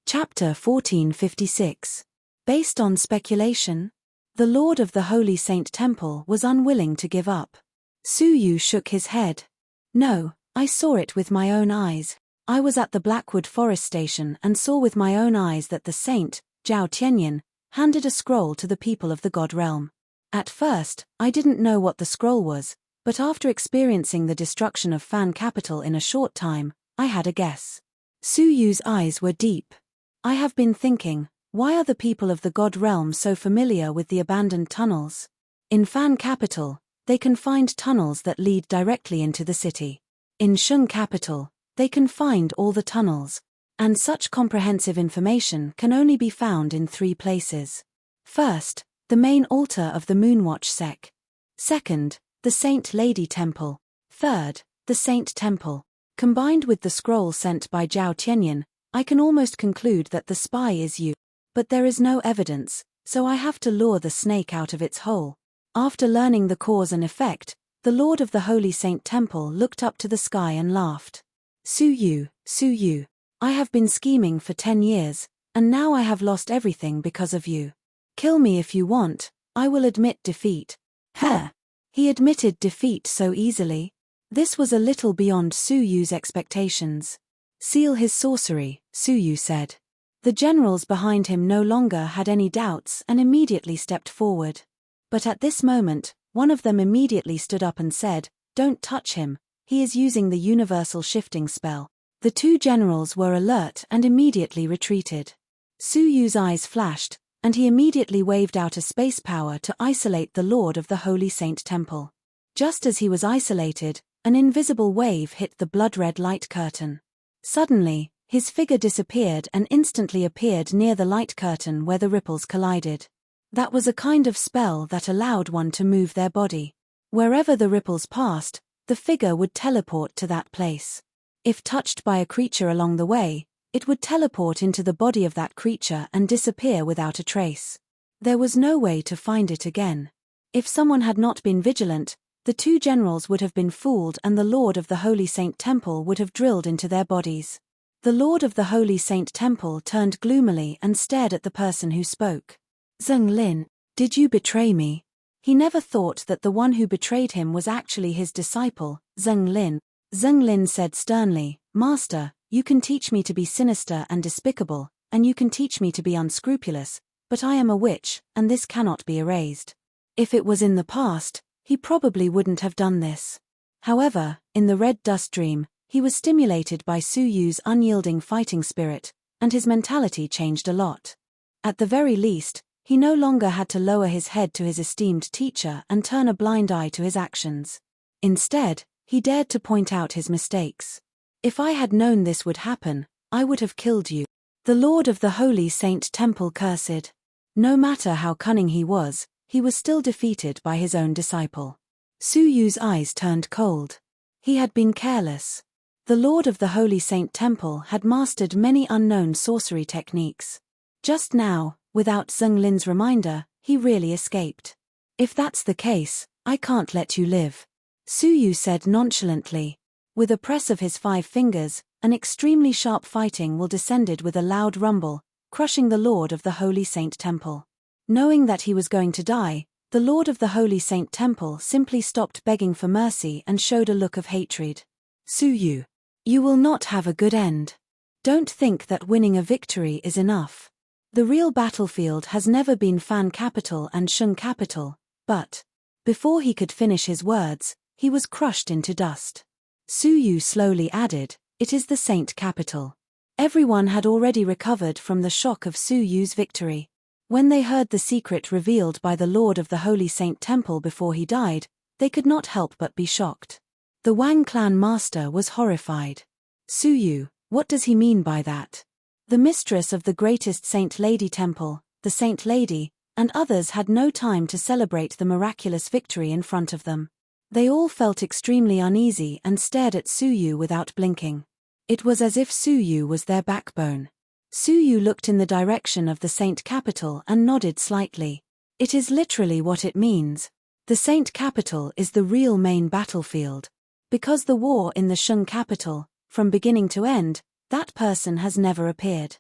Chapter 1456. Based on speculation, the Lord of the Holy Saint Temple was unwilling to give up. Su Yu shook his head. No, I saw it with my own eyes. I was at the Blackwood Forest Station and saw with my own eyes that the saint, Zhao Tianyin, handed a scroll to the people of the God Realm. At first, I didn't know what the scroll was, but after experiencing the destruction of Fan Capital in a short time, I had a guess. Su Yu's eyes were deep. I have been thinking, why are the people of the God Realm so familiar with the abandoned tunnels? In Fan Capital, they can find tunnels that lead directly into the city. In Shun Capital, they can find all the tunnels. And such comprehensive information can only be found in 3 places. First, the main altar of the Moonwatch Sect. Second, the Saint Lady Temple. Third, the Saint Temple. Combined with the scroll sent by Zhao Tianyin, I can almost conclude that the spy is you. But there is no evidence, so I have to lure the snake out of its hole. After learning the cause and effect, the Lord of the Holy Saint Temple looked up to the sky and laughed. Su Yu, I have been scheming for 10 years, and now I have lost everything because of you. Kill me if you want, I will admit defeat. Heh! He admitted defeat so easily. This was a little beyond Su Yu's expectations. Seal his sorcery, Su Yu said. The generals behind him no longer had any doubts and immediately stepped forward. But at this moment, one of them immediately stood up and said, "Don't touch him, he is using the universal shifting spell." The 2 generals were alert and immediately retreated. Su Yu's eyes flashed, and he immediately waved out a space power to isolate the Lord of the Holy Saint Temple. Just as he was isolated, an invisible wave hit the blood-red light curtain. Suddenly, his figure disappeared and instantly appeared near the light curtain where the ripples collided. That was a kind of spell that allowed one to move their body. Wherever the ripples passed, the figure would teleport to that place. If touched by a creature along the way, it would teleport into the body of that creature and disappear without a trace. There was no way to find it again. If someone had not been vigilant, the 2 generals would have been fooled and the Lord of the Holy Saint Temple would have drilled into their bodies. The Lord of the Holy Saint Temple turned gloomily and stared at the person who spoke. Zheng Lin, did you betray me? He never thought that the one who betrayed him was actually his disciple, Zheng Lin. Zheng Lin said sternly, "Master, you can teach me to be sinister and despicable, and you can teach me to be unscrupulous, but I am a witch, and this cannot be erased." If it was in the past, he probably wouldn't have done this. However, in the Red Dust Dream, he was stimulated by Su Yu's unyielding fighting spirit, and his mentality changed a lot. At the very least, he no longer had to lower his head to his esteemed teacher and turn a blind eye to his actions. Instead, he dared to point out his mistakes. "If I had known this would happen, I would have killed you." The Lord of the Holy Saint Temple cursed. No matter how cunning he was still defeated by his own disciple. Su Yu's eyes turned cold. He had been careless. The Lord of the Holy Saint Temple had mastered many unknown sorcery techniques. Just now, without Zheng Lin's reminder, he really escaped. "If that's the case, I can't let you live," Su Yu said nonchalantly. With a press of his 5 fingers, an extremely sharp fighting will descended with a loud rumble, crushing the Lord of the Holy Saint Temple. Knowing that he was going to die, the Lord of the Holy Saint Temple simply stopped begging for mercy and showed a look of hatred. "Su Yu, you will not have a good end. Don't think that winning a victory is enough. The real battlefield has never been Fan Capital and Shun Capital, but..." Before he could finish his words, he was crushed into dust. Su Yu slowly added, "It is the Saint Capital." Everyone had already recovered from the shock of Su Yu's victory. When they heard the secret revealed by the Lord of the Holy Saint Temple before he died, they could not help but be shocked. The Wang clan master was horrified. "Su Yu, what does he mean by that?" The mistress of the greatest Saint Lady Temple, the Saint Lady, and others had no time to celebrate the miraculous victory in front of them. They all felt extremely uneasy and stared at Su Yu without blinking. It was as if Su Yu was their backbone. Su Yu looked in the direction of the Saint Capital and nodded slightly. "It is literally what it means. The Saint Capital is the real main battlefield. Because the war in the Shun Capital, from beginning to end, that person has never appeared.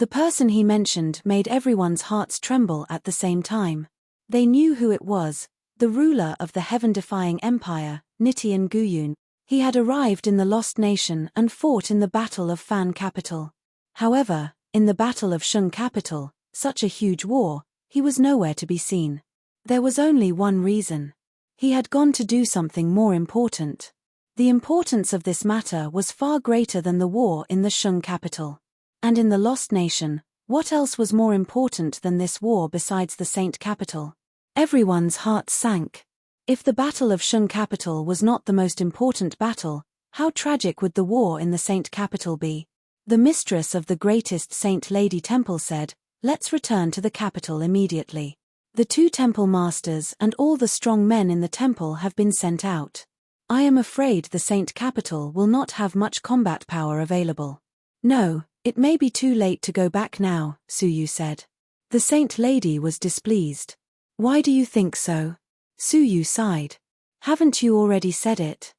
The person he mentioned made everyone's hearts tremble at the same time. They knew who it was, the ruler of the heaven-defying empire, Nitian Guyun. He had arrived in the Lost Nation and fought in the Battle of Fan Capital. However, in the Battle of Shun Capital, such a huge war, he was nowhere to be seen. There was only one reason. He had gone to do something more important. The importance of this matter was far greater than the war in the Shun Capital. And in the Lost Nation, what else was more important than this war besides the Saint Capital? Everyone's hearts sank. If the Battle of Shun Capital was not the most important battle, how tragic would the war in the Saint Capital be? The mistress of the greatest Saint Lady Temple said, "Let's return to the capital immediately. The 2 temple masters and all the strong men in the temple have been sent out. I am afraid the Saint Capital will not have much combat power available." "No, it may be too late to go back now," Suyu said. The Saint Lady was displeased. "Why do you think so?" Suyu sighed. "Haven't you already said it?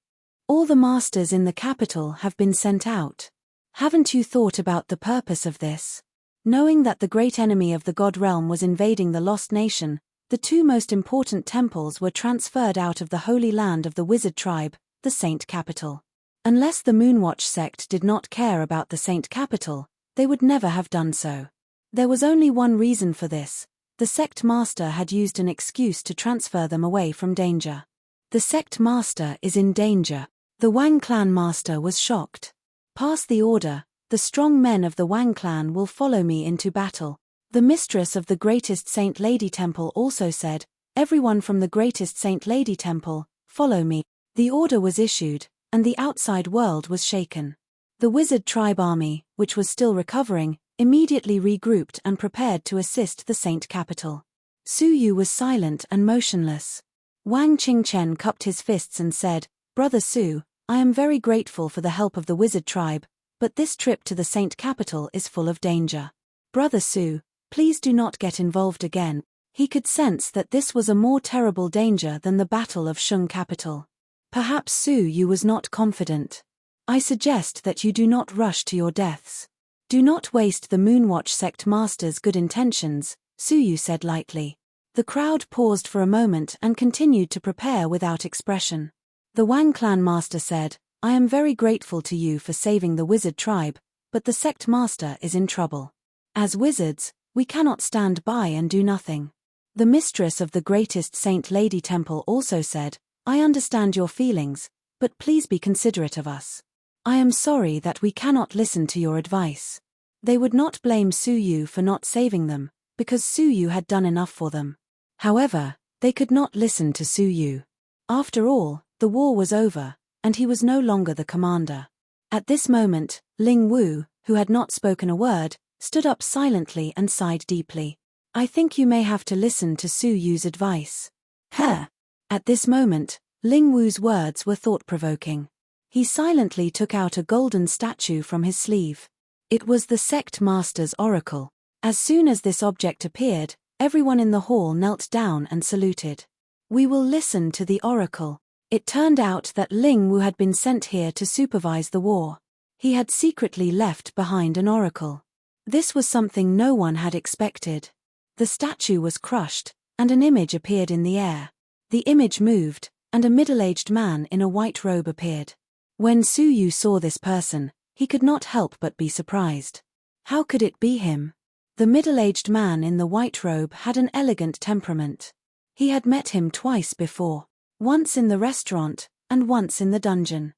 All the masters in the capital have been sent out. Haven't you thought about the purpose of this? Knowing that the great enemy of the God Realm was invading the Lost Nation, the 2 most important temples were transferred out of the holy land of the wizard tribe, the Saint Capital. Unless the Moonwatch sect did not care about the Saint Capital, they would never have done so. There was only one reason for this. The sect master had used an excuse to transfer them away from danger. The sect master is in danger. The Wang clan master was shocked. "Pass the order. The strong men of the Wang clan will follow me into battle." The mistress of the greatest Saint Lady Temple also said, "Everyone from the greatest Saint Lady Temple, follow me." The order was issued, and the outside world was shaken. The wizard tribe army, which was still recovering, immediately regrouped and prepared to assist the Saint Capital. Suyu was silent and motionless. Wang Qingchen cupped his fists and said, "Brother Su, I am very grateful for the help of the wizard tribe, but this trip to the Saint Capital is full of danger. Brother Su, please do not get involved again." He could sense that this was a more terrible danger than the Battle of Shun Capital. Perhaps Suyu was not confident. "I suggest that you do not rush to your deaths. Do not waste the Moonwatch sect master's good intentions," Suyu said lightly. The crowd paused for a moment and continued to prepare without expression. The Wang clan master said, "I am very grateful to you for saving the wizard tribe, but the sect master is in trouble. As wizards, we cannot stand by and do nothing." The mistress of the greatest Saint Lady Temple also said, "I understand your feelings, but please be considerate of us. I am sorry that we cannot listen to your advice." They would not blame Suyu for not saving them, because Suyu had done enough for them. However, they could not listen to Suyu. After all, the war was over, and he was no longer the commander. At this moment, Ling Wu, who had not spoken a word, stood up silently and sighed deeply. "I think you may have to listen to Suyu's advice." Huh! At this moment, Ling Wu's words were thought-provoking. He silently took out a golden statue from his sleeve. It was the sect master's oracle. As soon as this object appeared, everyone in the hall knelt down and saluted. "We will listen to the oracle." It turned out that Ling Wu had been sent here to supervise the war. He had secretly left behind an oracle. This was something no one had expected. The statue was crushed, and an image appeared in the air. The image moved, and a middle-aged man in a white robe appeared. When Suyu saw this person, he could not help but be surprised. How could it be him? The middle-aged man in the white robe had an elegant temperament. He had met him twice before. Once in the restaurant, and once in the dungeon.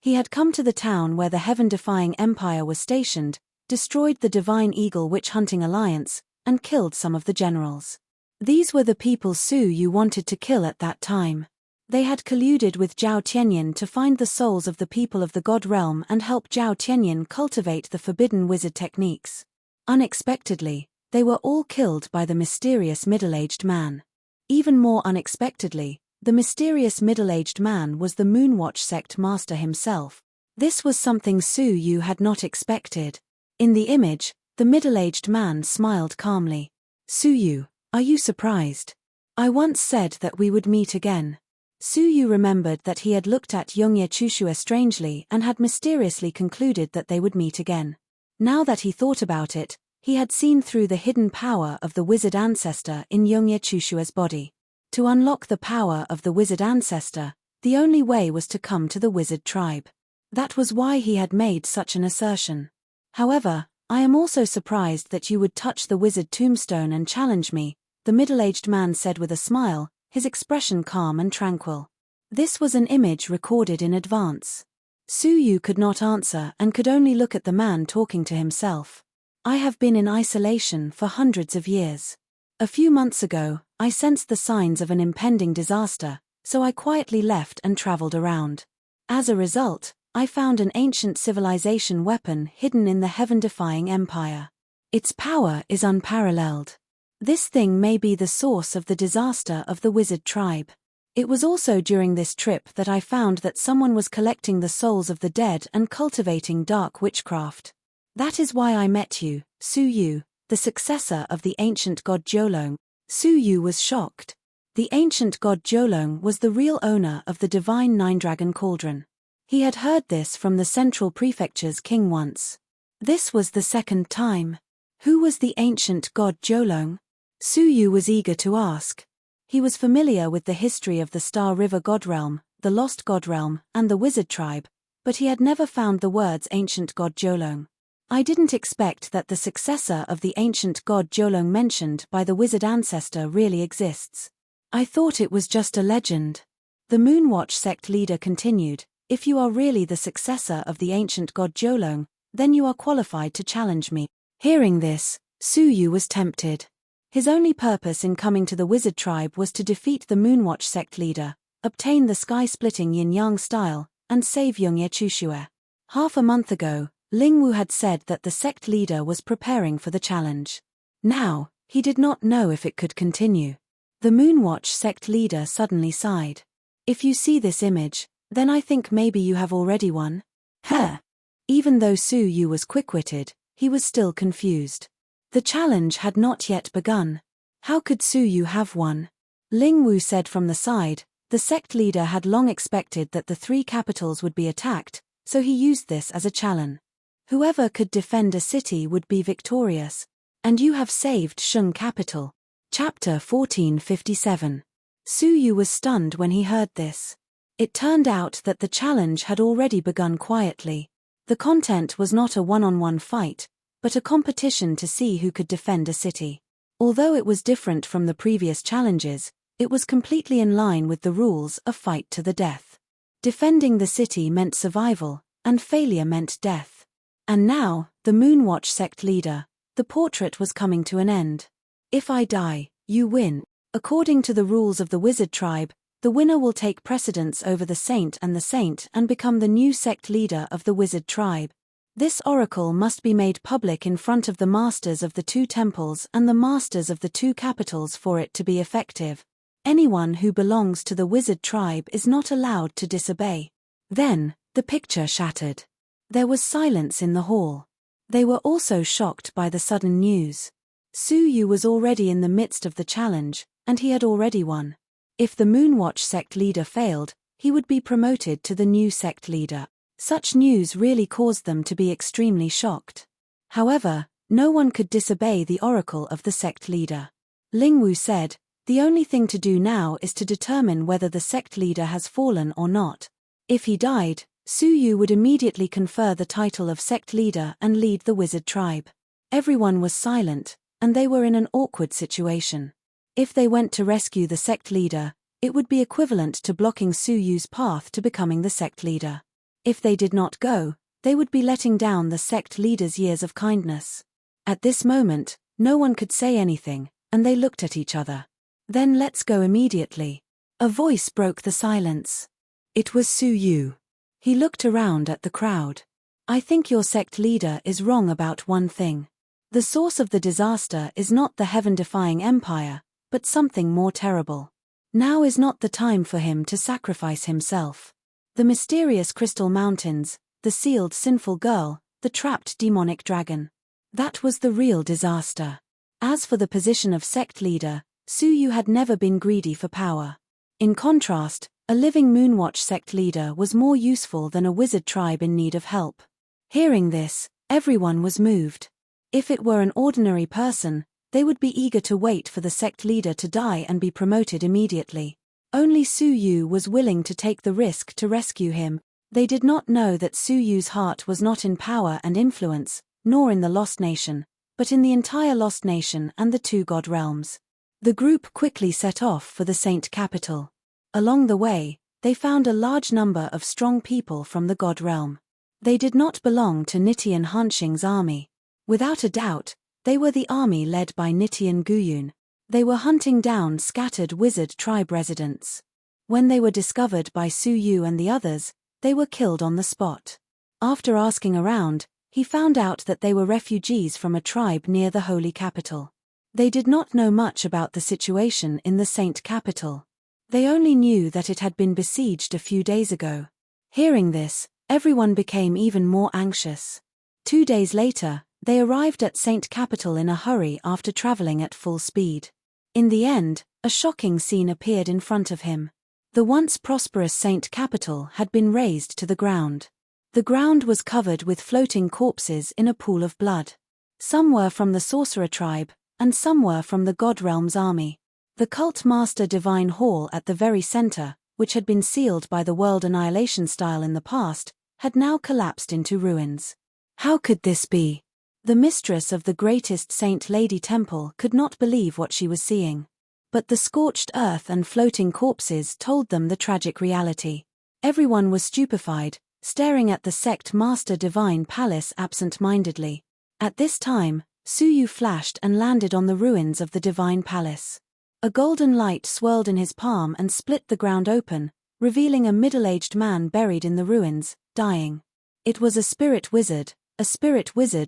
He had come to the town where the heaven-defying empire was stationed, destroyed the Divine Eagle Witch-Hunting Alliance, and killed some of the generals. These were the people Suyu wanted to kill at that time. They had colluded with Zhao Tianyin to find the souls of the people of the God Realm and help Zhao Tianyin cultivate the forbidden wizard techniques. Unexpectedly, they were all killed by the mysterious middle-aged man. Even more unexpectedly, the mysterious middle-aged man was the Moonwatch sect master himself. This was something Suyu had not expected. In the image, the middle-aged man smiled calmly. "Suyu, are you surprised? I once said that we would meet again." Suyu remembered that he had looked at Yongye Chushue strangely and had mysteriously concluded that they would meet again. Now that he thought about it, He had seen through the hidden power of the wizard ancestor in Yongye Chushua's body. To unlock the power of the wizard ancestor, the only way was to come to the wizard tribe. That was why he had made such an assertion. However, I am also surprised that you would touch the wizard tombstone and challenge me, the middle-aged man said with a smile, his expression calm and tranquil. This was an image recorded in advance. Su Yu could not answer and could only look at the man talking to himself. I have been in isolation for hundreds of years. A few months ago, I sensed the signs of an impending disaster, so I quietly left and traveled around. As a result, I found an ancient civilization weapon hidden in the heaven-defying empire. Its power is unparalleled. This thing may be the source of the disaster of the wizard tribe. It was also during this trip that I found that someone was collecting the souls of the dead and cultivating dark witchcraft. That is why I met you, Su Yu, the successor of the ancient god Jiolong. Su Yu was shocked. The ancient god Jiolong was the real owner of the divine nine-dragon cauldron. He had heard this from the central prefecture's king once. This was the second time. Who was the ancient god Jiolong? Su Yu was eager to ask. He was familiar with the history of the Star River Godrealm, the Lost Godrealm, and the Wizard Tribe, but he had never found the words ancient god Jiolong. I didn't expect that the successor of the ancient god Jiolong mentioned by the wizard ancestor really exists. I thought it was just a legend. The Moonwatch sect leader continued, if you are really the successor of the ancient god Jiolong, then you are qualified to challenge me. Hearing this, Su Yu was tempted. His only purpose in coming to the wizard tribe was to defeat the Moonwatch sect leader, obtain the sky-splitting yin-yang style, and save Yongye Chushue. Half a month ago, Ling Wu had said that the sect leader was preparing for the challenge. Now, he did not know if it could continue. The Moonwatch sect leader suddenly sighed. If you see this image, then I think maybe you have already won. Huh. Even though Su Yu was quick-witted, he was still confused. The challenge had not yet begun. How could Su Yu have won? Ling Wu said from the side, the sect leader had long expected that the three capitals would be attacked, so he used this as a challenge. Whoever could defend a city would be victorious. And you have saved Shung capital. Chapter 1457. Su Yu was stunned when he heard this. It turned out that the challenge had already begun quietly. The content was not a one-on-one fight, but a competition to see who could defend a city. Although it was different from the previous challenges, it was completely in line with the rules of fight to the death. Defending the city meant survival, and failure meant death. And now, the Moonwatch sect leader, the portrait was coming to an end. If I die, you win. According to the rules of the wizard tribe, the winner will take precedence over the saint and become the new sect leader of the wizard tribe. This oracle must be made public in front of the masters of the two temples and the masters of the two capitals for it to be effective. Anyone who belongs to the wizard tribe is not allowed to disobey. Then, the picture shattered. There was silence in the hall. They were also shocked by the sudden news. Su Yu was already in the midst of the challenge, and he had already won. If the Moonwatch sect leader failed, he would be promoted to the new sect leader. Such news really caused them to be extremely shocked. However, no one could disobey the oracle of the sect leader. Ling Wu said, the only thing to do now is to determine whether the sect leader has fallen or not. If he died, Su Yu would immediately confer the title of sect leader and lead the wizard tribe. Everyone was silent, and they were in an awkward situation. If they went to rescue the sect leader, it would be equivalent to blocking Su Yu's path to becoming the sect leader. If they did not go, they would be letting down the sect leader's years of kindness. At this moment, no one could say anything, and they looked at each other. Then let's go immediately. A voice broke the silence. It was Su Yu. He looked around at the crowd. I think your sect leader is wrong about one thing. The source of the disaster is not the heaven-defying empire, but something more terrible. Now is not the time for him to sacrifice himself. The mysterious crystal mountains, the sealed sinful girl, the trapped demonic dragon. That was the real disaster. As for the position of sect leader, Su Yu had never been greedy for power. In contrast, a living Moonwatch sect leader was more useful than a wizard tribe in need of help. Hearing this, everyone was moved. If it were an ordinary person, they would be eager to wait for the sect leader to die and be promoted immediately. Only Su Yu was willing to take the risk to rescue him. They did not know that Su Yu's heart was not in power and influence, nor in the Lost Nation, but in the entire Lost Nation and the two God realms. The group quickly set off for the Saint Capital. Along the way, they found a large number of strong people from the God realm. They did not belong to Nitian Hanxing's army. Without a doubt, they were the army led by Nitian Guyun. They were hunting down scattered wizard tribe residents. When they were discovered by Su Yu and the others, they were killed on the spot. After asking around, he found out that they were refugees from a tribe near the holy capital. They did not know much about the situation in the Saint Capital. They only knew that it had been besieged a few days ago. Hearing this, everyone became even more anxious. 2 days later, they arrived at Saint Capital in a hurry after traveling at full speed. In the end, a shocking scene appeared in front of him. The once prosperous Saint Capital had been razed to the ground. The ground was covered with floating corpses in a pool of blood. Some were from the sorcerer tribe, and some were from the God Realm's army. The cult master divine hall at the very center, which had been sealed by the world annihilation style in the past, had now collapsed into ruins. How could this be? The mistress of the greatest Saint Lady Temple could not believe what she was seeing. But the scorched earth and floating corpses told them the tragic reality. Everyone was stupefied, staring at the sect master divine palace absent-mindedly. At this time, Su Yu flashed and landed on the ruins of the divine palace. A golden light swirled in his palm and split the ground open, revealing a middle-aged man buried in the ruins, dying. It was a spirit wizard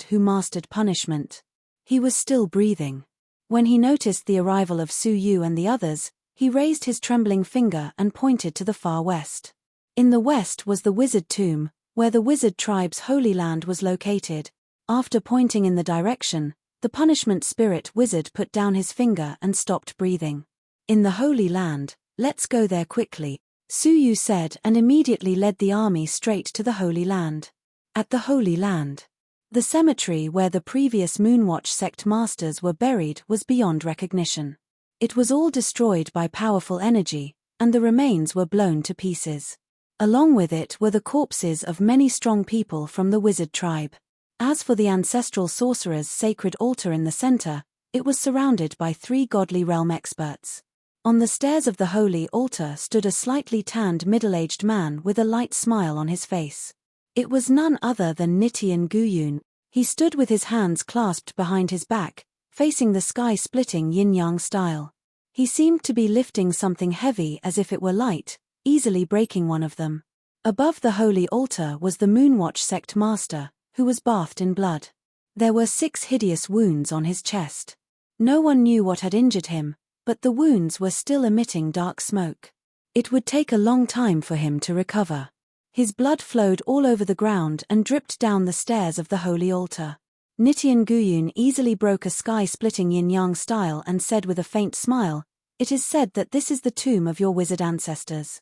who mastered punishment. He was still breathing. When he noticed the arrival of Su Yu and the others, he raised his trembling finger and pointed to the far west. In the west was the wizard tomb, where the wizard tribe's holy land was located. After pointing in the direction, the punishment spirit wizard put down his finger and stopped breathing. In the holy land, let's go there quickly, Su Yu said, and immediately led the army straight to the holy land. At the holy land, the cemetery where the previous Moonwatch sect masters were buried was beyond recognition. It was all destroyed by powerful energy, and the remains were blown to pieces. Along with it were the corpses of many strong people from the wizard tribe. As for the ancestral sorcerer's sacred altar in the center, it was surrounded by 3 godly realm experts. On the stairs of the holy altar stood a slightly tanned middle-aged man with a light smile on his face. It was none other than Nitian Guyun. He stood with his hands clasped behind his back, facing the sky-splitting yin-yang style. He seemed to be lifting something heavy as if it were light, easily breaking one of them. Above the holy altar was the Moonwatch sect master, who was bathed in blood. There were 6 hideous wounds on his chest. No one knew what had injured him, but the wounds were still emitting dark smoke. It would take a long time for him to recover. His blood flowed all over the ground and dripped down the stairs of the holy altar. Nitian Guyun easily broke a sky-splitting yin-yang style and said with a faint smile, "It is said that this is the tomb of your wizard ancestors.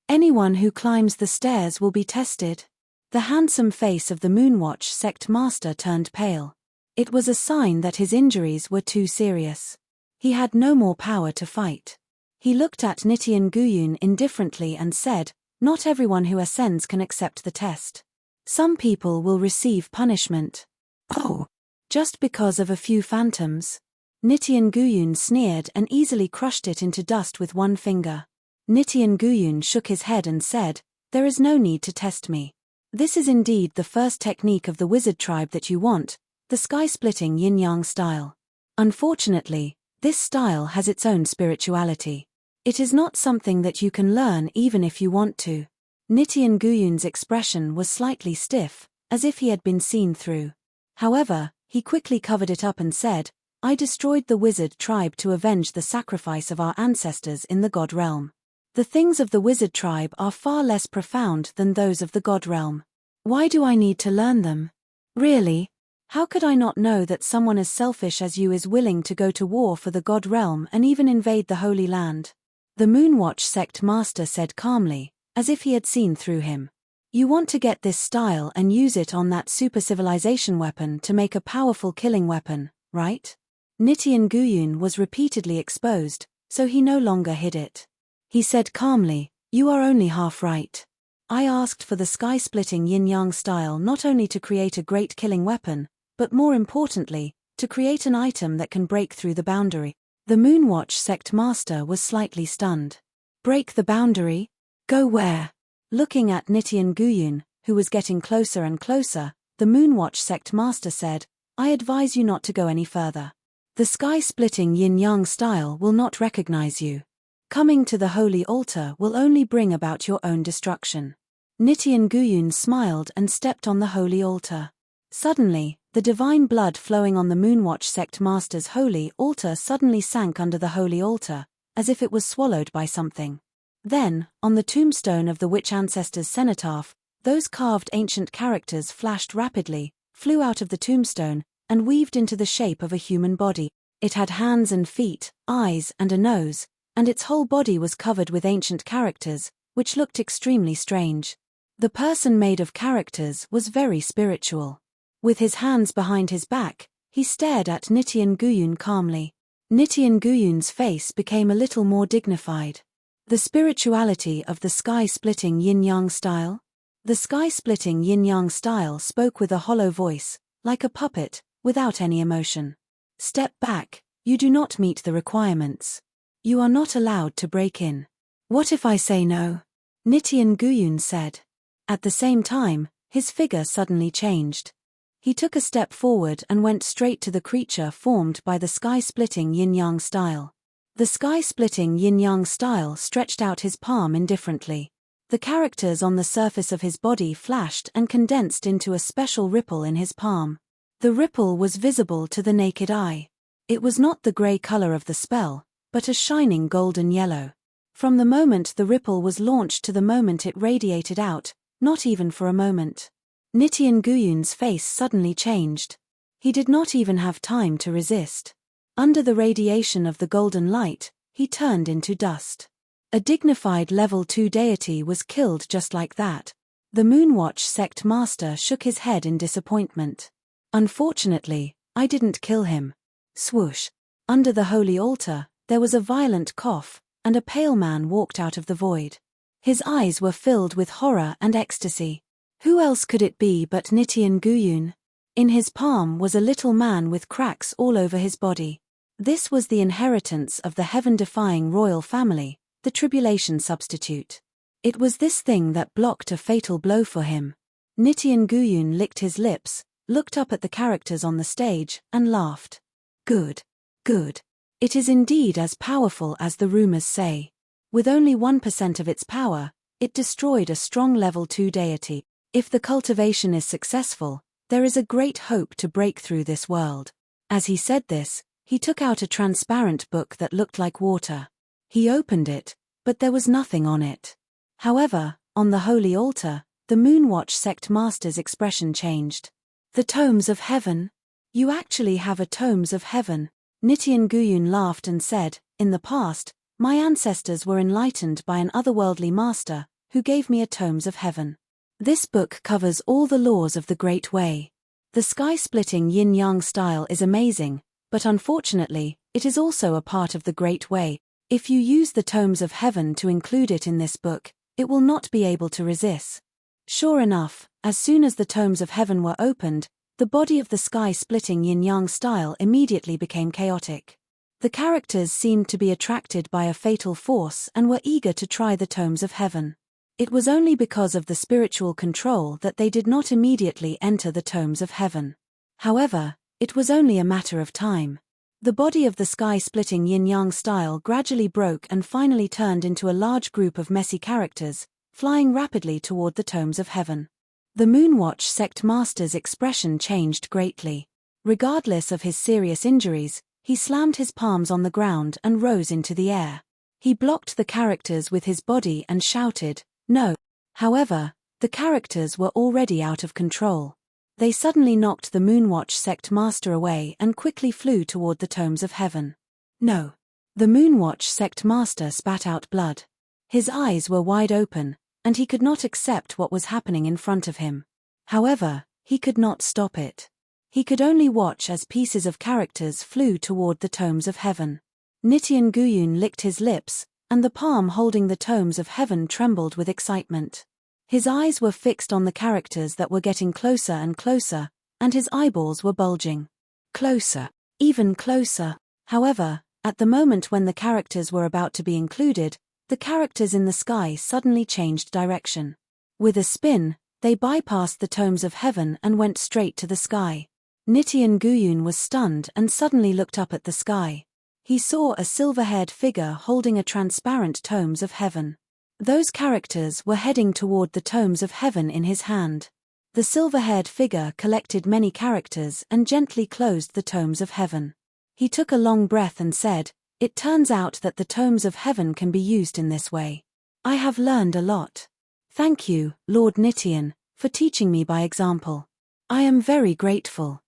Anyone who climbs the stairs will be tested." The handsome face of the Moonwatch sect master turned pale. It was a sign that his injuries were too serious. He had no more power to fight. He looked at Nitian Guyun indifferently and said, "Not everyone who ascends can accept the test. Some people will receive punishment." "Oh, just because of a few phantoms?" Nitian Guyun sneered and easily crushed it into dust with one finger. Nitian Guyun shook his head and said, "There is no need to test me. This is indeed the first technique of the wizard tribe that you want, the sky-splitting yin-yang style. Unfortunately, this style has its own spirituality. It is not something that you can learn even if you want to." Nitian Guyun's expression was slightly stiff, as if he had been seen through. However, he quickly covered it up and said, "I destroyed the wizard tribe to avenge the sacrifice of our ancestors in the God realm. The things of the wizard tribe are far less profound than those of the God realm. Why do I need to learn them? Really? How could I not know that someone as selfish as you is willing to go to war for the God realm and even invade the Holy Land?" The Moonwatch sect master said calmly, as if he had seen through him. You want to get this style and use it on that super civilization weapon to make a powerful killing weapon, right? Nitian Guyun was repeatedly exposed, so he no longer hid it. He said calmly, "You are only half right. I asked for the sky-splitting yin-yang style not only to create a great killing weapon, but more importantly, to create an item that can break through the boundary." The Moonwatch sect master was slightly stunned. Break the boundary? Go where? Looking at Nitian Guyun, who was getting closer and closer, the Moonwatch sect master said, "I advise you not to go any further. The sky-splitting yin-yang style will not recognize you. Coming to the holy altar will only bring about your own destruction." Nitian Guyun smiled and stepped on the holy altar. Suddenly, the divine blood flowing on the Moonwatch sect master's holy altar suddenly sank under the holy altar, as if it was swallowed by something. Then, on the tombstone of the witch ancestor's cenotaph, those carved ancient characters flashed rapidly, flew out of the tombstone, and weaved into the shape of a human body. It had hands and feet, eyes and a nose, and its whole body was covered with ancient characters, which looked extremely strange. The person made of characters was very spiritual. With his hands behind his back, he stared at Nitian Guyun calmly. Nitian Guyun's face became a little more dignified. The spirituality of the sky-splitting yin-yang style? The sky-splitting yin-yang style spoke with a hollow voice, like a puppet, without any emotion. "Step back, you do not meet the requirements. You are not allowed to break in." "What if I say no?" Nitian Guyun said. At the same time, his figure suddenly changed. He took a step forward and went straight to the creature formed by the sky-splitting yin-yang style. The sky-splitting yin-yang style stretched out his palm indifferently. The characters on the surface of his body flashed and condensed into a special ripple in his palm. The ripple was visible to the naked eye. It was not the grey color of the spell, but a shining golden yellow. From the moment the ripple was launched to the moment it radiated out, not even for a moment. Nitian Guyun's face suddenly changed. He did not even have time to resist. Under the radiation of the golden light, he turned into dust. A dignified level 2 deity was killed just like that. The Moonwatch sect master shook his head in disappointment. "Unfortunately, I didn't kill him." Swoosh. Under the holy altar, there was a violent cough, and a pale man walked out of the void. His eyes were filled with horror and ecstasy. Who else could it be but Nitian Guyun? In his palm was a little man with cracks all over his body. This was the inheritance of the heaven-defying royal family, the tribulation substitute. It was this thing that blocked a fatal blow for him. Nitian Guyun licked his lips, looked up at the characters on the stage, and laughed. Good. Good. It is indeed as powerful as the rumors say. With only 1% of its power, it destroyed a strong level 2 deity. If the cultivation is successful, there is a great hope to break through this world. As he said this, he took out a transparent book that looked like water. He opened it, but there was nothing on it. However, on the holy altar, the Moonwatch sect master's expression changed. "The tomes of heaven? You actually have a tomes of heaven?" Nitian Guyun laughed and said, "In the past, my ancestors were enlightened by an otherworldly master, who gave me a tomes of heaven. This book covers all the laws of the Great Way. The sky-splitting yin-yang style is amazing, but unfortunately, it is also a part of the Great Way. If you use the tomes of heaven to include it in this book, it will not be able to resist." Sure enough, as soon as the tomes of heaven were opened, the body of the sky-splitting yin-yang style immediately became chaotic. The characters seemed to be attracted by a fatal force and were eager to try the tomes of heaven. It was only because of the spiritual control that they did not immediately enter the tomes of heaven. However, it was only a matter of time. The body of the sky-splitting yin-yang style gradually broke and finally turned into a large group of messy characters, flying rapidly toward the tomes of heaven. The Moonwatch sect master's expression changed greatly. Regardless of his serious injuries, he slammed his palms on the ground and rose into the air. He blocked the characters with his body and shouted, "No." However, the characters were already out of control. They suddenly knocked the Moonwatch sect master away and quickly flew toward the tomes of heaven. "No." The Moonwatch sect master spat out blood. His eyes were wide open, and he could not accept what was happening in front of him. However, he could not stop it. He could only watch as pieces of characters flew toward the tomes of heaven. Nitian Guyun licked his lips, and the palm holding the tomes of heaven trembled with excitement. His eyes were fixed on the characters that were getting closer and closer, and his eyeballs were bulging. Closer. Even closer. However, at the moment when the characters were about to be included, the characters in the sky suddenly changed direction. With a spin, they bypassed the tomes of heaven and went straight to the sky. Nitian Guyun was stunned and suddenly looked up at the sky. He saw a silver-haired figure holding a transparent tomes of heaven. Those characters were heading toward the tomes of heaven in his hand. The silver-haired figure collected many characters and gently closed the tomes of heaven. He took a long breath and said, "It turns out that the tomes of heaven can be used in this way. I have learned a lot. Thank you, Lord Nitian, for teaching me by example. I am very grateful."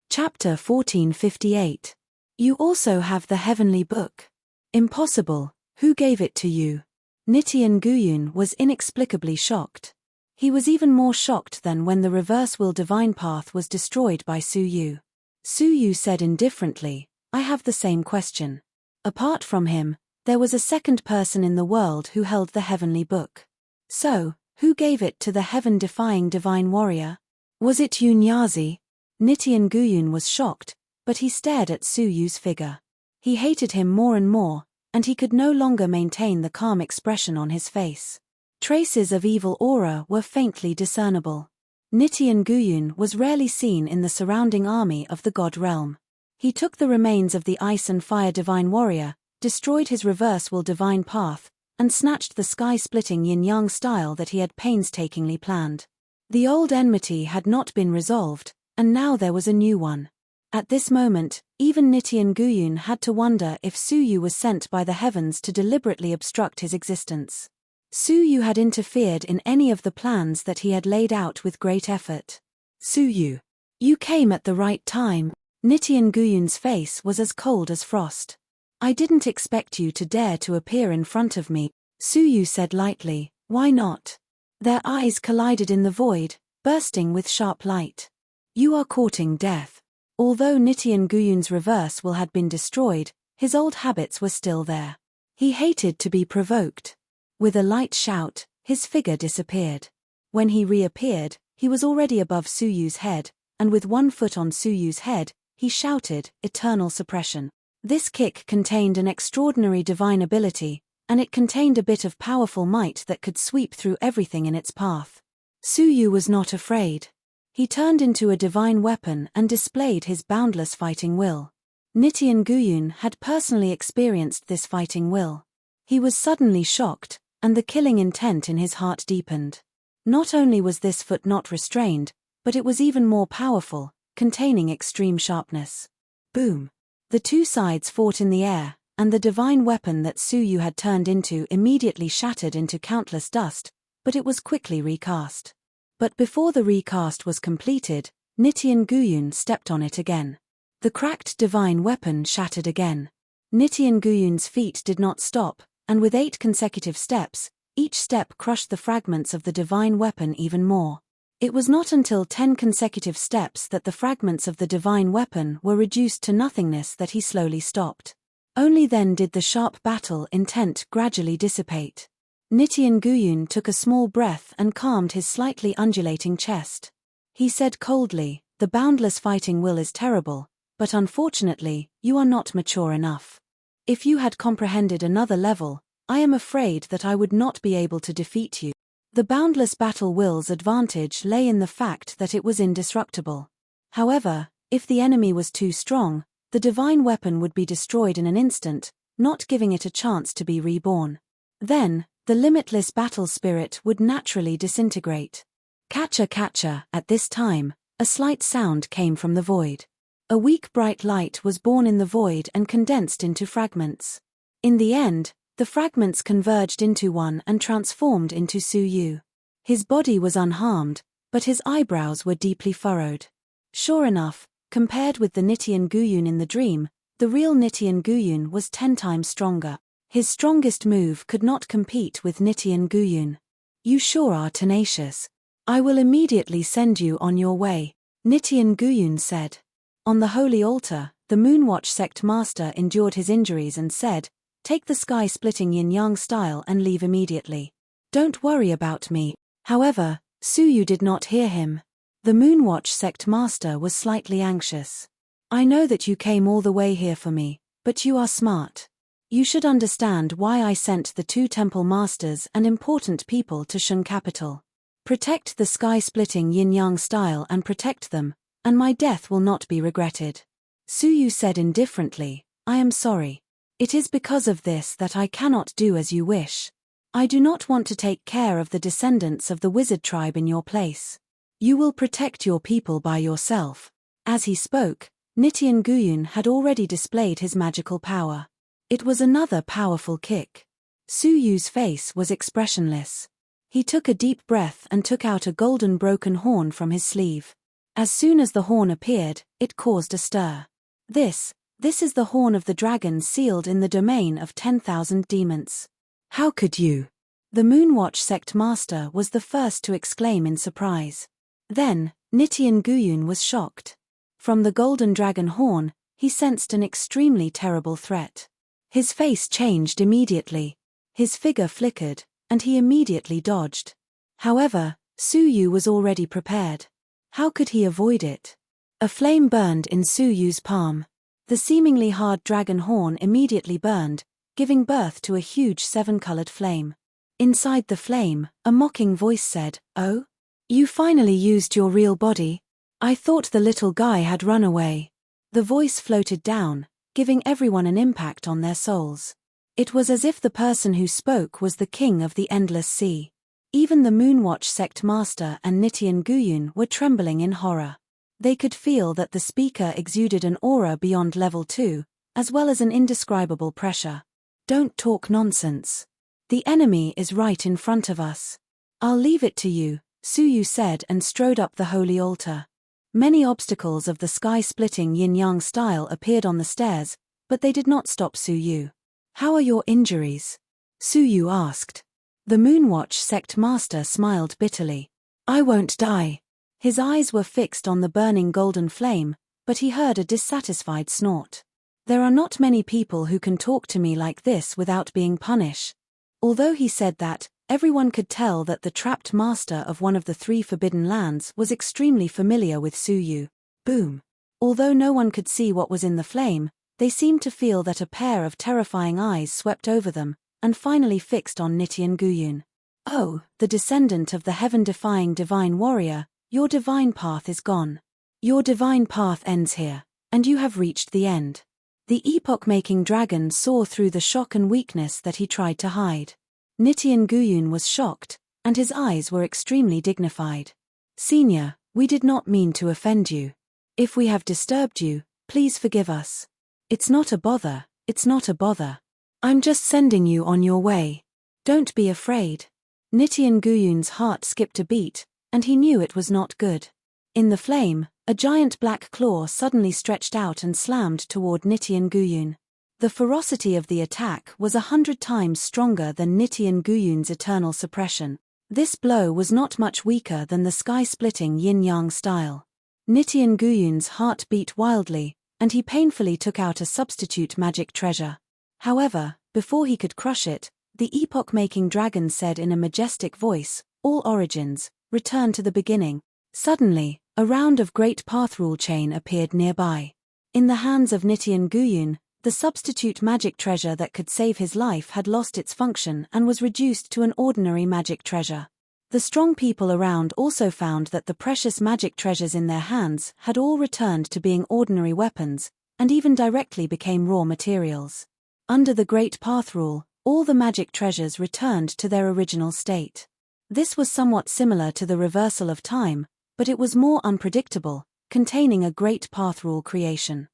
Chapter 1458. You also have the heavenly book. Impossible, who gave it to you? Nitian Guyun was inexplicably shocked. He was even more shocked than when the reverse will divine path was destroyed by Su Yu. Su Yu said indifferently, "I have the same question." Apart from him, there was a second person in the world who held the heavenly book. So, who gave it to the heaven-defying divine warrior? Was it Yunyazi? Nitian Guyun was shocked, but he stared at Su Yu's figure. He hated him more and more, and he could no longer maintain the calm expression on his face. Traces of evil aura were faintly discernible. Nitian Guyun was rarely seen in the surrounding army of the god realm. He took the remains of the ice and fire divine warrior, destroyed his reverse will divine path, and snatched the sky-splitting yin-yang style that he had painstakingly planned. The old enmity had not been resolved, and now there was a new one. At this moment, even Nitian Guyun had to wonder if Su Yu was sent by the heavens to deliberately obstruct his existence. Su Yu had interfered in any of the plans that he had laid out with great effort. Su Yu, you came at the right time. Nitian Guyun's face was as cold as frost. I didn't expect you to dare to appear in front of me, Su Yu said lightly. Why not? Their eyes collided in the void, bursting with sharp light. You are courting death. Although Nitian Guyun's reverse will had been destroyed, his old habits were still there. He hated to be provoked. With a light shout, his figure disappeared. When he reappeared, he was already above Su Yu's head, and with one foot on Su Yu's head, he shouted, "Eternal suppression." This kick contained an extraordinary divine ability, and it contained a bit of powerful might that could sweep through everything in its path. Su Yu was not afraid. He turned into a divine weapon and displayed his boundless fighting will. Nitian Guyun had personally experienced this fighting will. He was suddenly shocked, and the killing intent in his heart deepened. Not only was this foot not restrained, but it was even more powerful, containing extreme sharpness. Boom! The two sides fought in the air, and the divine weapon that Su Yu had turned into immediately shattered into countless dust, but it was quickly recast. But before the recast was completed, Nitian Guyun stepped on it again. The cracked divine weapon shattered again. Nitian Guyun's feet did not stop, and with 8 consecutive steps, each step crushed the fragments of the divine weapon even more. It was not until 10 consecutive steps that the fragments of the divine weapon were reduced to nothingness that he slowly stopped. Only then did the sharp battle intent gradually dissipate. Nitian Guyun took a small breath and calmed his slightly undulating chest. He said coldly, "The boundless fighting will is terrible, but unfortunately, you are not mature enough. If you had comprehended another level, I am afraid that I would not be able to defeat you." The boundless battle will's advantage lay in the fact that it was indestructible. However, if the enemy was too strong, the divine weapon would be destroyed in an instant, not giving it a chance to be reborn. Then, the limitless battle spirit would naturally disintegrate. Catcha catcha, at this time, a slight sound came from the void. A weak bright light was born in the void and condensed into fragments. In the end, the fragments converged into one and transformed into Su Yu. His body was unharmed, but his eyebrows were deeply furrowed. Sure enough, compared with the Nitian Guyun in the dream, the real Nitian Guyun was 10 times stronger. His strongest move could not compete with Nitian Guyun. You sure are tenacious. I will immediately send you on your way, Nitian Guyun said. On the holy altar, the Moonwatch sect master endured his injuries and said, "Take the sky-splitting yin-yang style and leave immediately. Don't worry about me." However, Suyu did not hear him. The Moonwatch sect master was slightly anxious. "I know that you came all the way here for me, but you are smart. You should understand why I sent the 2 temple masters and important people to Shun capital. Protect the sky-splitting yin-yang style and protect them, and my death will not be regretted." Suyu said indifferently, "I am sorry. It is because of this that I cannot do as you wish. I do not want to take care of the descendants of the wizard tribe in your place. You will protect your people by yourself." As he spoke, Nitian Guyun had already displayed his magical power. It was another powerful kick. Suyu's face was expressionless. He took a deep breath and took out a golden broken horn from his sleeve. As soon as the horn appeared, it caused a stir. This is the horn of the dragon sealed in the domain of 10,000 demons. How could you?" The Moonwatch sect master was the first to exclaim in surprise. Then, Nitian Guyun was shocked. From the golden dragon horn, he sensed an extremely terrible threat. His face changed immediately. His figure flickered, and he immediately dodged. However, Suyu was already prepared. How could he avoid it? A flame burned in Suyu's palm. The seemingly hard dragon horn immediately burned, giving birth to a huge 7-colored flame. Inside the flame, a mocking voice said, "Oh? You finally used your real body? I thought the little guy had run away." The voice floated down, giving everyone an impact on their souls. It was as if the person who spoke was the king of the endless sea. Even the Moonwatch sect master and Nitian Guyun were trembling in horror. They could feel that the speaker exuded an aura beyond level 2, as well as an indescribable pressure. "Don't talk nonsense. The enemy is right in front of us. I'll leave it to you," Suyu said and strode up the holy altar. Many obstacles of the sky-splitting yin-yang style appeared on the stairs, but they did not stop Suyu. "How are your injuries?" Suyu asked. The Moonwatch sect master smiled bitterly. "I won't die." His eyes were fixed on the burning golden flame, but he heard a dissatisfied snort. "There are not many people who can talk to me like this without being punished." Although he said that, everyone could tell that the trapped master of one of the 3 forbidden lands was extremely familiar with Suyu. Boom. Although no one could see what was in the flame, they seemed to feel that a pair of terrifying eyes swept over them, and finally fixed on Nitian Guyun. "Oh, the descendant of the heaven-defying divine warrior, your divine path is gone. Your divine path ends here, and you have reached the end." The epoch-making dragon saw through the shock and weakness that he tried to hide. Nitian Guyun was shocked, and his eyes were extremely dignified. "Senior, we did not mean to offend you. If we have disturbed you, please forgive us. It's not a bother, it's not a bother. I'm just sending you on your way. Don't be afraid." Nitian Guyun's heart skipped a beat, and he knew it was not good. In the flame, a giant black claw suddenly stretched out and slammed toward Nitian Guyun. The ferocity of the attack was 100 times stronger than Nitian Guyun's eternal suppression. This blow was not much weaker than the sky-splitting yin-yang style. Nitian Guyun's heart beat wildly, and he painfully took out a substitute magic treasure. However, before he could crush it, the epoch-making dragon said in a majestic voice, "All origins, return to the beginning." Suddenly, a round of great path rule chain appeared nearby. In the hands of Nitian Guyun, the substitute magic treasure that could save his life had lost its function and was reduced to an ordinary magic treasure. The strong people around also found that the precious magic treasures in their hands had all returned to being ordinary weapons, and even directly became raw materials. Under the Great Path Rule, all the magic treasures returned to their original state. This was somewhat similar to the reversal of time, but it was more unpredictable, containing a Great Path Rule creation.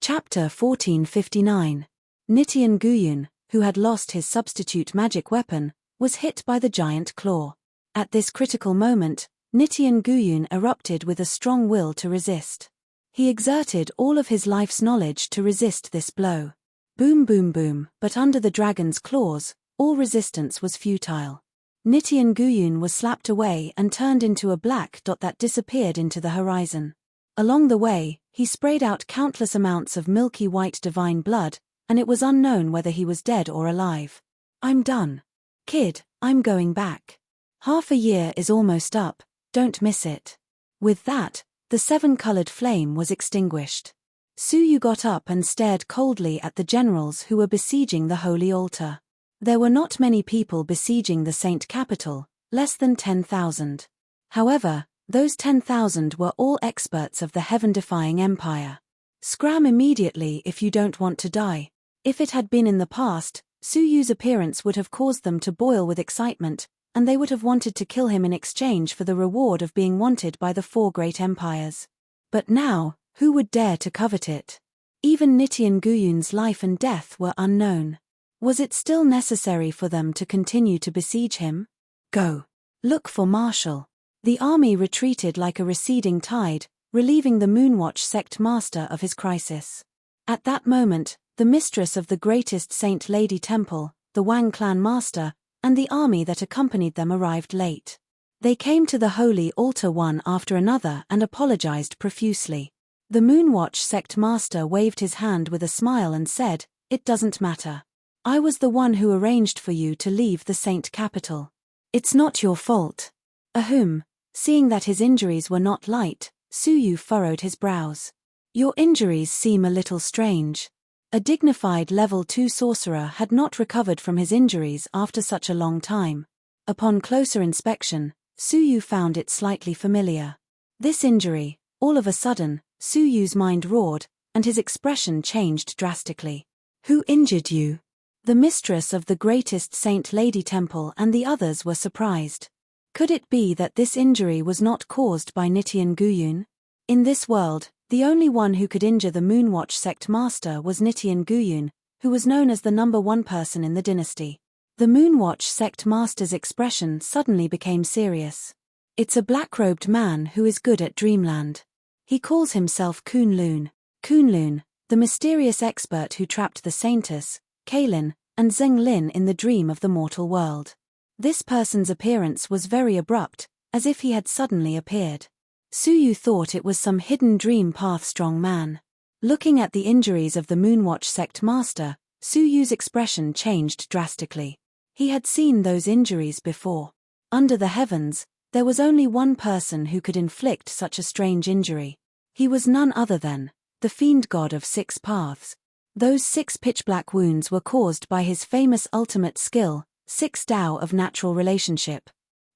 Chapter 1459. Nitian Guyun, who had lost his substitute magic weapon, was hit by the giant claw. At this critical moment, Nitian Guyun erupted with a strong will to resist. He exerted all of his life's knowledge to resist this blow. Boom boom boom, but under the dragon's claws, all resistance was futile. Nitian Guyun was slapped away and turned into a black dot that disappeared into the horizon. Along the way, he sprayed out countless amounts of milky white divine blood, and it was unknown whether he was dead or alive. I'm done. Kid, I'm going back. Half a year is almost up, don't miss it. With that, the seven-colored flame was extinguished. Suyu got up and stared coldly at the generals who were besieging the holy altar. There were not many people besieging the saint capital, less than 10,000. However, those 10,000 were all experts of the heaven-defying empire. Scram immediately if you don't want to die. If it had been in the past, Suyu's appearance would have caused them to boil with excitement, and they would have wanted to kill him in exchange for the reward of being wanted by the four great empires. But now, who would dare to covet it? Even Nitian Guyun's life and death were unknown. Was it still necessary for them to continue to besiege him? Go. Look for Marshal. The army retreated like a receding tide, relieving the Moonwatch sect master of his crisis. At that moment, the mistress of the greatest Saint Lady Temple, the Wang clan master, and the army that accompanied them arrived late. They came to the holy altar one after another and apologized profusely. The Moonwatch sect master waved his hand with a smile and said, "It doesn't matter. I was the one who arranged for you to leave the saint capital. It's not your fault." Ahem. Seeing that his injuries were not light, Suyu furrowed his brows. "Your injuries seem a little strange." A dignified level 2 sorcerer had not recovered from his injuries after such a long time. Upon closer inspection, Suyu found it slightly familiar. This injury, all of a sudden, Suyu's mind roared, and his expression changed drastically. "Who injured you?" The mistress of the greatest Saint Lady Temple and the others were surprised. Could it be that this injury was not caused by Nitian Guyun? In this world, the only one who could injure the Moonwatch sect master was Nitian Guyun, who was known as the #1 person in the dynasty. The Moonwatch sect master's expression suddenly became serious. "It's a black-robed man who is good at dreamland. He calls himself Kunlun. Kunlun, the mysterious expert who trapped the Saintess, Kaelin, and Zhenglin in the dream of the mortal world. This person's appearance was very abrupt, as if he had suddenly appeared. Suyu thought it was some hidden dream path strong man. Looking at the injuries of the Moonwatch sect master, Suyu's expression changed drastically. He had seen those injuries before. Under the heavens, there was only one person who could inflict such a strange injury. He was none other than the fiend god of 6 paths. Those 6 pitch-black wounds were caused by his famous ultimate skill, 6 Tao of natural relationship.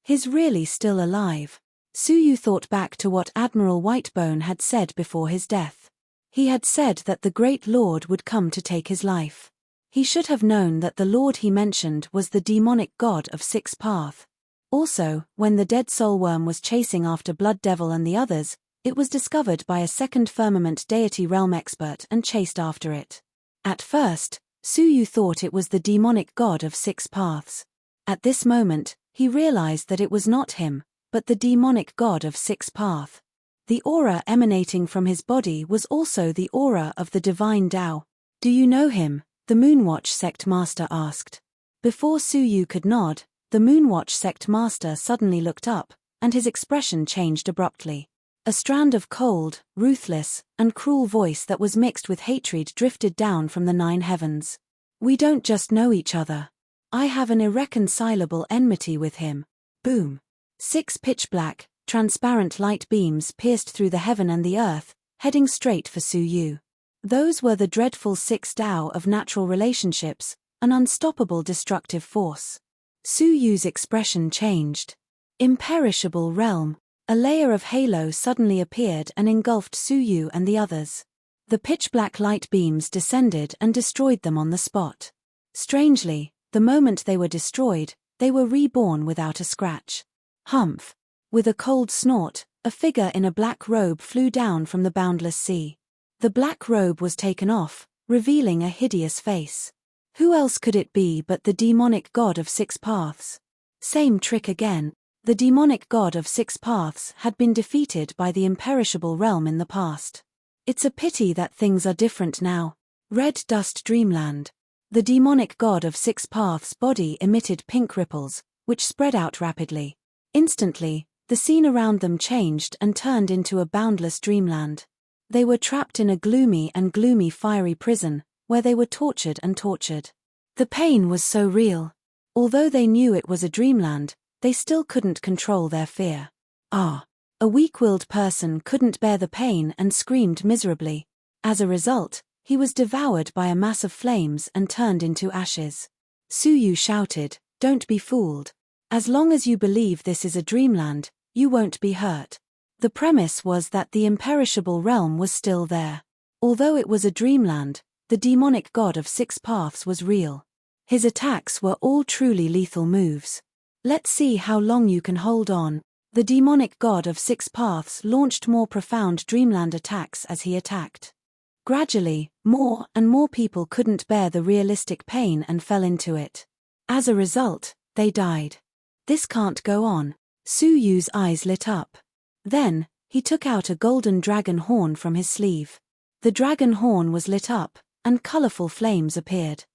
He's really still alive. Suyu thought back to what Admiral Whitebone had said before his death. He had said that the Great Lord would come to take his life. He should have known that the Lord he mentioned was the demonic god of 6 path. Also, when the dead soulworm was chasing after Blood Devil and the others, it was discovered by a second firmament deity realm expert and chased after it. At first, Suyu thought it was the demonic god of 6 paths. At this moment, he realized that it was not him, but the demonic god of 6 path. The aura emanating from his body was also the aura of the divine Tao. "Do you know him?" the Moonwatch sect master asked. Before Suyu could nod, the Moonwatch sect master suddenly looked up, and his expression changed abruptly. A strand of cold, ruthless, and cruel voice that was mixed with hatred drifted down from the 9 heavens. "We don't just know each other. I have an irreconcilable enmity with him." Boom. 6 pitch-black, transparent light beams pierced through the heaven and the earth, heading straight for Suyu. Those were the dreadful 6 Tao of natural relationships, an unstoppable destructive force. Suyu's expression changed. Imperishable realm. A layer of halo suddenly appeared and engulfed Suyu and the others. The pitch-black light beams descended and destroyed them on the spot. Strangely, the moment they were destroyed, they were reborn without a scratch. Humph! With a cold snort, a figure in a black robe flew down from the boundless sea. The black robe was taken off, revealing a hideous face. Who else could it be but the demonic god of 6 paths? Same trick again. The demonic god of 6 paths had been defeated by the imperishable realm in the past. It's a pity that things are different now. Red Dust Dreamland. The demonic god of 6 paths' body emitted pink ripples, which spread out rapidly. Instantly, the scene around them changed and turned into a boundless dreamland. They were trapped in a gloomy fiery prison, where they were tortured and tortured. The pain was so real. Although they knew it was a dreamland, they still couldn't control their fear. A weak-willed person couldn't bear the pain and screamed miserably. As a result, he was devoured by a mass of flames and turned into ashes. Suyu shouted, "Don't be fooled. As long as you believe this is a dreamland, you won't be hurt." The premise was that the imperishable realm was still there. Although it was a dreamland, the demonic god of six paths was real. His attacks were all truly lethal moves. "Let's see how long you can hold on." The demonic god of six paths launched more profound dreamland attacks as he attacked. Gradually, more and more people couldn't bear the realistic pain and fell into it. As a result, they died. This can't go on. Suyu's eyes lit up. Then, he took out a golden dragon horn from his sleeve. The dragon horn was lit up, and colorful flames appeared.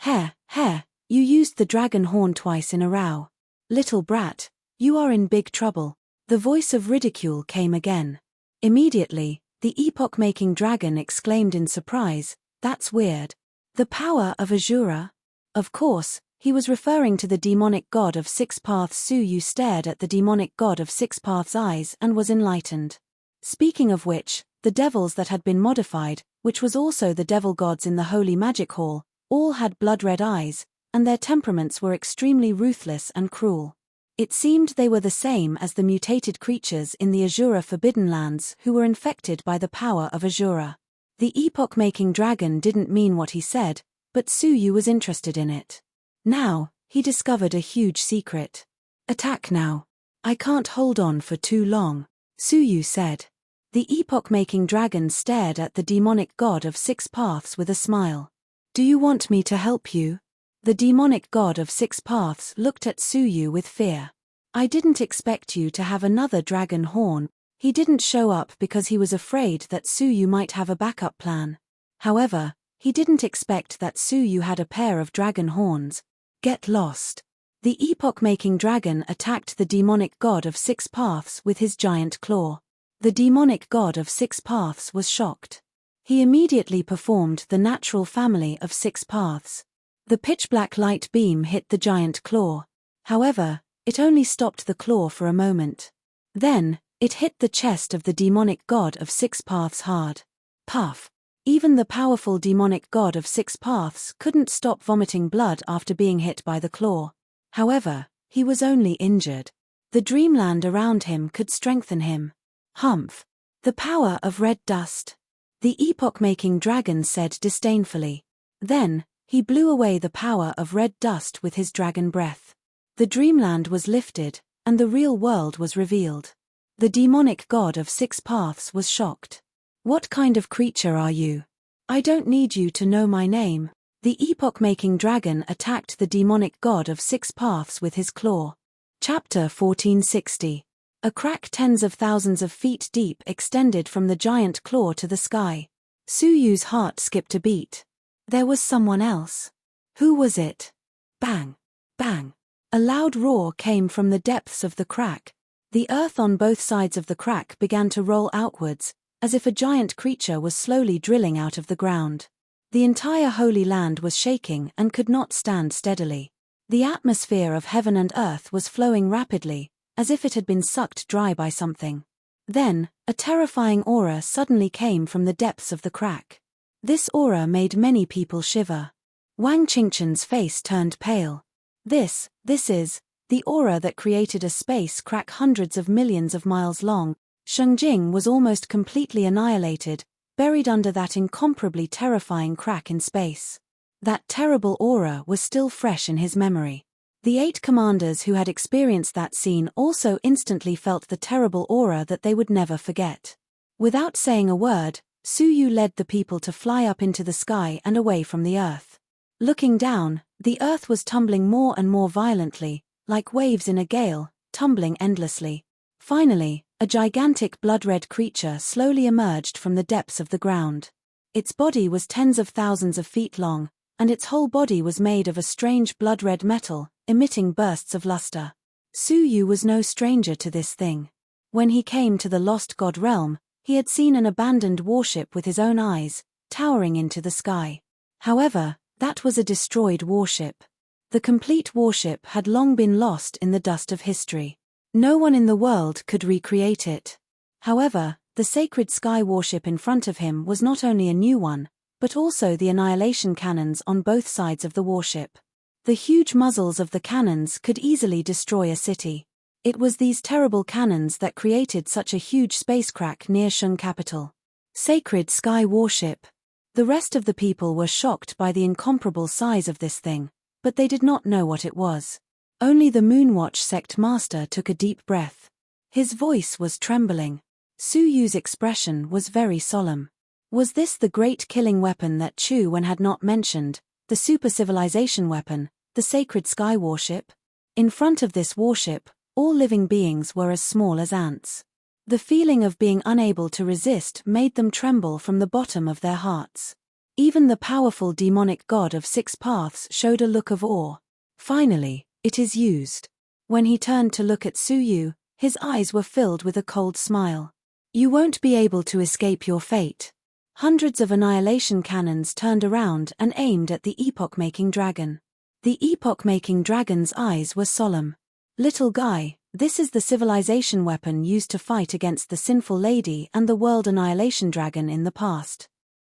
You used the dragon horn twice in a row. Little brat, you are in big trouble." The voice of ridicule came again. Immediately, the epoch-making dragon exclaimed in surprise, "That's weird. The power of Azura?" Of course, he was referring to the demonic god of six paths. Suyu stared at the demonic god of six paths' eyes and was enlightened. Speaking of which, the devils that had been modified, which was also the devil gods in the Holy Magic Hall, all had blood-red eyes, and their temperaments were extremely ruthless and cruel. It seemed they were the same as the mutated creatures in the Azura Forbidden Lands who were infected by the power of Azura. The epoch-making dragon didn't mean what he said, but Suyu was interested in it. Now, he discovered a huge secret. "Attack now. I can't hold on for too long," Suyu said. The epoch-making dragon stared at the demonic god of six paths with a smile. "Do you want me to help you?" The demonic god of six paths looked at Suyu with fear. "I didn't expect you to have another dragon horn." He didn't show up because he was afraid that Suyu might have a backup plan. However, he didn't expect that Suyu had a pair of dragon horns. "Get lost." The epoch-making dragon attacked the demonic god of six paths with his giant claw. The demonic god of six paths was shocked. He immediately performed the natural family of six paths. The pitch-black light beam hit the giant claw. However, it only stopped the claw for a moment. Then, it hit the chest of the demonic god of six paths hard. Puff. Even the powerful demonic god of six paths couldn't stop vomiting blood after being hit by the claw. However, he was only injured. The dreamland around him could strengthen him. "Humph. The power of red dust," the epoch-making dragon said disdainfully. Then, he blew away the power of red dust with his dragon breath. The dreamland was lifted, and the real world was revealed. The demonic god of six paths was shocked. "What kind of creature are you? I don't need you to know my name." The epoch-making dragon attacked the demonic god of six paths with his claw. Chapter 1460. A crack tens of thousands of feet deep extended from the giant claw to the sky. Suyu's heart skipped a beat. There was someone else. Who was it? Bang! Bang! A loud roar came from the depths of the crack. The earth on both sides of the crack began to roll outwards, as if a giant creature was slowly drilling out of the ground. The entire Holy Land was shaking and could not stand steadily. The atmosphere of heaven and earth was flowing rapidly, as if it had been sucked dry by something. Then, a terrifying aura suddenly came from the depths of the crack. This aura made many people shiver. Wang Qingchen's face turned pale. This is the aura that created a space crack hundreds of millions of miles long. Shengjing was almost completely annihilated, buried under that incomparably terrifying crack in space. That terrible aura was still fresh in his memory. The 8 commanders who had experienced that scene also instantly felt the terrible aura that they would never forget. Without saying a word, Suyu led the people to fly up into the sky and away from the earth. Looking down, the earth was tumbling more and more violently, like waves in a gale, tumbling endlessly. Finally, a gigantic blood-red creature slowly emerged from the depths of the ground. Its body was tens of thousands of feet long, and its whole body was made of a strange blood-red metal, emitting bursts of luster. Su Yu was no stranger to this thing. When he came to the Lost God realm, he had seen an abandoned warship with his own eyes, towering into the sky. However, that was a destroyed warship. The complete warship had long been lost in the dust of history. No one in the world could recreate it. However, the sacred sky warship in front of him was not only a new one, but also the annihilation cannons on both sides of the warship. The huge muzzles of the cannons could easily destroy a city. It was these terrible cannons that created such a huge space crack near Shun capital. Sacred sky warship. The rest of the people were shocked by the incomparable size of this thing, but they did not know what it was. Only the Moonwatch sect master took a deep breath. His voice was trembling. Su Yu's expression was very solemn. Was this the great killing weapon that Chu Wen had not mentioned, the super civilization weapon, the sacred sky warship? In front of this warship, all living beings were as small as ants. The feeling of being unable to resist made them tremble from the bottom of their hearts. Even the powerful demonic god of 6 paths showed a look of awe. Finally, it is used. When he turned to look at Su Yu, his eyes were filled with a cold smile. You won't be able to escape your fate. Hundreds of annihilation cannons turned around and aimed at the epoch-making dragon. The epoch-making dragon's eyes were solemn. Little guy, this is the civilization weapon used to fight against the sinful lady and the world annihilation dragon in the past.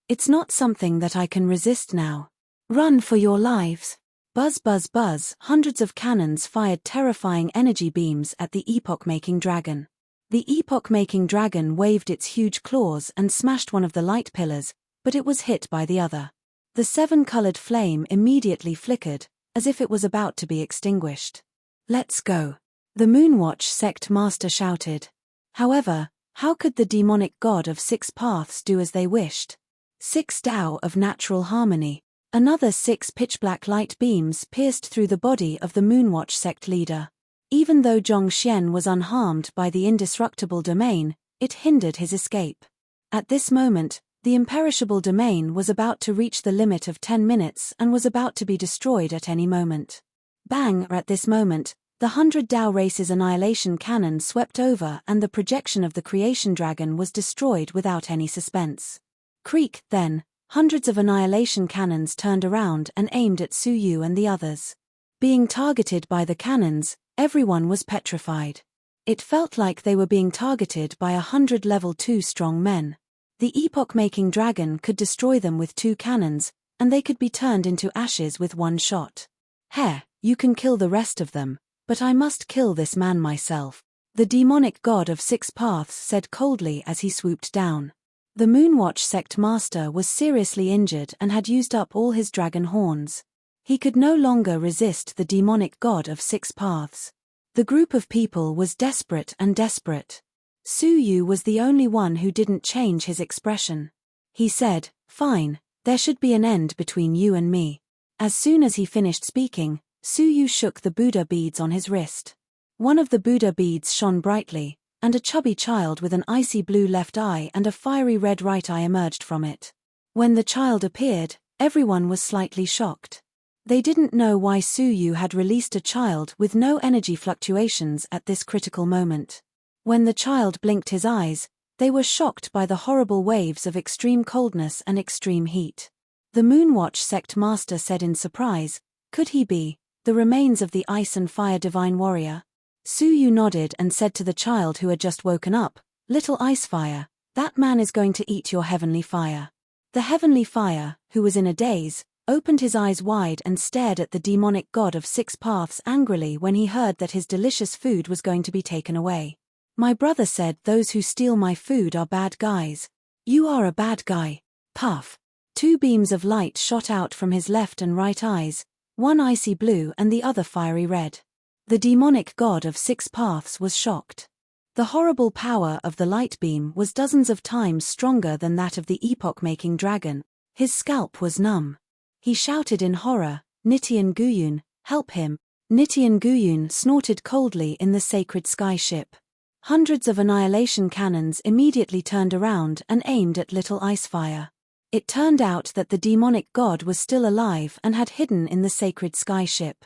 It's not something that I can resist now. Run for your lives. Buzz buzz buzz, hundreds of cannons fired terrifying energy beams at the epoch-making dragon. The epoch-making dragon waved its huge claws and smashed one of the light pillars, but it was hit by the other. The 7-colored flame immediately flickered, as if it was about to be extinguished. Let's go. The Moonwatch sect master shouted. However, how could the demonic god of 6 paths do as they wished? 6 Tao of natural harmony. Another 6 pitch-black light beams pierced through the body of the Moonwatch sect leader. Even though Zhong Xian was unharmed by the indestructible domain, it hindered his escape. At this moment, the imperishable domain was about to reach the limit of 10 minutes and was about to be destroyed at any moment. Bang! At this moment, the 100 Dao race's annihilation cannon swept over and the projection of the creation dragon was destroyed without any suspense. Creak, then, hundreds of annihilation cannons turned around and aimed at Su Yu and the others. Being targeted by the cannons, everyone was petrified. It felt like they were being targeted by 100 level 2 strong men. The epoch-making dragon could destroy them with 2 cannons, and they could be turned into ashes with 1 shot. Heh, you can kill the rest of them, but I must kill this man myself, the demonic god of 6 paths said coldly as he swooped down. The Moonwatch sect master was seriously injured and had used up all his dragon horns. He could no longer resist the demonic god of 6 paths. The group of people was desperate and desperate. Su Yu was the only one who didn't change his expression. He said, "Fine, there should be an end between you and me." As soon as he finished speaking, Su Yu shook the Buddha beads on his wrist. One of the Buddha beads shone brightly, and a chubby child with an icy blue left eye and a fiery red right eye emerged from it. When the child appeared, everyone was slightly shocked. They didn't know why Su Yu had released a child with no energy fluctuations at this critical moment. When the child blinked his eyes, they were shocked by the horrible waves of extreme coldness and extreme heat. The Moonwatch sect master said in surprise, "Could he be the remains of the ice and fire divine warrior?" Su Yu nodded and said to the child who had just woken up, "Little ice fire, that man is going to eat your heavenly fire." The heavenly fire, who was in a daze, opened his eyes wide and stared at the demonic god of 6 paths angrily when he heard that his delicious food was going to be taken away. "My brother said those who steal my food are bad guys. You are a bad guy." Puff. 2 beams of light shot out from his left and right eyes, one icy blue and the other fiery red. The demonic god of 6 paths was shocked. The horrible power of the light beam was dozens of times stronger than that of the epoch-making dragon. His scalp was numb. He shouted in horror, "Nitian Guyun, help him." Nitian Guyun snorted coldly in the sacred sky ship. Hundreds of annihilation cannons immediately turned around and aimed at Little Icefire. It turned out that the demonic god was still alive and had hidden in the sacred sky ship.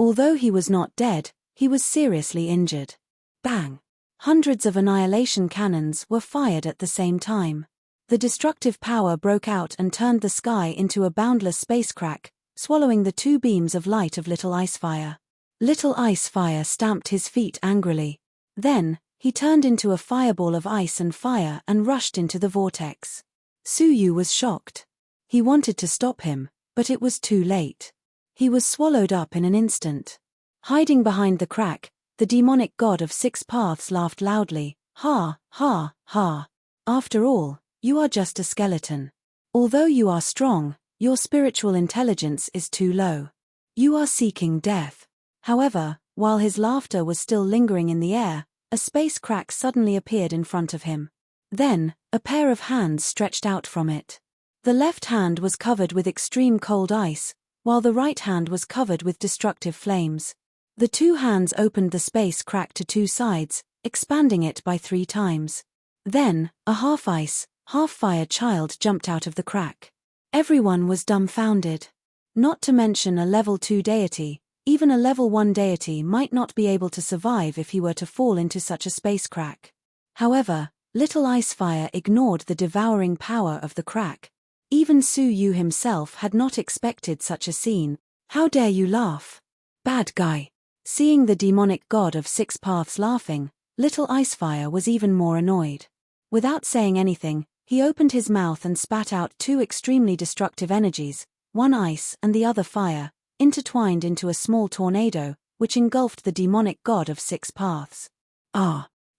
Although he was not dead, he was seriously injured. Bang! Hundreds of annihilation cannons were fired at the same time. The destructive power broke out and turned the sky into a boundless space crack, swallowing the 2 beams of light of Little Icefire. Little Icefire stamped his feet angrily. Then, he turned into a fireball of ice and fire and rushed into the vortex. Suyu was shocked. He wanted to stop him, but it was too late. He was swallowed up in an instant. Hiding behind the crack, the demonic god of 6 paths laughed loudly. Ha, ha, ha. After all, you are just a skeleton. Although you are strong, your spiritual intelligence is too low. You are seeking death. However, while his laughter was still lingering in the air, a space crack suddenly appeared in front of him. Then, a pair of hands stretched out from it. The left hand was covered with extreme cold ice, while the right hand was covered with destructive flames. The 2 hands opened the space crack to 2 sides, expanding it by 3 times. Then, a half-ice, half-fire child jumped out of the crack. Everyone was dumbfounded. Not to mention a level 2 deity, even a level 1 deity might not be able to survive if he were to fall into such a space crack. However, Little Icefire ignored the devouring power of the crack. Even Suyu himself had not expected such a scene. How dare you laugh? Bad guy. Seeing the demonic god of 6 paths laughing, Little Icefire was even more annoyed. Without saying anything, he opened his mouth and spat out 2 extremely destructive energies, one ice and the other fire, intertwined into a small tornado, which engulfed the demonic god of 6 paths.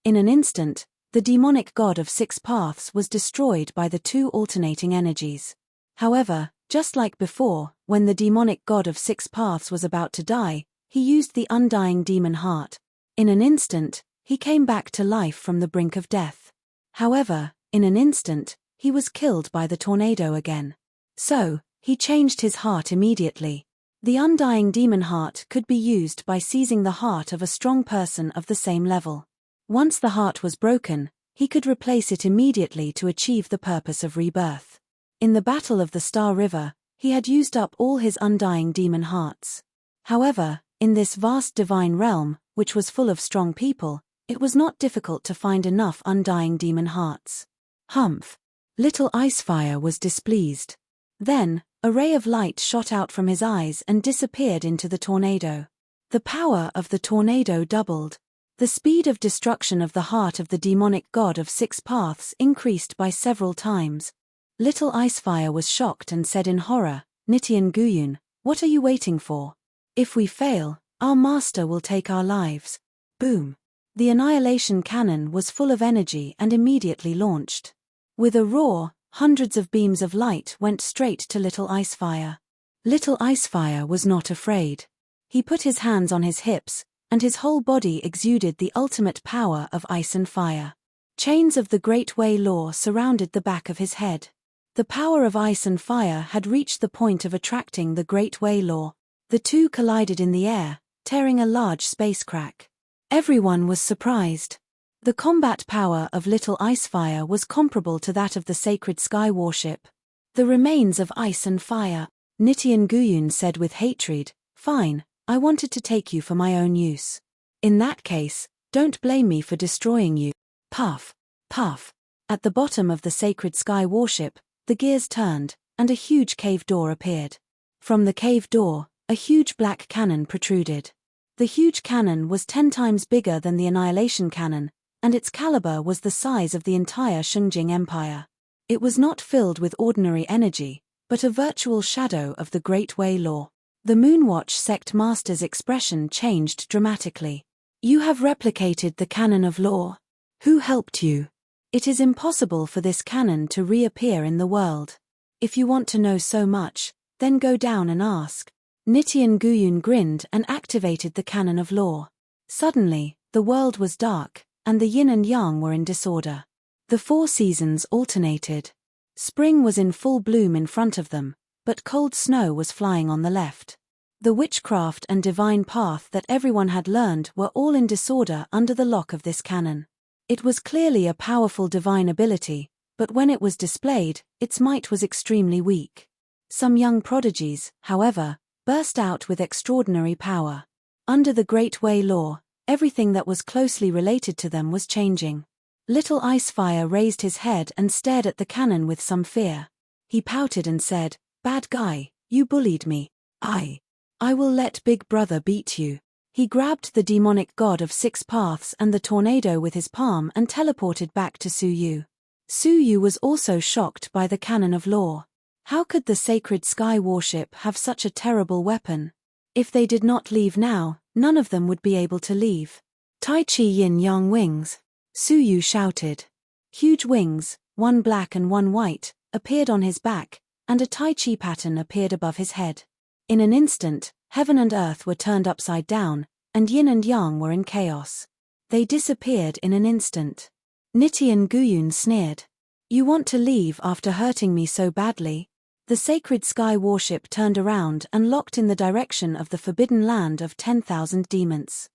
In an instant, the demonic god of 6 paths was destroyed by the 2 alternating energies. However, just like before, when the demonic god of 6 paths was about to die, he used the undying demon heart. In an instant, he came back to life from the brink of death. However, in an instant, he was killed by the tornado again. So, he changed his heart immediately. The undying demon heart could be used by seizing the heart of a strong person of the same level. Once the heart was broken, he could replace it immediately to achieve the purpose of rebirth. In the Battle of the Star River, he had used up all his undying demon hearts. However, in this vast divine realm, which was full of strong people, it was not difficult to find enough undying demon hearts. Humph! Little Icefire was displeased. Then, a ray of light shot out from his eyes and disappeared into the tornado. The power of the tornado doubled. The speed of destruction of the heart of the demonic god of 6 paths increased by several times. Little Icefire was shocked and said in horror, "Nitian Guyun, what are you waiting for? If we fail, our master will take our lives." Boom! The annihilation cannon was full of energy and immediately launched. With a roar, hundreds of beams of light went straight to Little Icefire. Little Icefire was not afraid. He put his hands on his hips, and his whole body exuded the ultimate power of ice and fire. Chains of the Great Way Law surrounded the back of his head. The power of ice and fire had reached the point of attracting the Great Way Law. The 2 collided in the air, tearing a large space crack. Everyone was surprised. The combat power of Little Icefire was comparable to that of the sacred sky warship. The remains of ice and fire, Nitian Guyun said with hatred, "Fine, I wanted to take you for my own use. In that case, don't blame me for destroying you." Puff, puff. At the bottom of the sacred sky warship, the gears turned, and a huge cave door appeared. From the cave door, a huge black cannon protruded. The huge cannon was 10 times bigger than the annihilation cannon, and its caliber was the size of the entire Shungjing Empire. It was not filled with ordinary energy, but a virtual shadow of the Great Way Law. The Moonwatch sect master's expression changed dramatically. "You have replicated the canon of law. Who helped you? It is impossible for this canon to reappear in the world. If you want to know so much, then go down and ask." Nitian Guyun grinned and activated the canon of law. Suddenly, the world was dark, and the yin and yang were in disorder. The 4 seasons alternated. Spring was in full bloom in front of them, but cold snow was flying on the left. The witchcraft and divine path that everyone had learned were all in disorder under the lock of this canon. It was clearly a powerful divine ability, but when it was displayed, its might was extremely weak. Some young prodigies, however, burst out with extraordinary power. Under the Great Way law, everything that was closely related to them was changing. Little Icefire raised his head and stared at the cannon with some fear. He pouted and said, "Bad guy, you bullied me. I will let Big Brother beat you." He grabbed the demonic god of 6 paths and the tornado with his palm and teleported back to Suyu. Suyu was also shocked by the canon of law. How could the sacred sky warship have such a terrible weapon? If they did not leave now, none of them would be able to leave. Tai Chi Yin Yang wings, Suyu shouted. Huge wings, one black and one white, appeared on his back, and a Tai Chi pattern appeared above his head. In an instant, heaven and earth were turned upside down, and yin and yang were in chaos. They disappeared in an instant. Nitian Guyun sneered. "You want to leave after hurting me so badly?" The sacred sky warship turned around and locked in the direction of the forbidden land of 10,000 demons.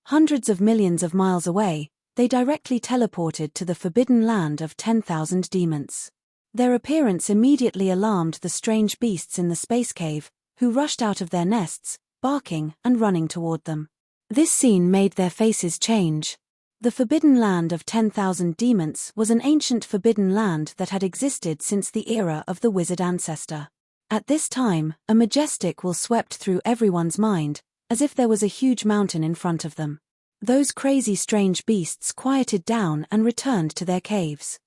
Hundreds of millions of miles away, they directly teleported to the forbidden land of 10,000 demons. Their appearance immediately alarmed the strange beasts in the space cave, who rushed out of their nests, barking and running toward them. This scene made their faces change. The forbidden land of 10,000 demons was an ancient forbidden land that had existed since the era of the wizard ancestor. At this time, a majestic will swept through everyone's mind, as if there was a huge mountain in front of them. Those crazy strange beasts quieted down and returned to their caves.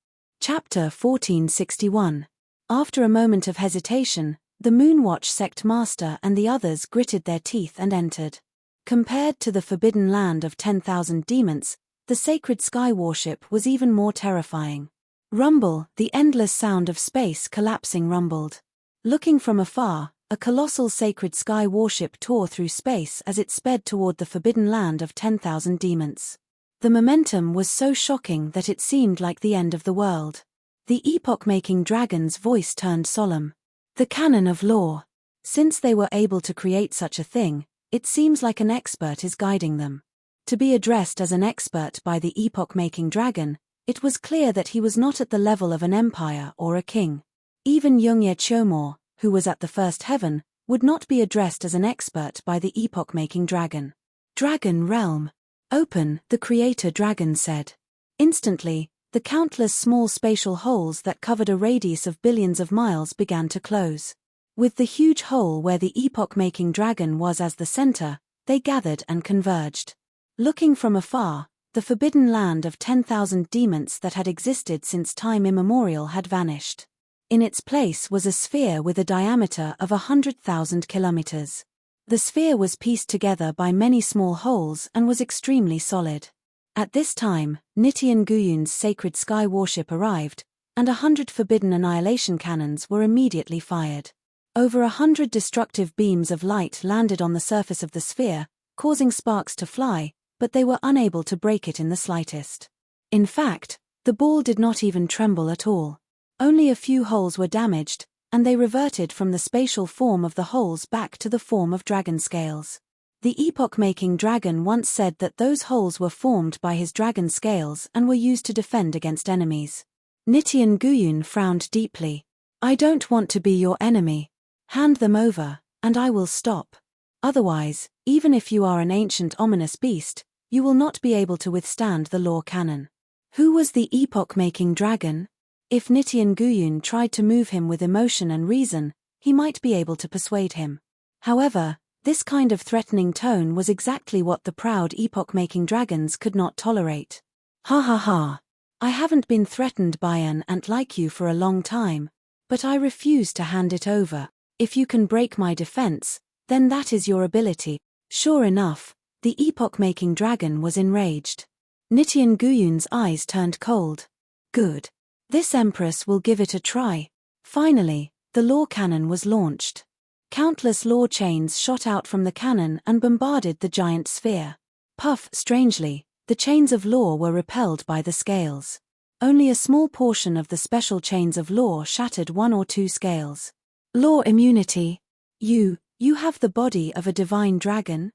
Chapter 1461. After a moment of hesitation, the Moonwatch sect master and the others gritted their teeth and entered. Compared to the forbidden land of 10,000 demons, the sacred sky warship was even more terrifying. Rumble, the endless sound of space collapsing rumbled. Looking from afar, a colossal sacred sky warship tore through space as it sped toward the forbidden land of 10,000 demons. The momentum was so shocking that it seemed like the end of the world. The epoch-making dragon's voice turned solemn. The canon of law. Since they were able to create such a thing, it seems like an expert is guiding them. To be addressed as an expert by the epoch-making dragon, it was clear that he was not at the level of an empire or a king. Even Youngye Chomor, who was at the first heaven, would not be addressed as an expert by the epoch-making dragon. Dragon realm. Open, the creator dragon said. Instantly, the countless small spatial holes that covered a radius of billions of miles began to close. With the huge hole where the epoch-making dragon was as the center, they gathered and converged. Looking from afar, the forbidden land of 10,000 demons that had existed since time immemorial had vanished. In its place was a sphere with a diameter of 100,000 kilometers. The sphere was pieced together by many small holes and was extremely solid. At this time, Nitian Guyun's sacred sky warship arrived, and 100 forbidden annihilation cannons were immediately fired. Over 100 destructive beams of light landed on the surface of the sphere, causing sparks to fly, but they were unable to break it in the slightest. In fact, the ball did not even tremble at all. Only a few holes were damaged, and they reverted from the spatial form of the holes back to the form of dragon scales. The epoch-making dragon once said that those holes were formed by his dragon scales and were used to defend against enemies. Nitian Guyun frowned deeply. "I don't want to be your enemy. Hand them over, and I will stop. Otherwise, even if you are an ancient ominous beast, you will not be able to withstand the law canon." Who was the epoch-making dragon? If Nitian Guyun tried to move him with emotion and reason, he might be able to persuade him. However, this kind of threatening tone was exactly what the proud epoch-making dragons could not tolerate. "Ha ha ha. I haven't been threatened by an ant like you for a long time, but I refuse to hand it over. If you can break my defense, then that is your ability." Sure enough, the epoch-making dragon was enraged. Nitian Guyun's eyes turned cold. Good. This empress will give it a try. Finally, the law cannon was launched. Countless law chains shot out from the cannon and bombarded the giant sphere. Puff, strangely, the chains of law were repelled by the scales. Only a small portion of the special chains of law shattered 1 or 2 scales. Law immunity. You have the body of a divine dragon?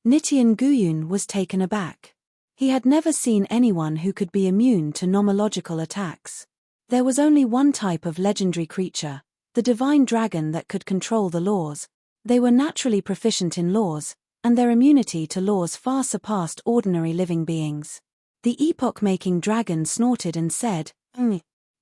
Nitian Guyun was taken aback. He had never seen anyone who could be immune to nomological attacks. There was only one type of legendary creature, the divine dragon that could control the laws. They were naturally proficient in laws, and their immunity to laws far surpassed ordinary living beings. The epoch-making dragon snorted and said,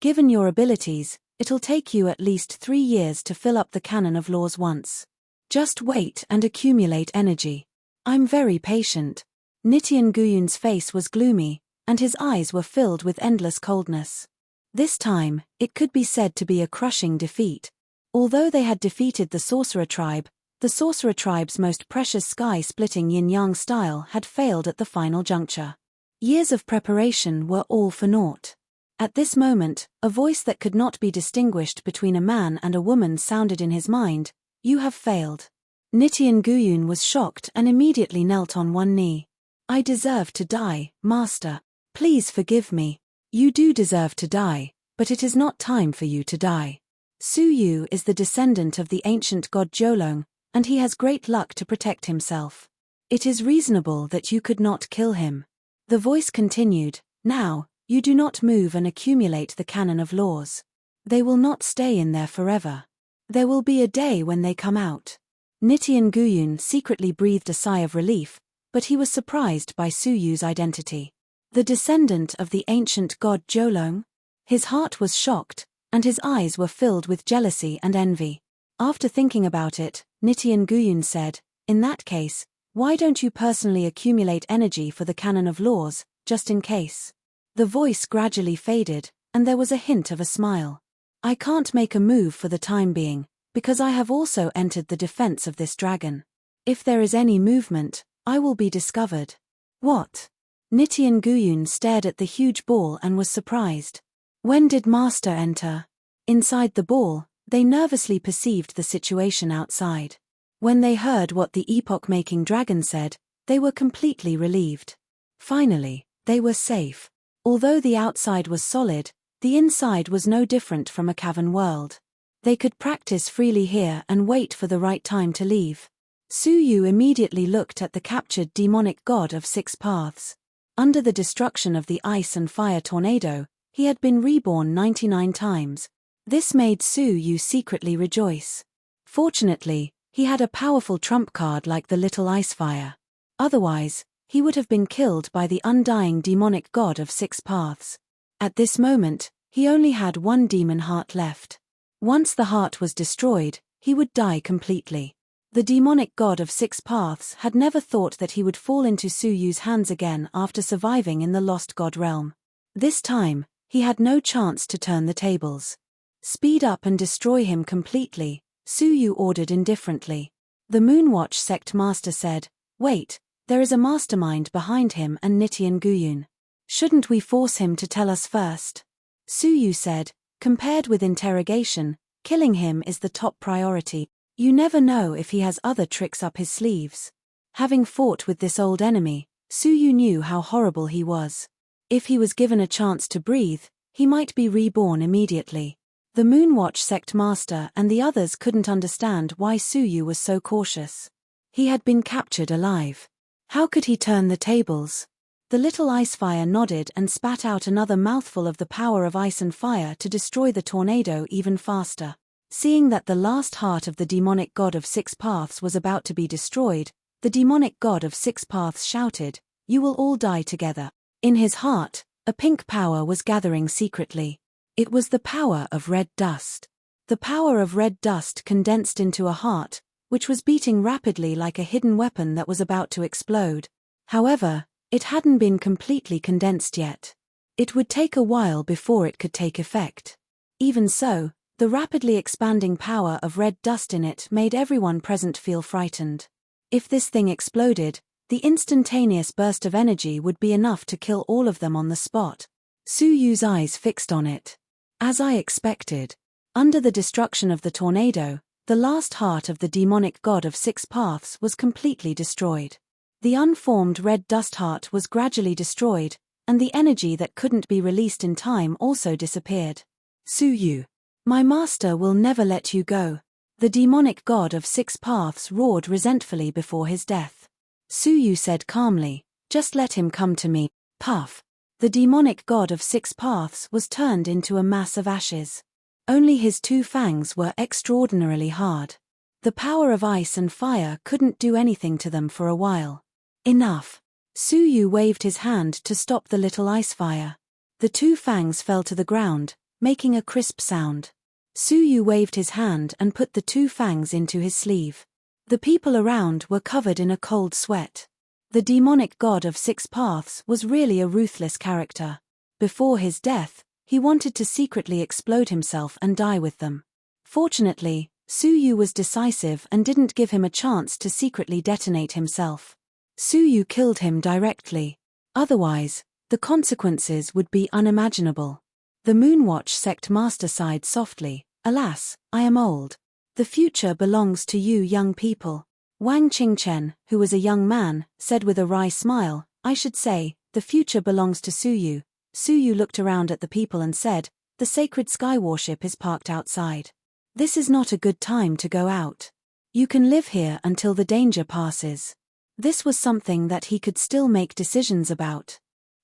Given your abilities, it'll take you at least 3 years to fill up the canon of laws once. Just wait and accumulate energy. I'm very patient. Nitian Guyun's face was gloomy, and his eyes were filled with endless coldness. This time, it could be said to be a crushing defeat. Although they had defeated the sorcerer tribe's most precious sky-splitting yin-yang style had failed at the final juncture. Years of preparation were all for naught. At this moment, a voice that could not be distinguished between a man and a woman sounded in his mind, "You have failed." Nitian Guyun was shocked and immediately knelt on one knee. "I deserve to die, Master. Please forgive me." "You do deserve to die, but it is not time for you to die. Su Yu is the descendant of the ancient god Jiolong, and he has great luck to protect himself. It is reasonable that you could not kill him." The voice continued, "Now, you do not move and accumulate the canon of laws. They will not stay in there forever. There will be a day when they come out." Nitian Guyun secretly breathed a sigh of relief, but he was surprised by Su Yu's identity. The descendant of the ancient god Jiolong? His heart was shocked, and his eyes were filled with jealousy and envy. After thinking about it, Nitian Guyun said, "In that case, why don't you personally accumulate energy for the canon of laws, just in case?" The voice gradually faded, and there was a hint of a smile. "I can't make a move for the time being, because I have also entered the defense of this dragon. If there is any movement, I will be discovered." "What?" Nitian Guyun stared at the huge ball and was surprised. "When did Master enter?" Inside the ball, they nervously perceived the situation outside. When they heard what the epoch-making dragon said, they were completely relieved. Finally, they were safe. Although the outside was solid, the inside was no different from a cavern world. They could practice freely here and wait for the right time to leave. Su Yu immediately looked at the captured demonic god of 6 paths. Under the destruction of the ice and fire tornado, he had been reborn 99 times. This made Su Yu secretly rejoice. Fortunately, he had a powerful trump card like the little ice fire. Otherwise, he would have been killed by the undying demonic god of 6 paths. At this moment, he only had one demon heart left. Once the heart was destroyed, he would die completely. The demonic god of 6 paths had never thought that he would fall into Su Yu's hands again after surviving in the lost god realm. This time, he had no chance to turn the tables. "Speed up and destroy him completely," Su Yu ordered indifferently. The Moonwatch sect master said, "Wait, there is a mastermind behind him and Nitian Guyun. Shouldn't we force him to tell us first?" Su Yu said, "Compared with interrogation, killing him is the top priority. You never know if he has other tricks up his sleeves." Having fought with this old enemy, Su Yu knew how horrible he was. If he was given a chance to breathe, he might be reborn immediately. The Moonwatch sect master and the others couldn't understand why Su Yu was so cautious. He had been captured alive. How could he turn the tables? The little ice fire nodded and spat out another mouthful of the power of ice and fire to destroy the tornado even faster. Seeing that the last heart of the demonic god of 6 paths was about to be destroyed, the demonic god of 6 paths shouted, "You will all die together." In his heart, a pink power was gathering secretly. It was the power of red dust. The power of red dust condensed into a heart, which was beating rapidly like a hidden weapon that was about to explode. However, it hadn't been completely condensed yet. It would take a while before it could take effect. Even so, the rapidly expanding power of red dust in it made everyone present feel frightened. If this thing exploded, the instantaneous burst of energy would be enough to kill all of them on the spot. Su Yu's eyes fixed on it. As I expected. Under the destruction of the tornado, the last heart of the demonic god of 6 paths was completely destroyed. The unformed red dust heart was gradually destroyed, and the energy that couldn't be released in time also disappeared. "Su Yu, my master will never let you go," the demonic god of 6 paths roared resentfully before his death. Su Yu said calmly, "Just let him come to me." Puff. The demonic god of 6 paths was turned into a mass of ashes. Only his 2 fangs were extraordinarily hard. The power of ice and fire couldn't do anything to them for a while. Enough. Suyu waved his hand to stop the little ice fire. The two fangs fell to the ground, making a crisp sound. Suyu waved his hand and put the two fangs into his sleeve. The people around were covered in a cold sweat. The demonic god of six paths was really a ruthless character. Before his death, he wanted to secretly explode himself and die with them. Fortunately, Suyu was decisive and didn't give him a chance to secretly detonate himself. Suyu killed him directly. Otherwise, the consequences would be unimaginable. The Moonwatch sect master sighed softly. Alas, I am old. The future belongs to you young people. Wang Qingchen, who was a young man, said with a wry smile, I should say, the future belongs to Suyu. Suyu looked around at the people and said, the sacred sky warship is parked outside. This is not a good time to go out. You can live here until the danger passes. This was something that he could still make decisions about.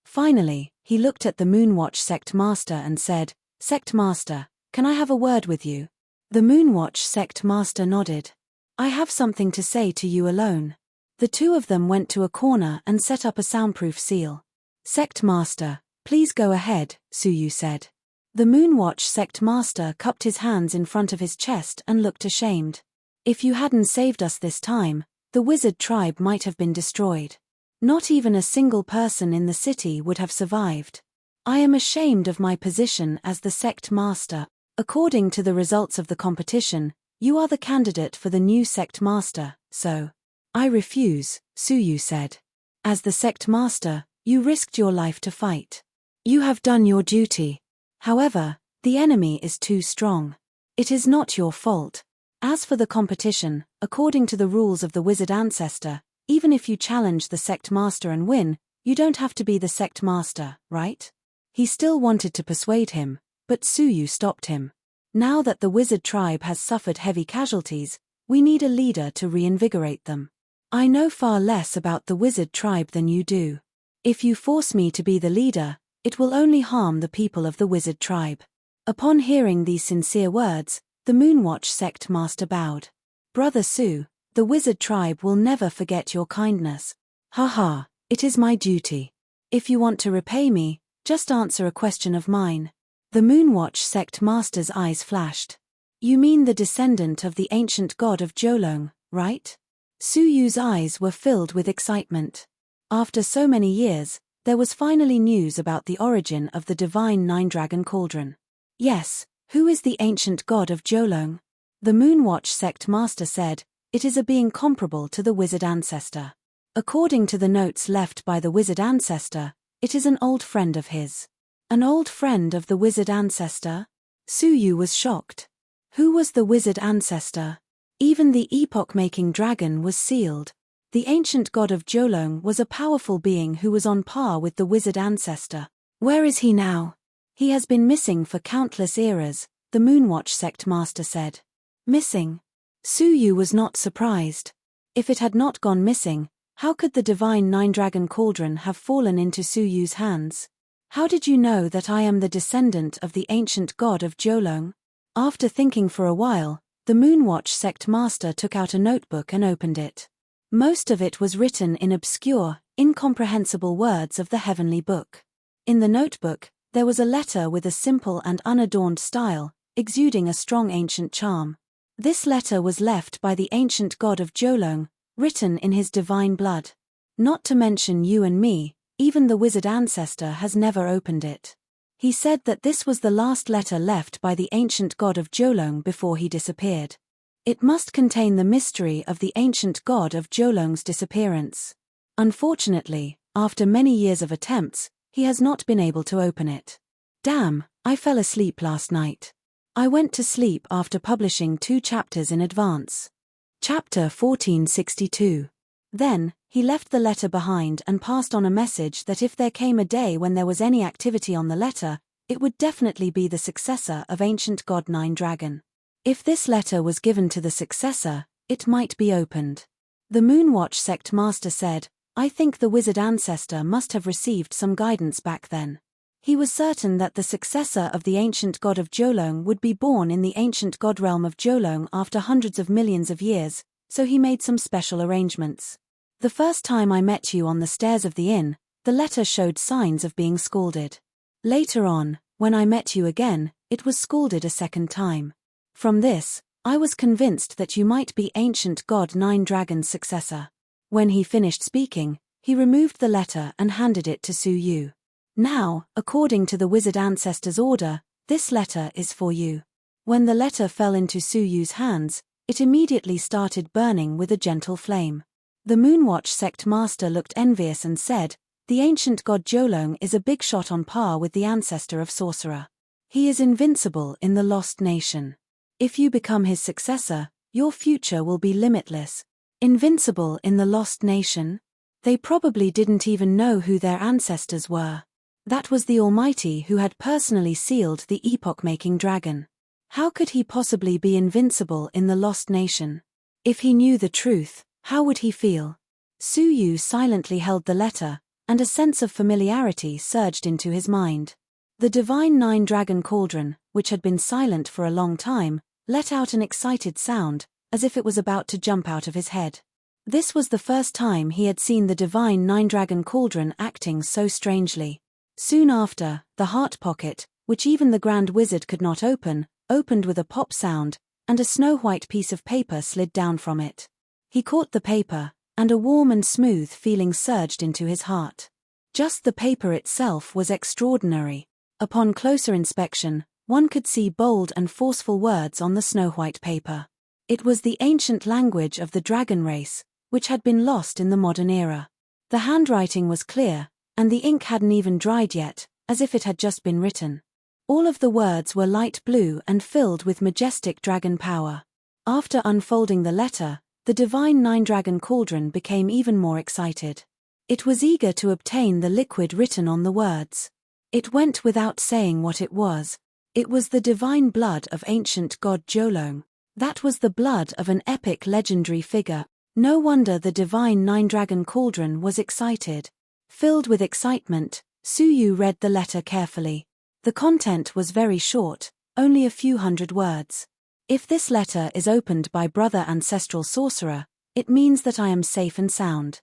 Finally, he looked at the Moonwatch sect master and said, Sect master, can I have a word with you? The Moonwatch sect master nodded. I have something to say to you alone. The two of them went to a corner and set up a soundproof seal. Sect master, please go ahead, Suyu said. The Moonwatch sect master cupped his hands in front of his chest and looked ashamed. If you hadn't saved us this time, the wizard tribe might have been destroyed. Not even a single person in the city would have survived. I am ashamed of my position as the sect master. According to the results of the competition, you are the candidate for the new sect master, so. I refuse, Suyu said. As the sect master, you risked your life to fight. You have done your duty. However, the enemy is too strong. It is not your fault. As for the competition, according to the rules of the wizard ancestor, even if you challenge the sect master and win, you don't have to be the sect master, right? He still wanted to persuade him, but Suyu stopped him. Now that the wizard tribe has suffered heavy casualties, we need a leader to reinvigorate them. I know far less about the wizard tribe than you do. If you force me to be the leader, it will only harm the people of the wizard tribe. Upon hearing these sincere words, the Moonwatch sect master bowed. Brother Su, the wizard tribe will never forget your kindness. Haha, it is my duty. If you want to repay me, just answer a question of mine. The Moonwatch sect master's eyes flashed. You mean the descendant of the ancient god of Jolong, right? Suyu's eyes were filled with excitement. After so many years, there was finally news about the origin of the divine nine-dragon cauldron. Yes, who is the ancient god of Jolong? The Moonwatch sect master said, it is a being comparable to the wizard ancestor. According to the notes left by the wizard ancestor, it is an old friend of his. An old friend of the wizard ancestor? Suyu was shocked. Who was the wizard ancestor? Even the epoch-making dragon was sealed. The ancient god of Jolong was a powerful being who was on par with the wizard ancestor. Where is he now? He has been missing for countless eras, the Moonwatch sect master said. Missing? Suyu was not surprised. If it had not gone missing, how could the divine nine-dragon cauldron have fallen into Suyu's hands? How did you know that I am the descendant of the ancient god of Jolong? After thinking for a while, the Moonwatch sect master took out a notebook and opened it. Most of it was written in obscure, incomprehensible words of the heavenly book. In the notebook, there was a letter with a simple and unadorned style, exuding a strong ancient charm. This letter was left by the ancient god of Jolong, written in his divine blood. Not to mention you and me, even the wizard ancestor has never opened it. He said that this was the last letter left by the ancient god of Jolong before he disappeared. It must contain the mystery of the ancient god of Jolong's disappearance. Unfortunately, after many years of attempts, he has not been able to open it. Damn, I fell asleep last night. I went to sleep after publishing 2 chapters in advance. Chapter 1462. Then, he left the letter behind and passed on a message that if there came a day when there was any activity on the letter, it would definitely be the successor of ancient god Nine Dragon. If this letter was given to the successor, it might be opened. The Moonwatch sect master said, I think the wizard ancestor must have received some guidance back then. He was certain that the successor of the ancient god of Jolong would be born in the ancient god realm of Jolong after hundreds of millions of years, so he made some special arrangements. The first time I met you on the stairs of the inn, the letter showed signs of being scalded. Later on, when I met you again, it was scalded a second time. From this, I was convinced that you might be ancient god Nine Dragon's successor. When he finished speaking, he removed the letter and handed it to Su Yu. Now, according to the wizard ancestor's order, this letter is for you. When the letter fell into Su Yu's hands, it immediately started burning with a gentle flame. The Moonwatch sect master looked envious and said, "The ancient god Jolong is a big shot on par with the ancestor of sorcerer. He is invincible in the Lost Nation. If you become his successor, your future will be limitless." Invincible in the Lost Nation? They probably didn't even know who their ancestors were. That was the Almighty who had personally sealed the epoch-making dragon. How could he possibly be invincible in the Lost Nation? If he knew the truth, how would he feel? Su Yu silently held the letter, and a sense of familiarity surged into his mind. The divine nine-dragon cauldron, which had been silent for a long time, let out an excited sound, as if it was about to jump out of his head. This was the first time he had seen the divine nine-dragon cauldron acting so strangely. Soon after, the heart pocket, which even the Grand Wizard could not open, opened with a pop sound, and a snow-white piece of paper slid down from it. He caught the paper, and a warm and smooth feeling surged into his heart. Just the paper itself was extraordinary. Upon closer inspection, one could see bold and forceful words on the snow-white paper. It was the ancient language of the dragon race, which had been lost in the modern era. The handwriting was clear, and the ink hadn't even dried yet, as if it had just been written. All of the words were light blue and filled with majestic dragon power. After unfolding the letter, the divine nine-dragon cauldron became even more excited. It was eager to obtain the liquid written on the words. It went without saying what it was. It was the divine blood of ancient god Jolong. That was the blood of an epic legendary figure. No wonder the divine nine-dragon cauldron was excited. Filled with excitement, Su Yu read the letter carefully. The content was very short, only a few hundred words. If this letter is opened by brother ancestral sorcerer, it means that I am safe and sound.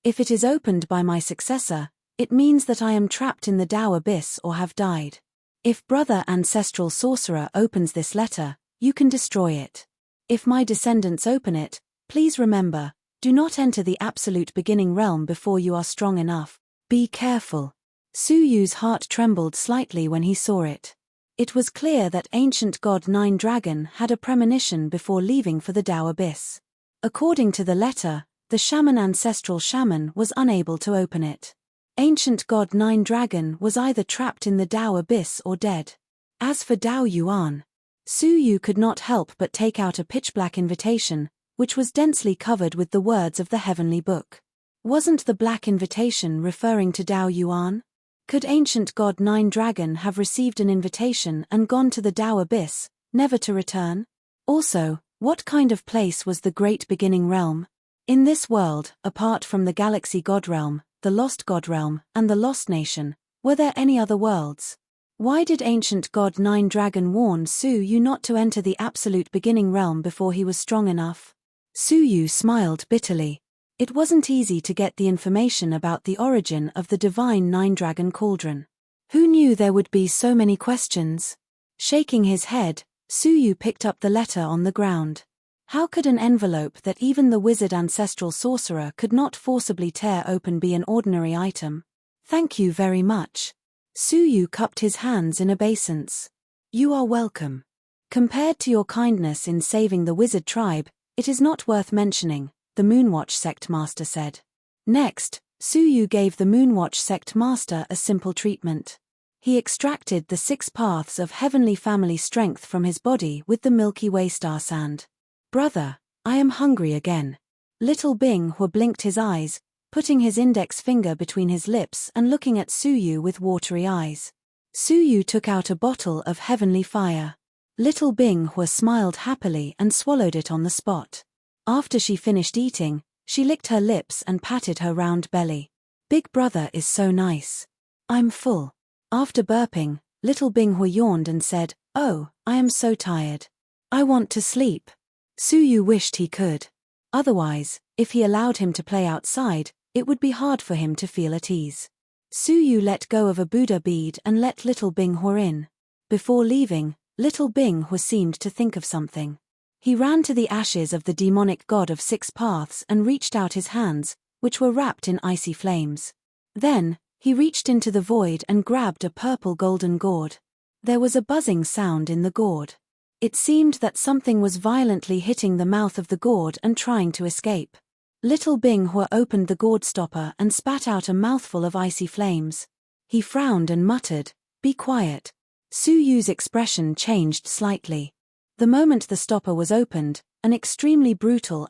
If it is opened by my successor, it means that I am trapped in the Tao abyss or have died. If brother ancestral sorcerer opens this letter, you can destroy it. If my descendants open it, please remember, do not enter the absolute beginning realm before you are strong enough. Be careful. Su Yu's heart trembled slightly when he saw it. It was clear that ancient god Nine Dragon had a premonition before leaving for the Tao abyss. According to the letter, the ancestral shaman was unable to open it. Ancient god Nine Dragon was either trapped in the Tao abyss or dead. As for Dao Yuan, Su Yu could not help but take out a pitch-black invitation, which was densely covered with the words of the heavenly book. Wasn't the black invitation referring to Dao Yuan? Could ancient god Nine Dragon have received an invitation and gone to the Tao abyss, never to return? Also, what kind of place was the great beginning realm? In this world, apart from the galaxy god realm, the lost god realm, and the lost nation, were there any other worlds? Why did ancient god Nine Dragon warn Su Yu not to enter the absolute beginning realm before he was strong enough? Su Yu smiled bitterly. It wasn't easy to get the information about the origin of the divine nine-dragon cauldron. Who knew there would be so many questions? Shaking his head, Su Yu picked up the letter on the ground. How could an envelope that even the wizard ancestral sorcerer could not forcibly tear open be an ordinary item? Thank you very much. Su Yu cupped his hands in obeisance. You are welcome. Compared to your kindness in saving the wizard tribe, it is not worth mentioning, the Moonwatch sect master said. Next, Su Yu gave the Moonwatch sect master a simple treatment. He extracted the 6 paths of heavenly family strength from his body with the Milky Way star sand. Brother, I am hungry again. Little Bing Hua blinked his eyes, putting his index finger between his lips and looking at Su Yu with watery eyes. Su Yu took out a bottle of heavenly fire. Little Bing Hua smiled happily and swallowed it on the spot. After she finished eating, she licked her lips and patted her round belly. Big brother is so nice. I'm full. After burping, little Binghua yawned and said, "Oh, I am so tired. I want to sleep." Suyu wished he could. Otherwise, if he allowed him to play outside, it would be hard for him to feel at ease. Suyu let go of a Buddha bead and let little Binghua in. Before leaving, little Binghua seemed to think of something. He ran to the ashes of the demonic god of 6 paths and reached out his hands, which were wrapped in icy flames. Then, he reached into the void and grabbed a purple golden gourd. There was a buzzing sound in the gourd. It seemed that something was violently hitting the mouth of the gourd and trying to escape. Little Binghua opened the gourd stopper and spat out a mouthful of icy flames. He frowned and muttered, "Be quiet." Suyu's expression changed slightly. The moment the stopper was opened, an extremely brutal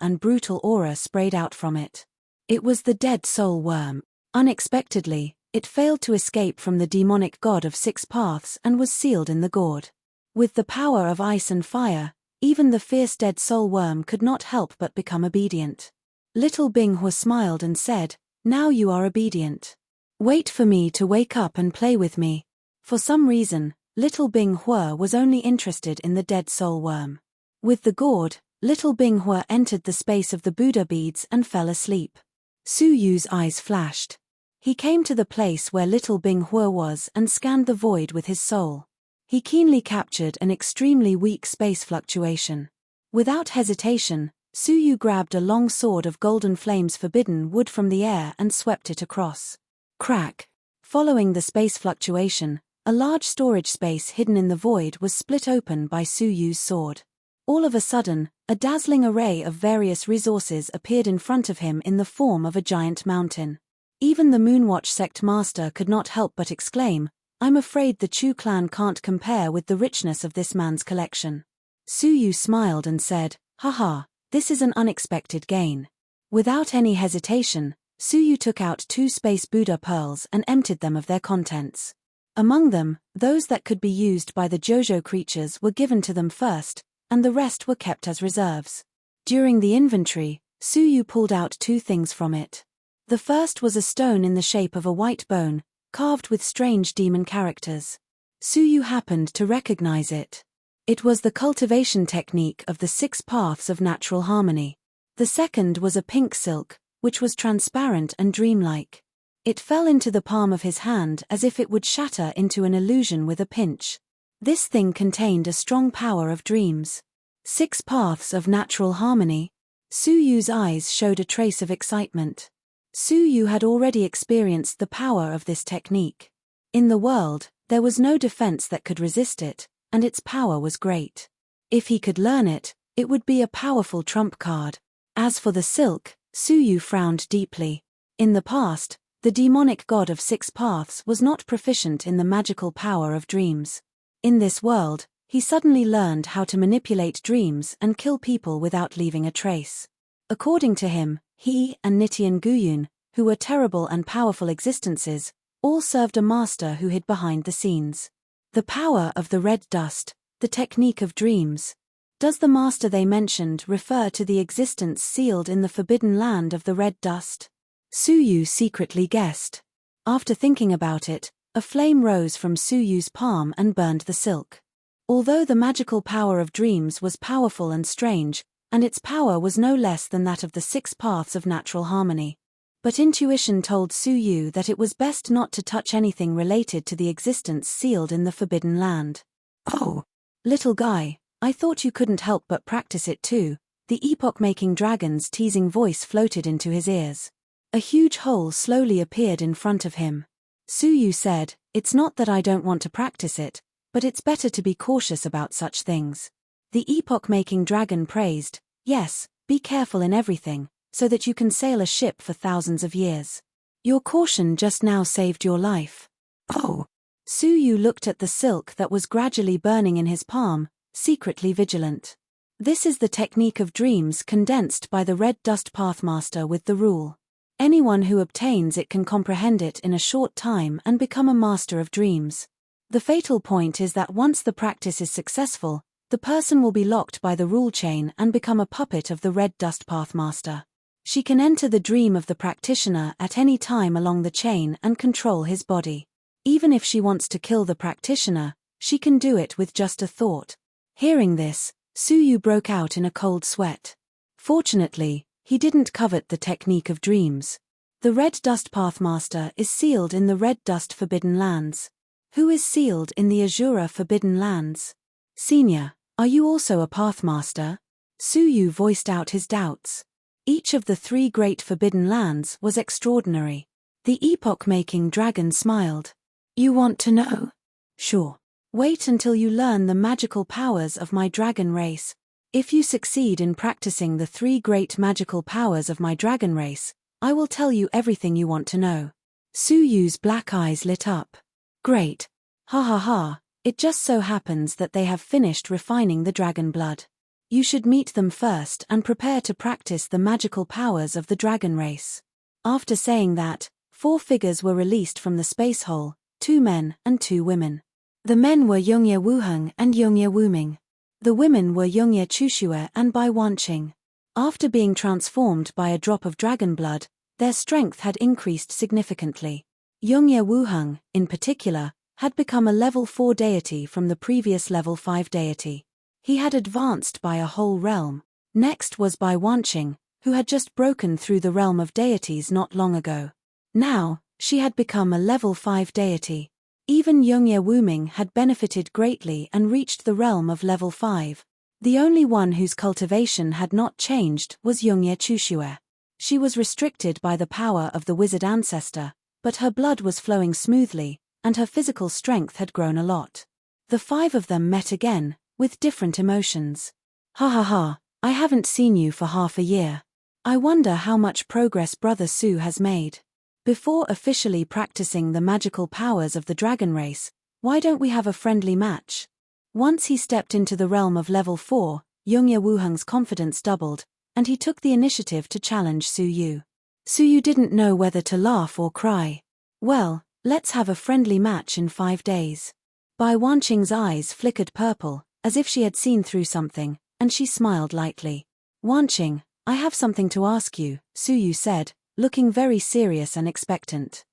aura sprayed out from it. It was the dead soul worm. Unexpectedly, it failed to escape from the demonic god of 6 paths and was sealed in the gourd. With the power of ice and fire, even the fierce dead soul worm could not help but become obedient. Little Binghua smiled and said, "Now you are obedient. Wait for me to wake up and play with me." For some reason, little Binghua was only interested in the dead soul worm. With the gourd, little Binghua entered the space of the Buddha beads and fell asleep. Suyu's eyes flashed. He came to the place where little Binghua was and scanned the void with his soul. He keenly captured an extremely weak space fluctuation. Without hesitation, Suyu grabbed a long sword of golden flames forbidden wood from the air and swept it across. Crack! Following the space fluctuation, a large storage space hidden in the void was split open by Suyu's sword. All of a sudden, a dazzling array of various resources appeared in front of him in the form of a giant mountain. Even the Moonwatch sect master could not help but exclaim, "I'm afraid the Chu clan can't compare with the richness of this man's collection." Suyu smiled and said, "Haha, this is an unexpected gain." Without any hesitation, Suyu took out 2 space Buddha pearls and emptied them of their contents. Among them, those that could be used by the Jojo creatures were given to them first, and the rest were kept as reserves. During the inventory, Suyu pulled out 2 things from it. The first was a stone in the shape of a white bone, carved with strange demon characters. Suyu happened to recognize it. It was the cultivation technique of the 6 paths of natural harmony. The second was a pink silk, which was transparent and dreamlike. It fell into the palm of his hand as if it would shatter into an illusion with a pinch. This thing contained a strong power of dreams. 6 paths of natural harmony. Suyu's eyes showed a trace of excitement. Suyu had already experienced the power of this technique. In the world, there was no defense that could resist it, and its power was great. If he could learn it, it would be a powerful trump card. As for the silk, Suyu frowned deeply. In the past, the demonic god of 6 paths was not proficient in the magical power of dreams. In this world, he suddenly learned how to manipulate dreams and kill people without leaving a trace. According to him, he and Nitian Guyun, who were terrible and powerful existences, all served a master who hid behind the scenes. The power of the red dust, the technique of dreams. Does the master they mentioned refer to the existence sealed in the forbidden land of the red dust? Suyu secretly guessed. After thinking about it, a flame rose from Suyu's palm and burned the silk. Although the magical power of dreams was powerful and strange, and its power was no less than that of the 6 paths of natural harmony. But intuition told Suyu that it was best not to touch anything related to the existence sealed in the forbidden land. "Oh, little guy, I thought you couldn't help but practice it too," the epoch-making dragon's teasing voice floated into his ears. A huge hole slowly appeared in front of him. Suyu said, "It's not that I don't want to practice it, but it's better to be cautious about such things." The epoch-making dragon praised, "Yes, be careful in everything, so that you can sail a ship for thousands of years. Your caution just now saved your life." "Oh." Suyu looked at the silk that was gradually burning in his palm, secretly vigilant. This is the technique of dreams condensed by the Red Dust Pathmaster with the rule. Anyone who obtains it can comprehend it in a short time and become a master of dreams. The fatal point is that once the practice is successful, the person will be locked by the rule chain and become a puppet of the Red Dust Pathmaster. She can enter the dream of the practitioner at any time along the chain and control his body. Even if she wants to kill the practitioner, she can do it with just a thought. Hearing this, Suyu broke out in a cold sweat. Fortunately, he didn't covet the technique of dreams. The Red Dust Pathmaster is sealed in the Red Dust Forbidden Lands. Who is sealed in the Azura Forbidden Lands? Senior, are you also a Pathmaster? Suyu voiced out his doubts. Each of the 3 great Forbidden Lands was extraordinary. The epoch-making dragon smiled. You want to know? Sure. Wait until you learn the magical powers of my dragon race. If you succeed in practicing the 3 great magical powers of my dragon race, I will tell you everything you want to know. Suyu's black eyes lit up. Great. Ha ha ha, it just so happens that they have finished refining the dragon blood. You should meet them first and prepare to practice the magical powers of the dragon race. After saying that, 4 figures were released from the space hole, 2 men and 2 women. The men were Yongye Wuheng and Yongye Wuming. The women were Yongye Chushue and Bai Wanqing. After being transformed by a drop of dragon blood, their strength had increased significantly. Yongye Wuheng, in particular, had become a level 4 deity from the previous level 5 deity. He had advanced by a whole realm. Next was Bai Wanqing, who had just broken through the realm of deities not long ago. Now, she had become a level 5 deity. Even Yongye Wuming had benefited greatly and reached the realm of level 5. The only one whose cultivation had not changed was Yongye Chushue. She was restricted by the power of the wizard ancestor, but her blood was flowing smoothly, and her physical strength had grown a lot. The 5 of them met again, with different emotions. Ha ha ha, I haven't seen you for half a year. I wonder how much progress Brother Su has made. Before officially practicing the magical powers of the dragon race, why don't we have a friendly match? Once he stepped into the realm of level 4, Yongye Wuheng's confidence doubled, and he took the initiative to challenge Suyu. Suyu didn't know whether to laugh or cry. Well, let's have a friendly match in 5 days. Bai Wanqing's eyes flickered purple, as if she had seen through something, and she smiled lightly. Wanqing, I have something to ask you, Suyu said, looking very serious and expectant.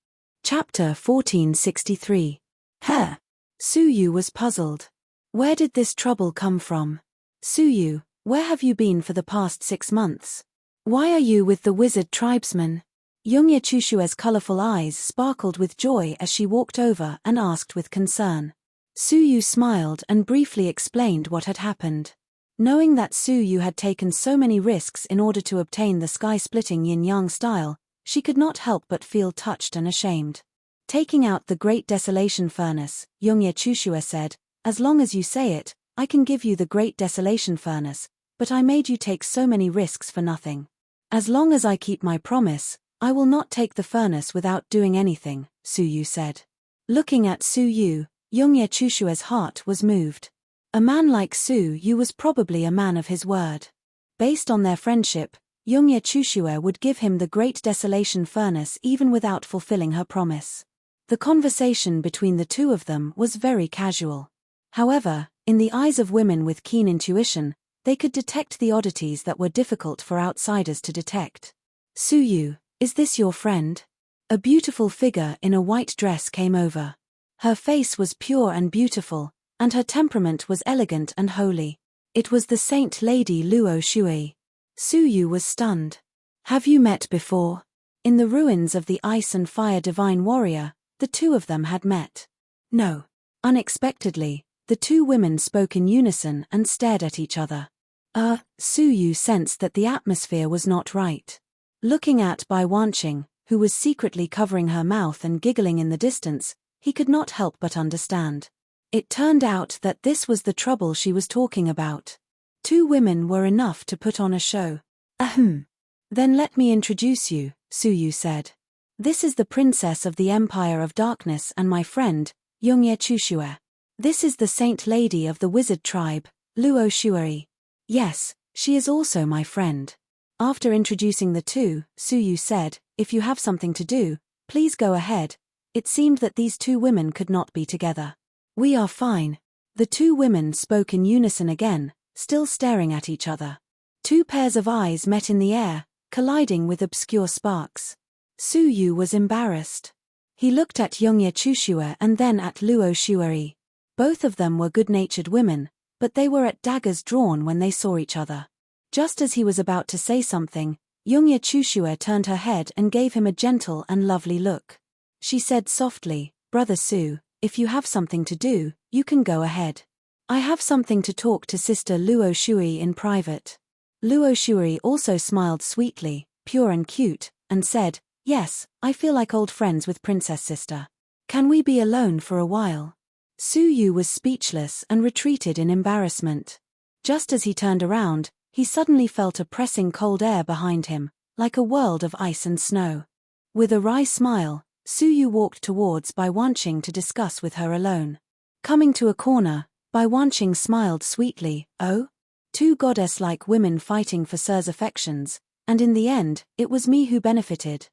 Chapter 1463. Her. Suyu was puzzled. Where did this trouble come from? Suyu, where have you been for the past 6 months? Why are you with the wizard tribesmen? Yongye Chushue's colorful eyes sparkled with joy as she walked over and asked with concern. Suyu smiled and briefly explained what had happened. Knowing that Suyu had taken so many risks in order to obtain the sky-splitting yin-yang style, she could not help but feel touched and ashamed. Taking out the Great Desolation Furnace, Yongye Chushue said, as long as you say it, I can give you the Great Desolation Furnace, but I made you take so many risks for nothing. As long as I keep my promise, I will not take the furnace without doing anything, Suyu said. Looking at Suyu, Yongye Chushue's heart was moved. A man like Suyu was probably a man of his word. Based on their friendship, Yongye Chushue would give him the Great Desolation Furnace even without fulfilling her promise. The conversation between the 2 of them was very casual. However, in the eyes of women with keen intuition, they could detect the oddities that were difficult for outsiders to detect. Suyu, is this your friend? A beautiful figure in a white dress came over. Her face was pure and beautiful, and her temperament was elegant and holy. It was the Saint Lady Luo Shui. Suyu was stunned. Have you met before? In the ruins of the Ice and Fire Divine Warrior, the 2 of them had met. No. Unexpectedly, the 2 women spoke in unison and stared at each other. Suyu sensed that the atmosphere was not right. Looking at Bai Wanqing, who was secretly covering her mouth and giggling in the distance, he could not help but understand. It turned out that this was the trouble she was talking about. 2 women were enough to put on a show. Ahem. Then let me introduce you, Suyu said. This is the Princess of the Empire of Darkness and my friend, Yongye Chushue. This is the Saint Lady of the Wizard Tribe, Luo Shui. Yes, she is also my friend. After introducing the 2, Suyu said, if you have something to do, please go ahead. It seemed that these 2 women could not be together. We are fine. The 2 women spoke in unison again, still staring at each other. 2 pairs of eyes met in the air, colliding with obscure sparks. Suyu was embarrassed. He looked at Youngye Chushue and then at Luo Shueri. Both of them were good-natured women, but they were at daggers drawn when they saw each other. Just as he was about to say something, Youngye Chushue turned her head and gave him a gentle and lovely look. She said softly, "Brother Su, if you have something to do, you can go ahead. I have something to talk to Sister Luo Shui in private." Luo Shui also smiled sweetly, pure and cute, and said, "Yes, I feel like old friends with Princess Sister. Can we be alone for a while?" Su Yu was speechless and retreated in embarrassment. Just as he turned around, he suddenly felt a pressing cold air behind him, like a world of ice and snow. With a wry smile, Su Yu walked towards Bai Wanqing to discuss with her alone. Coming to a corner, Bai Wanqing smiled sweetly. "Oh? Two goddess-like women fighting for Sir's affections, and in the end, it was me who benefited."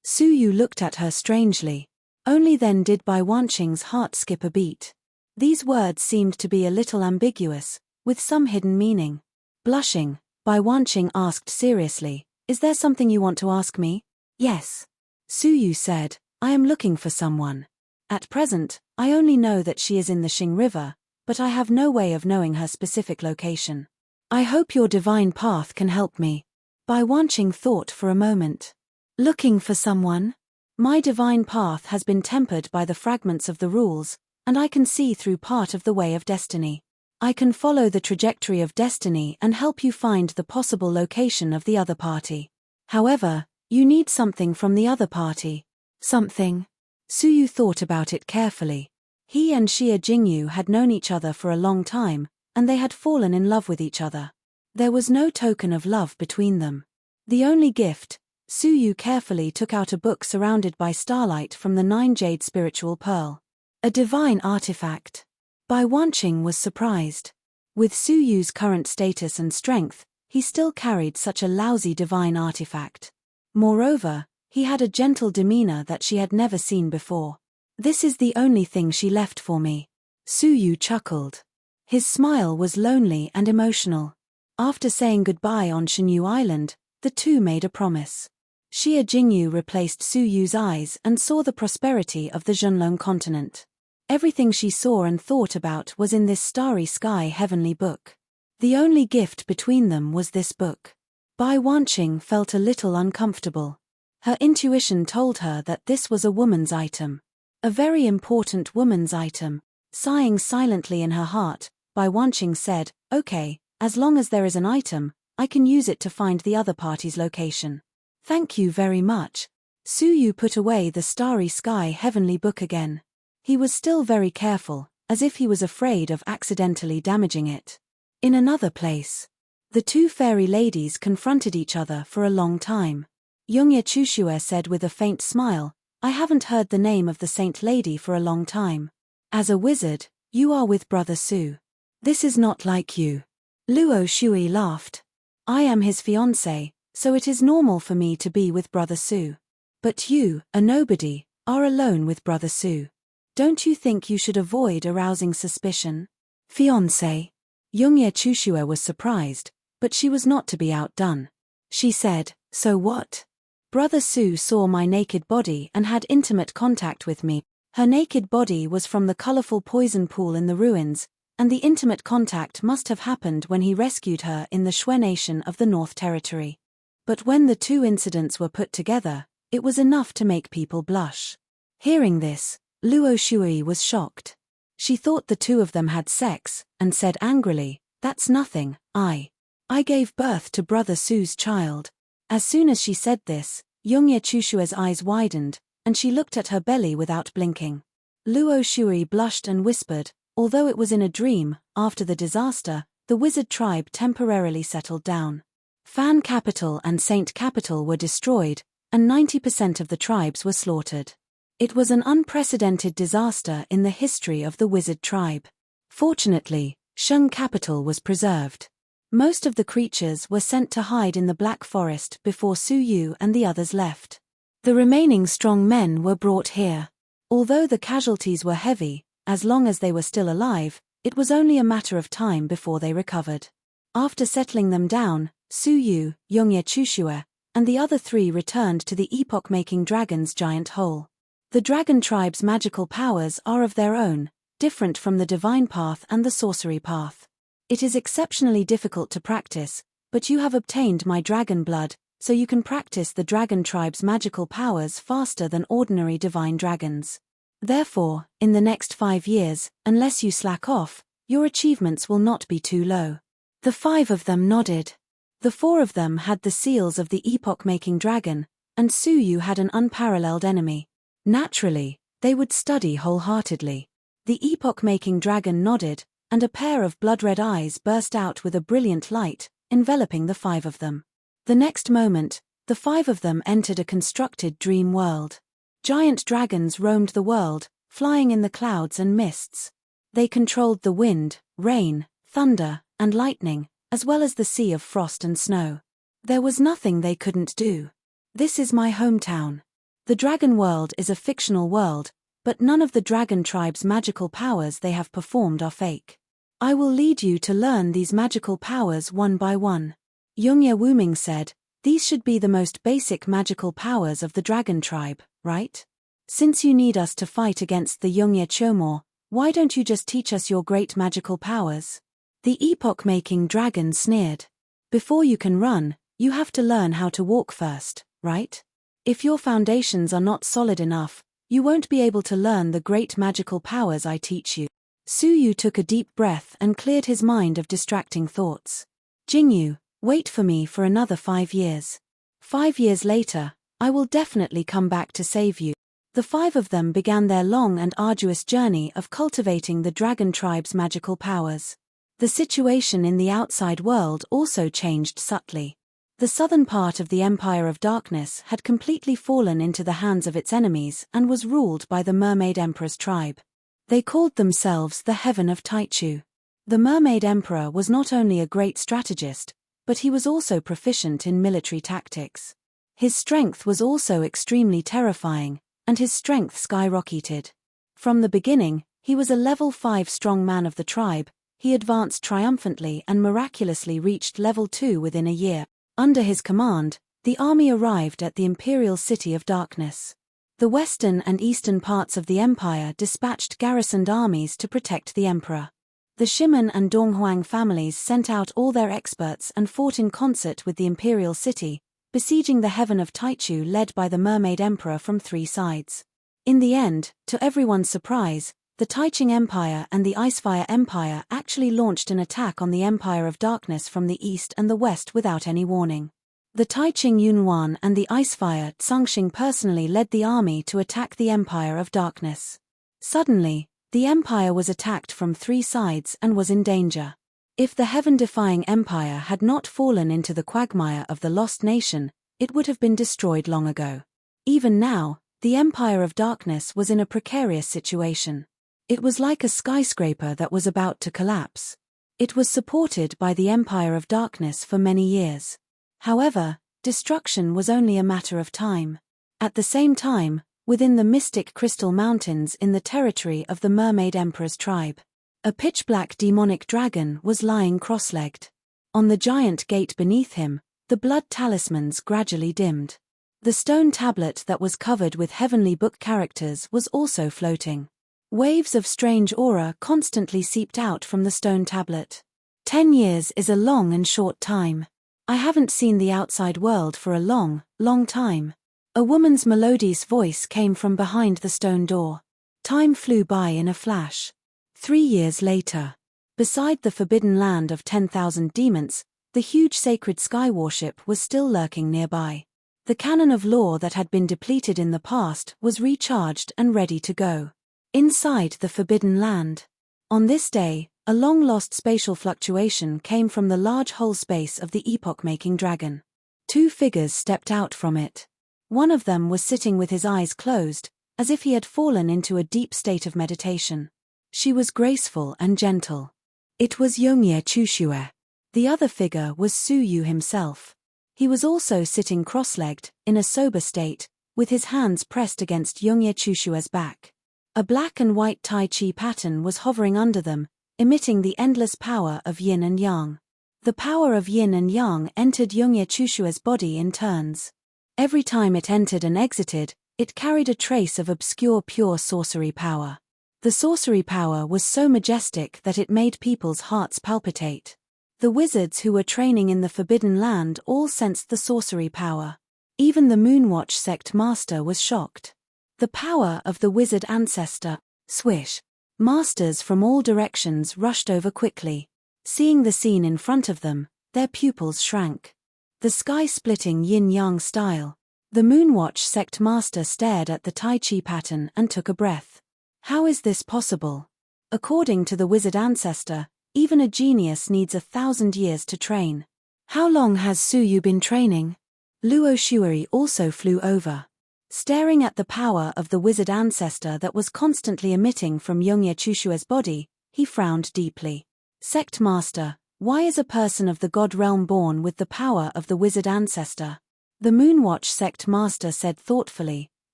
Su Yu looked at her strangely. Only then did Bai Wanqing's heart skip a beat. These words seemed to be a little ambiguous, with some hidden meaning. Blushing, Bai Wanqing asked seriously, "Is there something you want to ask me?" "Yes." Su Yu said, "I am looking for someone. At present, I only know that she is in the Xing River, but I have no way of knowing her specific location. I hope your divine path can help me." Bai Wanqing thought for a moment. "Looking for someone? My divine path has been tempered by the fragments of the rules, and I can see through part of the way of destiny. I can follow the trajectory of destiny and help you find the possible location of the other party. However, you need something from the other party." "Something?" Su Yu thought about it carefully. He and Xia Jingyu had known each other for a long time, and they had fallen in love with each other. There was no token of love between them. The only gift, Su Yu carefully took out a book surrounded by starlight from the 9-jade spiritual pearl. A divine artifact. Bai Wanqing was surprised. With Su Yu's current status and strength, he still carried such a lousy divine artifact. Moreover, he had a gentle demeanor that she had never seen before. "This is the only thing she left for me." Su Yu chuckled. His smile was lonely and emotional. After saying goodbye on Shinyu Island, the two made a promise. Xia Jingyu replaced Su Yu's eyes and saw the prosperity of the Zhenlong continent. Everything she saw and thought about was in this starry sky heavenly book. The only gift between them was this book. Bai Wanqing felt a little uncomfortable. Her intuition told her that this was a woman's item. A very important woman's item. Sighing silently in her heart, Bai Wanqing said, "Okay, as long as there is an item, I can use it to find the other party's location." "Thank you very much." Su Yu put away the starry sky heavenly book again. He was still very careful, as if he was afraid of accidentally damaging it. In another place, the two fairy ladies confronted each other for a long time. Youngye Chushue said with a faint smile, "I haven't heard the name of the saint lady for a long time. As a wizard, you are with Brother Su. This is not like you." Luo Shui laughed. "I am his fiancé, so it is normal for me to be with Brother Su. But you, a nobody, are alone with Brother Su. Don't you think you should avoid arousing suspicion?" "Fiancé?" Youngye Chushue was surprised, but she was not to be outdone. She said, "So what? Brother Su saw my naked body and had intimate contact with me. Her naked body was from the colorful poison pool in the ruins, and the intimate contact must have happened when he rescued her in the Shui Nation of the North Territory. But when the two incidents were put together, it was enough to make people blush." Hearing this, Luo Shui was shocked. She thought the two of them had sex, and said angrily, "That's nothing, I gave birth to Brother Su's child." As soon as she said this, Youngye Chushue's eyes widened, and she looked at her belly without blinking. Luo Shui blushed and whispered, although it was in a dream, after the disaster, the wizard tribe temporarily settled down. Fan capital and Saint capital were destroyed, and 90% of the tribes were slaughtered. It was an unprecedented disaster in the history of the wizard tribe. Fortunately, Sheng capital was preserved. Most of the creatures were sent to hide in the Black Forest before Su Yu and the others left. The remaining strong men were brought here. Although the casualties were heavy, as long as they were still alive, it was only a matter of time before they recovered. After settling them down, Su Yu, Youngye Chushue, and the other three returned to the epoch-making dragon's giant hole. The dragon tribe's magical powers are of their own, different from the divine path and the sorcery path. It is exceptionally difficult to practice, but you have obtained my dragon blood, so you can practice the dragon tribe's magical powers faster than ordinary divine dragons. Therefore, in the next 5 years, unless you slack off, your achievements will not be too low. The 5 of them nodded. The 4 of them had the seals of the epoch-making dragon, and Suyu had an unparalleled enemy. Naturally, they would study wholeheartedly. The epoch-making dragon nodded, and a pair of blood-red eyes burst out with a brilliant light, enveloping the 5 of them. The next moment, the 5 of them entered a constructed dream world. Giant dragons roamed the world, flying in the clouds and mists. They controlled the wind, rain, thunder, and lightning, as well as the sea of frost and snow. There was nothing they couldn't do. This is my hometown. The dragon world is a fictional world, but none of the dragon tribe's magical powers they have performed are fake. I will lead you to learn these magical powers one by one. Youngye Wuming said, these should be the most basic magical powers of the dragon tribe, right? Since you need us to fight against the Youngye Chomor, why don't you just teach us your great magical powers? The epoch-making dragon sneered. Before you can run, you have to learn how to walk first, right? If your foundations are not solid enough, you won't be able to learn the great magical powers I teach you. Suyu took a deep breath and cleared his mind of distracting thoughts. Jingyu, wait for me for another 5 years. 5 years later, I will definitely come back to save you. The 5 of them began their long and arduous journey of cultivating the dragon tribe's magical powers. The situation in the outside world also changed subtly. The southern part of the Empire of Darkness had completely fallen into the hands of its enemies and was ruled by the Mermaid Emperor's tribe. They called themselves the Heaven of Taichu. The Mermaid Emperor was not only a great strategist, but he was also proficient in military tactics. His strength was also extremely terrifying, and his strength skyrocketed. From the beginning, he was a level 5 strong man of the tribe. He advanced triumphantly and miraculously reached level 2 within a year. Under his command, the army arrived at the Imperial City of Darkness. The western and eastern parts of the empire dispatched garrisoned armies to protect the emperor. The Shimen and Donghuang families sent out all their experts and fought in concert with the Imperial City, besieging the Heaven of Taichu led by the Mermaid Emperor from 3 sides. In the end, to everyone's surprise, the Taiching Empire and the Icefire Empire actually launched an attack on the Empire of Darkness from the east and the west without any warning. The Taiching Yunwan and the Icefire Tsangxing personally led the army to attack the Empire of Darkness. Suddenly, the empire was attacked from 3 sides and was in danger. If the heaven-defying empire had not fallen into the quagmire of the Lost Nation, it would have been destroyed long ago. Even now, the Empire of Darkness was in a precarious situation. It was like a skyscraper that was about to collapse. It was supported by the Empire of Darkness for many years. However, destruction was only a matter of time. At the same time, within the Mystic Crystal Mountains in the territory of the Mermaid Emperor's tribe, a pitch-black demonic dragon was lying cross-legged. On the giant gate beneath him, the blood talismans gradually dimmed. The stone tablet that was covered with heavenly book characters was also floating. Waves of strange aura constantly seeped out from the stone tablet. 10 years is a long and short time. I haven't seen the outside world for a long, long time. A woman's melodious voice came from behind the stone door. Time flew by in a flash. 3 years later. Beside the forbidden land of 10,000 demons, the huge sacred sky warship was still lurking nearby. The cannon of lore that had been depleted in the past was recharged and ready to go. Inside the Forbidden Land. On this day, a long-lost spatial fluctuation came from the large whole space of the epoch-making dragon. 2 figures stepped out from it. One of them was sitting with his eyes closed, as if he had fallen into a deep state of meditation. She was graceful and gentle. It was Youngye Chushue. The other figure was Suyu himself. He was also sitting cross-legged, in a sober state, with his hands pressed against Youngye Chushue's back. A black and white Tai Chi pattern was hovering under them, emitting the endless power of yin and yang. The power of yin and yang entered Youngye Chushue's body in turns. Every time it entered and exited, It carried a trace of obscure pure sorcery power. The sorcery power was so majestic that it made people's hearts palpitate. The wizards who were training in the Forbidden Land all sensed the sorcery power. Even the Moonwatch sect master was shocked. The power of the wizard ancestor. Swish. Masters from all directions rushed over quickly. Seeing the scene in front of them, their pupils shrank. The sky-splitting yin-yang style. The Moonwatch sect master stared at the Tai Chi pattern and took a breath. How is this possible? According to the wizard ancestor, even a genius needs 1,000 years to train. How long has Suyu been training? Luo Shuai also flew over. Staring at the power of the wizard ancestor that was constantly emitting from Yongye Chushue's body, he frowned deeply. Sect master, why is a person of the god realm born with the power of the wizard ancestor? The Moonwatch sect master said thoughtfully,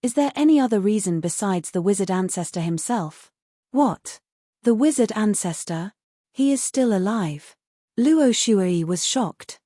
is there any other reason besides the wizard ancestor himself? What? The wizard ancestor? He is still alive. Luo Shuai was shocked.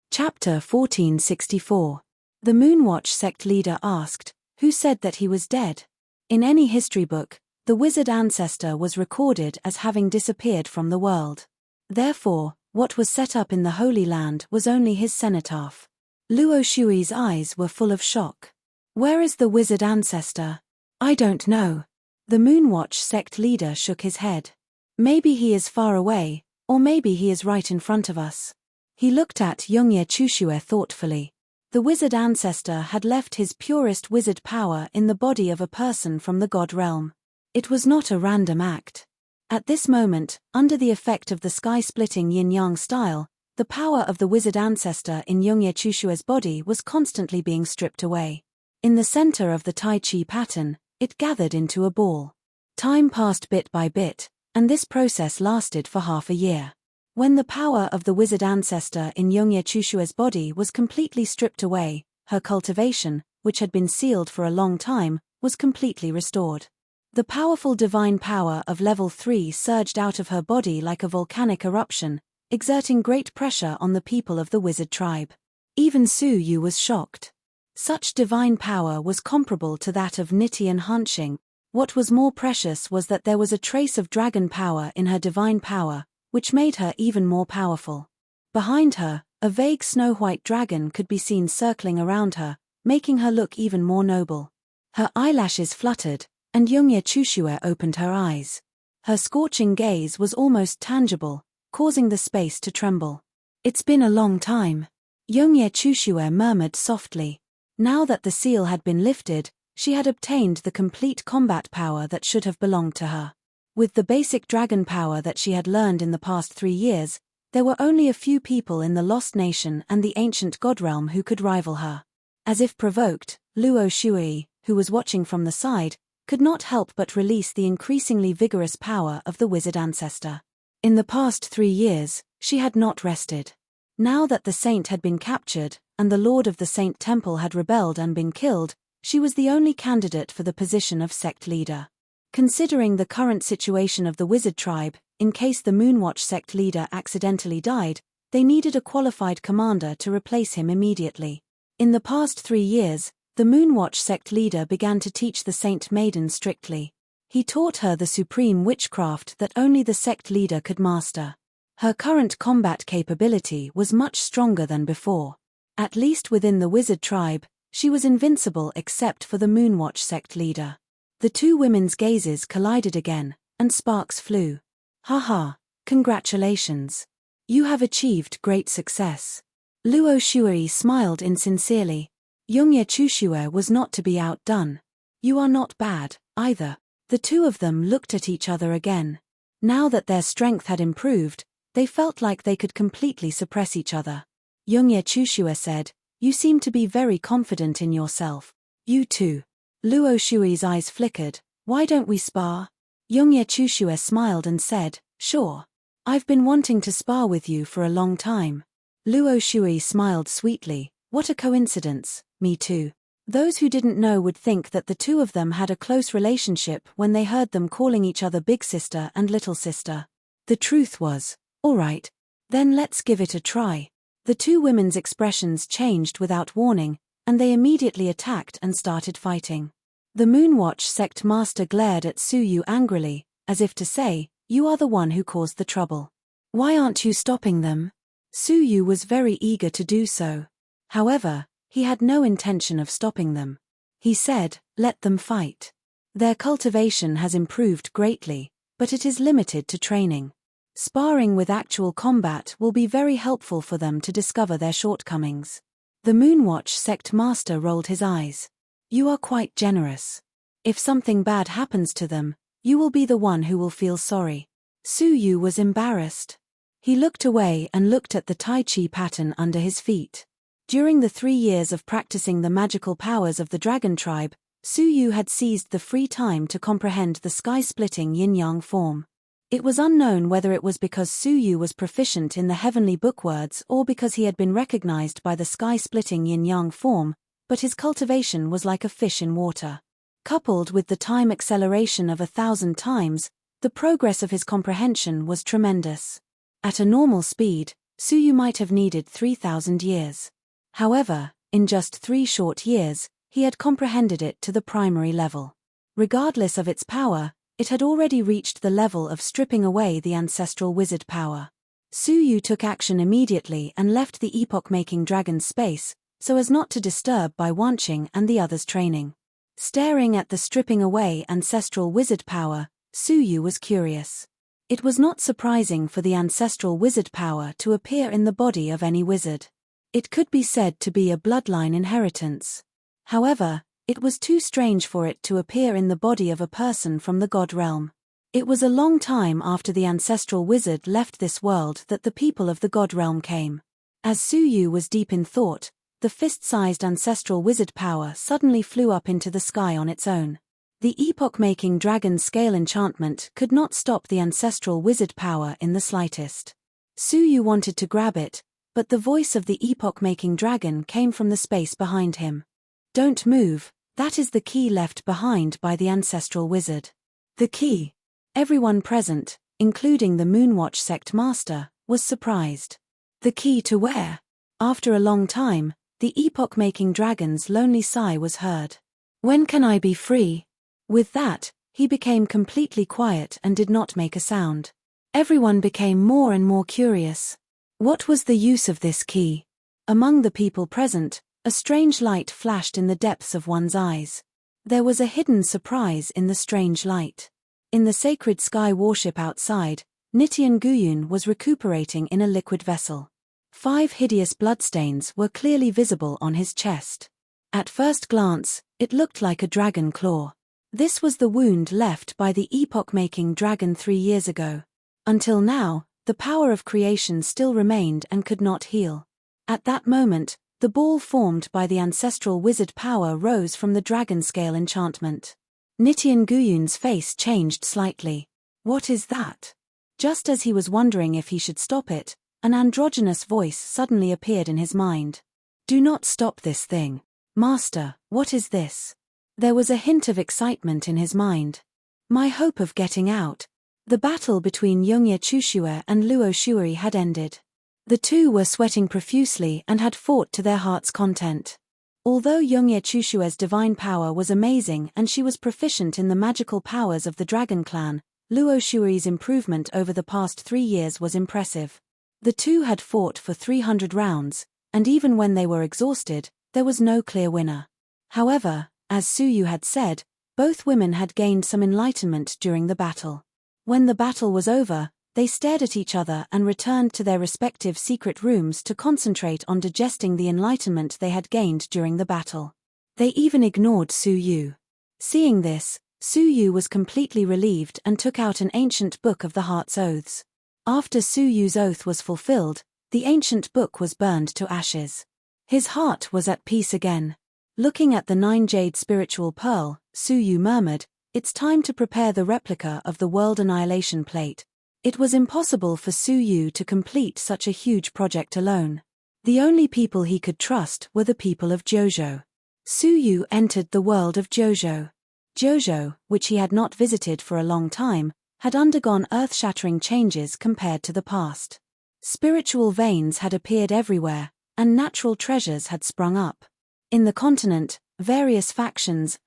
Chapter 1464. The Moonwatch sect leader asked, who said that he was dead? In any history book, the wizard ancestor was recorded as having disappeared from the world. Therefore, what was set up in the Holy Land was only his cenotaph. Luo Shui's eyes were full of shock. Where is the wizard ancestor? I don't know. The Moonwatch sect leader shook his head. Maybe he is far away, or maybe he is right in front of us. He looked at Yongye Chushue thoughtfully. The wizard ancestor had left his purest wizard power in the body of a person from the god realm. It was not a random act. At this moment, under the effect of the sky-splitting yin-yang style, the power of the wizard ancestor in Yongye Chushue's body was constantly being stripped away. In the center of the Tai Chi pattern, it gathered into a ball. Time passed bit by bit, and this process lasted for half a year. When the power of the wizard ancestor in Yongye Chushue's body was completely stripped away, her cultivation, which had been sealed for a long time, was completely restored. The powerful divine power of level 3 surged out of her body like a volcanic eruption, exerting great pressure on the people of the wizard tribe. Even Suyu was shocked. Such divine power was comparable to that of Niti and Hanxing. What was more precious was that there was a trace of dragon power in her divine power, which made her even more powerful. Behind her, a vague snow-white dragon could be seen circling around her, making her look even more noble. Her eyelashes fluttered, and Yongye Chushue opened her eyes. Her scorching gaze was almost tangible, causing the space to tremble. It's been a long time. Yongye Chushue murmured softly. Now that the seal had been lifted, she had obtained the complete combat power that should have belonged to her. With the basic dragon power that she had learned in the past 3 years, there were only a few people in the Lost Nation and the ancient god realm who could rival her. As if provoked, Luo Shuai, who was watching from the side, could not help but release the increasingly vigorous power of the wizard ancestor. In the past 3 years, she had not rested. Now that the saint had been captured, and the lord of the Saint Temple had rebelled and been killed, she was the only candidate for the position of sect leader. Considering the current situation of the wizard tribe, in case the Moonwatch sect leader accidentally died, they needed a qualified commander to replace him immediately. In the past 3 years, the Moonwatch sect leader began to teach the Saint Maiden strictly. He taught her the supreme witchcraft that only the sect leader could master. Her current combat capability was much stronger than before. At least within the wizard tribe, she was invincible except for the Moonwatch sect leader. The two women's gazes collided again, and sparks flew. Haha, congratulations. You have achieved great success. Luo Shuai smiled insincerely. Yongye Chushue was not to be outdone. You are not bad, either. The two of them looked at each other again. Now that their strength had improved, they felt like they could completely suppress each other. Yongye Chushue said, you seem to be very confident in yourself. You too. Luo Shui's eyes flickered. Why don't we spar? Yongye Chushue smiled and said, sure. I've been wanting to spar with you for a long time. Luo Shui smiled sweetly. What a coincidence, me too. Those who didn't know would think that the two of them had a close relationship when they heard them calling each other big sister and little sister. The truth was, all right, then let's give it a try. The two women's expressions changed without warning, and they immediately attacked and started fighting. The Moonwatch sect master glared at Su Yu angrily, as if to say, "You are the one who caused the trouble. Why aren't you stopping them?" Su Yu was very eager to do so. However, he had no intention of stopping them. He said, "Let them fight. Their cultivation has improved greatly, but it is limited to training. Sparring with actual combat will be very helpful for them to discover their shortcomings." The Moonwatch sect master rolled his eyes. "You are quite generous. If something bad happens to them, you will be the one who will feel sorry." Su Yu was embarrassed. He looked away and looked at the Tai Chi pattern under his feet. During the 3 years of practicing the magical powers of the dragon tribe, Su Yu had seized the free time to comprehend the sky-splitting yin-yang form. It was unknown whether it was because Su Yu was proficient in the heavenly bookwords or because he had been recognized by the sky-splitting yin-yang form, but his cultivation was like a fish in water. Coupled with the time acceleration of 1,000 times, the progress of his comprehension was tremendous. At a normal speed, Su Yu might have needed 3,000 years. However, in just 3 short years, he had comprehended it to the primary level. Regardless of its power, it had already reached the level of stripping away the ancestral wizard power. Su Yu took action immediately and left the epoch-making dragon's space, so as not to disturb Bai Wanqing and the others' training. Staring at the stripping away ancestral wizard power, Su Yu was curious. It was not surprising for the ancestral wizard power to appear in the body of any wizard. It could be said to be a bloodline inheritance. However, it was too strange for it to appear in the body of a person from the god realm. It was a long time after the ancestral wizard left this world that the people of the god realm came. As Su Yu was deep in thought, the fist-sized ancestral wizard power suddenly flew up into the sky on its own. The epoch-making dragon scale enchantment could not stop the ancestral wizard power in the slightest. Su Yu wanted to grab it, but the voice of the epoch-making dragon came from the space behind him. "Don't move, that is the key left behind by the ancestral wizard." The key. Everyone present, including the Moonwatch sect master, was surprised. The key to where? After a long time, the epoch-making dragon's lonely sigh was heard. "When can I be free?" With that, he became completely quiet and did not make a sound. Everyone became more and more curious. What was the use of this key? Among the people present, a strange light flashed in the depths of one's eyes. There was a hidden surprise in the strange light. In the sacred sky warship outside, Nitian Guyun was recuperating in a liquid vessel. 5 hideous bloodstains were clearly visible on his chest. At first glance, it looked like a dragon claw. This was the wound left by the epoch-making dragon 3 years ago. Until now, the power of creation still remained and could not heal. At that moment, the ball formed by the ancestral wizard power rose from the dragon scale enchantment. Nitian Guyun's face changed slightly. "What is that?" Just as he was wondering if he should stop it, an androgynous voice suddenly appeared in his mind. "Do not stop this thing. Master, what is this?" There was a hint of excitement in his mind. My hope of getting out. The battle between Yongye Chushue and Luo Shuiri had ended. The two were sweating profusely and had fought to their heart's content. Although Yongye Chushue's divine power was amazing and she was proficient in the magical powers of the Dragon Clan, Luo Shuiri's improvement over the past 3 years was impressive. The two had fought for 300 rounds, and even when they were exhausted, there was no clear winner. However, as Su Yu had said, both women had gained some enlightenment during the battle. When the battle was over, they stared at each other and returned to their respective secret rooms to concentrate on digesting the enlightenment they had gained during the battle. They even ignored Su Yu. Seeing this, Su Yu was completely relieved and took out an ancient book of the heart's oaths. After Su Yu's oath was fulfilled, the ancient book was burned to ashes. His heart was at peace again. Looking at the 9-jade spiritual pearl, Su Yu murmured, "It's time to prepare the replica of the World Annihilation Plate." It was impossible for Su Yu to complete such a huge project alone. The only people he could trust were the people of Jojo. Su Yu entered the world of Jojo. Jojo, which he had not visited for a long time, had undergone earth-shattering changes compared to the past. Spiritual veins had appeared everywhere, and natural treasures had sprung up. In the continent, various factions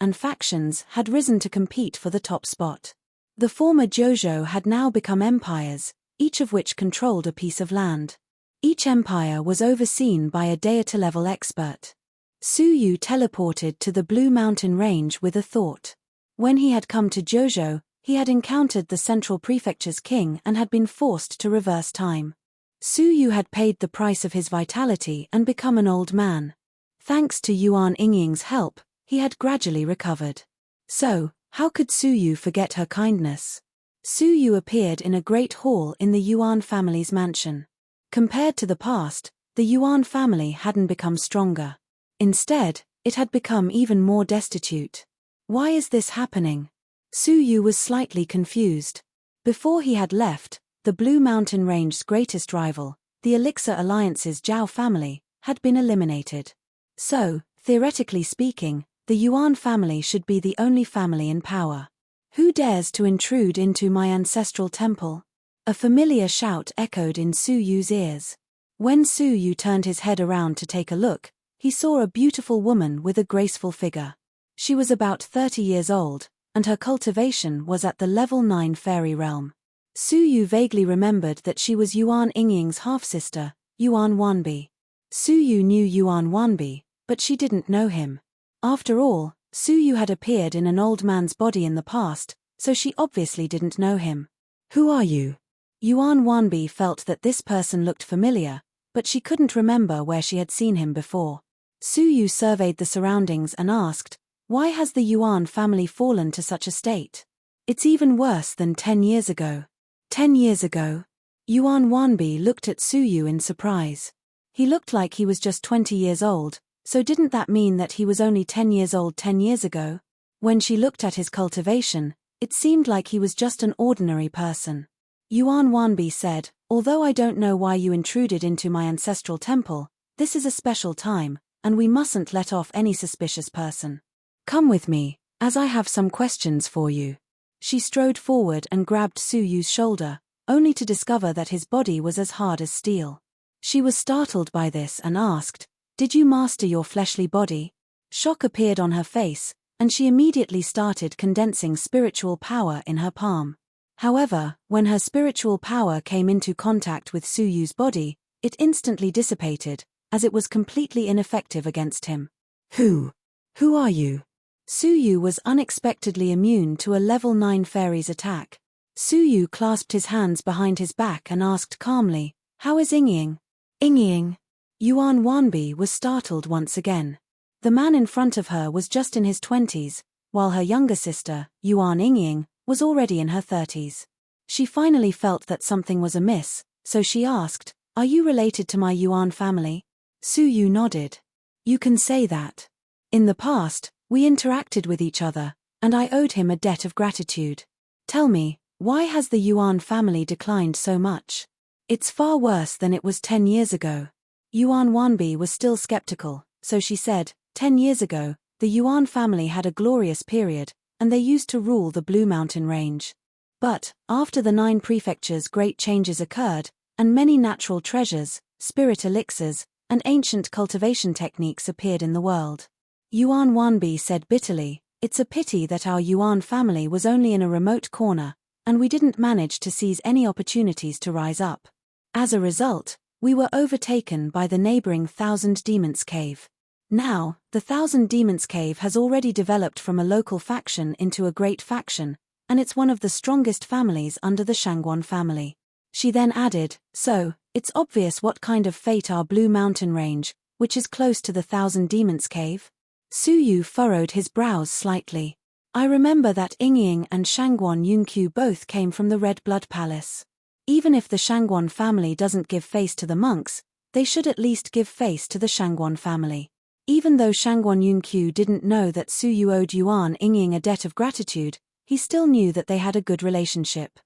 had risen to compete for the top spot. The former Jojo had now become empires, each of which controlled a piece of land. Each empire was overseen by a deity-level expert. Suyu teleported to the Blue Mountain Range with a thought. When he had come to Jojo, he had encountered the Central Prefecture's king and had been forced to reverse time. Suyu had paid the price of his vitality and become an old man. Thanks to Yuan Yingying's help, he had gradually recovered. So, how could Suyu forget her kindness? Suyu appeared in a great hall in the Yuan family's mansion. Compared to the past, the Yuan family hadn't become stronger. Instead, it had become even more destitute. Why is this happening? Suyu was slightly confused. Before he had left, the Blue Mountain Range's greatest rival, the Elixir Alliance's Zhao family, had been eliminated. So, theoretically speaking, the Yuan family should be the only family in power. Who dares to intrude into my ancestral temple? A familiar shout echoed in Suyu's ears. When Suyu turned his head around to take a look, he saw a beautiful woman with a graceful figure. She was about 30 years old, and her cultivation was at the level 9 fairy realm. Suyu vaguely remembered that she was Yuan Yingying's half-sister, Yuan Wanbi. Suyu knew Yuan Wanbi, but she didn't know him. After all, Suyu had appeared in an old man's body in the past, so she obviously didn't know him. Who are you? Yuan Wanbi felt that this person looked familiar, but she couldn't remember where she had seen him before. Suyu surveyed the surroundings and asked, why has the Yuan family fallen to such a state? It's even worse than 10 years ago. 10 years ago? Yuan Wanbi looked at Suyu in surprise. He looked like he was just 20 years old, so didn't that mean that he was only 10 years old 10 years ago? When she looked at his cultivation, it seemed like he was just an ordinary person. Yuan Wanbi said, although I don't know why you intruded into my ancestral temple, this is a special time, and we mustn't let off any suspicious person. Come with me, as I have some questions for you. She strode forward and grabbed Suyu's shoulder, only to discover that his body was as hard as steel. She was startled by this and asked, did you master your fleshly body? Shock appeared on her face, and she immediately started condensing spiritual power in her palm. However, when her spiritual power came into contact with Suyu's body, it instantly dissipated, as it was completely ineffective against him. Who are you? Suyu was unexpectedly immune to a level 9 fairy's attack. Suyu clasped his hands behind his back and asked calmly, how is Yingying? Yingying? Yuan Wanbi was startled once again. The man in front of her was just in his 20s, while her younger sister, Yuan Yingying, was already in her 30s. She finally felt that something was amiss, so she asked, are you related to my Yuan family? Suyu nodded. You can say that. In the past, we interacted with each other, and I owed him a debt of gratitude. Tell me, why has the Yuan family declined so much? It's far worse than it was 10 years ago. Yuan Wanbi was still skeptical, so she said, 10 years ago, the Yuan family had a glorious period, and they used to rule the Blue Mountain Range. But, after the 9 prefectures, great changes occurred, and many natural treasures, spirit elixirs, and ancient cultivation techniques appeared in the world. Yuan Wanbi said bitterly, it's a pity that our Yuan family was only in a remote corner, and we didn't manage to seize any opportunities to rise up. As a result, we were overtaken by the neighboring Thousand Demons Cave. Now, the Thousand Demons Cave has already developed from a local faction into a great faction, and it's one of the strongest families under the Shangguan family. She then added, so, it's obvious what kind of fate our Blue Mountain Range, which is close to the Thousand Demons Cave. Suyu furrowed his brows slightly. I remember that Yingying and Shangguan Yunqiu both came from the Red Blood Palace. Even if the Shangguan family doesn't give face to the monks, they should at least give face to the Shangguan family. Even though Shangguan Yunqiu didn't know that Suyu owed Yuan Yingying a debt of gratitude, he still knew that they had a good relationship.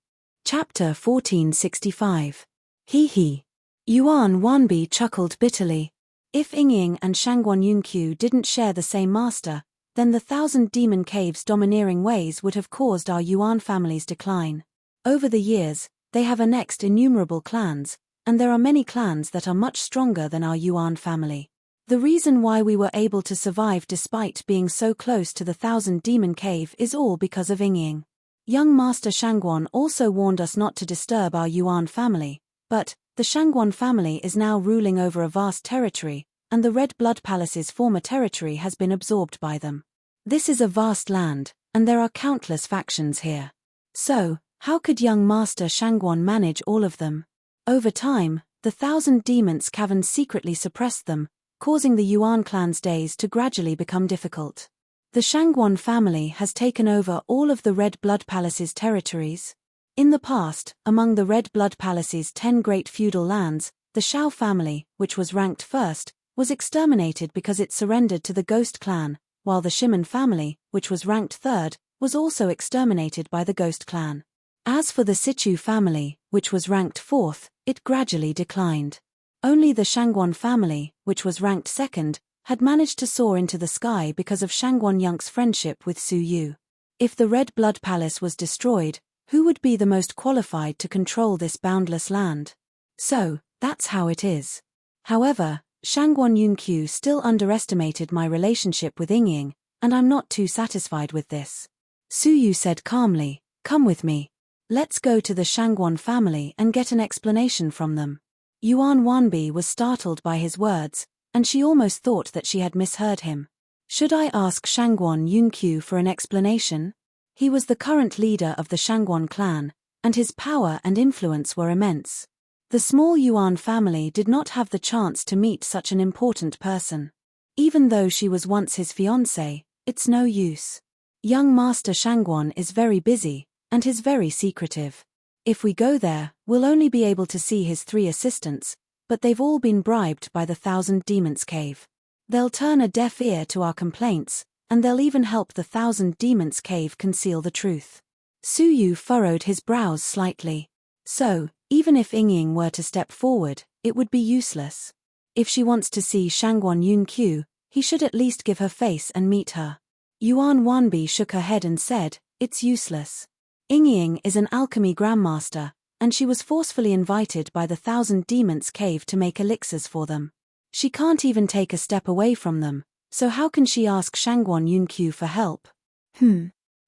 Chapter 1465. Hee. Yuan Wanbi chuckled bitterly. If Yingying and Shangguan Yunqiu didn't share the same master, then the Thousand Demon Cave's domineering ways would have caused our Yuan family's decline. Over the years, they have annexed innumerable clans, and there are many clans that are much stronger than our Yuan family. The reason why we were able to survive despite being so close to the Thousand Demon Cave is all because of Ying. Young Master Shangguan also warned us not to disturb our Yuan family, but the Shangguan family is now ruling over a vast territory, and the Red Blood Palace's former territory has been absorbed by them. This is a vast land, and there are countless factions here. So, how could young Master Shangguan manage all of them? Over time, the Thousand Demons Caverns secretly suppressed them, causing the Yuan clan's days to gradually become difficult. The Shangguan family has taken over all of the Red Blood Palace's territories. In the past, among the Red Blood Palace's 10 great feudal lands, the Shao family, which was ranked first, was exterminated because it surrendered to the Ghost Clan, while the Shiman family, which was ranked third, was also exterminated by the Ghost Clan. As for the Sichu family, which was ranked fourth, it gradually declined. Only the Shangguan family, which was ranked second, had managed to soar into the sky because of Shangguan Yunk's friendship with Su Yu. If the Red Blood Palace was destroyed, who would be the most qualified to control this boundless land? So, that's how it is. However, Shangguan Yunqiu still underestimated my relationship with Ying, and I'm not too satisfied with this. Su Yu said calmly, "Come with me. Let's go to the Shangguan family and get an explanation from them." Yuan Wanbi was startled by his words, and she almost thought that she had misheard him. Should I ask Shangguan Yunqiu for an explanation? He was the current leader of the Shangguan clan, and his power and influence were immense. The small Yuan family did not have the chance to meet such an important person. Even though she was once his fiancée, it's no use. Young Master Shangguan is very busy, and he's very secretive. If we go there, we'll only be able to see his 3 assistants, but they've all been bribed by the Thousand Demons Cave. They'll turn a deaf ear to our complaints, and they'll even help the Thousand Demons Cave conceal the truth. Su Yu furrowed his brows slightly. So, even if Ying were to step forward, it would be useless. If she wants to see Shangguan Yunqiu, he should at least give her face and meet her. Yuan Wanbi shook her head and said, "It's useless. Ying is an alchemy grandmaster, and she was forcefully invited by the Thousand Demons Cave to make elixirs for them. She can't even take a step away from them, so how can she ask Shangguan Yunqiu for help?"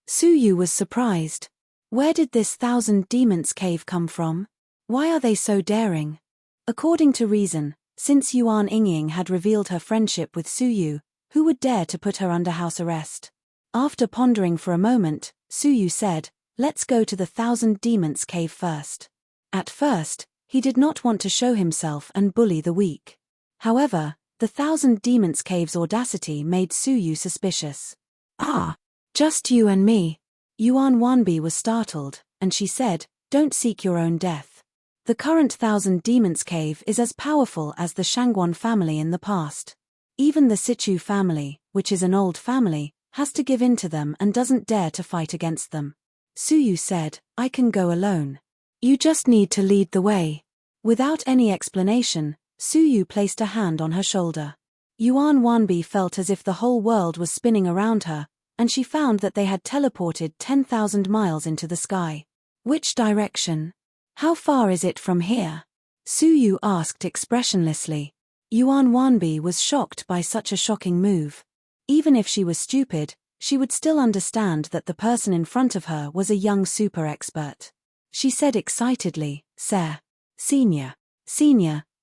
Su Yu was surprised. Where did this Thousand Demons Cave come from? Why are they so daring? According to reason, since Yuan Ying had revealed her friendship with Su Yu, who would dare to put her under house arrest? After pondering for a moment, Su Yu said, "Let's go to the Thousand Demons Cave first." At first, he did not want to show himself and bully the weak. However, the Thousand Demons Cave's audacity made Su Yu suspicious. "Ah, just you and me." Yuan Wanbi was startled, and she said, "Don't seek your own death. The current Thousand Demons Cave is as powerful as the Shangguan family in the past. Even the Sichu family, which is an old family, has to give in to them and doesn't dare to fight against them." Su Yu said, "I can go alone. You just need to lead the way." Without any explanation, Su Yu placed a hand on her shoulder. Yuan Wanbi felt as if the whole world was spinning around her, and she found that they had teleported 10,000 miles into the sky. "Which direction? How far is it from here?" Su Yu asked expressionlessly. Yuan Wanbi was shocked by such a shocking move. Even if she was stupid, she would still understand that the person in front of her was a young super expert. She said excitedly, "Sir. Senior,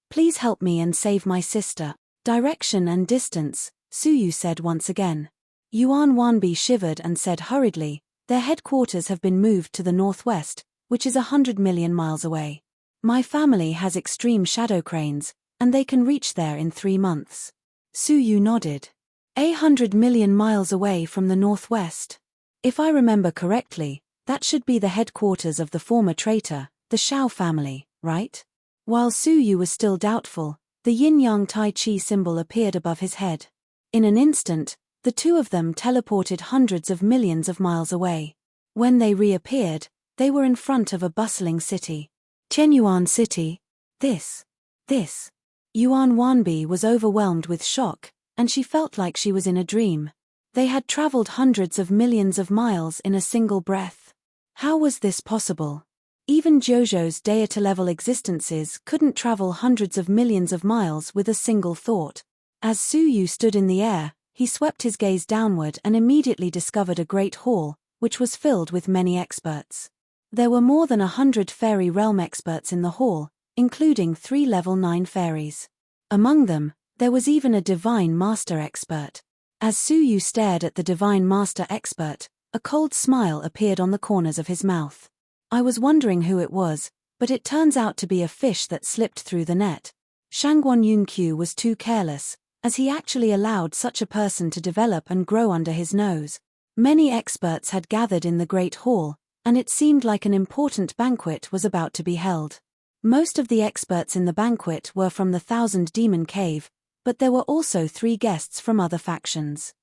please help me and save my sister." "Direction and distance," Su Yu said once again. Yuan Wanbi shivered and said hurriedly, "Their headquarters have been moved to the northwest, which is 100 million miles away. My family has extreme shadow cranes, and they can reach there in 3 months." Su Yu nodded. 100 million miles away from the northwest. If I remember correctly, that should be the headquarters of the former traitor, the Shao family, right? While Su Yu was still doubtful, the yin-yang Tai Chi symbol appeared above his head. In an instant, the two of them teleported hundreds of millions of miles away. When they reappeared, they were in front of a bustling city. Tianyuan City? This. Yuan Wanbi was overwhelmed with shock, and she felt like she was in a dream. They had traveled hundreds of millions of miles in a single breath. How was this possible? Even Jojo's deity-level existences couldn't travel hundreds of millions of miles with a single thought. As Su Yu stood in the air, he swept his gaze downward and immediately discovered a great hall, which was filled with many experts. There were more than 100 fairy realm experts in the hall, including 3 level 9 fairies. Among them, there was even a divine master expert. As Su Yu stared at the divine master expert, a cold smile appeared on the corners of his mouth. I was wondering who it was, but it turns out to be a fish that slipped through the net. Shangguan Yunqiu was too careless, as he actually allowed such a person to develop and grow under his nose. Many experts had gathered in the Great Hall, and it seemed like an important banquet was about to be held. Most of the experts in the banquet were from the Thousand Demon Cave, but there were also 3 guests from other factions.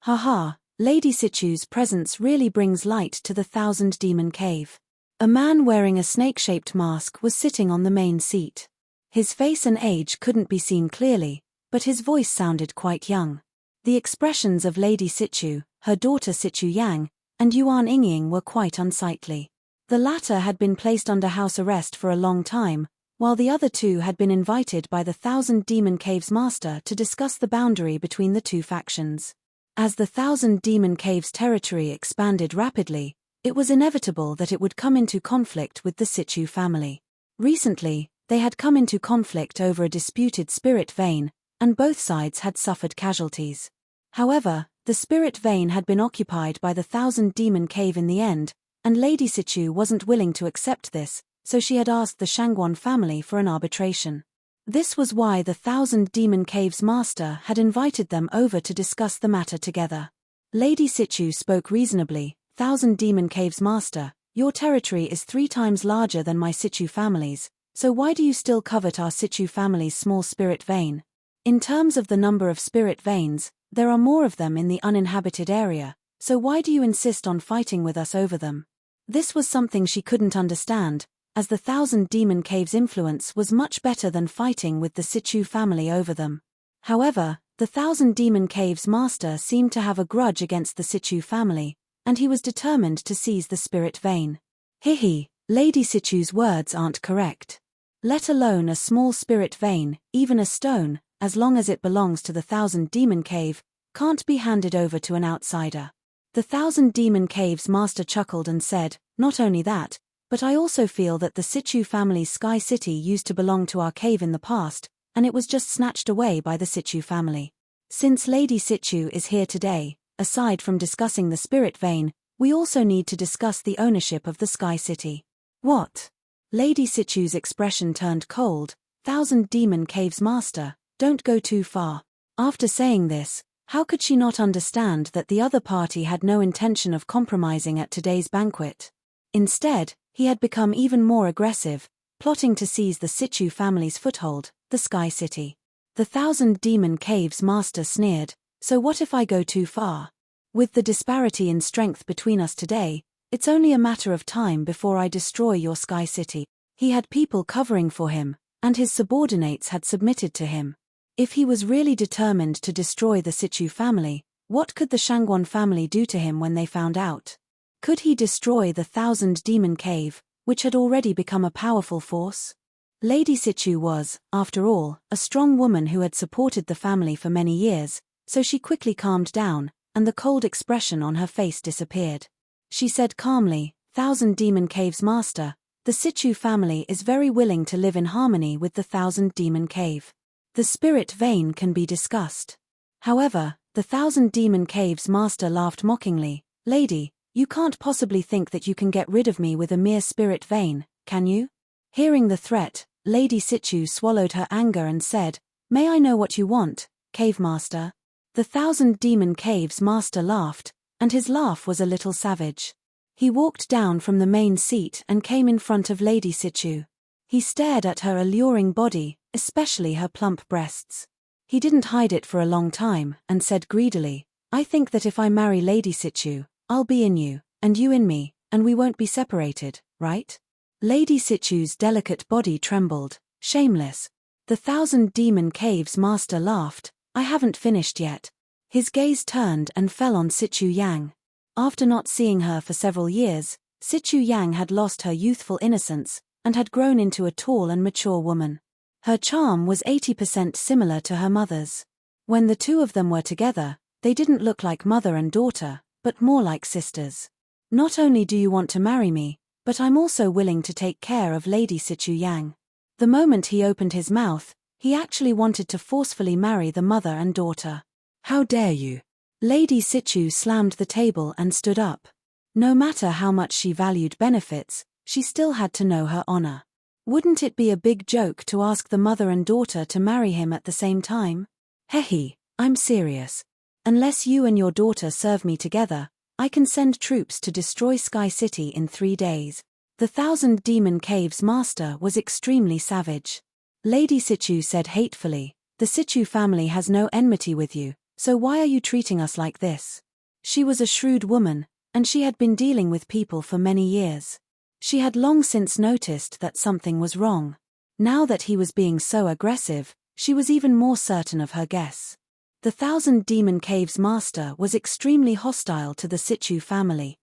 Haha, Lady Sichu's presence really brings light to the Thousand Demon Cave. A man wearing a snake-shaped mask was sitting on the main seat. His face and age couldn't be seen clearly, but his voice sounded quite young. The expressions of Lady Sichu, her daughter Sichu Yang, and Yuan Yingying were quite unsightly. The latter had been placed under house arrest for a long time, while the other 2 had been invited by the Thousand Demon Caves master to discuss the boundary between the 2 factions. As the Thousand Demon Caves territory expanded rapidly, it was inevitable that it would come into conflict with the Sichu family. Recently, they had come into conflict over a disputed spirit vein, and both sides had suffered casualties. However, the spirit vein had been occupied by the Thousand Demon Cave in the end, and Lady Sichu wasn't willing to accept this, so she had asked the Shangguan family for an arbitration. This was why the Thousand Demon Caves master had invited them over to discuss the matter together. Lady Sichu spoke reasonably. Thousand Demon Caves master, your territory is 3 times larger than my Sichu family's, so why do you still covet our Sichu family's small spirit vein? In terms of the number of spirit veins, there are more of them in the uninhabited area, so why do you insist on fighting with us over them? This was something she couldn't understand, as the Thousand Demon Caves' influence was much better than fighting with the Sichu family over them. However, the Thousand Demon Caves master seemed to have a grudge against the Sichu family, and he was determined to seize the spirit vein. Hihi, Lady Sichu's words aren't correct. Let alone a small spirit vein, even a stone, as long as it belongs to the Thousand Demon Cave, can't be handed over to an outsider. The Thousand Demon Caves master chuckled and said, not only that, but I also feel that the Sichu family's Sky City used to belong to our cave in the past, and it was just snatched away by the Sichu family. Since Lady Sichu is here today, aside from discussing the spirit vein, we also need to discuss the ownership of the Sky City. What? Lady Sichu's expression turned cold. Thousand Demon Caves master, don't go too far. After saying this, how could she not understand that the other party had no intention of compromising at today's banquet? Instead, he had become even more aggressive, plotting to seize the Sichu family's foothold, the Sky City. The Thousand Demon Caves master sneered, so what if I go too far? With the disparity in strength between us today, it's only a matter of time before I destroy your Sky City. He had people covering for him, and his subordinates had submitted to him. If he was really determined to destroy the Sichu family, what could the Shangguan family do to him when they found out? Could he destroy the Thousand Demon Cave, which had already become a powerful force? Lady Sichu was, after all, a strong woman who had supported the family for many years, so she quickly calmed down, and the cold expression on her face disappeared. She said calmly, Thousand Demon Cave's master, the Sichu family is very willing to live in harmony with the Thousand Demon Cave. The spirit vein can be discussed. However, the Thousand Demon Cave's master laughed mockingly, Lady, you can't possibly think that you can get rid of me with a mere spirit vein, can you? Hearing the threat, Lady Sichu swallowed her anger and said, May I know what you want, Cave Master? The Thousand Demon Cave's master laughed, and his laugh was a little savage. He walked down from the main seat and came in front of Lady Sichu. He stared at her alluring body, especially her plump breasts. He didn't hide it for a long time, and said greedily, I think that if I marry Lady Sichu, I'll be in you, and you in me, and we won't be separated, right? Lady Sichu's delicate body trembled. Shameless. The Thousand Demon Cave's master laughed, I haven't finished yet. His gaze turned and fell on Sichu Yang. After not seeing her for several years, Sichu Yang had lost her youthful innocence, and had grown into a tall and mature woman. Her charm was 80% similar to her mother's. When the two of them were together, they didn't look like mother and daughter, but more like sisters. Not only do you want to marry me, but I'm also willing to take care of Lady Sichu Yang. The moment he opened his mouth, he actually wanted to forcefully marry the mother and daughter. How dare you? Lady Sichu slammed the table and stood up. No matter how much she valued benefits, she still had to know her honor. Wouldn't it be a big joke to ask the mother and daughter to marry him at the same time? Hehe, I'm serious. Unless you and your daughter serve me together, I can send troops to destroy Sky City in 3 days. The Thousand Demon Caves master was extremely savage. Lady Sichu said hatefully, the Sichu family has no enmity with you, so why are you treating us like this? She was a shrewd woman, and she had been dealing with people for many years. She had long since noticed that something was wrong. Now that he was being so aggressive, she was even more certain of her guess. The Thousand Demon Caves master was extremely hostile to the Sichu family.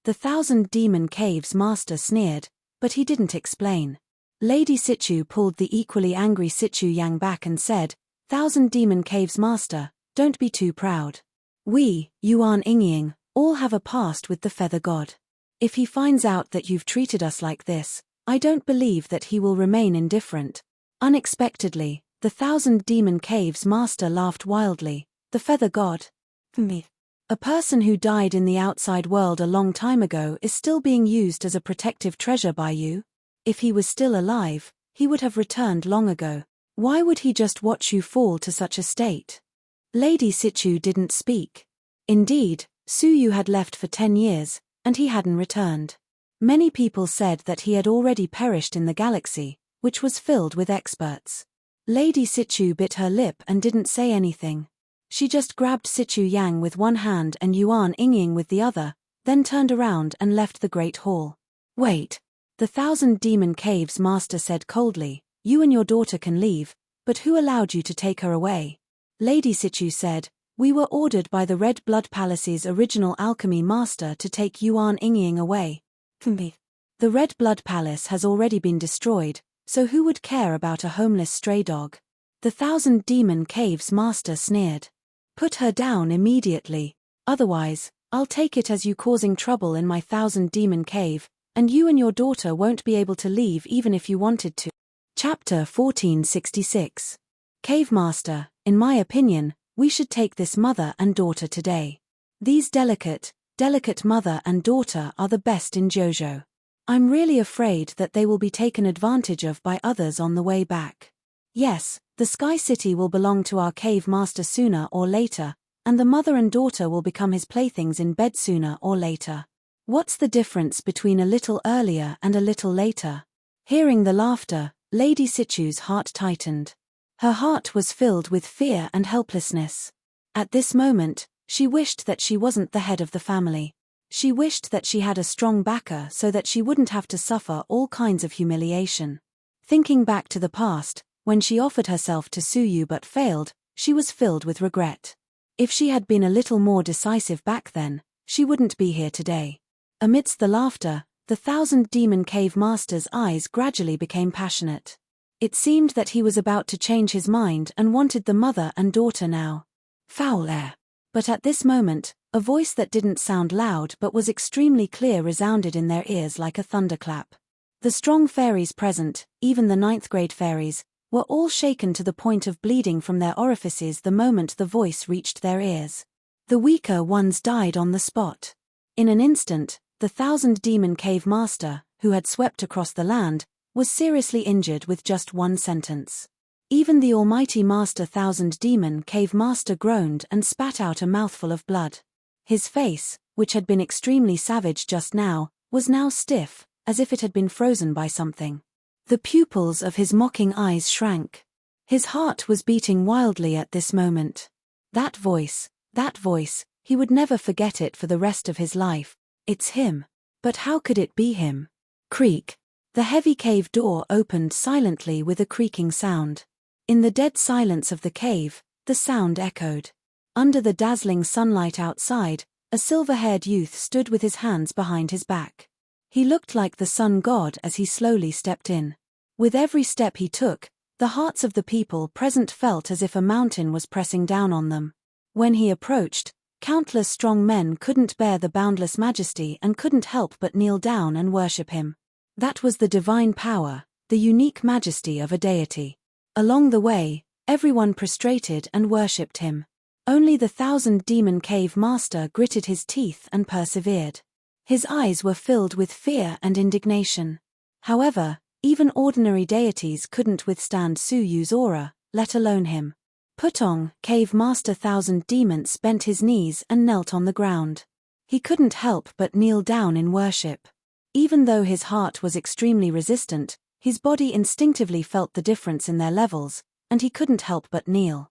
The Thousand Demon Caves master sneered, but he didn't explain. Lady Sichu pulled the equally angry Sichu Yang back and said, Thousand Demon Caves master, don't be too proud. We, Yuan Yingying, all have a past with the Feather God. If he finds out that you've treated us like this, I don't believe that he will remain indifferent. Unexpectedly, the Thousand Demon Caves master laughed wildly. The Feather God? Me. A person who died in the outside world a long time ago is still being used as a protective treasure by you? If he was still alive, he would have returned long ago. Why would he just watch you fall to such a state? Lady Sichu didn't speak. Indeed, Su Yu had left for 10 years, and he hadn't returned. Many people said that he had already perished in the galaxy, which was filled with experts. Lady Sichu bit her lip and didn't say anything. She just grabbed Sichu Yang with one hand and Yuan Yingying with the other, then turned around and left the Great Hall. Wait. The Thousand Demon Caves master said coldly, you and your daughter can leave, but who allowed you to take her away? Lady Sichu said, we were ordered by the Red Blood Palace's original alchemy master to take Yuan Yingying away. The Red Blood Palace has already been destroyed, so who would care about a homeless stray dog? The Thousand Demon Caves master sneered. Put her down immediately, otherwise, I'll take it as you causing trouble in my Thousand Demon Cave, and you and your daughter won't be able to leave even if you wanted to. Chapter 1466. Cave Master, in my opinion, we should take this mother and daughter today. These delicate mother and daughter are the best in Jojo. I'm really afraid that they will be taken advantage of by others on the way back. Yes, the Sky City will belong to our cave master sooner or later, and the mother and daughter will become his playthings in bed sooner or later. What's the difference between a little earlier and a little later? Hearing the laughter, Lady Sichu's heart tightened. Her heart was filled with fear and helplessness. At this moment, she wished that she wasn't the head of the family. She wished that she had a strong backer so that she wouldn't have to suffer all kinds of humiliation. Thinking back to the past, when she offered herself to Su Yu but failed, she was filled with regret. If she had been a little more decisive back then, she wouldn't be here today. Amidst the laughter, the Thousand Demon Cave master's eyes gradually became passionate. It seemed that he was about to change his mind and wanted the mother and daughter now. Foul air. But at this moment, a voice that didn't sound loud but was extremely clear resounded in their ears like a thunderclap. The strong fairies present, even the 9th grade fairies, were all shaken to the point of bleeding from their orifices the moment the voice reached their ears. The weaker ones died on the spot. In an instant, the Thousand Demon Cave master, who had swept across the land, was seriously injured with just one sentence. Even the almighty Master Thousand Demon Cave master groaned and spat out a mouthful of blood. His face, which had been extremely savage just now, was now stiff, as if it had been frozen by something. The pupils of his mocking eyes shrank. His heart was beating wildly at this moment. That voice, he would never forget it for the rest of his life. It's him. But how could it be him? Creak. The heavy cave door opened silently with a creaking sound. In the dead silence of the cave, the sound echoed. Under the dazzling sunlight outside, a silver-haired youth stood with his hands behind his back. He looked like the sun god as he slowly stepped in. With every step he took, The hearts of the people present felt as if a mountain was pressing down on them. When he approached, countless strong men couldn't bear the boundless majesty and couldn't help but kneel down and worship him. That was the divine power, the unique majesty of a deity. Along the way, everyone prostrated and worshipped him. Only the 1,000-demon cave master gritted his teeth and persevered. His eyes were filled with fear and indignation. However, even ordinary deities couldn't withstand Su Yu's aura, let alone him. Putong, cave master 1,000 demons, bent his knees and knelt on the ground. He couldn't help but kneel down in worship. Even though his heart was extremely resistant, his body instinctively felt the difference in their levels, and he couldn't help but kneel.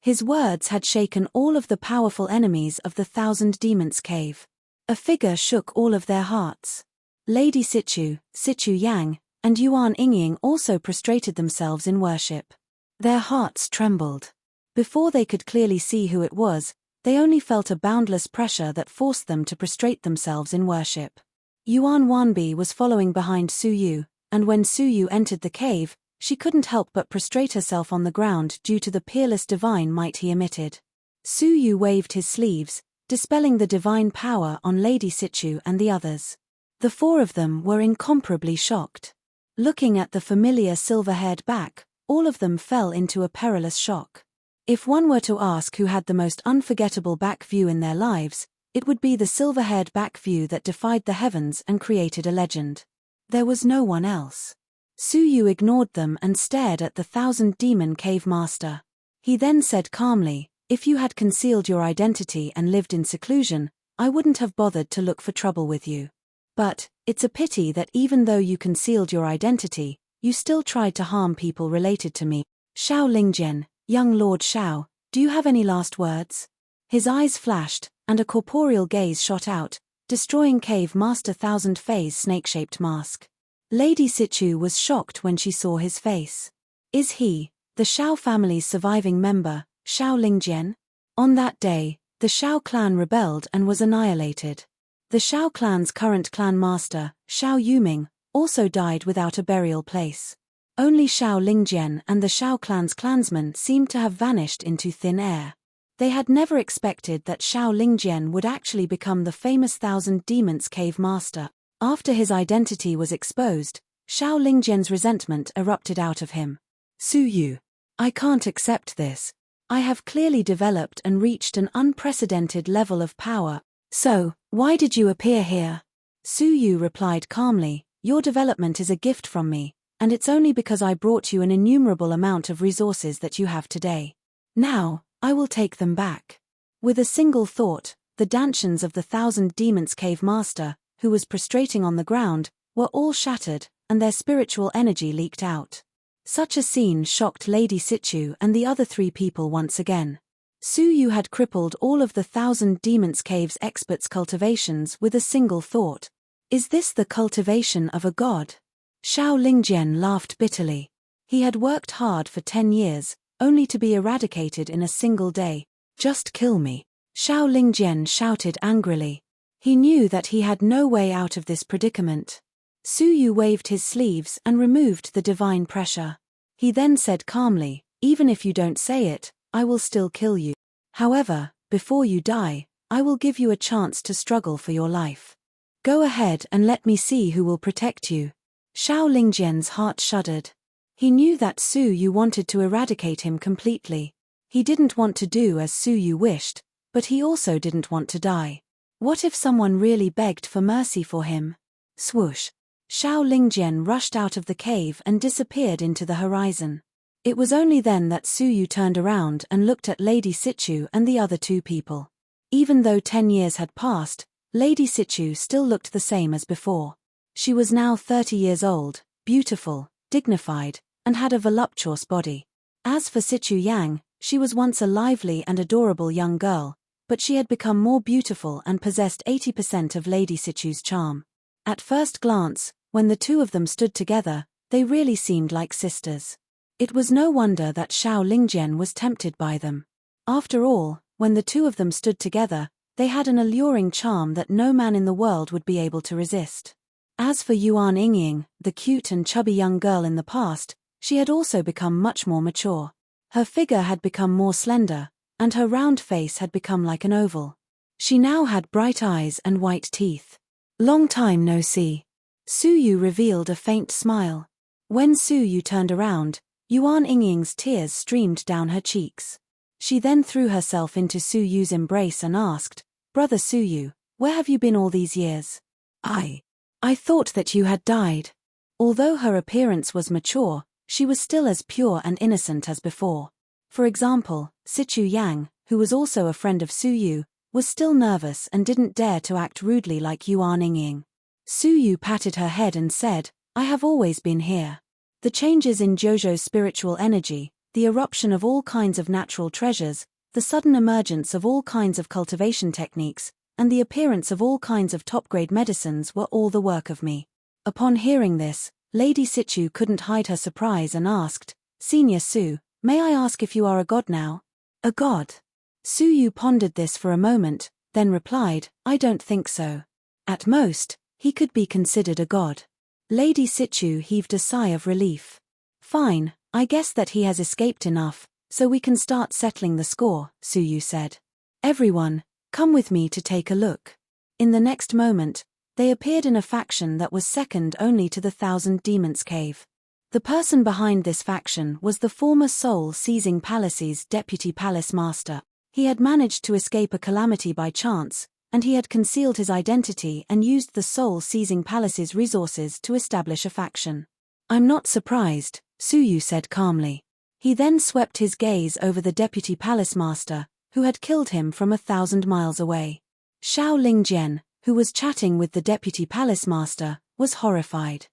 His words had shaken all of the powerful enemies of the 1,000 demons cave. A figure shook all of their hearts. Lady Sichu, Sichu Yang, and Yuan Yingying also prostrated themselves in worship. Their hearts trembled. Before they could clearly see who it was, they only felt a boundless pressure that forced them to prostrate themselves in worship. Yuan Wanbi was following behind Su Yu, and when Su Yu entered the cave, she couldn't help but prostrate herself on the ground due to the peerless divine might he emitted. Su Yu waved his sleeves, dispelling the divine power on Lady Sichu and the others. The four of them were incomparably shocked. Looking at the familiar silver-haired back, all of them fell into a perilous shock. If one were to ask who had the most unforgettable back view in their lives, it would be the silver-haired back view that defied the heavens and created a legend. There was no one else. Su Yu ignored them and stared at the 1,000-demon cave master. He then said calmly, "If you had concealed your identity and lived in seclusion, I wouldn't have bothered to look for trouble with you. But, it's a pity that even though you concealed your identity, you still tried to harm people related to me. Xiao Lingjian, young Lord Xiao, do you have any last words?" His eyes flashed, and a corporeal gaze shot out, destroying Cave Master 1,000 Fei's snake-shaped mask. Lady Sichu was shocked when she saw his face. Is he, the Xiao family's surviving member, Xiao Lingjian? On that day, the Xiao clan rebelled and was annihilated. The Xiao clan's current clan master, Xiao Yuming, also died without a burial place. Only Xiao Lingjian and the Xiao clan's clansmen seemed to have vanished into thin air. They had never expected that Xiao Lingjian would actually become the famous 1,000 Demons cave master. After his identity was exposed, Xiao Lingjian's resentment erupted out of him. Su Yu, I can't accept this. I have clearly developed and reached an unprecedented level of power. So, why did you appear here? Su Yu replied calmly, your development is a gift from me, and it's only because I brought you an innumerable amount of resources that you have today. Now, I will take them back. With a single thought, the dantians of the 1,000 Demons cave master, who was prostrating on the ground, were all shattered, and their spiritual energy leaked out. Such a scene shocked Lady Sichu and the other three people once again. Su Yu had crippled all of the 1,000 Demons cave's experts' cultivations with a single thought. Is this the cultivation of a god? Xiao Lingjian laughed bitterly. He had worked hard for 10 years, only to be eradicated in a single day. Just kill me. Xiao Lingjian shouted angrily. He knew that he had no way out of this predicament. Su Yu waved his sleeves and removed the divine pressure. He then said calmly, even if you don't say it, I will still kill you. However, before you die, I will give you a chance to struggle for your life. Go ahead and let me see who will protect you. Xiao Lingjian's heart shuddered. He knew that Su Yu wanted to eradicate him completely. He didn't want to do as Su Yu wished, but he also didn't want to die. What if someone really begged for mercy for him? Swoosh. Xiao Lingjian rushed out of the cave and disappeared into the horizon. It was only then that Su Yu turned around and looked at Lady Sichu and the other two people. Even though 10 years had passed, Lady Sichu still looked the same as before. She was now 30 years old, beautiful, dignified, and had a voluptuous body. As for Sichu Yang, she was once a lively and adorable young girl, but she had become more beautiful and possessed 80% of Lady Sichu's charm. At first glance, when the two of them stood together, they really seemed like sisters. It was no wonder that Xiao Lingjian was tempted by them. After all, when the two of them stood together, they had an alluring charm that no man in the world would be able to resist. As for Yuan Yingying, the cute and chubby young girl in the past, She had also become much more mature. Her figure had become more slender, and her round face had become like an oval. She now had bright eyes and white teeth. "Long time no see." Su Yu revealed a faint smile. When Su Yu turned around, Yuan Yingying's tears streamed down her cheeks. She then threw herself into Su Yu's embrace and asked, "Brother Su Yu, where have you been all these years?" I thought that you had died." Although her appearance was mature, she was still as pure and innocent as before. For example, Sichu Yang, who was also a friend of Su Yu, was still nervous and didn't dare to act rudely like Yuan Yingying. Su Yu patted her head and said, "I have always been here." The changes in Jojo's spiritual energy, the eruption of all kinds of natural treasures, the sudden emergence of all kinds of cultivation techniques, and the appearance of all kinds of top-grade medicines were all the work of me. Upon hearing this, Lady Sichu couldn't hide her surprise and asked, "Senior Su, may I ask if you are a god now?" "A god?" Su Yu pondered this for a moment, then replied, "I don't think so. At most, he could be considered a god." Lady Sichu heaved a sigh of relief. "Fine, I guess that he has escaped enough, so we can start settling the score," Su Yu said. "Everyone, come with me to take a look." In the next moment, they appeared in a faction that was second only to the Thousand Demons Cave. The person behind this faction was the former Soul-Seizing Palace's deputy palace master. He had managed to escape a calamity by chance, and he had concealed his identity and used the Soul-Seizing Palace's resources to establish a faction. "I'm not surprised," Su Yu said calmly. He then swept his gaze over the deputy palace master, who had killed him from 1,000 miles away. Xiao Lingjian, who was chatting with the deputy palace master, was horrified.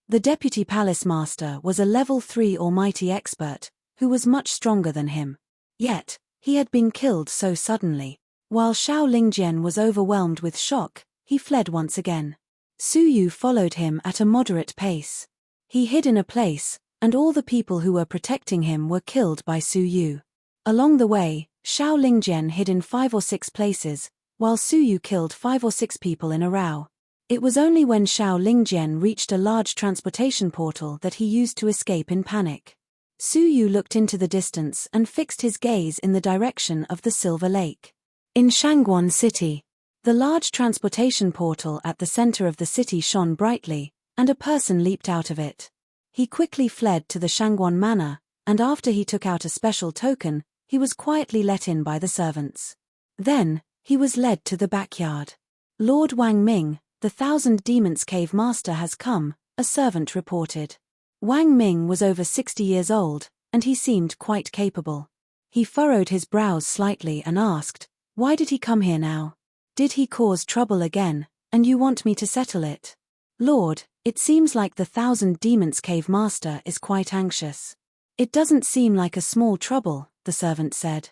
The deputy palace master was a level 3 almighty expert, who was much stronger than him. Yet, he had been killed so suddenly. While Xiao Lingjian was overwhelmed with shock, he fled once again. Su Yu followed him at a moderate pace. He hid in a place, and all the people who were protecting him were killed by Su Yu. Along the way, Xiao Lingjian hid in 5 or 6 places, while Su Yu killed 5 or 6 people in a row. It was only when Xiao Lingjian reached a large transportation portal that he used to escape in panic. Su Yu looked into the distance and fixed his gaze in the direction of the Silver Lake. In Shangguan City, the large transportation portal at the center of the city shone brightly, and a person leaped out of it. He quickly fled to the Shangguan Manor, and after he took out a special token, he was quietly let in by the servants. Then, he was led to the backyard. "Lord Wang Ming, the Thousand Demons Cave Master has come," a servant reported. Wang Ming was over 60 years old, and he seemed quite capable. He furrowed his brows slightly and asked, "Why did he come here now? Did he cause trouble again, and you want me to settle it?" "Lord, it seems like the Thousand Demons Cave Master is quite anxious." "It doesn't seem like a small trouble," the servant said.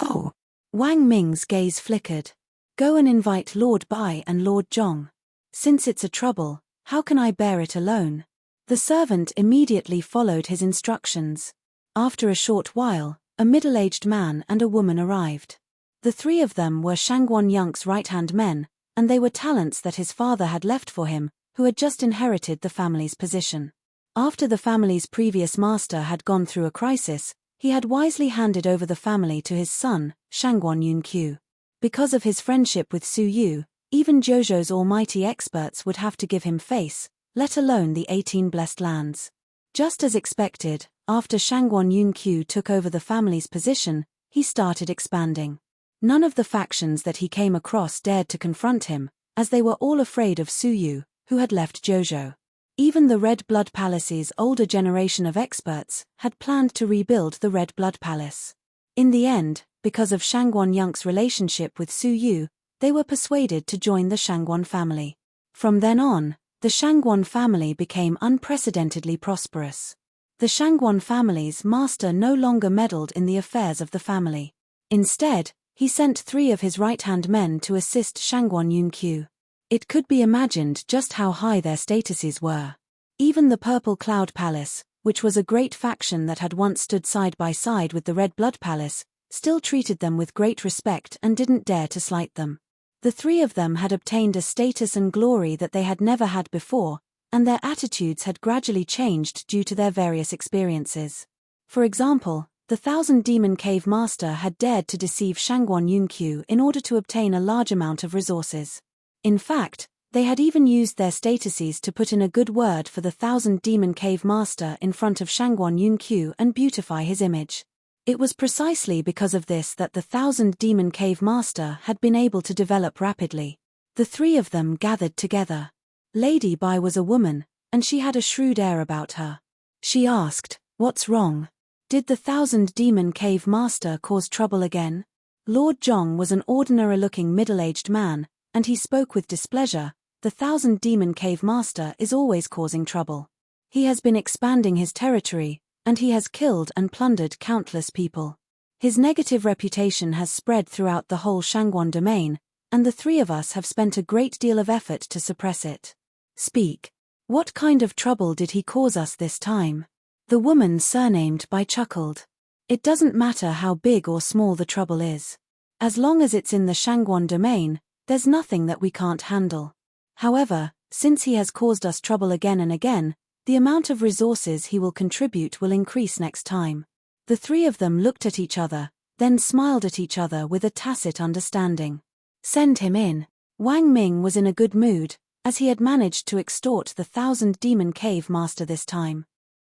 "Oh." Wang Ming's gaze flickered. "Go and invite Lord Bai and Lord Zhong. Since it's a trouble, how can I bear it alone?" The servant immediately followed his instructions. After a short while, a middle-aged man and a woman arrived. The 3 of them were Shangguan Yunk's right-hand men, and they were talents that his father had left for him, who had just inherited the family's position. After the family's previous master had gone through a crisis, he had wisely handed over the family to his son, Shangguan Yunqiu. Because of his friendship with Su Yu, even Jojo's almighty experts would have to give him face, let alone the 18 blessed lands. Just as expected, after Shangguan Yunqiu took over the family's position, he started expanding. None of the factions that he came across dared to confront him, as they were all afraid of Su Yu, who had left Jojo. Even the Red Blood Palace's older generation of experts had planned to rebuild the Red Blood Palace. In the end, because of Shangguan Yunk's relationship with Su Yu, they were persuaded to join the Shangguan family. From then on, the Shangguan family became unprecedentedly prosperous. The Shangguan family's master no longer meddled in the affairs of the family. Instead, he sent 3 of his right-hand men to assist Shangguan Yunqiu. It could be imagined just how high their statuses were. Even the Purple Cloud Palace, which was a great faction that had once stood side by side with the Red Blood Palace, still treated them with great respect and didn't dare to slight them. The 3 of them had obtained a status and glory that they had never had before, and their attitudes had gradually changed due to their various experiences. For example, the Thousand Demon Cave Master had dared to deceive Shangguan Yunqiu in order to obtain a large amount of resources. In fact, they had even used their statuses to put in a good word for the Thousand Demon Cave Master in front of Shangguan Yunqiu and beautify his image. It was precisely because of this that the Thousand Demon Cave Master had been able to develop rapidly. The three of them gathered together. Lady Bai was a woman, and she had a shrewd air about her. She asked, "What's wrong? Did the Thousand Demon Cave Master cause trouble again?" Lord Zhong was an ordinary-looking middle-aged man, and he spoke with displeasure. "The Thousand Demon Cave Master is always causing trouble. He has been expanding his territory, and he has killed and plundered countless people. His negative reputation has spread throughout the whole Shangguan domain, and the three of us have spent a great deal of effort to suppress it. Speak. What kind of trouble did he cause us this time?" The woman surnamed Bai chuckled. "It doesn't matter how big or small the trouble is. As long as it's in the Shangguan domain, there's nothing that we can't handle. However, since he has caused us trouble again and again, the amount of resources he will contribute will increase next time." The three of them looked at each other, then smiled at each other with a tacit understanding. "Send him in." Wang Ming was in a good mood, as he had managed to extort the Thousand Demon Cave Master this time.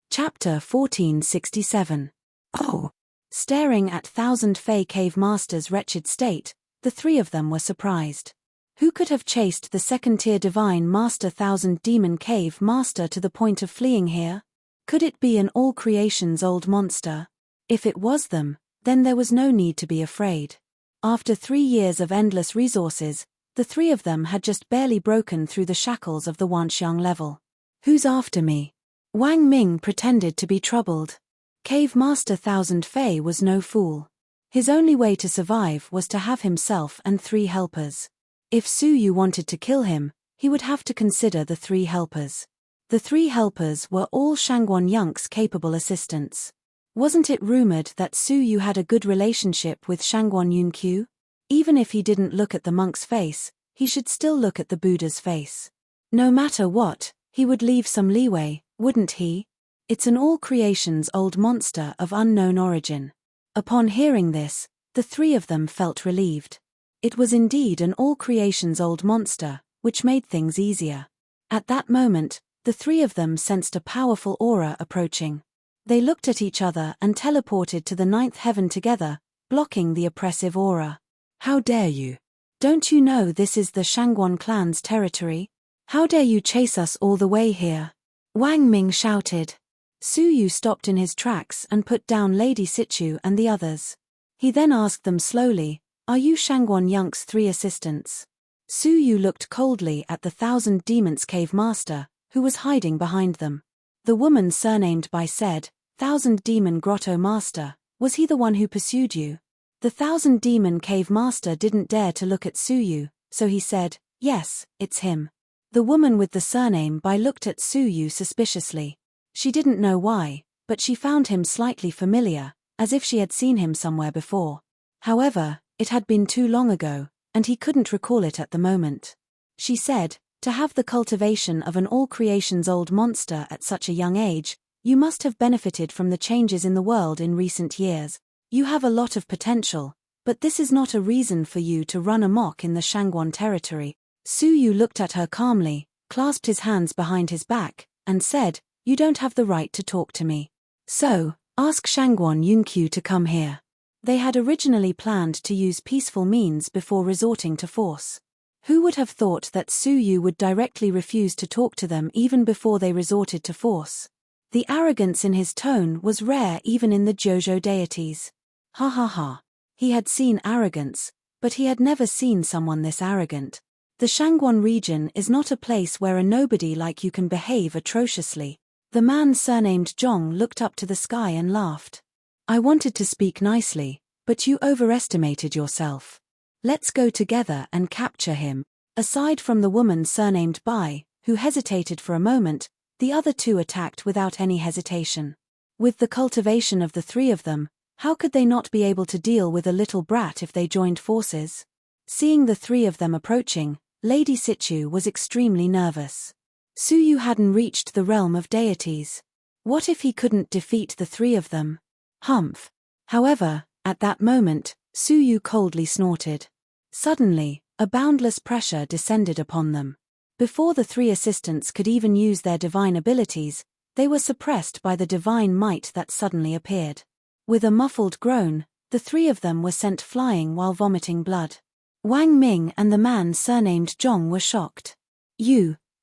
Chapter 1467. Oh! Staring at Thousand Fei Cave Master's wretched state, the three of them were surprised. Who could have chased the second-tier Divine Master Thousand Demon Cave Master to the point of fleeing here? Could it be an all creation's old monster? If it was them, then there was no need to be afraid. After 3 years of endless resources, the three of them had just barely broken through the shackles of the Wanxiang level. "Who's after me?" Wang Ming pretended to be troubled. Cave Master Thousand Fei was no fool. His only way to survive was to have himself and 3 helpers. If Su Yu wanted to kill him, he would have to consider the 3 helpers. The 3 helpers were all Shangguan Yunk's capable assistants. Wasn't it rumored that Su Yu had a good relationship with Shangguan Yunqiu? Even if he didn't look at the monk's face, he should still look at the Buddha's face. No matter what, he would leave some leeway, wouldn't he? It's an all creation's old monster of unknown origin. Upon hearing this, the three of them felt relieved. It was indeed an all creation's old monster, which made things easier. At that moment, the three of them sensed a powerful aura approaching. They looked at each other and teleported to the 9th heaven together, blocking the oppressive aura. "How dare you? Don't you know this is the Shangguan clan's territory? How dare you chase us all the way here?" Wang Ming shouted. Su Yu stopped in his tracks and put down Lady Sichu and the others. He then asked them slowly, "Are you Shangguan Yunk's 3 assistants?" Su Yu looked coldly at the Thousand Demons Cave Master, who was hiding behind them. The woman surnamed Bai said, "Thousand Demon Grotto Master, was he the one who pursued you?" The Thousand Demon Cave Master didn't dare to look at Su Yu, so he said, "Yes, it's him." The woman with the surname Bai looked at Su Yu suspiciously. She didn't know why, but she found him slightly familiar, as if she had seen him somewhere before. However, it had been too long ago, and he couldn't recall it at the moment. She said, "To have the cultivation of an all creation's old monster at such a young age, you must have benefited from the changes in the world in recent years. You have a lot of potential, but this is not a reason for you to run amok in the Shangguan territory." Su Yu looked at her calmly, clasped his hands behind his back, and said, "You don't have the right to talk to me. So, ask Shangguan Yunqiu to come here." They had originally planned to use peaceful means before resorting to force. Who would have thought that Su Yu would directly refuse to talk to them even before they resorted to force? The arrogance in his tone was rare even in the Jojo deities. Ha ha ha. He had seen arrogance, but he had never seen someone this arrogant. The Shangguan region is not a place where a nobody like you can behave atrociously. The man surnamed Zhong looked up to the sky and laughed. "I wanted to speak nicely, but you overestimated yourself. Let's go together and capture him." Aside from the woman surnamed Bai, who hesitated for a moment, the other 2 attacked without any hesitation. With the cultivation of the 3 of them, how could they not be able to deal with a little brat if they joined forces? Seeing the 3 of them approaching, Lady Sichu was extremely nervous. Su Yu hadn't reached the realm of deities. What if he couldn't defeat the three of them? Humph. However, at that moment, Su Yu coldly snorted. Suddenly, a boundless pressure descended upon them. Before the three assistants could even use their divine abilities, they were suppressed by the divine might that suddenly appeared. With a muffled groan, the three of them were sent flying while vomiting blood. Wang Ming and the man surnamed Zhong were shocked.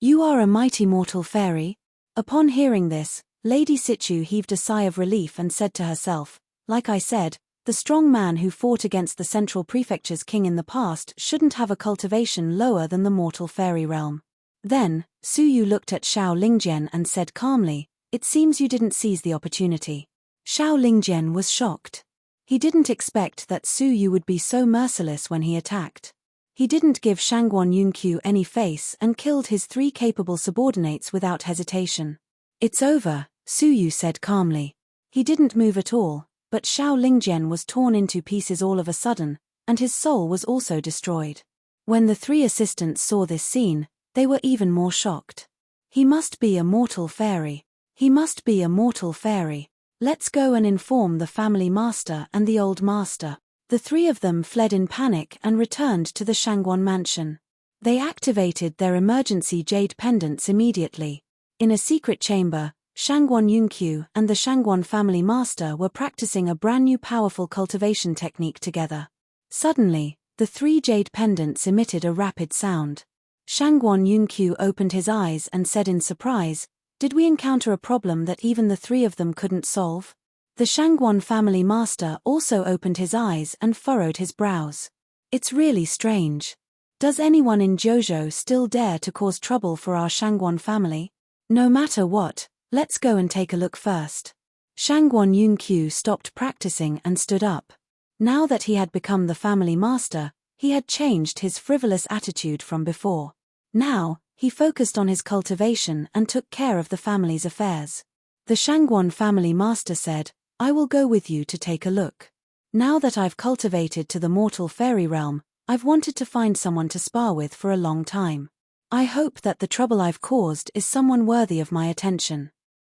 You are a mighty mortal fairy? Upon hearing this, Lady Sichu heaved a sigh of relief and said to herself, like I said, the strong man who fought against the Central Prefecture's king in the past shouldn't have a cultivation lower than the mortal fairy realm. Then, Su Yu looked at Xiao Lingjian and said calmly, it seems you didn't seize the opportunity. Xiao Lingjian was shocked. He didn't expect that Su Yu would be so merciless when he attacked. He didn't give Shangguan Yunqiu any face and killed his three capable subordinates without hesitation. It's over, Su Yu said calmly. He didn't move at all, but Xiao Lingjian was torn into pieces all of a sudden, and his soul was also destroyed. When the three assistants saw this scene, they were even more shocked. He must be a mortal fairy. He must be a mortal fairy. Let's go and inform the family master and the old master. The three of them fled in panic and returned to the Shangguan mansion. They activated their emergency jade pendants immediately. In a secret chamber, Shangguan Yunqiu and the Shangguan family master were practicing a brand new powerful cultivation technique together. Suddenly, the three jade pendants emitted a rapid sound. Shangguan Yunqiu opened his eyes and said in surprise, did we encounter a problem that even the three of them couldn't solve? The Shangguan family master also opened his eyes and furrowed his brows. It's really strange. Does anyone in Jiuzhou still dare to cause trouble for our Shangguan family? No matter what, let's go and take a look first. Shangguan Yunqiu stopped practicing and stood up. Now that he had become the family master, he had changed his frivolous attitude from before. Now, he focused on his cultivation and took care of the family's affairs. The Shangguan family master said, I will go with you to take a look. Now that I've cultivated to the mortal fairy realm, I've wanted to find someone to spar with for a long time. I hope that the trouble I've caused is someone worthy of my attention.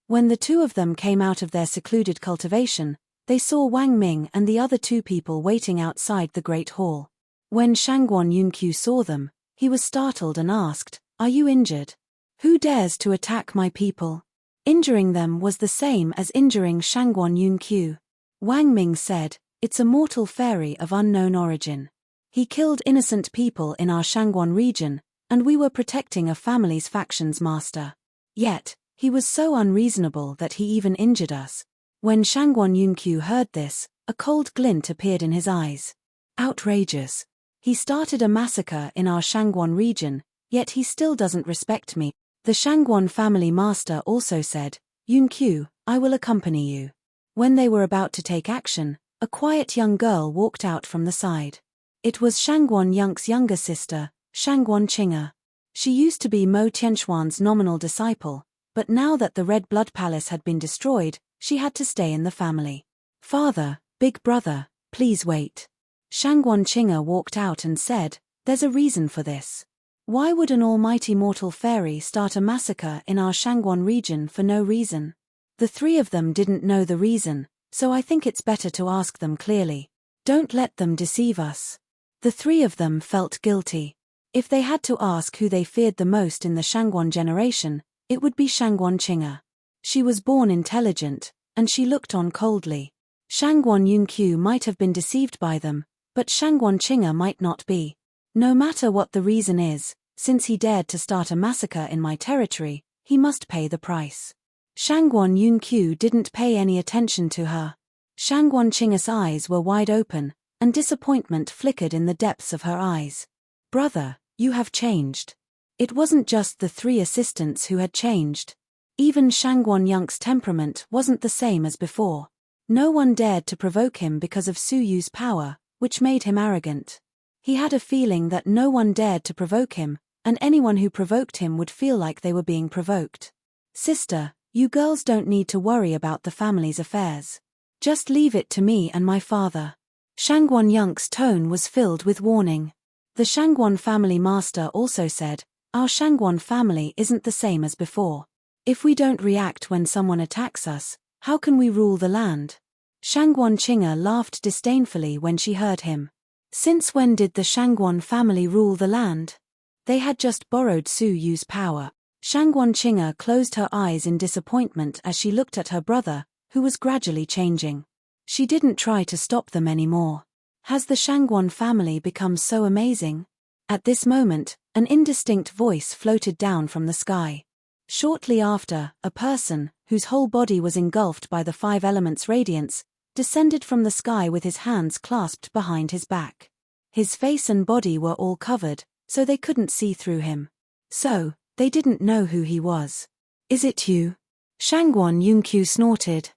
When the two of them came out of their secluded cultivation, they saw Wang Ming and the other two people waiting outside the great hall. When Shangguan Yunqiu saw them, he was startled and asked, Are you injured? Who dares to attack my people? Injuring them was the same as injuring Shangguan Yunqiu. Wang Ming said, it's a mortal fairy of unknown origin. He killed innocent people in our Shangguan region, and we were protecting a family's faction's master. Yet, he was so unreasonable that he even injured us. When Shangguan Yunqiu heard this, a cold glint appeared in his eyes. Outrageous. He started a massacre in our Shangguan region, yet he still doesn't respect me. The Shangguan family master also said, Yunqiu, I will accompany you. When they were about to take action, a quiet young girl walked out from the side. It was Shangguan Yunqi's younger sister, Shangguan Qing'e. She used to be Mo Tianxuan's nominal disciple, but now that the Red Blood Palace had been destroyed, she had to stay in the family. Father, big brother, please wait. Shangguan Qing'e walked out and said, there's a reason for this. Why would an almighty mortal fairy start a massacre in our Shangguan region for no reason? The three of them didn't know the reason, so I think it's better to ask them clearly. Don't let them deceive us. The three of them felt guilty. If they had to ask who they feared the most in the Shangguan generation, it would be Shangguan Qing'e. She was born intelligent, and she looked on coldly. Shangguan Yunqiu might have been deceived by them, but Shangguan Qing'e might not be. No matter what the reason is, since he dared to start a massacre in my territory, he must pay the price. Shangguan Yunqiu didn't pay any attention to her. Shangguan Qing'e's eyes were wide open, and disappointment flickered in the depths of her eyes. Brother, you have changed. It wasn't just the three assistants who had changed. Even Shangguan Yunqi's temperament wasn't the same as before. No one dared to provoke him because of Su Yu's power, which made him arrogant. He had a feeling that no one dared to provoke him, and anyone who provoked him would feel like they were being provoked. Sister, you girls don't need to worry about the family's affairs. Just leave it to me and my father. Shangguan Yunqi's tone was filled with warning. The Shangguan family master also said, Our Shangguan family isn't the same as before. If we don't react when someone attacks us, how can we rule the land? Shangguan Qing'er laughed disdainfully when she heard him. Since when did the Shangguan family rule the land? They had just borrowed Su Yu's power. Shangguan Qing'er closed her eyes in disappointment as she looked at her brother, who was gradually changing. She didn't try to stop them anymore. Has the Shangguan family become so amazing? At this moment, an indistinct voice floated down from the sky. Shortly after, a person, whose whole body was engulfed by the 5 elements' radiance, descended from the sky with his hands clasped behind his back. His face and body were all covered, so they couldn't see through him. So, they didn't know who he was. Is it you? Shangguan Yunqiu snorted.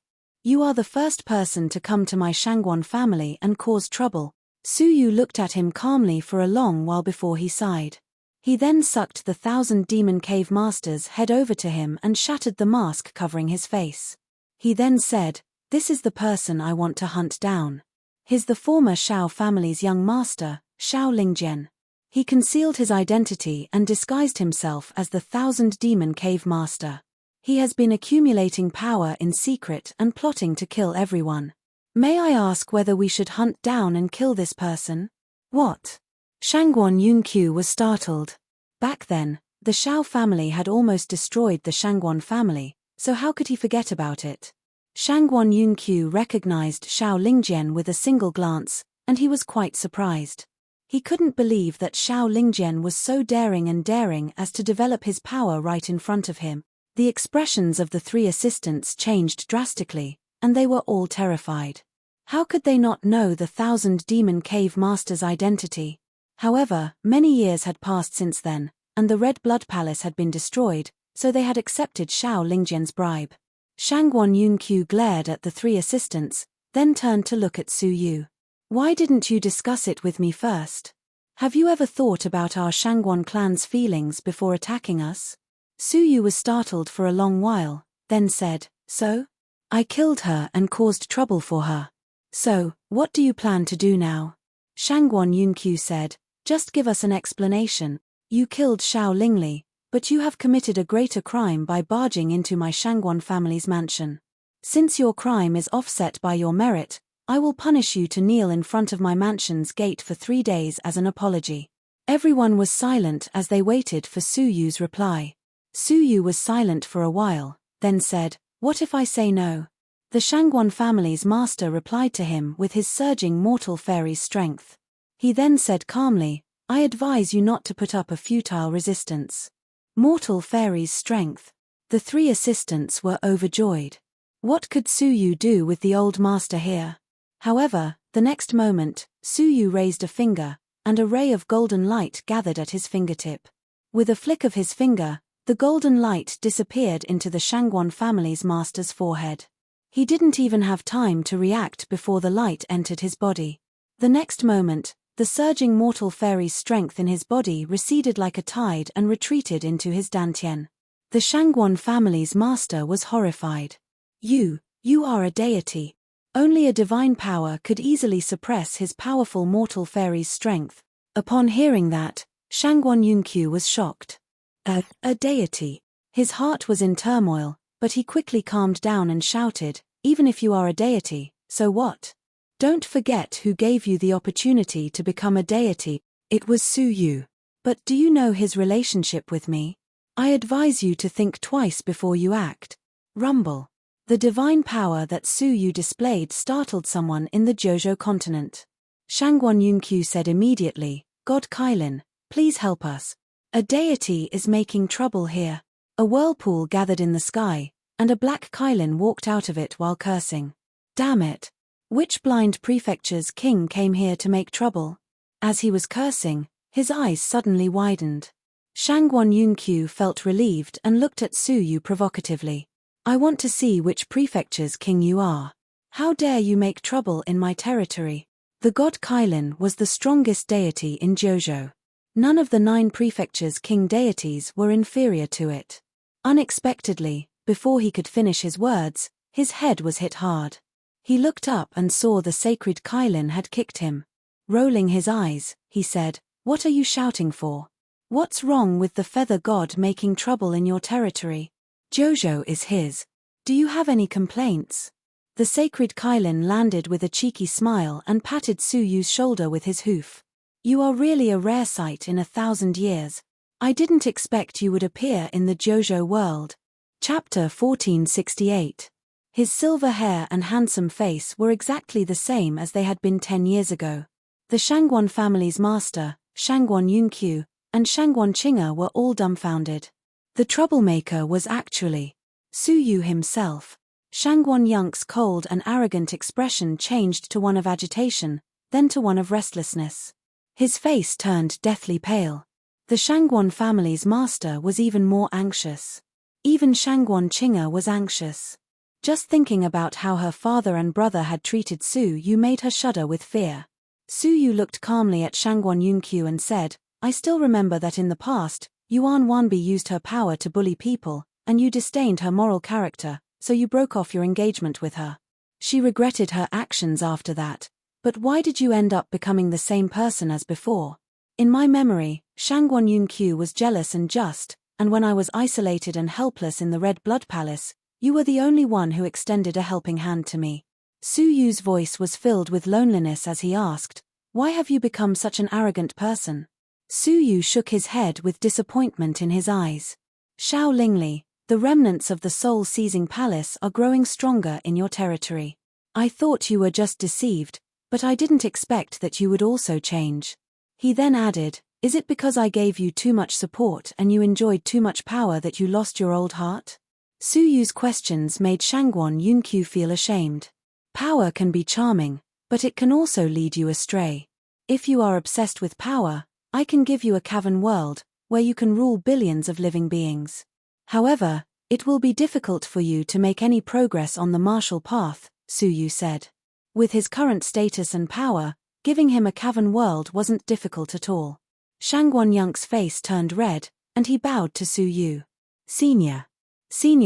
You are the first person to come to my Shangguan family and cause trouble. Su Yu looked at him calmly for a long while before he sighed. He then sucked the 1,000 demon cave master's head over to him and shattered the mask covering his face. He then said, "This is the person I want to hunt down. He's the former Shao family's young master, Shao Lingjian." He concealed his identity and disguised himself as the 1,000 demon cave master. He has been accumulating power in secret and plotting to kill everyone. May I ask whether we should hunt down and kill this person? What? Shangguan Yunqiu was startled. Back then, the Shao family had almost destroyed the Shangguan family, so how could he forget about it? Shangguan Yunqiu recognized Shao Lingjian with a single glance, and he was quite surprised. He couldn't believe that Shao Lingjian was so daring as to develop his power right in front of him. The expressions of the 3 assistants changed drastically, and they were all terrified. How could they not know the 1,000 demon cave master's identity? However, many years had passed since then, and the Red Blood Palace had been destroyed, so they had accepted Shao Lingjian's bribe. Shangguan Yunqiu glared at the 3 assistants, then turned to look at Su Yu. Why didn't you discuss it with me first? Have you ever thought about our Shangguan clan's feelings before attacking us? Su Yu was startled for a long while, then said, So? I killed her and caused trouble for her. So, what do you plan to do now? Shangguan Yunqiu said, Just give us an explanation. You killed Shao Lingli, but you have committed a greater crime by barging into my Shangguan family's mansion. Since your crime is offset by your merit, I will punish you to kneel in front of my mansion's gate for 3 days as an apology. Everyone was silent as they waited for Su Yu's reply. Su Yu was silent for a while, then said, What if I say no? The Shangguan family's master replied to him with his surging mortal fairy's strength. He then said calmly, I advise you not to put up a futile resistance. Mortal fairy's strength. The 3 assistants were overjoyed. What could Su Yu do with the old master here? However, the next moment, Su Yu raised a finger, and a ray of golden light gathered at his fingertip. With a flick of his finger, the golden light disappeared into the Shangguan family's master's forehead. He didn't even have time to react before the light entered his body. The next moment, the surging mortal fairy's strength in his body receded like a tide and retreated into his dantian. The Shangguan family's master was horrified. You are a deity. Only a divine power could easily suppress his powerful mortal fairy's strength. Upon hearing that, Shangguan Yunqiu was shocked. A deity. His heart was in turmoil, but he quickly calmed down and shouted, Even if you are a deity, so what? Don't forget who gave you the opportunity to become a deity. It was Su Yu. But do you know his relationship with me? I advise you to think twice before you act. Rumble. The divine power that Su Yu displayed startled someone in the Jojo continent. Shangguan Yunqiu said immediately, God Kailin, please help us. A deity is making trouble here. A whirlpool gathered in the sky, and a black Kailin walked out of it while cursing. Damn it! Which blind prefecture's king came here to make trouble? As he was cursing, his eyes suddenly widened. Shangguan Yunqiu felt relieved and looked at Su Yu provocatively. I want to see which prefecture's king you are. How dare you make trouble in my territory? The god Kailin was the strongest deity in Jojo. None of the 9 prefectures' king deities were inferior to it. Unexpectedly, before he could finish his words, his head was hit hard. He looked up and saw the sacred Kailin had kicked him. Rolling his eyes, he said, What are you shouting for? What's wrong with the feather god making trouble in your territory? Jojo is his. Do you have any complaints? The sacred Kylin landed with a cheeky smile and patted Suyu's shoulder with his hoof. You are really a rare sight in 1,000 years. I didn't expect you would appear in the Jojo world. Chapter 1468. His silver hair and handsome face were exactly the same as they had been 10 years ago. The Shangguan family's master, Shangguan Yunqiu, and Shangguan Qing'e were all dumbfounded. The troublemaker was actually Suyu himself. Shangguan Yunk's cold and arrogant expression changed to one of agitation, then to one of restlessness. His face turned deathly pale. The Shangguan family's master was even more anxious. Even Shangguan Qing'e was anxious. Just thinking about how her father and brother had treated Suyu made her shudder with fear. Suyu looked calmly at Shangguan Yunqiu and said, I still remember that in the past, Yuan Wanbi used her power to bully people, and you disdained her moral character, so you broke off your engagement with her. She regretted her actions after that. But why did you end up becoming the same person as before? In my memory, Shangguan Yunqiu was jealous and just, and when I was isolated and helpless in the Red Blood Palace, you were the only one who extended a helping hand to me. Suyu's voice was filled with loneliness as he asked, why have you become such an arrogant person? Suyu shook his head with disappointment in his eyes. Xiao Lingli, the remnants of the soul-seizing palace are growing stronger in your territory. I thought you were just deceived, but I didn't expect that you would also change. He then added, is it because I gave you too much support and you enjoyed too much power that you lost your old heart? Suyu's questions made Shangguan Yunqiu feel ashamed. Power can be charming, but it can also lead you astray. If you are obsessed with power, I can give you a cavern world, where you can rule billions of living beings. However, it will be difficult for you to make any progress on the martial path, Suyu said. With his current status and power, giving him a cavern world wasn't difficult at all. Shangguan Yunk's face turned red, and he bowed to Suyu. Senior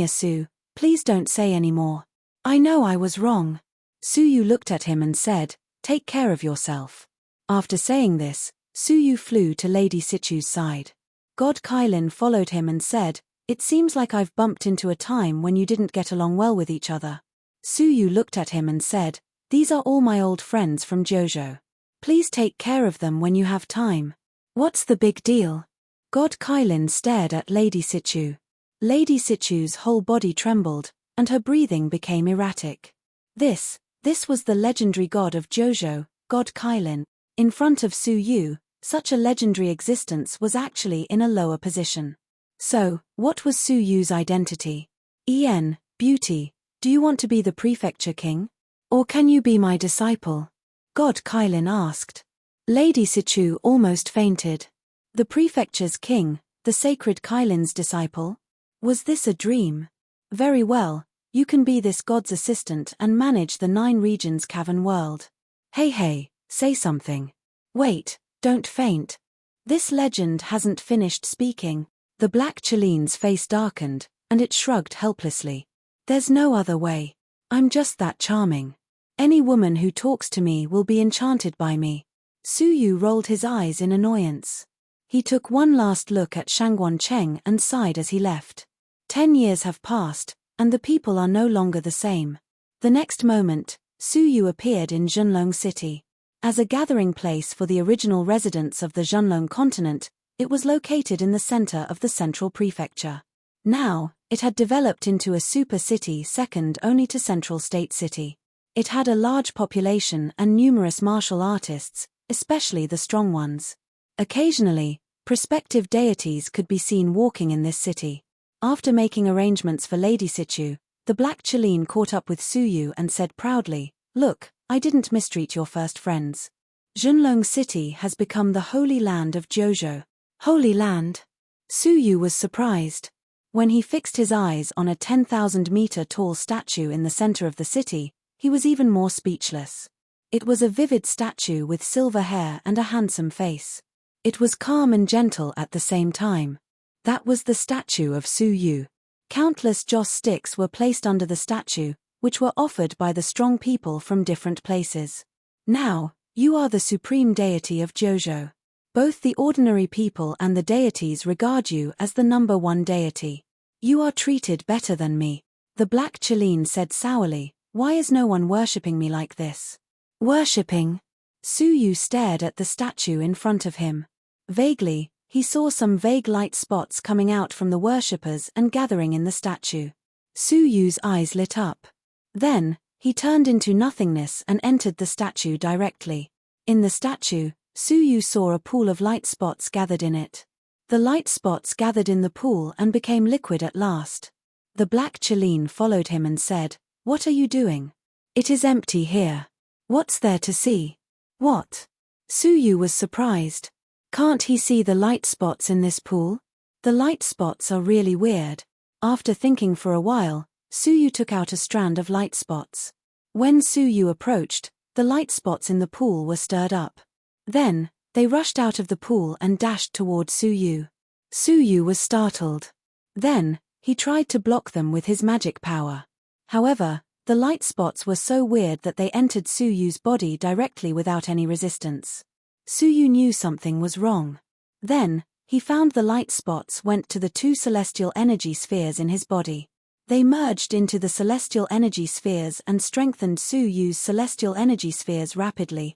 Su, please don't say any more. I know I was wrong. Suyu looked at him and said, take care of yourself. After saying this, Suyu flew to Lady Sichu's side. God Kylin followed him and said, it seems like I've bumped into a time when you didn't get along well with each other. Suyu looked at him and said, these are all my old friends from Jojo. Please take care of them when you have time. What's the big deal? God Kylin stared at Lady Sichu. Lady Sichu's whole body trembled, and her breathing became erratic. This was the legendary god of Jojo, God Kylin. In front of Suyu, such a legendary existence was actually in a lower position. So, what was Suyu's identity? Beauty, do you want to be the prefecture king? Or can you be my disciple? God Kylin asked. Lady Sichu almost fainted. The prefecture's king, the sacred Kylin's disciple? Was this a dream? Very well, you can be this god's assistant and manage the 9 regions cavern world. Hey, say something. Wait, don't faint. This legend hasn't finished speaking. The black Chaline's face darkened, and it shrugged helplessly. There's no other way. I'm just that charming. Any woman who talks to me will be enchanted by me. Suyu rolled his eyes in annoyance. He took one last look at Shangguan Cheng and sighed as he left. 10 years have passed, and the people are no longer the same. The next moment, Suyu appeared in Zhenlong City. As a gathering place for the original residents of the Zhenlong continent, it was located in the center of the central prefecture. Now, it had developed into a super city second only to Central State City. It had a large population and numerous martial artists, especially the strong ones. Occasionally, prospective deities could be seen walking in this city. After making arrangements for Lady Sichu, the Black Chaline caught up with Suyu and said proudly, "Look, I didn't mistreat your first friends. Zhenlong City has become the holy land of Jojo." Holy land? Suyu was surprised. When he fixed his eyes on a 10,000-meter tall statue in the center of the city, he was even more speechless. It was a vivid statue with silver hair and a handsome face. It was calm and gentle at the same time. That was the statue of Suyu. Countless joss sticks were placed under the statue, which were offered by the strong people from different places. "Now, you are the supreme deity of Jojo. Both the ordinary people and the deities regard you as the number one deity. You are treated better than me. The Black Chelene said sourly, why is no one worshipping me like this? Worshipping? Suyu stared at the statue in front of him. Vaguely, he saw some vague light spots coming out from the worshippers and gathering in the statue. Suyu's eyes lit up. Then, he turned into nothingness and entered the statue directly. In the statue, Suyu saw a pool of light spots gathered in it. The light spots gathered in the pool and became liquid at last. The Black Chelene followed him and said, "What are you doing? It is empty here. What's there to see?" "What?" Suyu was surprised. Can't he see the light spots in this pool? The light spots are really weird. After thinking for a while, Suyu took out a strand of light spots. When Suyu approached, the light spots in the pool were stirred up. Then, they rushed out of the pool and dashed toward Suyu. Suyu was startled. Then, he tried to block them with his magic power. However, the light spots were so weird that they entered Suyu's body directly without any resistance. Suyu knew something was wrong. Then, he found the light spots went to the two celestial energy spheres in his body. They merged into the celestial energy spheres and strengthened Suyu's celestial energy spheres rapidly.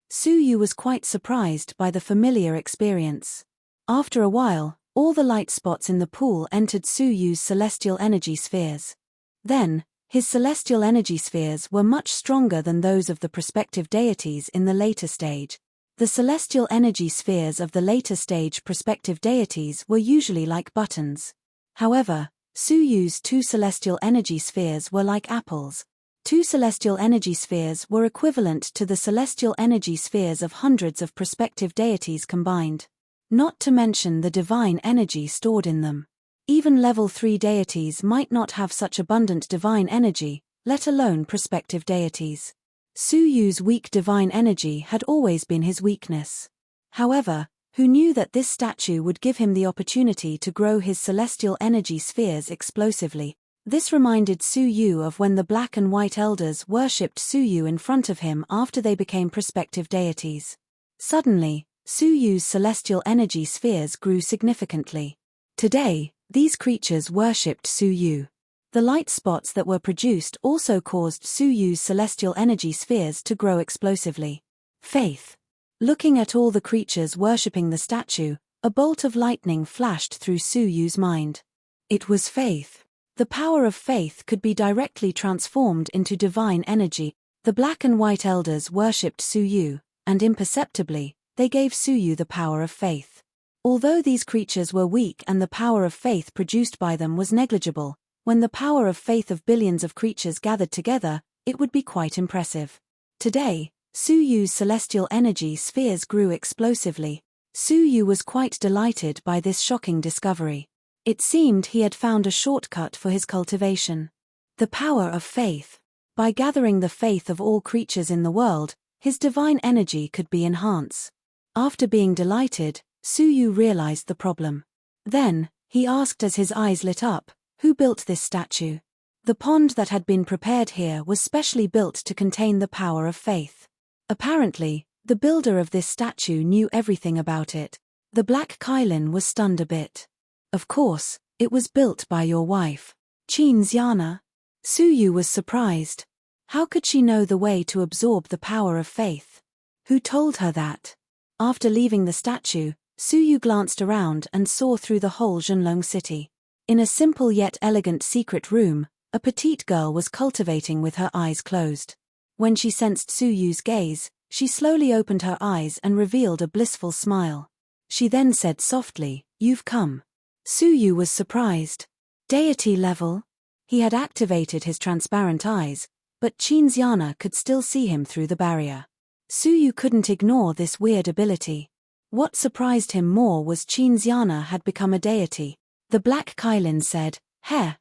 Suyu was quite surprised by the familiar experience. After a while, all the light spots in the pool entered Suyu's celestial energy spheres. Then, his celestial energy spheres were much stronger than those of the prospective deities in the later stage. The celestial energy spheres of the later stage prospective deities were usually like buttons. However, Suyu's two celestial energy spheres were like apples. Two celestial energy spheres were equivalent to the celestial energy spheres of hundreds of prospective deities combined. Not to mention the divine energy stored in them. Even level 3 deities might not have such abundant divine energy, let alone prospective deities. Suyu's weak divine energy had always been his weakness. However, who knew that this statue would give him the opportunity to grow his celestial energy spheres explosively? This reminded Suyu of when the Black and White Elders worshipped Suyu in front of him after they became prospective deities. Suddenly, Suyu's celestial energy spheres grew significantly. Today, these creatures worshipped Suyu. The light spots that were produced also caused Suyu's celestial energy spheres to grow explosively. Faith. Looking at all the creatures worshipping the statue, a bolt of lightning flashed through Suyu's mind. It was faith. The power of faith could be directly transformed into divine energy. The Black and White Elders worshipped Suyu, and imperceptibly, they gave Suyu the power of faith. Although these creatures were weak and the power of faith produced by them was negligible, when the power of faith of billions of creatures gathered together, it would be quite impressive. Today, Suyu's celestial energy spheres grew explosively. Suyu was quite delighted by this shocking discovery. It seemed he had found a shortcut for his cultivation. The power of faith. By gathering the faith of all creatures in the world, his divine energy could be enhanced. After being delighted, Suyu realized the problem. Then, he asked as his eyes lit up, who built this statue? The pond that had been prepared here was specially built to contain the power of faith. Apparently, the builder of this statue knew everything about it. The Black Chelene was stunned a bit. Of course, it was built by your wife, Qin Xiana. Suyu was surprised. How could she know the way to absorb the power of faith? Who told her that? After leaving the statue, Suyu glanced around and saw through the whole Zhenlong city. In a simple yet elegant secret room, a petite girl was cultivating with her eyes closed. When she sensed Suyu's gaze, she slowly opened her eyes and revealed a blissful smile. She then said softly, "You've come." Suyu was surprised. Deity level? He had activated his transparent eyes, but Qin Xiana could still see him through the barrier. Suyu couldn't ignore this weird ability. What surprised him more was Qin Xiana had become a deity. The Black Chelene said, Heh,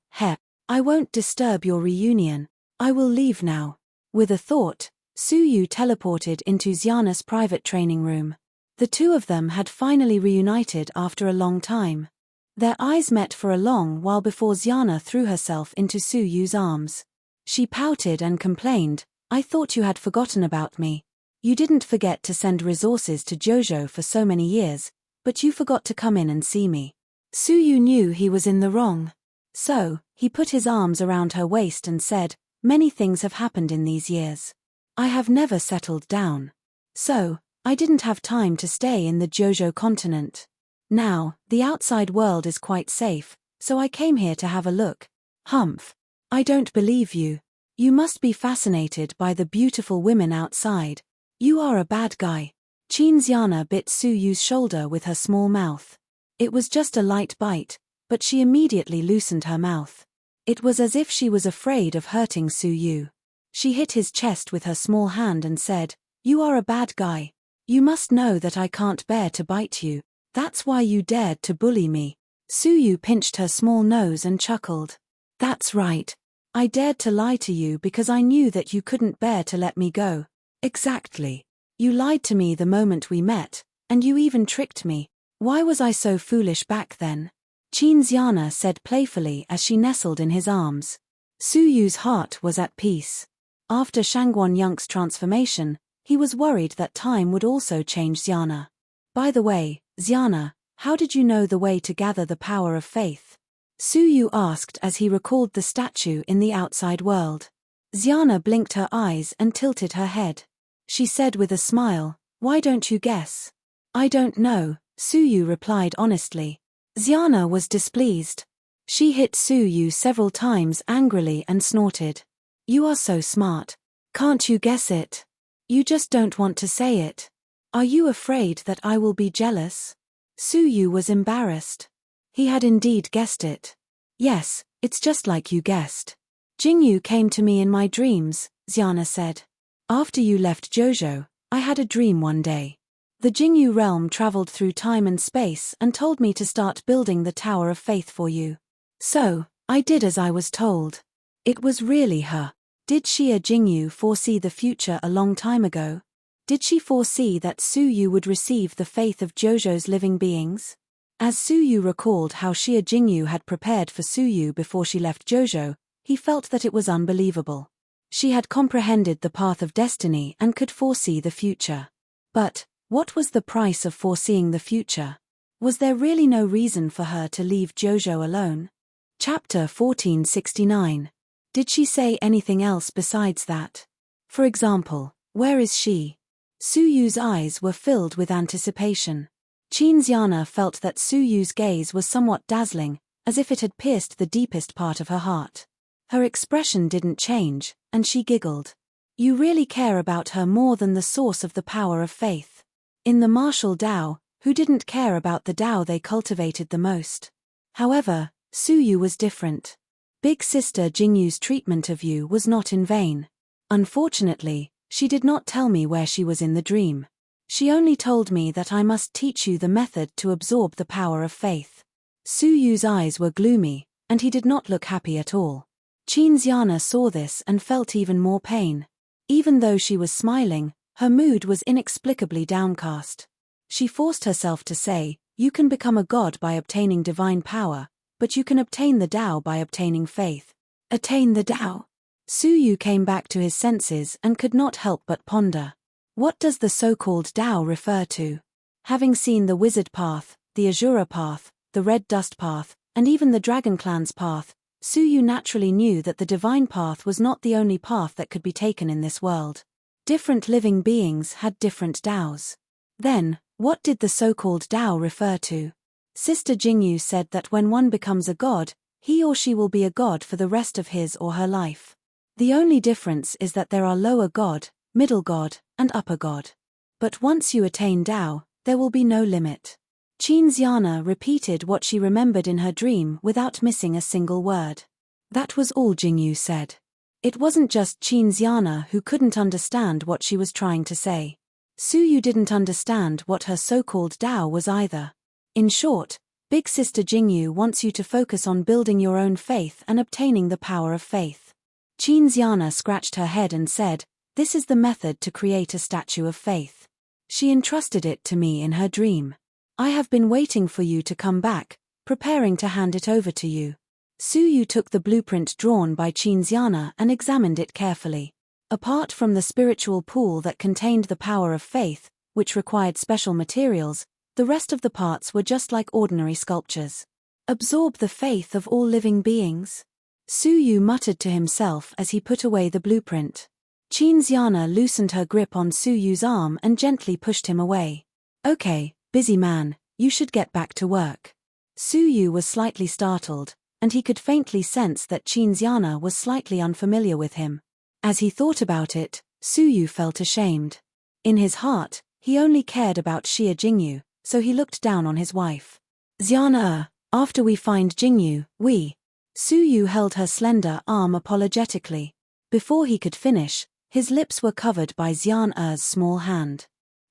I won't disturb your reunion. I will leave now." With a thought, Suyu teleported into Xiana's private training room. The two of them had finally reunited after a long time. Their eyes met for a long while before Xiana threw herself into Suyu's arms. She pouted and complained, "I thought you had forgotten about me. You didn't forget to send resources to Jojo for so many years, but you forgot to come in and see me. Suyu knew he was in the wrong. So, he put his arms around her waist and said, "Many things have happened in these years. I have never settled down. So, I didn't have time to stay in the Jojo continent. Now, the outside world is quite safe, so I came here to have a look." "Humph. I don't believe you. You must be fascinated by the beautiful women outside. You are a bad guy." Xiana bit Suyu's shoulder with her small mouth. It was just a light bite, but she immediately loosened her mouth. It was as if she was afraid of hurting Suyu. She hit his chest with her small hand and said, "You are a bad guy. You must know that I can't bear to bite you. That's why you dared to bully me." Suyu pinched her small nose and chuckled. "That's right. I dared to lie to you because I knew that you couldn't bear to let me go." "Exactly. You lied to me the moment we met, and you even tricked me. Why was I so foolish back then?" Xiana said playfully as she nestled in his arms. Suyu's heart was at peace. After Shangguan Yunk's transformation, he was worried that time would also change Xiana. "By the way, Xiana, how did you know the way to gather the power of faith?" Suyu asked as he recalled the statue in the outside world. Xiana blinked her eyes and tilted her head. She said with a smile, "Why don't you guess?" "I don't know," Suyu replied honestly. Xiana was displeased. She hit Suyu several times angrily and snorted. "You are so smart. Can't you guess it? You just don't want to say it. Are you afraid that I will be jealous?" Suyu was embarrassed. He had indeed guessed it. "Yes, it's just like you guessed. Jingyu came to me in my dreams," Xiana said. "After you left Jojo, I had a dream one day. The Jingyu realm traveled through time and space and told me to start building the Tower of Faith for you. So, I did as I was told." It was really her. Did Xia Jingyu foresee the future a long time ago? Did she foresee that Suyu would receive the faith of Jojo's living beings? As Suyu recalled how Xia Jingyu had prepared for Suyu before she left Jojo, he felt that it was unbelievable. She had comprehended the path of destiny and could foresee the future. But, what was the price of foreseeing the future? Was there really no reason for her to leave Jojo alone? Chapter 1469. Did she say anything else besides that? For example, where is she? Suyu's eyes were filled with anticipation. Xiana felt that Suyu's gaze was somewhat dazzling, as if it had pierced the deepest part of her heart. Her expression didn't change, and she giggled. "You really care about her more than the source of the power of faith." In the martial Tao, who didn't care about the Tao they cultivated the most? However, Suyu was different. Big Sister Jingyu's treatment of you was not in vain. Unfortunately, she did not tell me where she was in the dream. She only told me that I must teach you the method to absorb the power of faith. Suyu's eyes were gloomy, and he did not look happy at all. Xiana saw this and felt even more pain. Even though she was smiling, her mood was inexplicably downcast. She forced herself to say, "You can become a god by obtaining divine power, but you can obtain the Tao by obtaining faith." Attain the Tao? Suyu came back to his senses and could not help but ponder. What does the so-called Tao refer to? Having seen the wizard path, the Azura path, the red dust path, and even the dragon clan's path, Suyu naturally knew that the divine path was not the only path that could be taken in this world. Different living beings had different Taos. Then, what did the so-called Tao refer to? Sister Jingyu said that when one becomes a god, he or she will be a god for the rest of his or her life. The only difference is that there are lower god, middle god, and upper god. But once you attain Tao, there will be no limit. Xiana repeated what she remembered in her dream without missing a single word. That was all Jingyu said. It wasn't just Xiana who couldn't understand what she was trying to say. Suyu didn't understand what her so-called Tao was either. In short, Big Sister Jingyu wants you to focus on building your own faith and obtaining the power of faith. Xiana scratched her head and said, "This is the method to create a statue of faith. She entrusted it to me in her dream. I have been waiting for you to come back, preparing to hand it over to you." Suyu took the blueprint drawn by Xiana and examined it carefully. Apart from the spiritual pool that contained the power of faith, which required special materials, the rest of the parts were just like ordinary sculptures. Absorb the faith of all living beings? Su Yu muttered to himself as he put away the blueprint. Qin Xiana loosened her grip on Su Yu's arm and gently pushed him away. Okay, busy man, you should get back to work. Su Yu was slightly startled, and he could faintly sense that Qin Xiana was slightly unfamiliar with him. As he thought about it, Su Yu felt ashamed. In his heart, he only cared about Xia Jingyu, so he looked down on his wife. Xiana, after we find Jingyu, we... Su Yu held her slender arm apologetically. Before he could finish, his lips were covered by Xian'er's small hand.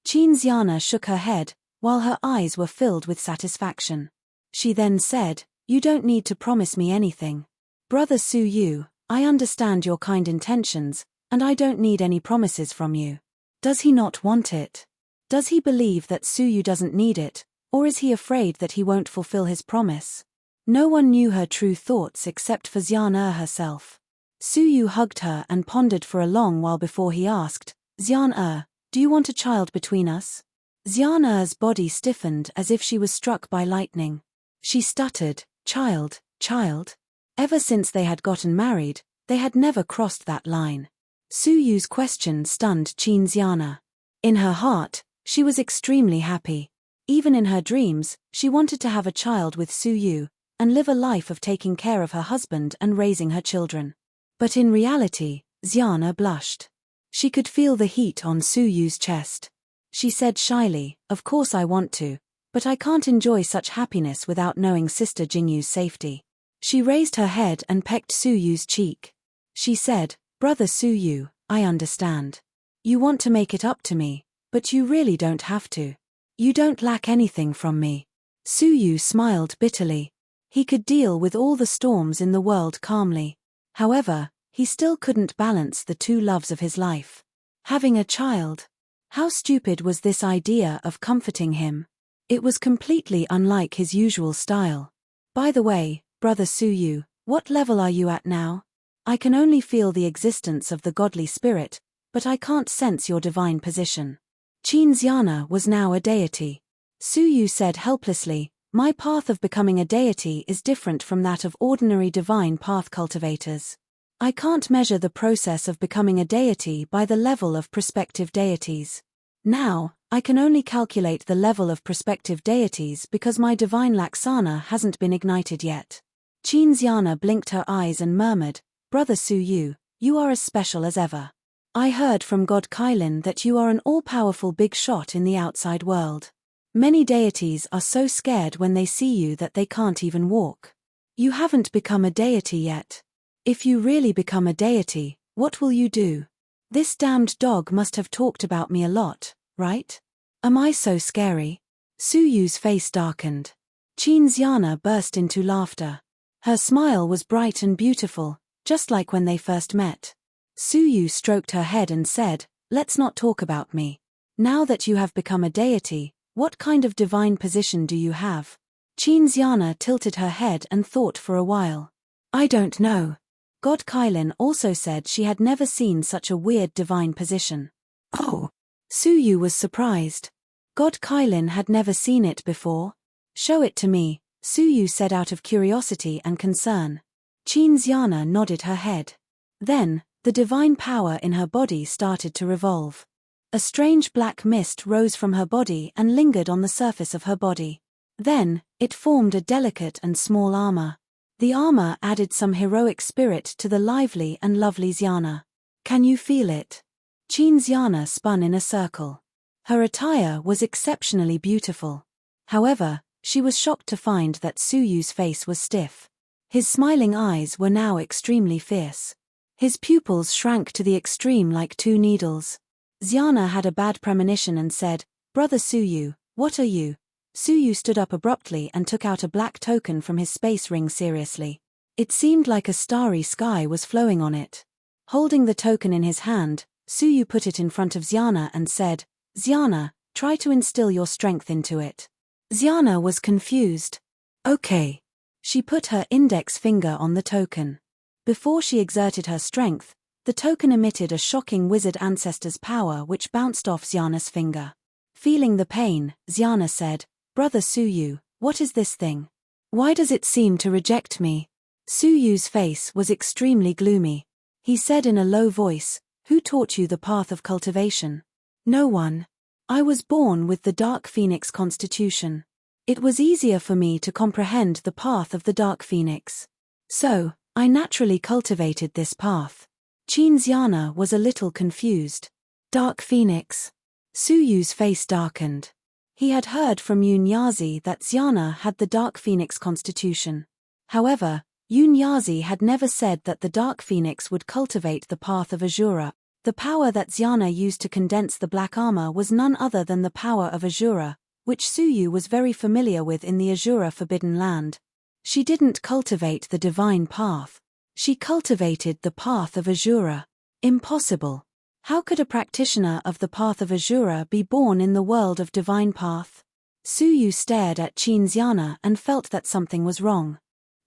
Qin Xiana shook her head, while her eyes were filled with satisfaction. She then said, "You don't need to promise me anything. Brother Su Yu, I understand your kind intentions, and I don't need any promises from you." Does he not want it? Does he believe that Su Yu doesn't need it, or is he afraid that he won't fulfill his promise? No one knew her true thoughts except for Xian'er herself. Su Yu hugged her and pondered for a long while before he asked, "Xian'er, do you want a child between us?" Xian'er's body stiffened as if she was struck by lightning. She stuttered, "Child, child?" Ever since they had gotten married, they had never crossed that line. Su Yu's question stunned Qin Xiana. In her heart, she was extremely happy. Even in her dreams, she wanted to have a child with Su Yu, and live a life of taking care of her husband and raising her children. But in reality, Xiana blushed. She could feel the heat on Su Yu's chest. She said shyly, "Of course I want to, but I can't enjoy such happiness without knowing Sister Jingyu's safety." She raised her head and pecked Su Yu's cheek. She said, "Brother Su Yu, I understand. You want to make it up to me, but you really don't have to. You don't lack anything from me." Su Yu smiled bitterly. He could deal with all the storms in the world calmly. However, he still couldn't balance the two loves of his life. Having a child. How stupid was this idea of comforting him? It was completely unlike his usual style. "By the way, Brother Su Yu, what level are you at now? I can only feel the existence of the godly spirit, but I can't sense your divine position." Qin Xiana was now a deity. Su Yu said helplessly, "My path of becoming a deity is different from that of ordinary divine path cultivators. I can't measure the process of becoming a deity by the level of prospective deities. Now, I can only calculate the level of prospective deities because my divine Laksana hasn't been ignited yet." Qin Xiana blinked her eyes and murmured, "Brother Su Yu, you are as special as ever. I heard from God Kailin that you are an all-powerful big shot in the outside world. Many deities are so scared when they see you that they can't even walk. You haven't become a deity yet. If you really become a deity, what will you do? This damned dog must have talked about me a lot, right? Am I so scary?" Su Yu's face darkened. Qin Xiana burst into laughter. Her smile was bright and beautiful, just like when they first met. Su Yu stroked her head and said, "Let's not talk about me. Now that you have become a deity, what kind of divine position do you have?" Qin Xiana tilted her head and thought for a while. "I don't know." God Kailin also said she had never seen such a weird divine position. Oh! Su Yu was surprised. God Kailin had never seen it before. "Show it to me," Su Yu said out of curiosity and concern. Qin Xiana nodded her head. Then, the divine power in her body started to revolve. A strange black mist rose from her body and lingered on the surface of her body. Then, it formed a delicate and small armor. The armor added some heroic spirit to the lively and lovely Xiana. "Can you feel it?" Qin Xiana spun in a circle. Her attire was exceptionally beautiful. However, she was shocked to find that Su Yu's face was stiff. His smiling eyes were now extremely fierce. His pupils shrank to the extreme like two needles. Xiana had a bad premonition and said, "Brother Su Yu, what are you?" Su Yu stood up abruptly and took out a black token from his space ring seriously. It seemed like a starry sky was flowing on it. Holding the token in his hand, Su Yu put it in front of Xiana and said, "Xiana, try to instill your strength into it." Xiana was confused. "Okay." She put her index finger on the token. Before she exerted her strength, The token emitted a shocking wizard ancestor's power which bounced off Xiana's finger. Feeling the pain, Xiana said, "Brother Suyu, what is this thing? Why does it seem to reject me?" Suyu's face was extremely gloomy. He said in a low voice, "Who taught you the path of cultivation?" "No one. I was born with the Dark Phoenix constitution. It was easier for me to comprehend the path of the Dark Phoenix. So, I naturally cultivated this path." Qin Xiana was a little confused. Dark Phoenix. Suyu's face darkened. He had heard from Yun Yazi that Xiana had the Dark Phoenix constitution. However, Yun Yazi had never said that the Dark Phoenix would cultivate the path of Azura. The power that Xiana used to condense the black armor was none other than the power of Azura, which Suyu was very familiar with in the Azura Forbidden Land. She didn't cultivate the divine path. She cultivated the path of Azura. Impossible. How could a practitioner of the path of Azura be born in the world of divine path? Suyu stared at Qin Xiana and felt that something was wrong.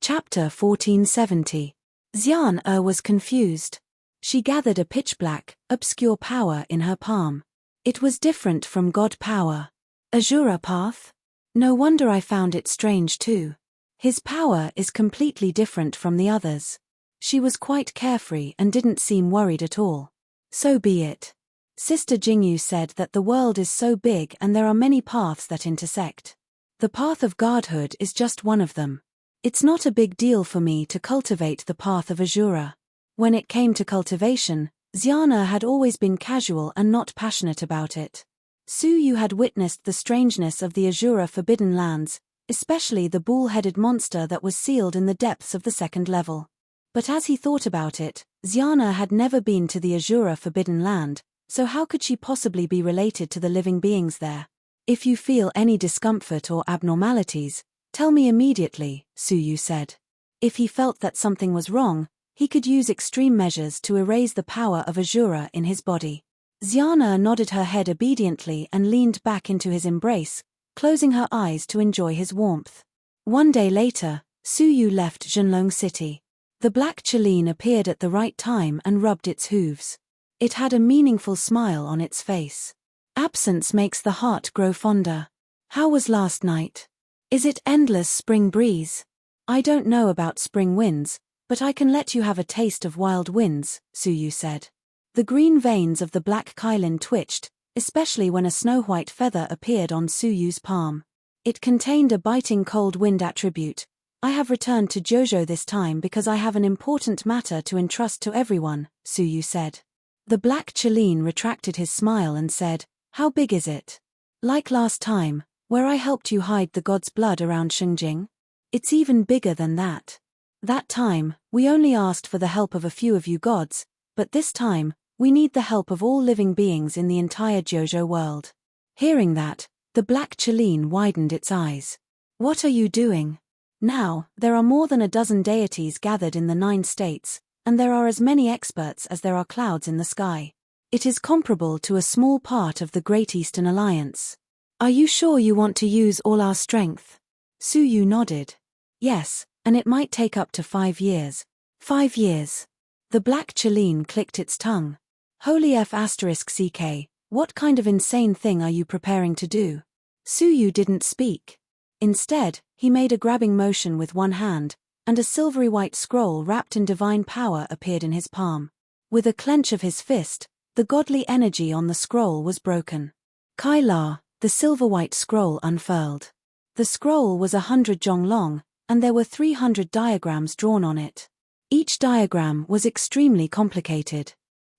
Chapter 1470. Xian was confused. She gathered a pitch-black, obscure power in her palm. It was different from God power. Azura path? No wonder I found it strange too. His power is completely different from the others. She was quite carefree and didn't seem worried at all. So be it. Sister Jingyu said that the world is so big and there are many paths that intersect. The path of godhood is just one of them. It's not a big deal for me to cultivate the path of Azura. When it came to cultivation, Xiana had always been casual and not passionate about it. Suyu had witnessed the strangeness of the Azura Forbidden Lands, especially the bull-headed monster that was sealed in the depths of the second level. But as he thought about it, Xiana had never been to the Azura Forbidden Land, so how could she possibly be related to the living beings there? "If you feel any discomfort or abnormalities, tell me immediately," Suyu said. If he felt that something was wrong, he could use extreme measures to erase the power of Azura in his body. Xiana nodded her head obediently and leaned back into his embrace, closing her eyes to enjoy his warmth. One day later, Suyu left Zhenlong City. The black Cheline appeared at the right time and rubbed its hooves. It had a meaningful smile on its face. "Absence makes the heart grow fonder. How was last night? Is it endless spring breeze?" "I don't know about spring winds, but I can let you have a taste of wild winds," Suyu said. The green veins of the black Kailin twitched, especially when a snow-white feather appeared on Suyu's palm. It contained a biting cold wind attribute. "I have returned to Jojo this time because I have an important matter to entrust to everyone," Suyu said. The black Cheline retracted his smile and said, "How big is it?" "Like last time, where I helped you hide the god's blood around Shengjing? It's even bigger than that. That time, we only asked for the help of a few of you gods, but this time, we need the help of all living beings in the entire Jojo world." Hearing that, the black Cheline widened its eyes. "What are you doing?" Now, there are more than a dozen deities gathered in the 9 states, and there are as many experts as there are clouds in the sky. It is comparable to a small part of the Great Eastern Alliance. "Are you sure you want to use all our strength?" Suyu nodded. "Yes, and it might take up to 5 years. 5 years. The black Cheline clicked its tongue. "Holy F***CK, what kind of insane thing are you preparing to do?" Suyu didn't speak. Instead, he made a grabbing motion with one hand, and a silvery white scroll wrapped in divine power appeared in his palm. With a clench of his fist, the godly energy on the scroll was broken. Kaila, the silver-white scroll unfurled. The scroll was 100 jong long, and there were 300 diagrams drawn on it. Each diagram was extremely complicated.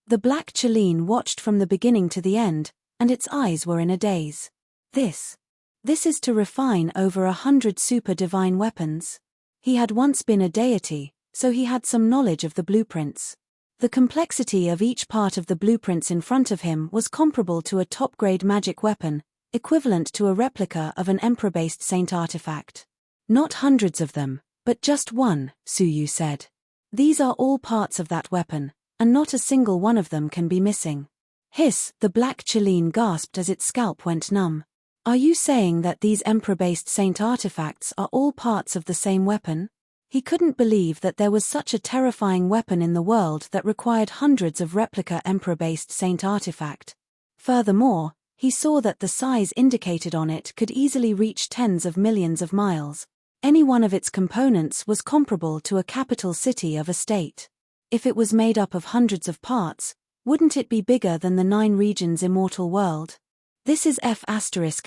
The black Cheline watched from the beginning to the end, and its eyes were in a daze. This is to refine over 100 super divine weapons. He had once been a deity, so he had some knowledge of the blueprints. The complexity of each part of the blueprints in front of him was comparable to a top-grade magic weapon, equivalent to a replica of an emperor-based saint artifact. "Not hundreds of them, but just one," Suyu said. "These are all parts of that weapon, and not a single one of them can be missing." Hiss, the black Cheline gasped as its scalp went numb. "Are you saying that these emperor-based saint artifacts are all parts of the same weapon?" He couldn't believe that there was such a terrifying weapon in the world that required hundreds of replica Emperor-based Saint artifact. Furthermore, he saw that the size indicated on it could easily reach tens of millions of miles. Any one of its components was comparable to a capital city of a state. If it was made up of hundreds of parts, wouldn't it be bigger than the 9 regions immortal world? This is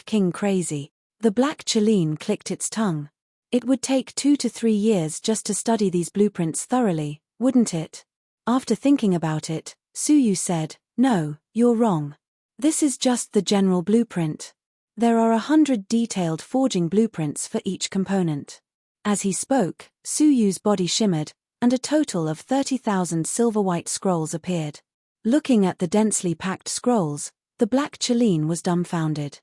King crazy. The black Chelene clicked its tongue. It would take 2 to 3 years just to study these blueprints thoroughly, wouldn't it? After thinking about it, Suyu said, "No, you're wrong. This is just the general blueprint. There are 100 detailed forging blueprints for each component." As he spoke, Suyu's body shimmered, and a total of 30,000 silver-white scrolls appeared. Looking at the densely packed scrolls, the black Chelene was dumbfounded.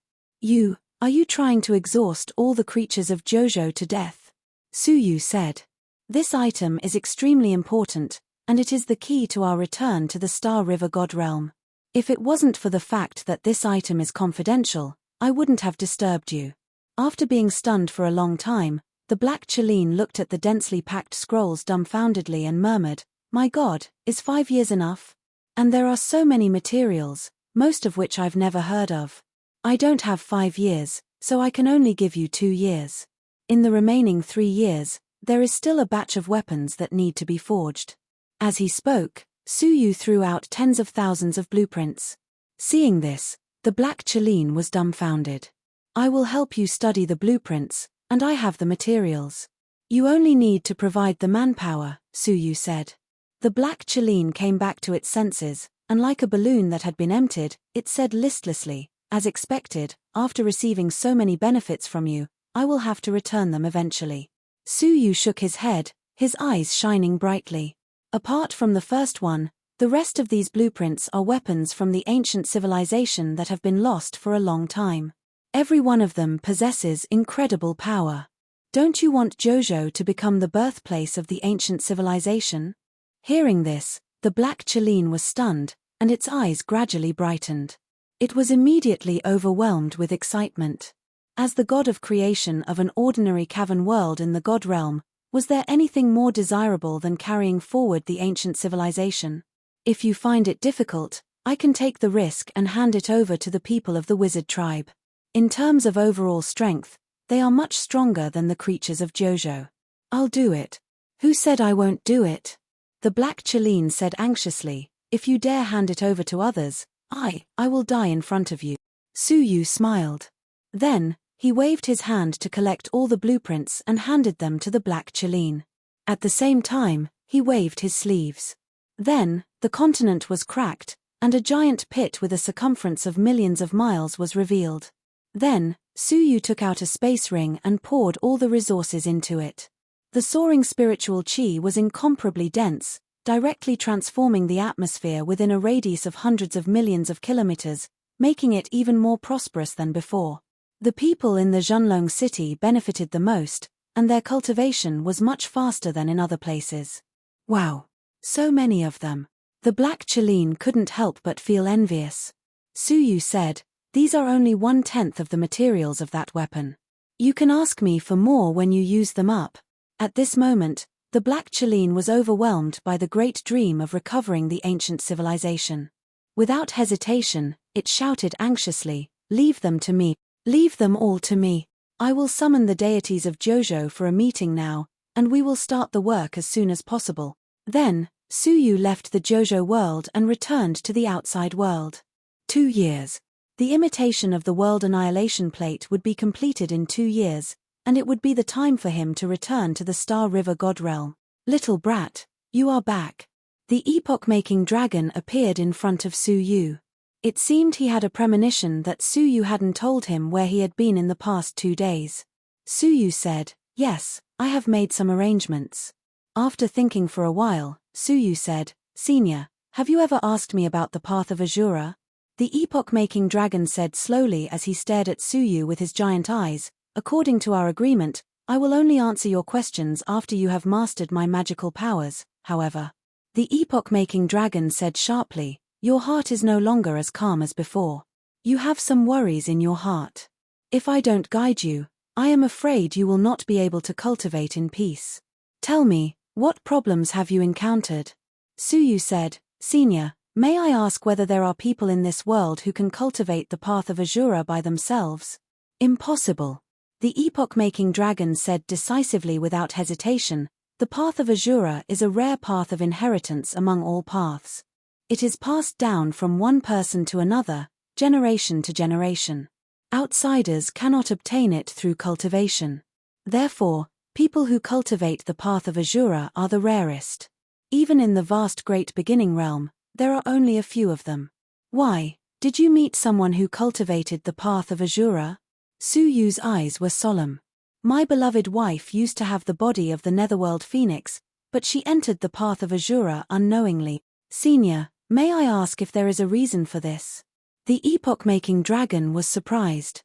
Are you trying to exhaust all the creatures of Jojo to death?" Suyu said. "This item is extremely important, and it is the key to our return to the Star River God Realm. If it wasn't for the fact that this item is confidential, I wouldn't have disturbed you." After being stunned for a long time, the black Chelene looked at the densely packed scrolls dumbfoundedly and murmured, "My God, is 5 years enough? And there are so many materials, most of which I've never heard of. I don't have 5 years, so I can only give you 2 years. In the remaining 3 years, there is still a batch of weapons that need to be forged." As he spoke, Suyu threw out tens of thousands of blueprints. Seeing this, the black Chelene was dumbfounded. "I will help you study the blueprints, and I have the materials. You only need to provide the manpower," Suyu said. The black Chelene came back to its senses, and like a balloon that had been emptied, it said listlessly, "As expected, after receiving so many benefits from you, I will have to return them eventually." Suyu shook his head, his eyes shining brightly. "Apart from the first one, the rest of these blueprints are weapons from the ancient civilization that have been lost for a long time. Every one of them possesses incredible power. Don't you want Jojo to become the birthplace of the ancient civilization?" Hearing this, the black Chelene was stunned, and its eyes gradually brightened. It was immediately overwhelmed with excitement. As the god of creation of an ordinary cavern world in the God Realm, was there anything more desirable than carrying forward the ancient civilization? "If you find it difficult, I can take the risk and hand it over to the people of the wizard tribe. In terms of overall strength, they are much stronger than the creatures of Jojo." "I'll do it." "Who said I won't do it?" The black Chelene said anxiously, "If you dare hand it over to others, I will die in front of you." Suyu smiled. Then, he waved his hand to collect all the blueprints and handed them to the black Chelene. At the same time, he waved his sleeves. Then, the continent was cracked, and a giant pit with a circumference of millions of miles was revealed. Then, Suyu took out a space ring and poured all the resources into it. The soaring spiritual chi was incomparably dense, directly transforming the atmosphere within a radius of hundreds of millions of kilometers, making it even more prosperous than before. The people in the Zhonlong city benefited the most, and their cultivation was much faster than in other places. Wow! So many of them. The black Chelene couldn't help but feel envious. Suyu said, "These are only 1/10 of the materials of that weapon. You can ask me for more when you use them up." At this moment, the black Chelene was overwhelmed by the great dream of recovering the ancient civilization. Without hesitation, it shouted anxiously, "Leave them to me. Leave them all to me. I will summon the deities of Jojo for a meeting now, and we will start the work as soon as possible." Then, Suyu left the Jojo world and returned to the outside world. 2 years. The imitation of the world annihilation plate would be completed in 2 years, and it would be the time for him to return to the Star River God Realm. "Little brat, you are back." The epoch-making dragon appeared in front of Suyu. It seemed he had a premonition that Suyu hadn't told him where he had been in the past 2 days. Suyu said, "Yes, I have made some arrangements." After thinking for a while, Suyu said, "Senior, have you ever asked me about the Path of Azura?" The epoch-making dragon said slowly as he stared at Suyu with his giant eyes, "According to our agreement, I will only answer your questions after you have mastered my magical powers, however." The epoch-making dragon said sharply, "Your heart is no longer as calm as before. You have some worries in your heart. If I don't guide you, I am afraid you will not be able to cultivate in peace." Tell me, what problems have you encountered? Suyu said, Senior, may I ask whether there are people in this world who can cultivate the path of Azura by themselves? Impossible. The epoch-making dragon said decisively without hesitation, the path of Azura is a rare path of inheritance among all paths. It is passed down from one person to another, generation to generation. Outsiders cannot obtain it through cultivation. Therefore, people who cultivate the path of Azura are the rarest. Even in the vast great beginning realm, there are only a few of them. Why, did you meet someone who cultivated the path of Azura? Suyu's eyes were solemn. My beloved wife used to have the body of the netherworld phoenix, but she entered the path of Azura unknowingly. Senior, may I ask if there is a reason for this? The epoch-making dragon was surprised.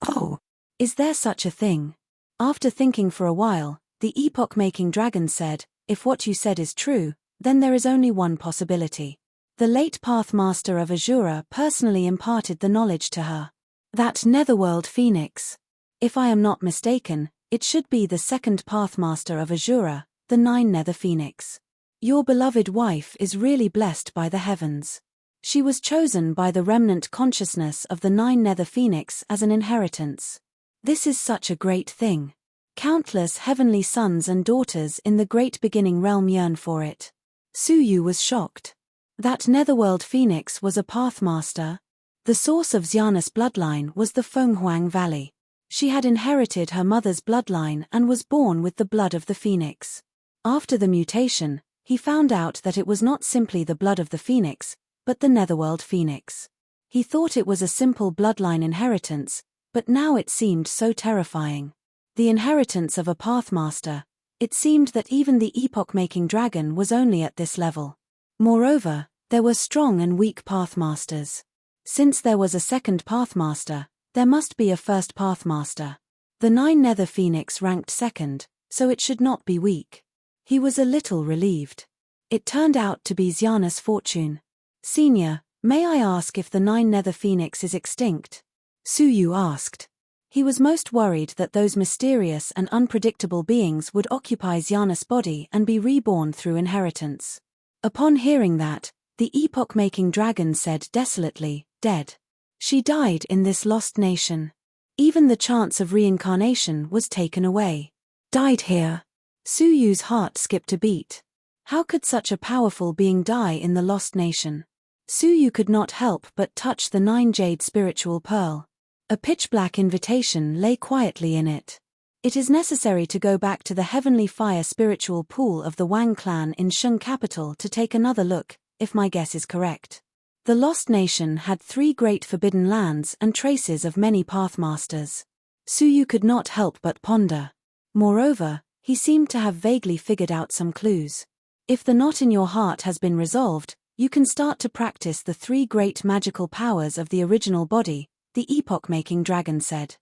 Oh, is there such a thing? After thinking for a while, the epoch-making dragon said, if what you said is true, then there is only one possibility. The late Pathmaster of Azura personally imparted the knowledge to her. That netherworld phoenix. If I am not mistaken, it should be the second Pathmaster of Azura, the 9 Nether Phoenix. Your beloved wife is really blessed by the heavens. She was chosen by the remnant consciousness of the 9 Nether Phoenix as an inheritance. This is such a great thing. Countless heavenly sons and daughters in the great beginning realm yearn for it. Suyu was shocked. That netherworld phoenix was a pathmaster. The source of Xiana's bloodline was the Fenghuang Valley. She had inherited her mother's bloodline and was born with the blood of the phoenix. After the mutation, he found out that it was not simply the blood of the phoenix, but the netherworld phoenix. He thought it was a simple bloodline inheritance, but now it seemed so terrifying. The inheritance of a pathmaster. It seemed that even the epoch-making dragon was only at this level. Moreover, there were strong and weak pathmasters. Since there was a second pathmaster, there must be a first pathmaster. The 9 Nether Phoenix ranked second, so it should not be weak. He was a little relieved. It turned out to be Xiana's fortune. Senior, may I ask if the 9 Nether Phoenix is extinct? Suyu asked. He was most worried that those mysterious and unpredictable beings would occupy Xiana's body and be reborn through inheritance. Upon hearing that, the epoch-making dragon said desolately, dead. She died in this lost nation. Even the chance of reincarnation was taken away. Died here. Suyu's heart skipped a beat. How could such a powerful being die in the lost nation? Suyu could not help but touch the 9 jade spiritual pearl. A pitch-black invitation lay quietly in it. It is necessary to go back to the heavenly fire spiritual pool of the Wang clan in Sheng capital to take another look, if my guess is correct. The Lost Nation had 3 great forbidden lands and traces of many pathmasters. Suyu could not help but ponder. Moreover, he seemed to have vaguely figured out some clues. If the knot in your heart has been resolved, you can start to practice the 3 great magical powers of the original body, the epoch-making dragon said.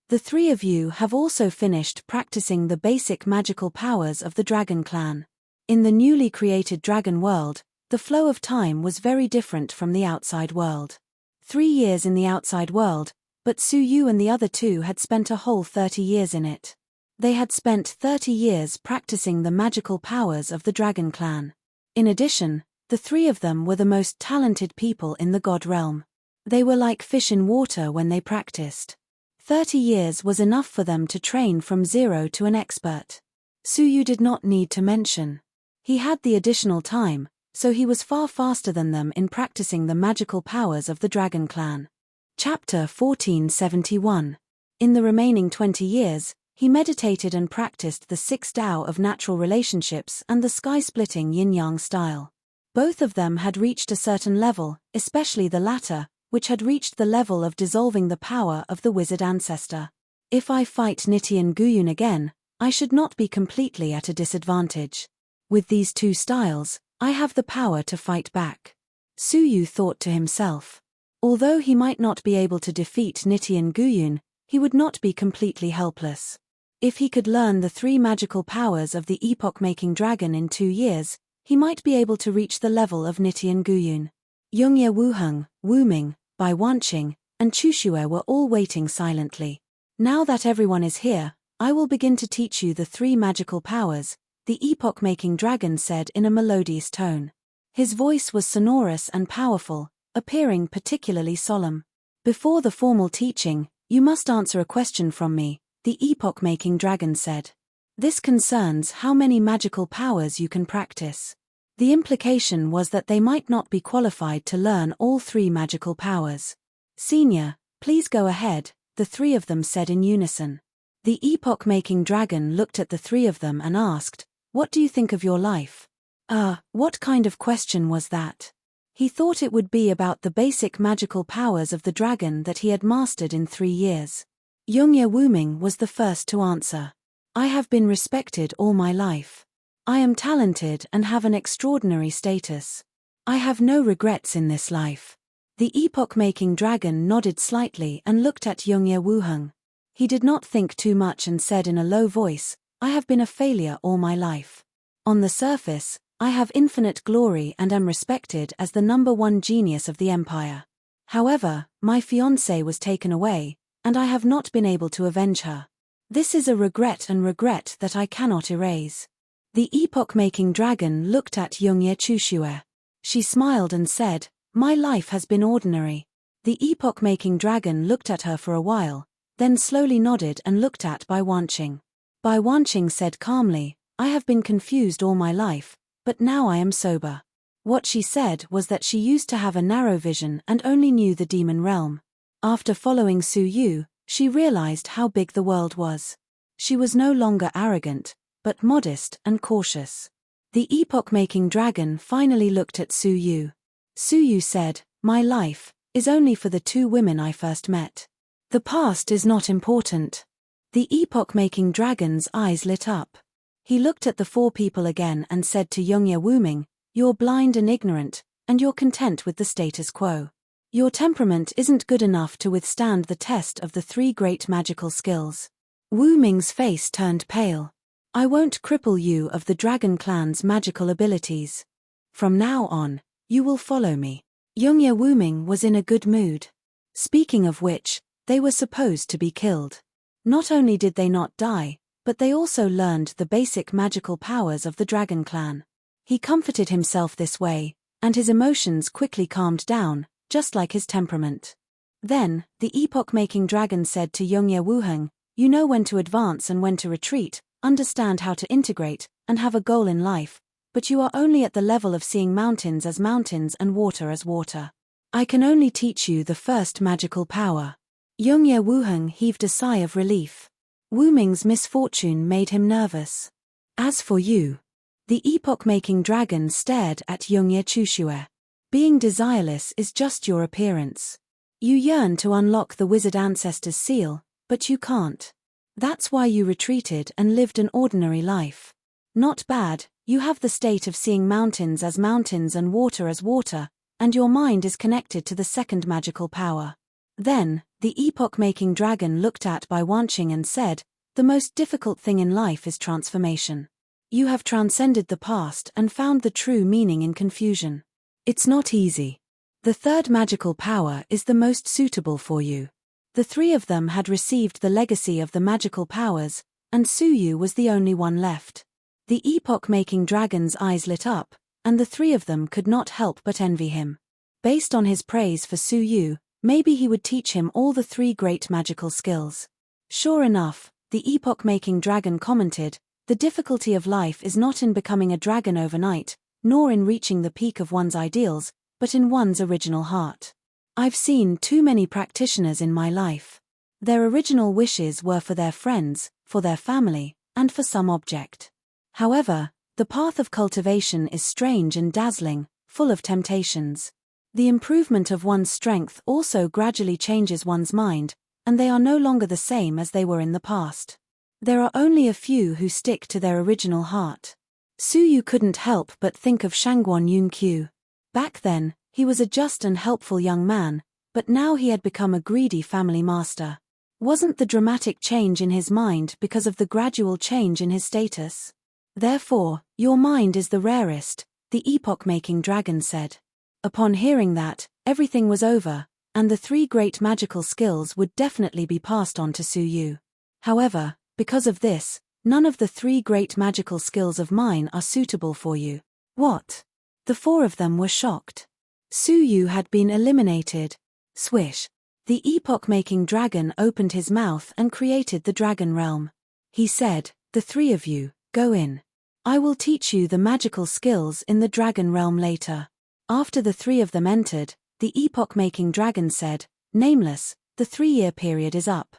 The 3 of you have also finished practicing the basic magical powers of the dragon clan. In the newly created dragon world, the flow of time was very different from the outside world. 3 years in the outside world, but Suyu and the other 2 had spent a whole 30 years in it. They had spent 30 years practicing the magical powers of the dragon clan. In addition, the 3 of them were the most talented people in the god realm. They were like fish in water when they practiced. 30 years was enough for them to train from zero to an expert. Suyu did not need to mention. He had the additional time, so he was far faster than them in practicing the magical powers of the dragon clan. Chapter 1471. In the remaining 20 years, he meditated and practiced the 6 Tao of natural relationships and the sky-splitting yin-yang style. Both of them had reached a certain level, especially the latter, which had reached the level of dissolving the power of the wizard ancestor. If I fight Nitian Guyun again, I should not be completely at a disadvantage. With these 2 styles, I have the power to fight back. Suyu thought to himself. Although he might not be able to defeat Nitian Guyun, he would not be completely helpless. If he could learn the 3 magical powers of the epoch-making dragon in 2 years, he might be able to reach the level of Nitian Guyun. Yongye Wuheng, Wuming, Bai Wanqing, and Chushue were all waiting silently. Now that everyone is here, I will begin to teach you the 3 magical powers, the epoch-making dragon said in a melodious tone. His voice was sonorous and powerful, appearing particularly solemn. Before the formal teaching, you must answer a question from me, the epoch-making dragon said. This concerns how many magical powers you can practice. The implication was that they might not be qualified to learn all 3 magical powers. Senior, please go ahead, the 3 of them said in unison. The epoch-making dragon looked at the 3 of them and asked, "What do you think of your life?" What kind of question was that? He thought it would be about the basic magical powers of the dragon that he had mastered in 3 years. Youngye Wuming was the first to answer. I have been respected all my life. I am talented and have an extraordinary status. I have no regrets in this life. The epoch-making dragon nodded slightly and looked at Youngye Wuheng. He did not think too much and said in a low voice, I have been a failure all my life. On the surface, I have infinite glory and am respected as the #1 genius of the empire. However, my fiancée was taken away, and I have not been able to avenge her. This is a regret that I cannot erase. The epoch-making dragon looked at Youngye Chushue. She smiled and said, My life has been ordinary. The epoch-making dragon looked at her for a while, then slowly nodded and looked at Bai Wanqing. Bai Wanqing said calmly, I have been confused all my life, but now I am sober. What she said was that she used to have a narrow vision and only knew the demon realm. After following Su Yu, she realized how big the world was. She was no longer arrogant, but modest and cautious. The epoch-making dragon finally looked at Su Yu. Su Yu said, My life is only for the 2 women I first met. The past is not important. The epoch-making dragon's eyes lit up. He looked at the 4 people again and said to Youngye Wuming, You're blind and ignorant, and you're content with the status quo. Your temperament isn't good enough to withstand the test of the 3 great magical skills. Wuming's face turned pale. I won't cripple you of the dragon clan's magical abilities. From now on, you will follow me. Youngye Wuming was in a good mood. Speaking of which, they were supposed to be killed. Not only did they not die, but they also learned the basic magical powers of the dragon clan. He comforted himself this way, and his emotions quickly calmed down, just like his temperament. Then, the epoch-making dragon said to Youngye Wuheng, You know when to advance and when to retreat, understand how to integrate, and have a goal in life, but you are only at the level of seeing mountains as mountains and water as water. I can only teach you the first magical power. Youngye Wuheng heaved a sigh of relief. Wuming's misfortune made him nervous. As for you, the epoch-making dragon stared at Youngye Chushue. Being desireless is just your appearance. You yearn to unlock the wizard ancestor's seal, but you can't. That's why you retreated and lived an ordinary life. Not bad, you have the state of seeing mountains as mountains and water as water, and your mind is connected to the second magical power. Then, the epoch-making dragon looked at Bai Wanqing and said, The most difficult thing in life is transformation. You have transcended the past and found the true meaning in confusion. It's not easy. The 3rd magical power is the most suitable for you. The 3 of them had received the legacy of the magical powers, and Su Yu was the only one left. The epoch-making dragon's eyes lit up, and the 3 of them could not help but envy him. Based on his praise for Su Yu, maybe he would teach him all the 3 great magical skills. Sure enough, the epoch-making dragon commented, The difficulty of life is not in becoming a dragon overnight, nor in reaching the peak of one's ideals, but in one's original heart. I've seen too many practitioners in my life. Their original wishes were for their friends, for their family, and for some object. However, the path of cultivation is strange and dazzling, full of temptations. The improvement of one's strength also gradually changes one's mind, and they are no longer the same as they were in the past. There are only a few who stick to their original heart. Su Yu couldn't help but think of Shangguan Yunqiu. Back then, he was a just and helpful young man, but now he had become a greedy family master. Wasn't the dramatic change in his mind because of the gradual change in his status? Therefore, your mind is the rarest, the epoch-making dragon said. Upon hearing that, everything was over, and the 3 great magical skills would definitely be passed on to Su Yu. However, because of this, None of the 3 great magical skills of mine are suitable for you. What? The 4 of them were shocked. Su Yu had been eliminated. Swish. The epoch-making dragon opened his mouth and created the dragon realm. He said, "The 3 of you, go in. I will teach you the magical skills in the dragon realm later." After the 3 of them entered, the epoch-making dragon said, "Nameless, the 3-year period is up.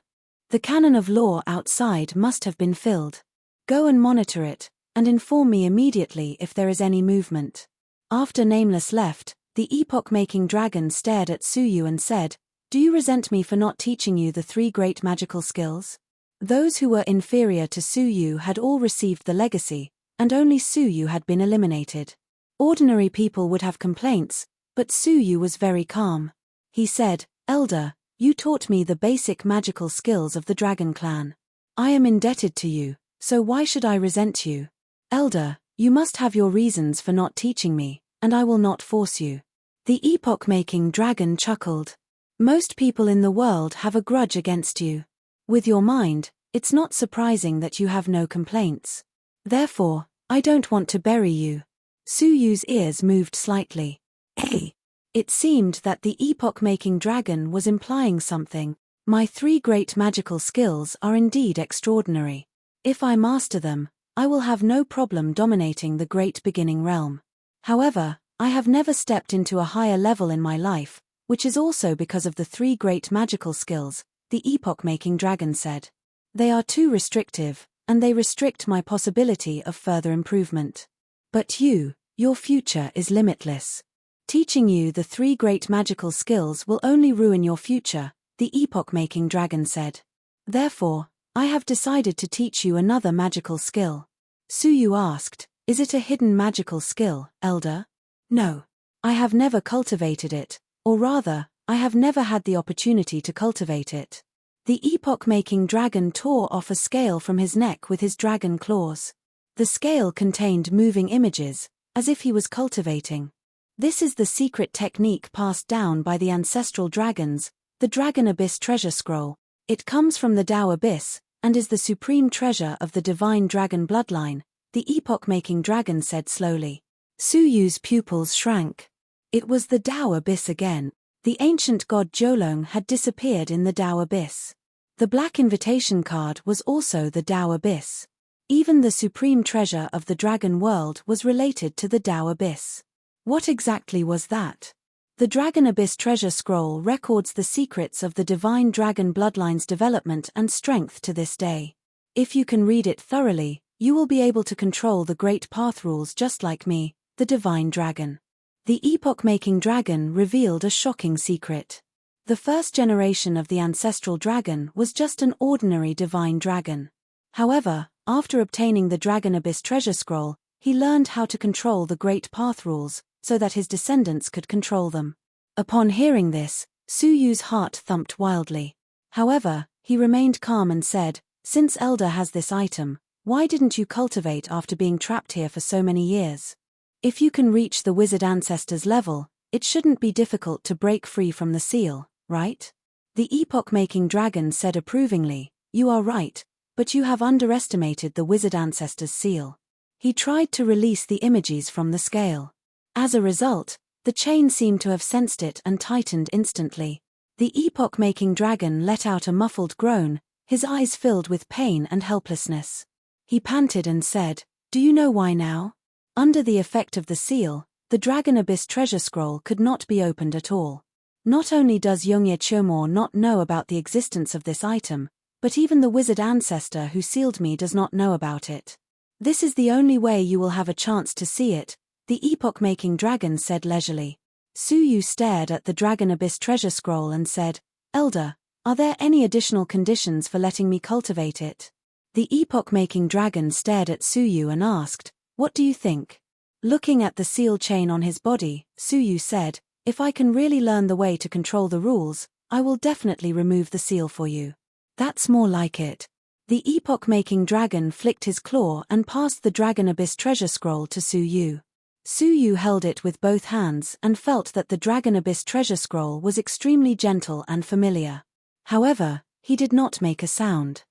The canon of law outside must have been filled. Go and monitor it, and inform me immediately if there is any movement." After Nameless left, the epoch-making dragon stared at Su Yu and said, "Do you resent me for not teaching you the 3 great magical skills?" Those who were inferior to Su Yu had all received the legacy, and only Su Yu had been eliminated. Ordinary people would have complaints, but Su Yu was very calm. He said, "Elder, you taught me the basic magical skills of the Dragon Clan. I am indebted to you, so why should I resent you? Elder, you must have your reasons for not teaching me, and I will not force you." The epoch-making dragon chuckled. "Most people in the world have a grudge against you. With your mind, it's not surprising that you have no complaints. Therefore, I don't want to bury you." Su Yu's ears moved slightly. Hey! It seemed that the epoch-making dragon was implying something. "My 3 great magical skills are indeed extraordinary. If I master them, I will have no problem dominating the great beginning realm. However, I have never stepped into a higher level in my life, which is also because of the 3 great magical skills," the epoch-making dragon said. "They are too restrictive, and they restrict my possibility of further improvement. But your future is limitless. Teaching you the 3 great magical skills will only ruin your future," the epoch-making dragon said. "Therefore, I have decided to teach you another magical skill." Su Yu asked, "Is it a hidden magical skill, Elder?" "No. I have never cultivated it, or rather, I have never had the opportunity to cultivate it." The epoch-making dragon tore off a scale from his neck with his dragon claws. The scale contained moving images, as if he was cultivating. This is the secret technique passed down by the ancestral dragons, the Dragon Abyss Treasure Scroll. It comes from the Tao Abyss, and is the supreme treasure of the divine dragon bloodline, the epoch-making dragon said slowly. Su Yu's pupils shrank. It was the Tao Abyss again. The ancient god Jolong had disappeared in the Tao Abyss. The black invitation card was also the Tao Abyss. Even the supreme treasure of the dragon world was related to the Tao Abyss. What exactly was that? The Dragon Abyss Treasure Scroll records the secrets of the divine dragon bloodline's development and strength to this day. If you can read it thoroughly, you will be able to control the great path rules just like me, the divine dragon. The epoch-making dragon revealed a shocking secret. The first generation of the ancestral dragon was just an ordinary divine dragon. However, after obtaining the Dragon Abyss Treasure Scroll, he learned how to control the great path rules, so that his descendants could control them. Upon hearing this, Su Yu's heart thumped wildly. However, he remained calm and said, "Since Elder has this item, why didn't you cultivate after being trapped here for so many years? If you can reach the wizard ancestor's level, it shouldn't be difficult to break free from the seal, right?" The epoch-making dragon said approvingly, "You are right, but you have underestimated the wizard ancestor's seal." He tried to release the images from the scale. As a result, the chain seemed to have sensed it and tightened instantly. The epoch-making dragon let out a muffled groan, his eyes filled with pain and helplessness. He panted and said, "Do you know why now? Under the effect of the seal, the Dragon Abyss Treasure Scroll could not be opened at all. Not only does Yongye Chomor not know about the existence of this item, but even the wizard ancestor who sealed me does not know about it. This is the only way you will have a chance to see it," the epoch-making dragon said leisurely. Su Yu stared at the Dragon Abyss Treasure Scroll and said, "Elder, are there any additional conditions for letting me cultivate it?" The epoch-making dragon stared at Su Yu and asked, "What do you think?" Looking at the seal chain on his body, Su Yu said, "If I can really learn the way to control the rules, I will definitely remove the seal for you." "That's more like it." The epoch-making dragon flicked his claw and passed the Dragon Abyss Treasure Scroll to Su Yu. Su Yu held it with both hands and felt that the Dragon Abyss Treasure Scroll was extremely gentle and familiar. However, he did not make a sound.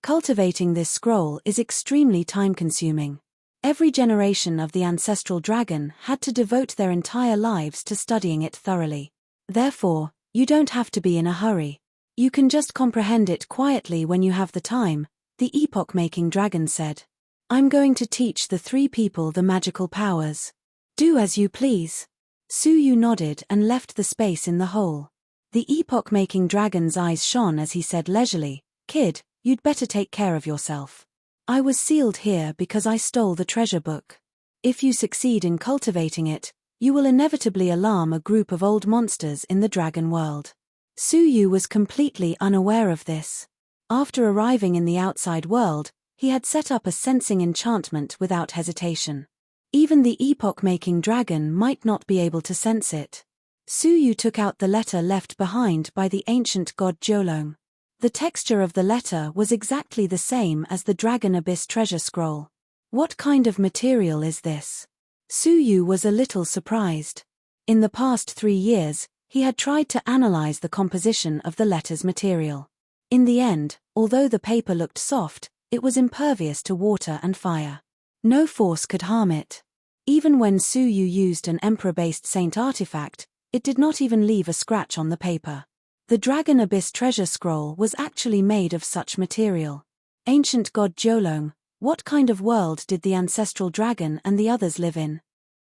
Cultivating this scroll is extremely time-consuming. Every generation of the ancestral dragon had to devote their entire lives to studying it thoroughly. Therefore, you don't have to be in a hurry. You can just comprehend it quietly when you have the time, the epoch-making dragon said. I'm going to teach the 3 people the magical powers. Do as you please. Suyu nodded and left the space in the hole. The epoch-making dragon's eyes shone as he said leisurely, Kid, you'd better take care of yourself. I was sealed here because I stole the treasure book. If you succeed in cultivating it, you will inevitably alarm a group of old monsters in the dragon world. Suyu was completely unaware of this. After arriving in the outside world, he had set up a sensing enchantment without hesitation. Even the epoch-making dragon might not be able to sense it. Suyu took out the letter left behind by the ancient god Jolong. The texture of the letter was exactly the same as the Dragon Abyss treasure scroll. What kind of material is this? Suyu was a little surprised. In the past 3 years, he had tried to analyze the composition of the letter's material. In the end, although the paper looked soft, it was impervious to water and fire. No force could harm it. Even when Suyu used an emperor-based saint artifact, it did not even leave a scratch on the paper. The Dragon Abyss treasure scroll was actually made of such material. Ancient god Jolong, what kind of world did the ancestral dragon and the others live in?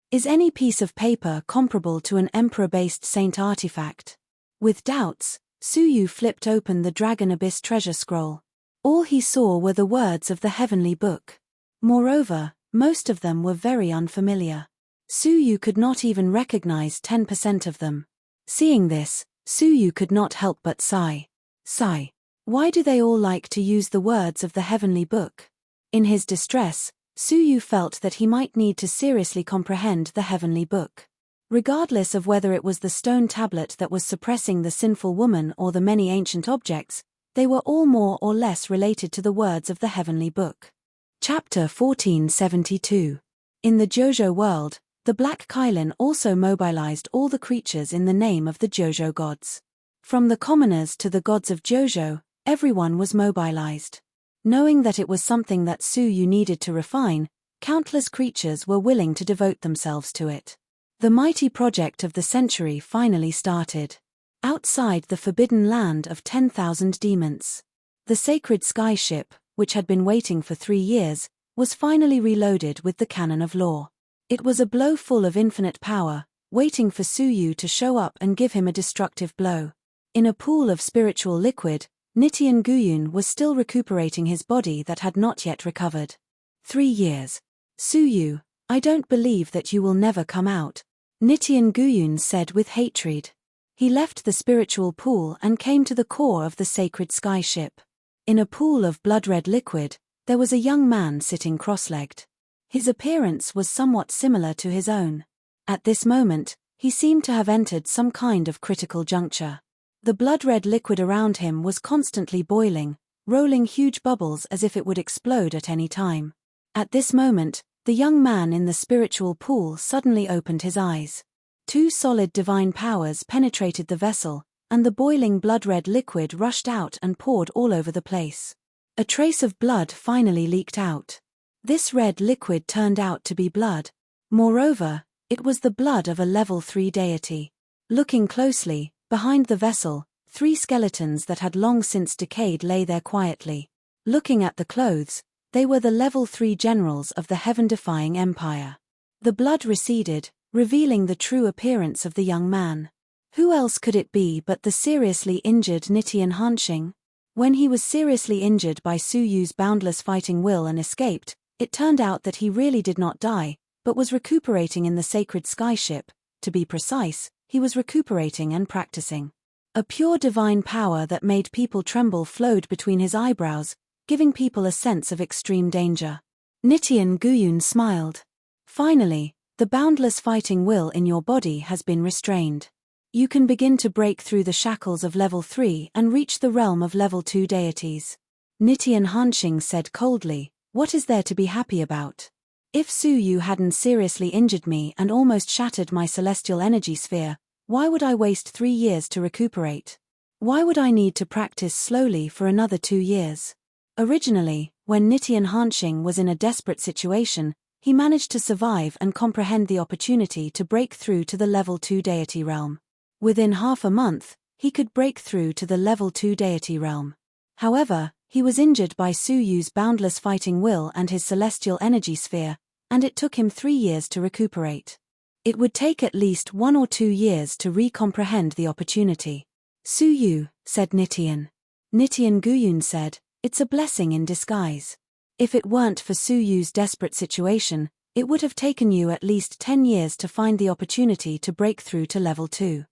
Is any piece of paper comparable to an emperor-based saint artifact? With doubts, Suyu flipped open the Dragon Abyss treasure scroll. All he saw were the words of the heavenly book. Moreover, most of them were very unfamiliar. Suyu could not even recognize 10% of them. Seeing this, Suyu could not help but sigh. Sigh. Why do they all like to use the words of the heavenly book? In his distress, Suyu felt that he might need to seriously comprehend the heavenly book. Regardless of whether it was the stone tablet that was suppressing the sinful woman or the many ancient objects, they were all more or less related to the words of the heavenly book. Chapter 1472. In the Jojo world, the Black Kylin also mobilized all the creatures in the name of the Jojo gods. From the commoners to the gods of Jojo, everyone was mobilized. Knowing that it was something that Suyu needed to refine, countless creatures were willing to devote themselves to it. The mighty project of the century finally started. Outside the forbidden land of 10,000 demons, the sacred skyship, which had been waiting for 3 years, was finally reloaded with the cannon of law. It was a blow full of infinite power, waiting for Suyu to show up and give him a destructive blow. In a pool of spiritual liquid, Nitian Guyun was still recuperating his body that had not yet recovered. 3 years. Suyu, I don't believe that you will never come out, Nitian Guyun said with hatred. He left the spiritual pool and came to the core of the sacred skyship. In a pool of blood-red liquid, there was a young man sitting cross-legged. His appearance was somewhat similar to his own. At this moment, he seemed to have entered some kind of critical juncture. The blood-red liquid around him was constantly boiling, rolling huge bubbles as if it would explode at any time. At this moment, the young man in the spiritual pool suddenly opened his eyes. 2 solid divine powers penetrated the vessel, and the boiling blood-red liquid rushed out and poured all over the place. A trace of blood finally leaked out. This red liquid turned out to be blood. Moreover, it was the blood of a level 3 deity. Looking closely, behind the vessel, 3 skeletons that had long since decayed lay there quietly. Looking at the clothes, they were the level 3 generals of the heaven-defying empire. The blood receded, revealing the true appearance of the young man. Who else could it be but the seriously injured Nitian Hanxing? When he was seriously injured by Suyu's boundless fighting will and escaped, it turned out that he really did not die, but was recuperating in the sacred skyship. To be precise, he was recuperating and practicing. A pure divine power that made people tremble flowed between his eyebrows, giving people a sense of extreme danger. Nitian Guyun smiled. Finally, the boundless fighting will in your body has been restrained. You can begin to break through the shackles of level 3 and reach the realm of level 2 deities. Nitian Hanxing said coldly, what is there to be happy about? If Suyu hadn't seriously injured me and almost shattered my celestial energy sphere, why would I waste 3 years to recuperate? Why would I need to practice slowly for another 2 years? Originally, when Nitian Hanxing was in a desperate situation, he managed to survive and comprehend the opportunity to break through to the level 2 deity realm. Within half a month, he could break through to the level 2 deity realm. However, he was injured by Su Yu's boundless fighting will and his celestial energy sphere, and it took him 3 years to recuperate. It would take at least 1 or 2 years to re-comprehend the opportunity. Su Yu, said Nitian. Nitian Guyun said, it's a blessing in disguise. If it weren't for Su Yu's desperate situation, it would have taken you at least 10 years to find the opportunity to break through to level 2.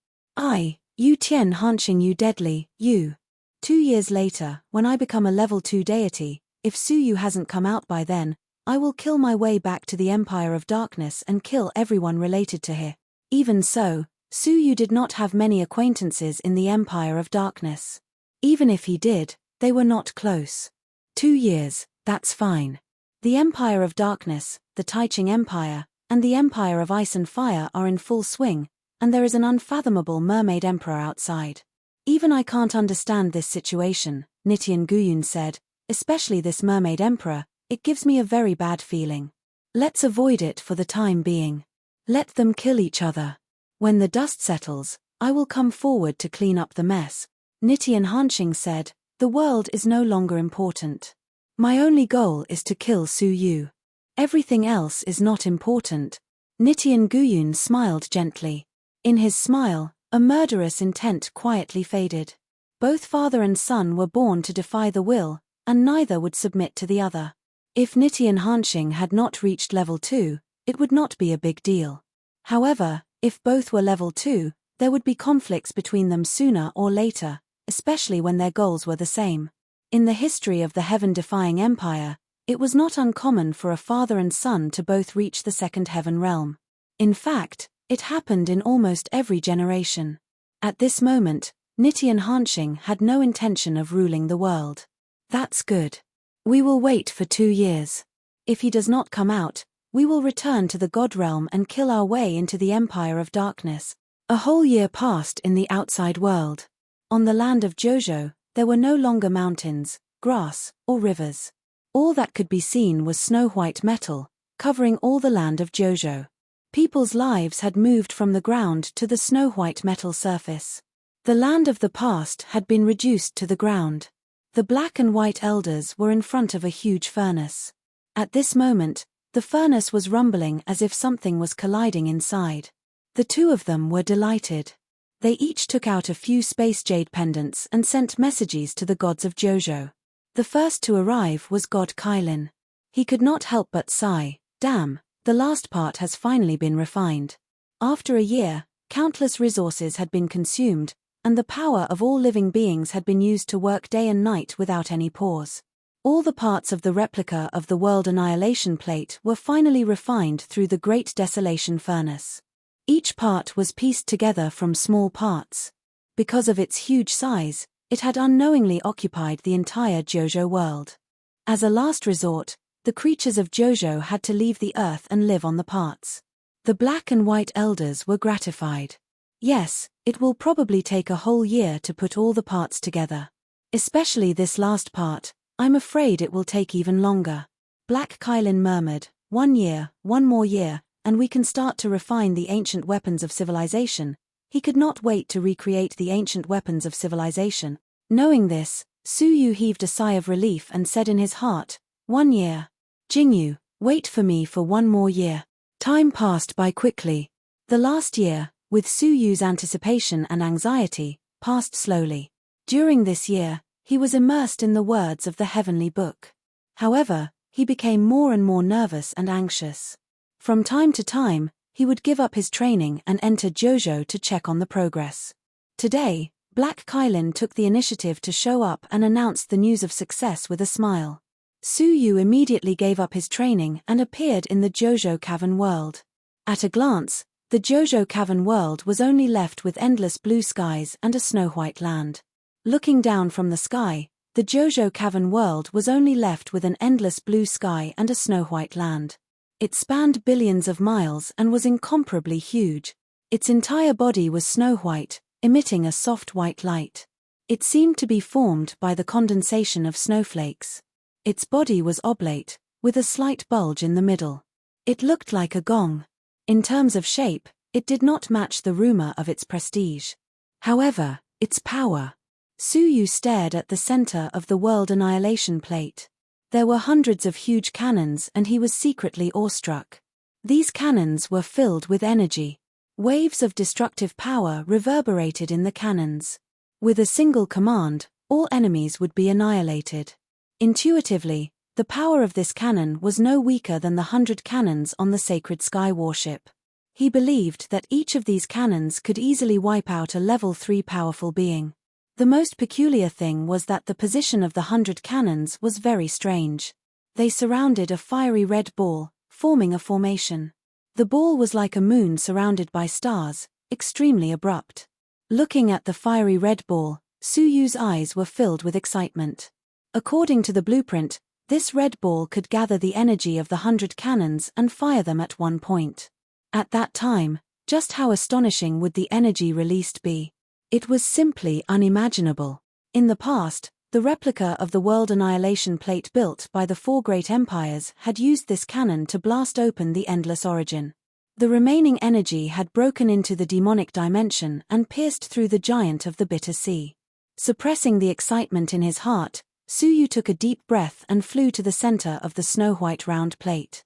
Yu Tian Hanxing Yu deadly, you. 2 years later, when I become a level 2 deity, if Su Yu hasn't come out by then, I will kill my way back to the Empire of Darkness and kill everyone related to her. Even so, Su Yu did not have many acquaintances in the Empire of Darkness. Even if he did, they were not close. 2 years, that's fine. The Empire of Darkness, the Taiching Empire, and the Empire of Ice and Fire are in full swing, and there is an unfathomable mermaid emperor outside. Even I can't understand this situation, Nitian Guyun said, especially this mermaid emperor, it gives me a very bad feeling. Let's avoid it for the time being. Let them kill each other. When the dust settles, I will come forward to clean up the mess. Nitian Hanxing said, the world is no longer important. My only goal is to kill Su Yu. Everything else is not important. Nitian Guyun smiled gently. In his smile, a murderous intent quietly faded. Both father and son were born to defy the will, and neither would submit to the other. If Nitian Hanxing had not reached level 2, it would not be a big deal. However, if both were level 2, there would be conflicts between them sooner or later, especially when their goals were the same. In the history of the heaven-defying empire, it was not uncommon for a father and son to both reach the second heaven realm. In fact, it happened in almost every generation. At this moment, Nitian Hanxing had no intention of ruling the world. That's good. We will wait for 2 years. If he does not come out, we will return to the God realm and kill our way into the Empire of Darkness. A whole year passed in the outside world. On the land of Jojo, there were no longer mountains, grass, or rivers. All that could be seen was snow-white metal, covering all the land of Jojo. People's lives had moved from the ground to the snow-white metal surface. The land of the past had been reduced to the ground. The black and white elders were in front of a huge furnace. At this moment, the furnace was rumbling as if something was colliding inside. The two of them were delighted. They each took out a few space jade pendants and sent messages to the gods of Jojo. The first to arrive was God Kailin. He could not help but sigh, damn, the last part has finally been refined. After a year, countless resources had been consumed, and the power of all living beings had been used to work day and night without any pause. All the parts of the replica of the World Annihilation Plate were finally refined through the Great Desolation Furnace. Each part was pieced together from small parts. Because of its huge size, it had unknowingly occupied the entire Jojo world. As a last resort, the creatures of Jojo had to leave the earth and live on the parts. The black and white elders were gratified. Yes, it will probably take a whole year to put all the parts together. Especially this last part, I'm afraid it will take even longer. Black Kailin murmured, 1 year, 1 more year, and we can start to refine the ancient weapons of civilization. He could not wait to recreate the ancient weapons of civilization. Knowing this, Su Yu heaved a sigh of relief and said in his heart, 1 year. Jingyu, wait for me for 1 more year. Time passed by quickly. The last year, with Su Yu's anticipation and anxiety, passed slowly. During this year, he was immersed in the words of the heavenly book. However, he became more and more nervous and anxious. From time to time, he would give up his training and enter Jojo to check on the progress. Today, Black Kailin took the initiative to show up and announced the news of success with a smile. Su Yu immediately gave up his training and appeared in the Jojo Cavern world. At a glance, the Jojo Cavern world was only left with endless blue skies and a snow-white land. Looking down from the sky, the Jojo Cavern world was only left with an endless blue sky and a snow-white land. It spanned billions of miles and was incomparably huge. Its entire body was snow-white, emitting a soft white light. It seemed to be formed by the condensation of snowflakes. Its body was oblate, with a slight bulge in the middle. It looked like a gong. In terms of shape, it did not match the rumor of its prestige. However, its power. Suyu stared at the center of the world annihilation plate. There were hundreds of huge cannons and he was secretly awestruck. These cannons were filled with energy. Waves of destructive power reverberated in the cannons. With a single command, all enemies would be annihilated. Intuitively, the power of this cannon was no weaker than the 100 cannons on the sacred sky warship. He believed that each of these cannons could easily wipe out a level 3 powerful being. The most peculiar thing was that the position of the 100 cannons was very strange. They surrounded a fiery red ball, forming a formation. The ball was like a moon surrounded by stars, extremely abrupt. Looking at the fiery red ball, Suyu's eyes were filled with excitement. According to the blueprint, this red ball could gather the energy of the 100 cannons and fire them at one point. At that time, just how astonishing would the energy released be? It was simply unimaginable. In the past, the replica of the world annihilation plate built by the 4 great empires had used this cannon to blast open the endless origin. The remaining energy had broken into the demonic dimension and pierced through the giant of the bitter sea. Suppressing the excitement in his heart, Suyu took a deep breath and flew to the center of the snow-white round plate.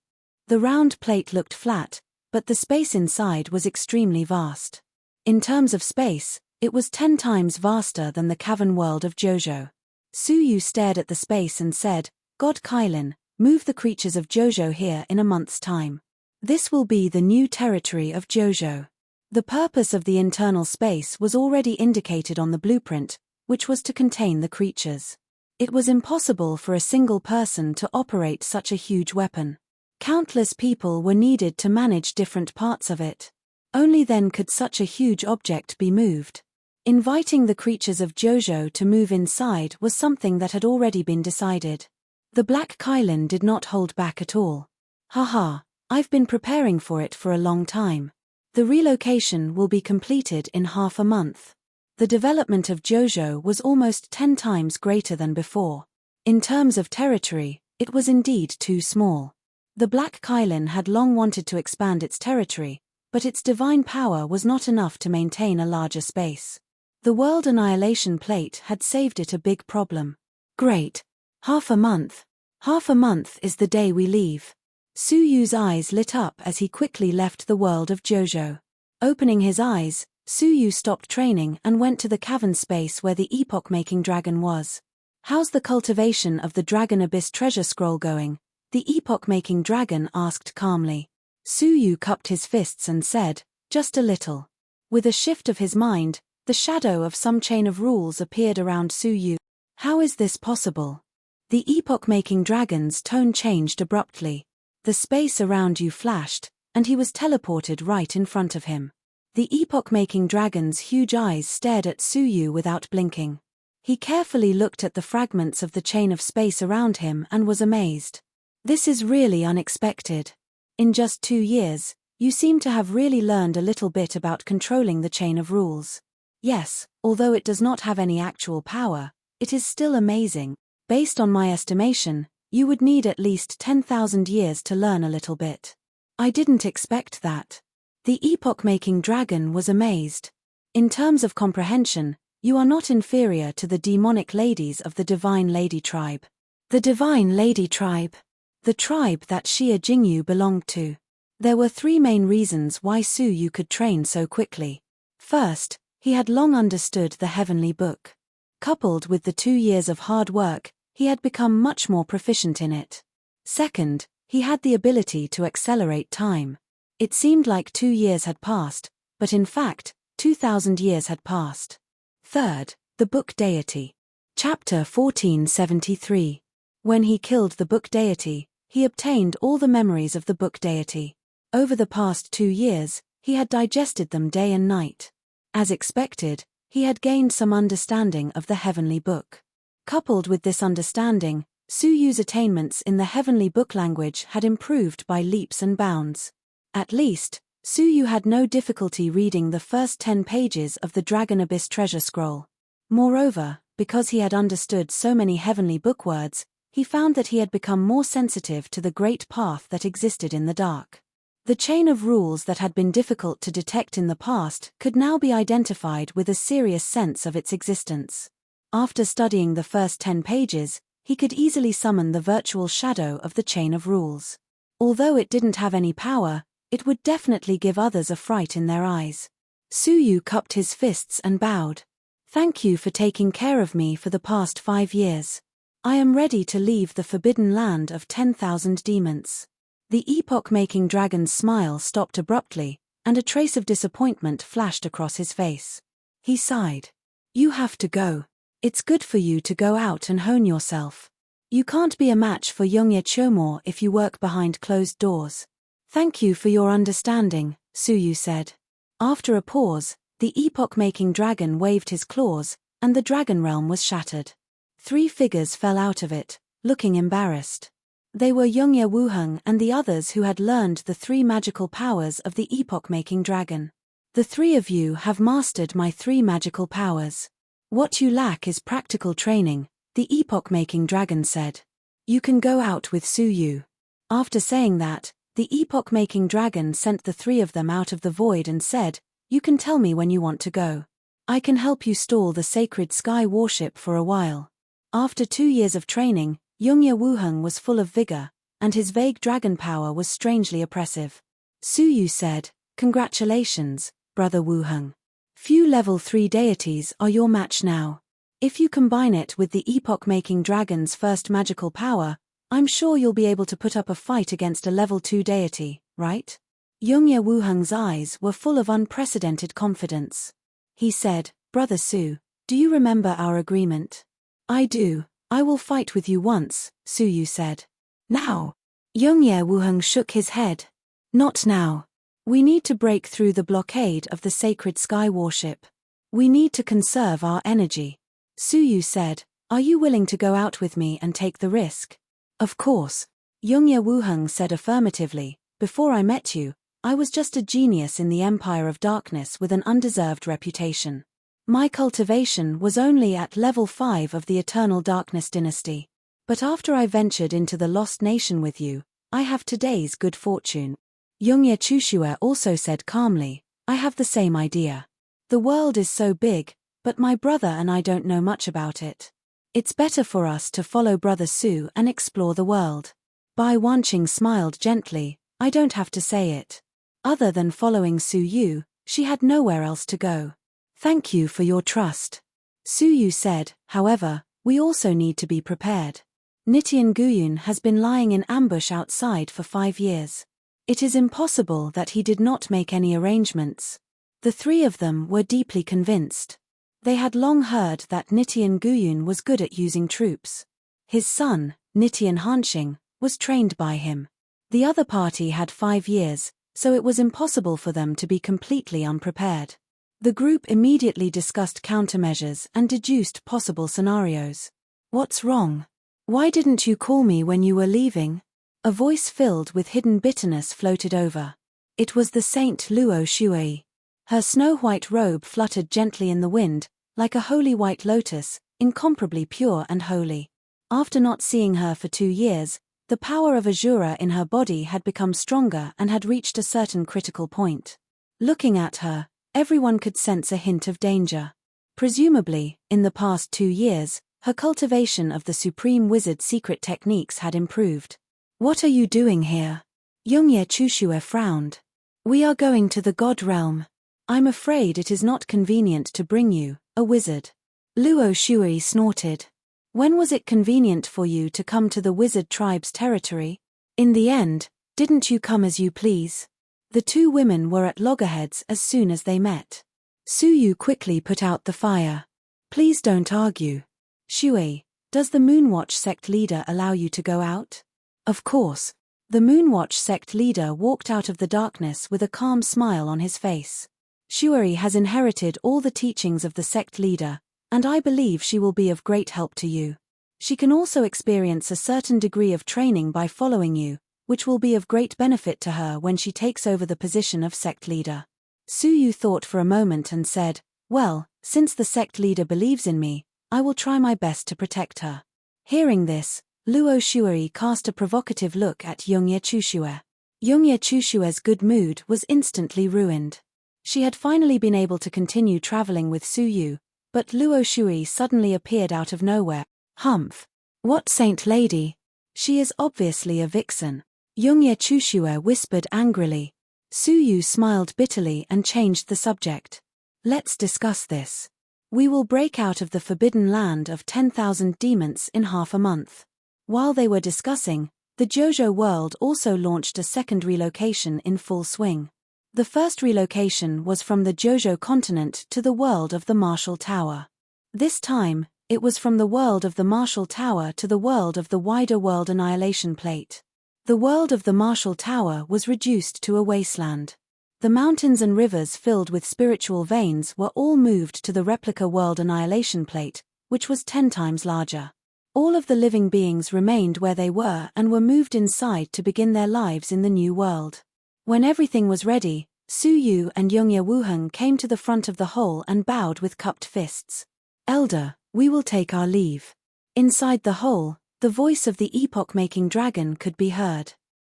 The round plate looked flat, but the space inside was extremely vast. In terms of space, it was 10 times vaster than the cavern world of Jojo. Suyu stared at the space and said, "God Kylin, move the creatures of Jojo here in a month's time. This will be the new territory of Jojo." The purpose of the internal space was already indicated on the blueprint, which was to contain the creatures. It was impossible for a single person to operate such a huge weapon. Countless people were needed to manage different parts of it. Only then could such a huge object be moved. Inviting the creatures of Jojo to move inside was something that had already been decided. The Black Kylin did not hold back at all. "Haha, I've been preparing for it for a long time. The relocation will be completed in half a month." The development of Jojo was almost 10 times greater than before. In terms of territory, it was indeed too small. The Black Kylin had long wanted to expand its territory, but its divine power was not enough to maintain a larger space. The world annihilation plate had saved it a big problem. "Great. Half a month. Half a month is the day we leave." Suyu's eyes lit up as he quickly left the world of Jojo. Opening his eyes, Suyu stopped training and went to the cavern space where the epoch-making dragon was. "How's the cultivation of the Dragon Abyss treasure scroll going?" the epoch-making dragon asked calmly. Suyu cupped his fists and said, "Just a little." With a shift of his mind, the shadow of some chain of rules appeared around Suyu. "How is this possible?" The epoch-making dragon's tone changed abruptly. The space around you flashed, and he was teleported right in front of him. The epoch-making dragon's huge eyes stared at Suyu without blinking. He carefully looked at the fragments of the chain of space around him and was amazed. "This is really unexpected. In just 2 years, you seem to have really learned a little bit about controlling the chain of rules. Yes, although it does not have any actual power, it is still amazing. Based on my estimation, you would need at least 10,000 years to learn a little bit." "I didn't expect that." The epoch-making dragon was amazed. "In terms of comprehension, you are not inferior to the demonic ladies of the Divine Lady tribe." The Divine Lady tribe. The tribe that Xia Jingyu belonged to. There were 3 main reasons why Suyu could train so quickly. First, he had long understood the heavenly book. Coupled with the 2 years of hard work, he had become much more proficient in it. Second, he had the ability to accelerate time. It seemed like 2 years had passed, but in fact, 2,000 years had passed. Third, the book deity. Chapter 1473. When he killed the book deity, he obtained all the memories of the book deity. Over the past 2 years, he had digested them day and night. As expected, he had gained some understanding of the heavenly book. Coupled with this understanding, Suyu's attainments in the heavenly book language had improved by leaps and bounds. At least, Suyu had no difficulty reading the first 10 pages of the Dragon Abyss treasure scroll. Moreover, because he had understood so many heavenly book words, he found that he had become more sensitive to the great path that existed in the dark. The chain of rules that had been difficult to detect in the past could now be identified with a serious sense of its existence. After studying the first 10 pages, he could easily summon the virtual shadow of the chain of rules. Although it didn't have any power, it would definitely give others a fright in their eyes. Suyu cupped his fists and bowed. Thank you for taking care of me for the past 5 years. I am ready to leave the forbidden land of 10,000 demons. The epoch-making dragon's smile stopped abruptly, and a trace of disappointment flashed across his face. He sighed. You have to go. It's good for you to go out and hone yourself. You can't be a match for Youngye Chomor if you work behind closed doors. Thank you for your understanding, Suyu said. After a pause, the epoch-making dragon waved his claws, and the dragon realm was shattered. 3 figures fell out of it, looking embarrassed. They were Youngye Wuheng and the others who had learned the 3 magical powers of the epoch-making dragon. The 3 of you have mastered my 3 magical powers. What you lack is practical training, the epoch-making dragon said. You can go out with Suyu. After saying that, the epoch-making dragon sent the 3 of them out of the void and said, You can tell me when you want to go. I can help you stall the sacred sky warship for a while. After 2 years of training, Youngye Wuheng was full of vigor, and his vague dragon power was strangely oppressive. Suyu said, Congratulations, Brother Wuheng. Few level 3 deities are your match now. If you combine it with the epoch-making dragon's first magical power, I'm sure you'll be able to put up a fight against a level 2 deity, right? Youngye Wuheng's eyes were full of unprecedented confidence. He said, Brother Su, do you remember our agreement? I do. I will fight with you once, Suyu said. Now? Youngye Wuheng shook his head. Not now. We need to break through the blockade of the sacred sky warship. We need to conserve our energy. Suyu said, Are you willing to go out with me and take the risk? Of course. Youngye Wuheng said affirmatively, Before I met you, I was just a genius in the Empire of Darkness with an undeserved reputation. My cultivation was only at level 5 of the Eternal Darkness dynasty. But after I ventured into the Lost Nation with you, I have today's good fortune. Youngye Chushue also said calmly, I have the same idea. The world is so big, but my brother and I don't know much about it. It's better for us to follow Brother Su and explore the world. Bai Wanqing smiled gently, I don't have to say it. Other than following Suyu, she had nowhere else to go. Thank you for your trust. Suyu said, however, we also need to be prepared. Nitian Guyun has been lying in ambush outside for 5 years. It is impossible that he did not make any arrangements. The 3 of them were deeply convinced. They had long heard that Nitian Guyun was good at using troops. His son, Nitian Hanxing, was trained by him. The other party had 5 years, so it was impossible for them to be completely unprepared. The group immediately discussed countermeasures and deduced possible scenarios. What's wrong? Why didn't you call me when you were leaving? A voice filled with hidden bitterness floated over. It was the Saint Luo Shui. Her snow-white robe fluttered gently in the wind, like a holy white lotus, incomparably pure and holy. After not seeing her for 2 years, the power of Azura in her body had become stronger and had reached a certain critical point. Looking at her, everyone could sense a hint of danger. Presumably, in the past 2 years, her cultivation of the Supreme Wizard's secret techniques had improved. What are you doing here? Youngye Chushue frowned. We are going to the God Realm. I'm afraid it is not convenient to bring you, a wizard. Luo Shui snorted. When was it convenient for you to come to the wizard tribe's territory? In the end, didn't you come as you please? The 2 women were at loggerheads as soon as they met. Suyu quickly put out the fire. Please don't argue. Shui, does the Moonwatch sect leader allow you to go out? Of course. The Moonwatch sect leader walked out of the darkness with a calm smile on his face. Shui has inherited all the teachings of the sect leader, and I believe she will be of great help to you. She can also experience a certain degree of training by following you, which will be of great benefit to her when she takes over the position of sect leader. Suyu thought for a moment and said, Well, since the sect leader believes in me, I will try my best to protect her. Hearing this, Luo Shuai cast a provocative look at Yongye Chushue. Yongye Chushue's good mood was instantly ruined. She had finally been able to continue traveling with Su Yu, but Luo Shuai suddenly appeared out of nowhere. Humph! What saint lady? She is obviously a vixen. Yongye Chushue whispered angrily. Su Yu smiled bitterly and changed the subject. Let's discuss this. We will break out of the forbidden land of 10,000 demons in half a month. While they were discussing, the JoJo world also launched a second relocation in full swing. The first relocation was from the JoJo continent to the world of the Marshall Tower. This time, it was from the world of the Marshall Tower to the world of the wider world annihilation plate. The world of the Marshall Tower was reduced to a wasteland. The mountains and rivers filled with spiritual veins were all moved to the replica world annihilation plate, which was 10 times larger. All of the living beings remained where they were and were moved inside to begin their lives in the new world. When everything was ready, Su Yu and Yongye Wuheng came to the front of the hole and bowed with cupped fists. Elder, we will take our leave. Inside the hole, the voice of the epoch-making dragon could be heard.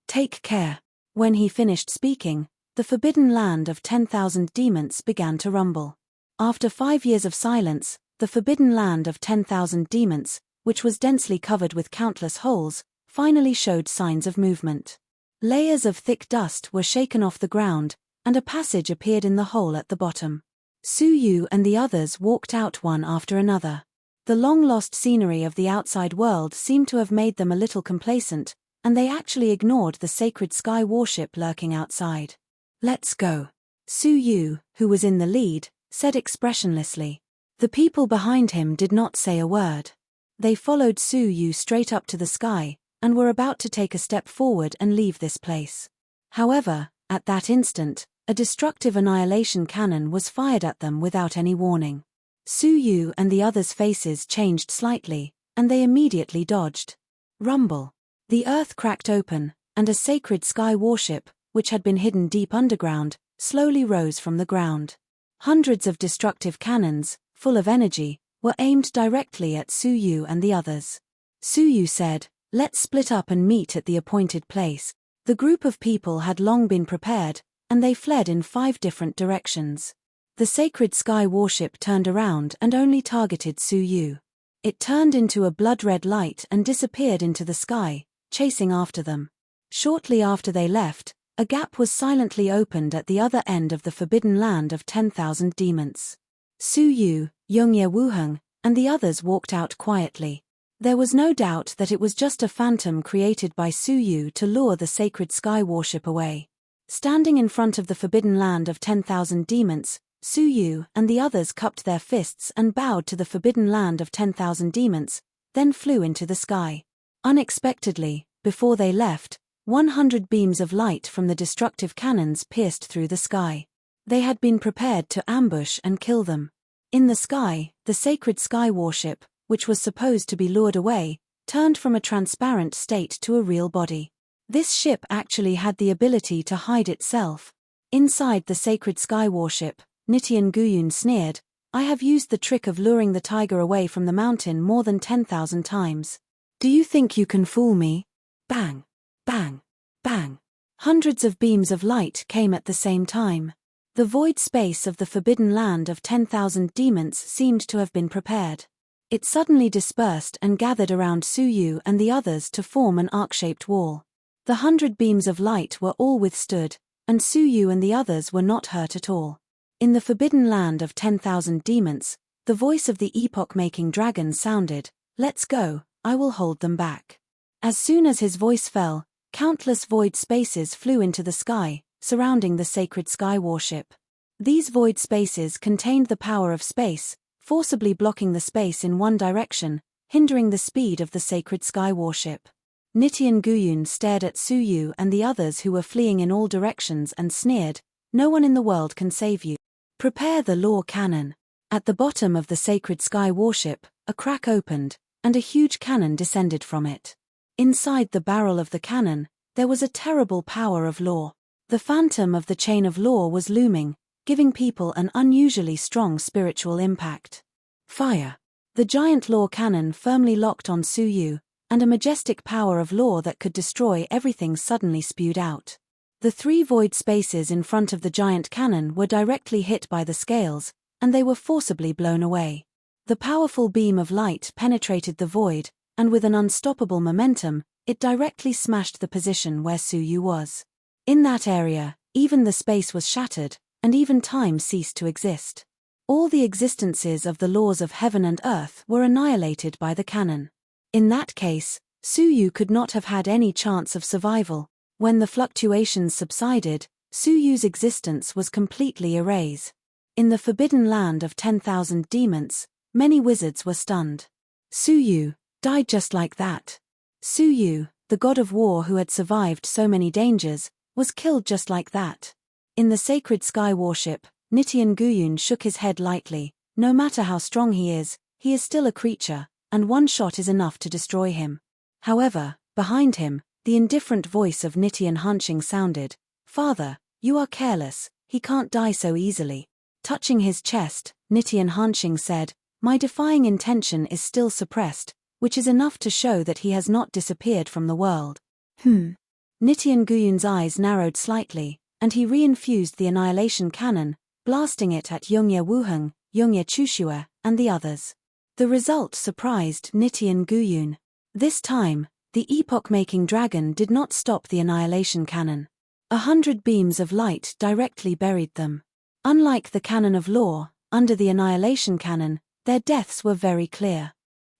Take care. When he finished speaking, the forbidden land of 10,000 demons began to rumble. After 5 years of silence, the forbidden land of 10,000 demons, which was densely covered with countless holes, finally showed signs of movement. Layers of thick dust were shaken off the ground, and a passage appeared in the hole at the bottom. Su Yu and the others walked out one after another. The long-lost scenery of the outside world seemed to have made them a little complacent, and they actually ignored the sacred sky warship lurking outside. Let's go. Su Yu, who was in the lead, said expressionlessly. The people behind him did not say a word. They followed Su Yu straight up to the sky, and were about to take a step forward and leave this place. However, at that instant, a destructive annihilation cannon was fired at them without any warning. Su Yu and the others' faces changed slightly, and they immediately dodged. Rumble. The earth cracked open, and a sacred sky warship, which had been hidden deep underground, slowly rose from the ground. Hundreds of destructive cannons, full of energy, were aimed directly at Su Yu and the others. Su Yu said, "Let's split up and meet at the appointed place." The group of people had long been prepared, and they fled in 5 different directions. The sacred sky warship turned around and only targeted Su Yu. It turned into a blood-red light and disappeared into the sky, chasing after them. Shortly after they left, a gap was silently opened at the other end of the forbidden land of 10,000 demons. Su Yu, Yongye Wuheng, and the others walked out quietly. There was no doubt that it was just a phantom created by Su Yu to lure the sacred sky warship away. Standing in front of the forbidden land of 10,000 demons, Su Yu and the others cupped their fists and bowed to the forbidden land of 10,000 demons, then flew into the sky. Unexpectedly, before they left, 100 beams of light from the destructive cannons pierced through the sky. They had been prepared to ambush and kill them. In the sky, the sacred sky warship, which was supposed to be lured away, turned from a transparent state to a real body. This ship actually had the ability to hide itself. Inside the sacred sky warship, Nitian Guyun sneered, "I have used the trick of luring the tiger away from the mountain more than 10,000 times. Do you think you can fool me?" Bang! Bang! Bang! Hundreds of beams of light came at the same time. The void space of the forbidden land of 10,000 demons seemed to have been prepared. It suddenly dispersed and gathered around Su Yu and the others to form an arc-shaped wall. The 100 beams of light were all withstood, and Su Yu and the others were not hurt at all. In the forbidden land of 10,000 demons, the voice of the epoch-making dragon sounded, "Let's go, I will hold them back." As soon as his voice fell, countless void spaces flew into the sky, surrounding the sacred sky warship. These void spaces contained the power of space, forcibly blocking the space in one direction, hindering the speed of the sacred sky warship. Nitian Guyun stared at Su Yu and the others who were fleeing in all directions and sneered, "No one in the world can save you. Prepare the law cannon." At the bottom of the sacred sky warship, a crack opened, and a huge cannon descended from it. Inside the barrel of the cannon, there was a terrible power of law. The phantom of the chain of law was looming, giving people an unusually strong spiritual impact. Fire! The giant law cannon firmly locked on Su Yu, and a majestic power of law that could destroy everything suddenly spewed out. The 3 void spaces in front of the giant cannon were directly hit by the scales, and they were forcibly blown away. The powerful beam of light penetrated the void, and with an unstoppable momentum, it directly smashed the position where Suyu was. In that area, even the space was shattered, and even time ceased to exist. All the existences of the laws of heaven and earth were annihilated by the cannon. In that case, Suyu could not have had any chance of survival. When the fluctuations subsided, Suyu's existence was completely erased. In the forbidden land of 10,000 demons, many wizards were stunned. Suyu died just like that. Suyu, the god of war who had survived so many dangers, was killed just like that. In the sacred sky warship, Nitian Guyun shook his head lightly. No matter how strong he is still a creature, and one shot is enough to destroy him. However, behind him, the indifferent voice of Nitian Hanxing sounded. Father, you are careless, he can't die so easily. Touching his chest, Nitian Hanxing said, my defying intention is still suppressed, which is enough to show that he has not disappeared from the world. Nitian Guyun's eyes narrowed slightly, and he reinfused the annihilation cannon, blasting it at Yongye Wuheng, Yongye Chushue, and the others. The result surprised Nitian Guyun. This time, the epoch-making dragon did not stop the annihilation cannon. 100 beams of light directly buried them. Unlike the cannon of law, under the annihilation cannon, their deaths were very clear.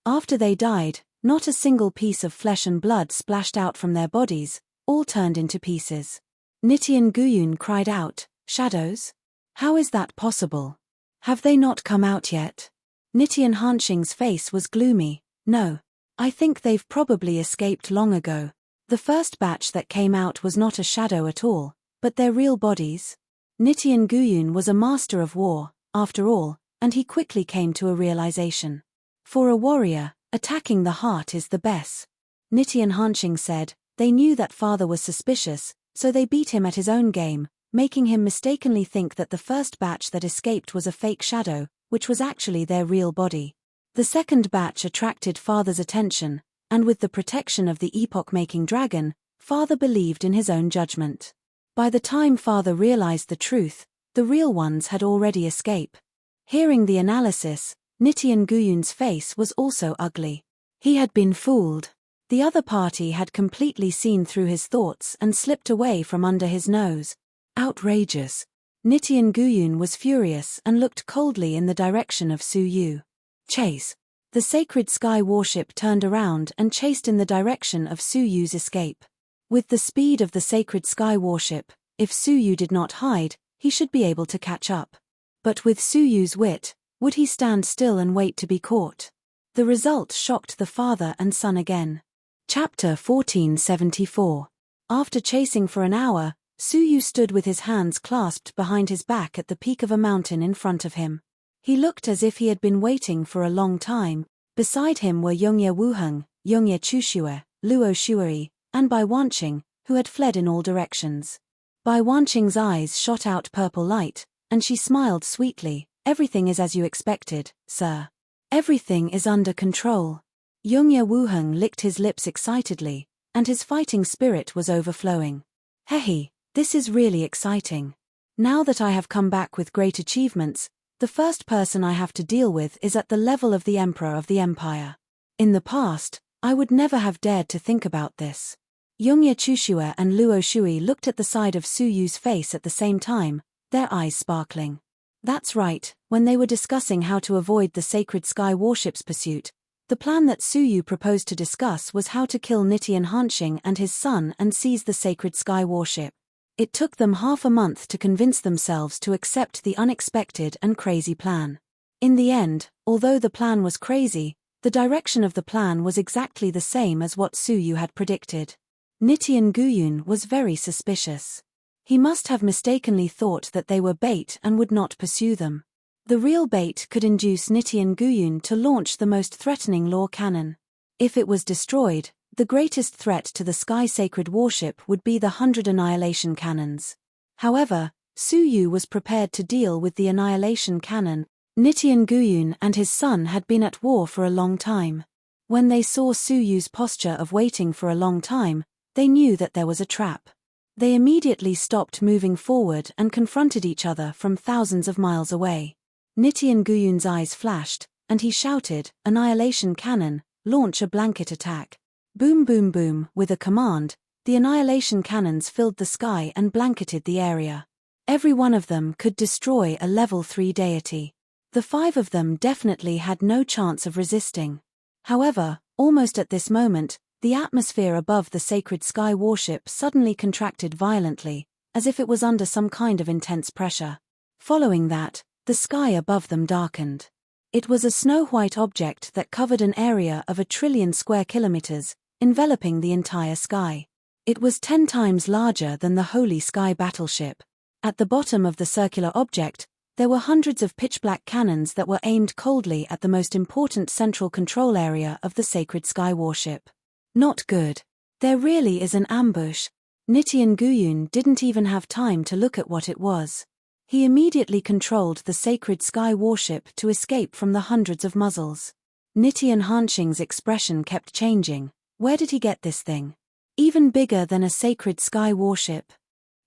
After they died, not a single piece of flesh and blood splashed out from their bodies, all turned into pieces. Nitian Guyun cried out, shadows? How is that possible? Have they not come out yet? Nitian Hanxing's face was gloomy. No. I think they've probably escaped long ago. The first batch that came out was not a shadow at all, but their real bodies. Nitian Guyun was a master of war, after all, and he quickly came to a realization. For a warrior, attacking the heart is the best. Nitian Hanxing said, they knew that father was suspicious, so they beat him at his own game, making him mistakenly think that the first batch that escaped was a fake shadow, which was actually their real body. The second batch attracted father's attention, and with the protection of the epoch-making dragon, father believed in his own judgment. By the time father realized the truth, the real ones had already escaped. Hearing the analysis, Nitian Guyun's face was also ugly. He had been fooled. The other party had completely seen through his thoughts and slipped away from under his nose. Outrageous. Nitian Guyun was furious and looked coldly in the direction of Suyu. Chase. The sacred sky warship turned around and chased in the direction of Suyu's escape. With the speed of the sacred sky warship, if Suyu did not hide, he should be able to catch up. But with Suyu's wit, would he stand still and wait to be caught? The result shocked the father and son again. Chapter 1474. After chasing for an hour, Suyu stood with his hands clasped behind his back at the peak of a mountain in front of him. He looked as if he had been waiting for a long time. Beside him were Yongye Wuheng, Yongye Chushue, Luo Shuai, and Bai Wanqing, who had fled in all directions. Bai Wanqing's eyes shot out purple light, and she smiled sweetly. Everything is as you expected, sir. Everything is under control. Yongye Wuheng licked his lips excitedly, and his fighting spirit was overflowing. Hehe, this is really exciting. Now that I have come back with great achievements, the first person I have to deal with is at the level of the Emperor of the Empire. In the past, I would never have dared to think about this. Yongye Chushue and Luo Shuai looked at the side of Suyu's face at the same time, their eyes sparkling. That's right, when they were discussing how to avoid the sacred sky warship's pursuit, the plan that Suyu proposed to discuss was how to kill Nitian Hanxing and his son and seize the sacred sky warship. It took them half a month to convince themselves to accept the unexpected and crazy plan. In the end, although the plan was crazy, the direction of the plan was exactly the same as what Suyu had predicted. Nitian Guyun was very suspicious. He must have mistakenly thought that they were bait and would not pursue them. The real bait could induce Nitian Guyun to launch the most threatening law cannon. If it was destroyed, the greatest threat to the sky sacred warship would be the 100 annihilation cannons. However, Suyu was prepared to deal with the annihilation cannon. Nitian Guyun and his son had been at war for a long time. When they saw Suyu's posture of waiting for a long time, they knew that there was a trap. They immediately stopped moving forward and confronted each other from thousands of miles away. Nitian Guyun's eyes flashed, and he shouted, "Annihilation cannon, launch a blanket attack." Boom boom boom, with a command, the annihilation cannons filled the sky and blanketed the area. Every one of them could destroy a level 3 deity. The 5 of them definitely had no chance of resisting. However, almost at this moment, the atmosphere above the sacred sky warship suddenly contracted violently, as if it was under some kind of intense pressure. Following that, the sky above them darkened. It was a snow-white object that covered an area of 1,000,000,000,000 square kilometers, enveloping the entire sky. It was 10 times larger than the Holy Sky battleship. At the bottom of the circular object, there were hundreds of pitch-black cannons that were aimed coldly at the most important central control area of the sacred sky warship. Not good. There really is an ambush. Nitian Guyun didn't even have time to look at what it was. He immediately controlled the sacred sky warship to escape from the hundreds of muzzles. Nitian Hanxing's expression kept changing. Where did he get this thing? Even bigger than a sacred sky warship.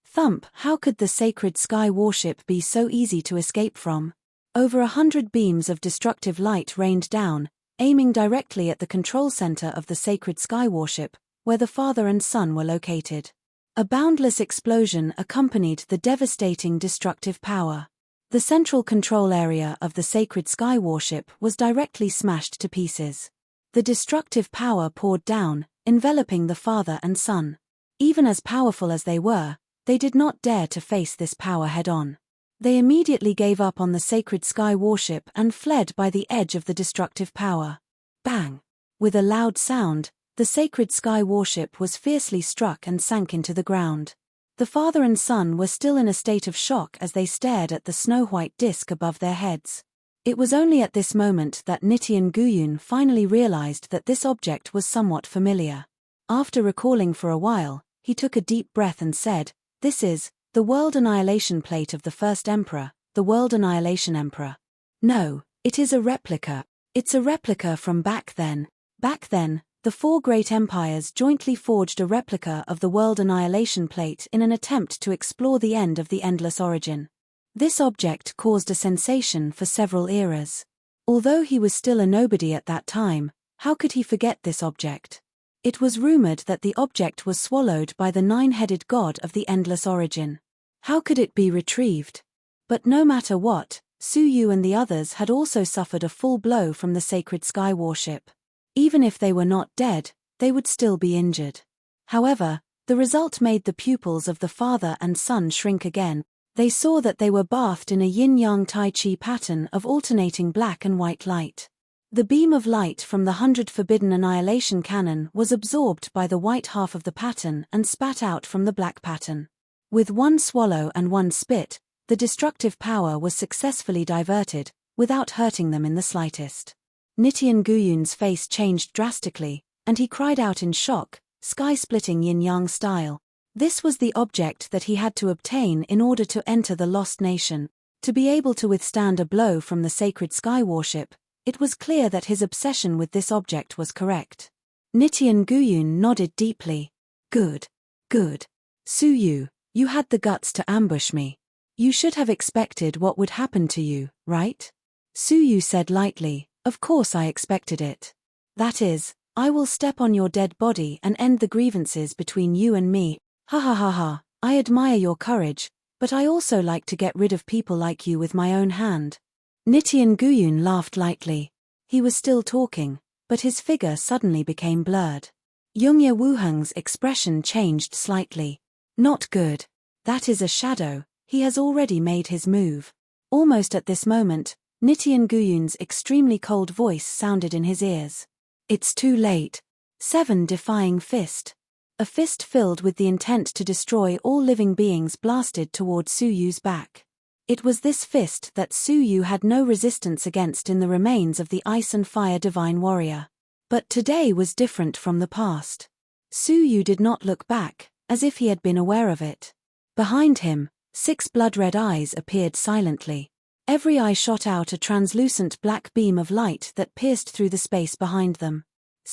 Thump, how could the sacred sky warship be so easy to escape from? Over 100 beams of destructive light rained down, aiming directly at the control center of the sacred sky warship, where the father and son were located. A boundless explosion accompanied the devastating destructive power. The central control area of the sacred sky warship was directly smashed to pieces. The destructive power poured down, enveloping the father and son. Even as powerful as they were, they did not dare to face this power head-on. They immediately gave up on the sacred sky warship and fled by the edge of the destructive power. Bang! With a loud sound, the sacred sky warship was fiercely struck and sank into the ground. The father and son were still in a state of shock as they stared at the snow-white disk above their heads. It was only at this moment that Nitian Guyun finally realized that this object was somewhat familiar. After recalling for a while, he took a deep breath and said, "This is the World Annihilation Plate of the First Emperor, the World Annihilation Emperor." No, it is a replica. It's a replica from back then. Back then, the 4 great empires jointly forged a replica of the World Annihilation Plate in an attempt to explore the end of the Endless Origin. This object caused a sensation for several eras. Although he was still a nobody at that time, how could he forget this object? It was rumored that the object was swallowed by the 9-headed god of the Endless Origin. How could it be retrieved? But no matter what, Suyu and the others had also suffered a full blow from the sacred sky warship. Even if they were not dead, they would still be injured. However, the result made the pupils of the father and son shrink again. They saw that they were bathed in a yin-yang tai chi pattern of alternating black and white light. The beam of light from the 100 forbidden annihilation cannon was absorbed by the white half of the pattern and spat out from the black pattern. With one swallow and one spit, the destructive power was successfully diverted, without hurting them in the slightest. Nitian Guyun's face changed drastically, and he cried out in shock, sky-splitting yin-yang style. This was the object that he had to obtain in order to enter the Lost Nation. To be able to withstand a blow from the sacred sky warship, it was clear that his obsession with this object was correct. Nitian Guyun nodded deeply. Good. Good. Suyu, you had the guts to ambush me. You should have expected what would happen to you, right? Suyu said lightly, "Of course I expected it. That is, I will step on your dead body and end the grievances between you and me. Ha ha ha ha, I admire your courage, but I also like to get rid of people like you with my own hand." Nitian Guyun laughed lightly. He was still talking, but his figure suddenly became blurred. Yongye Wuheng's expression changed slightly. Not good. That is a shadow, he has already made his move. Almost at this moment, Nitian Guyun's extremely cold voice sounded in his ears. It's too late. 7 defying fist. A fist filled with the intent to destroy all living beings blasted toward Suyu's back. It was this fist that Suyu had no resistance against in the remains of the Ice and Fire Divine Warrior. But today was different from the past. Suyu did not look back, as if he had been aware of it. Behind him, 6 blood-red eyes appeared silently. Every eye shot out a translucent black beam of light that pierced through the space behind them.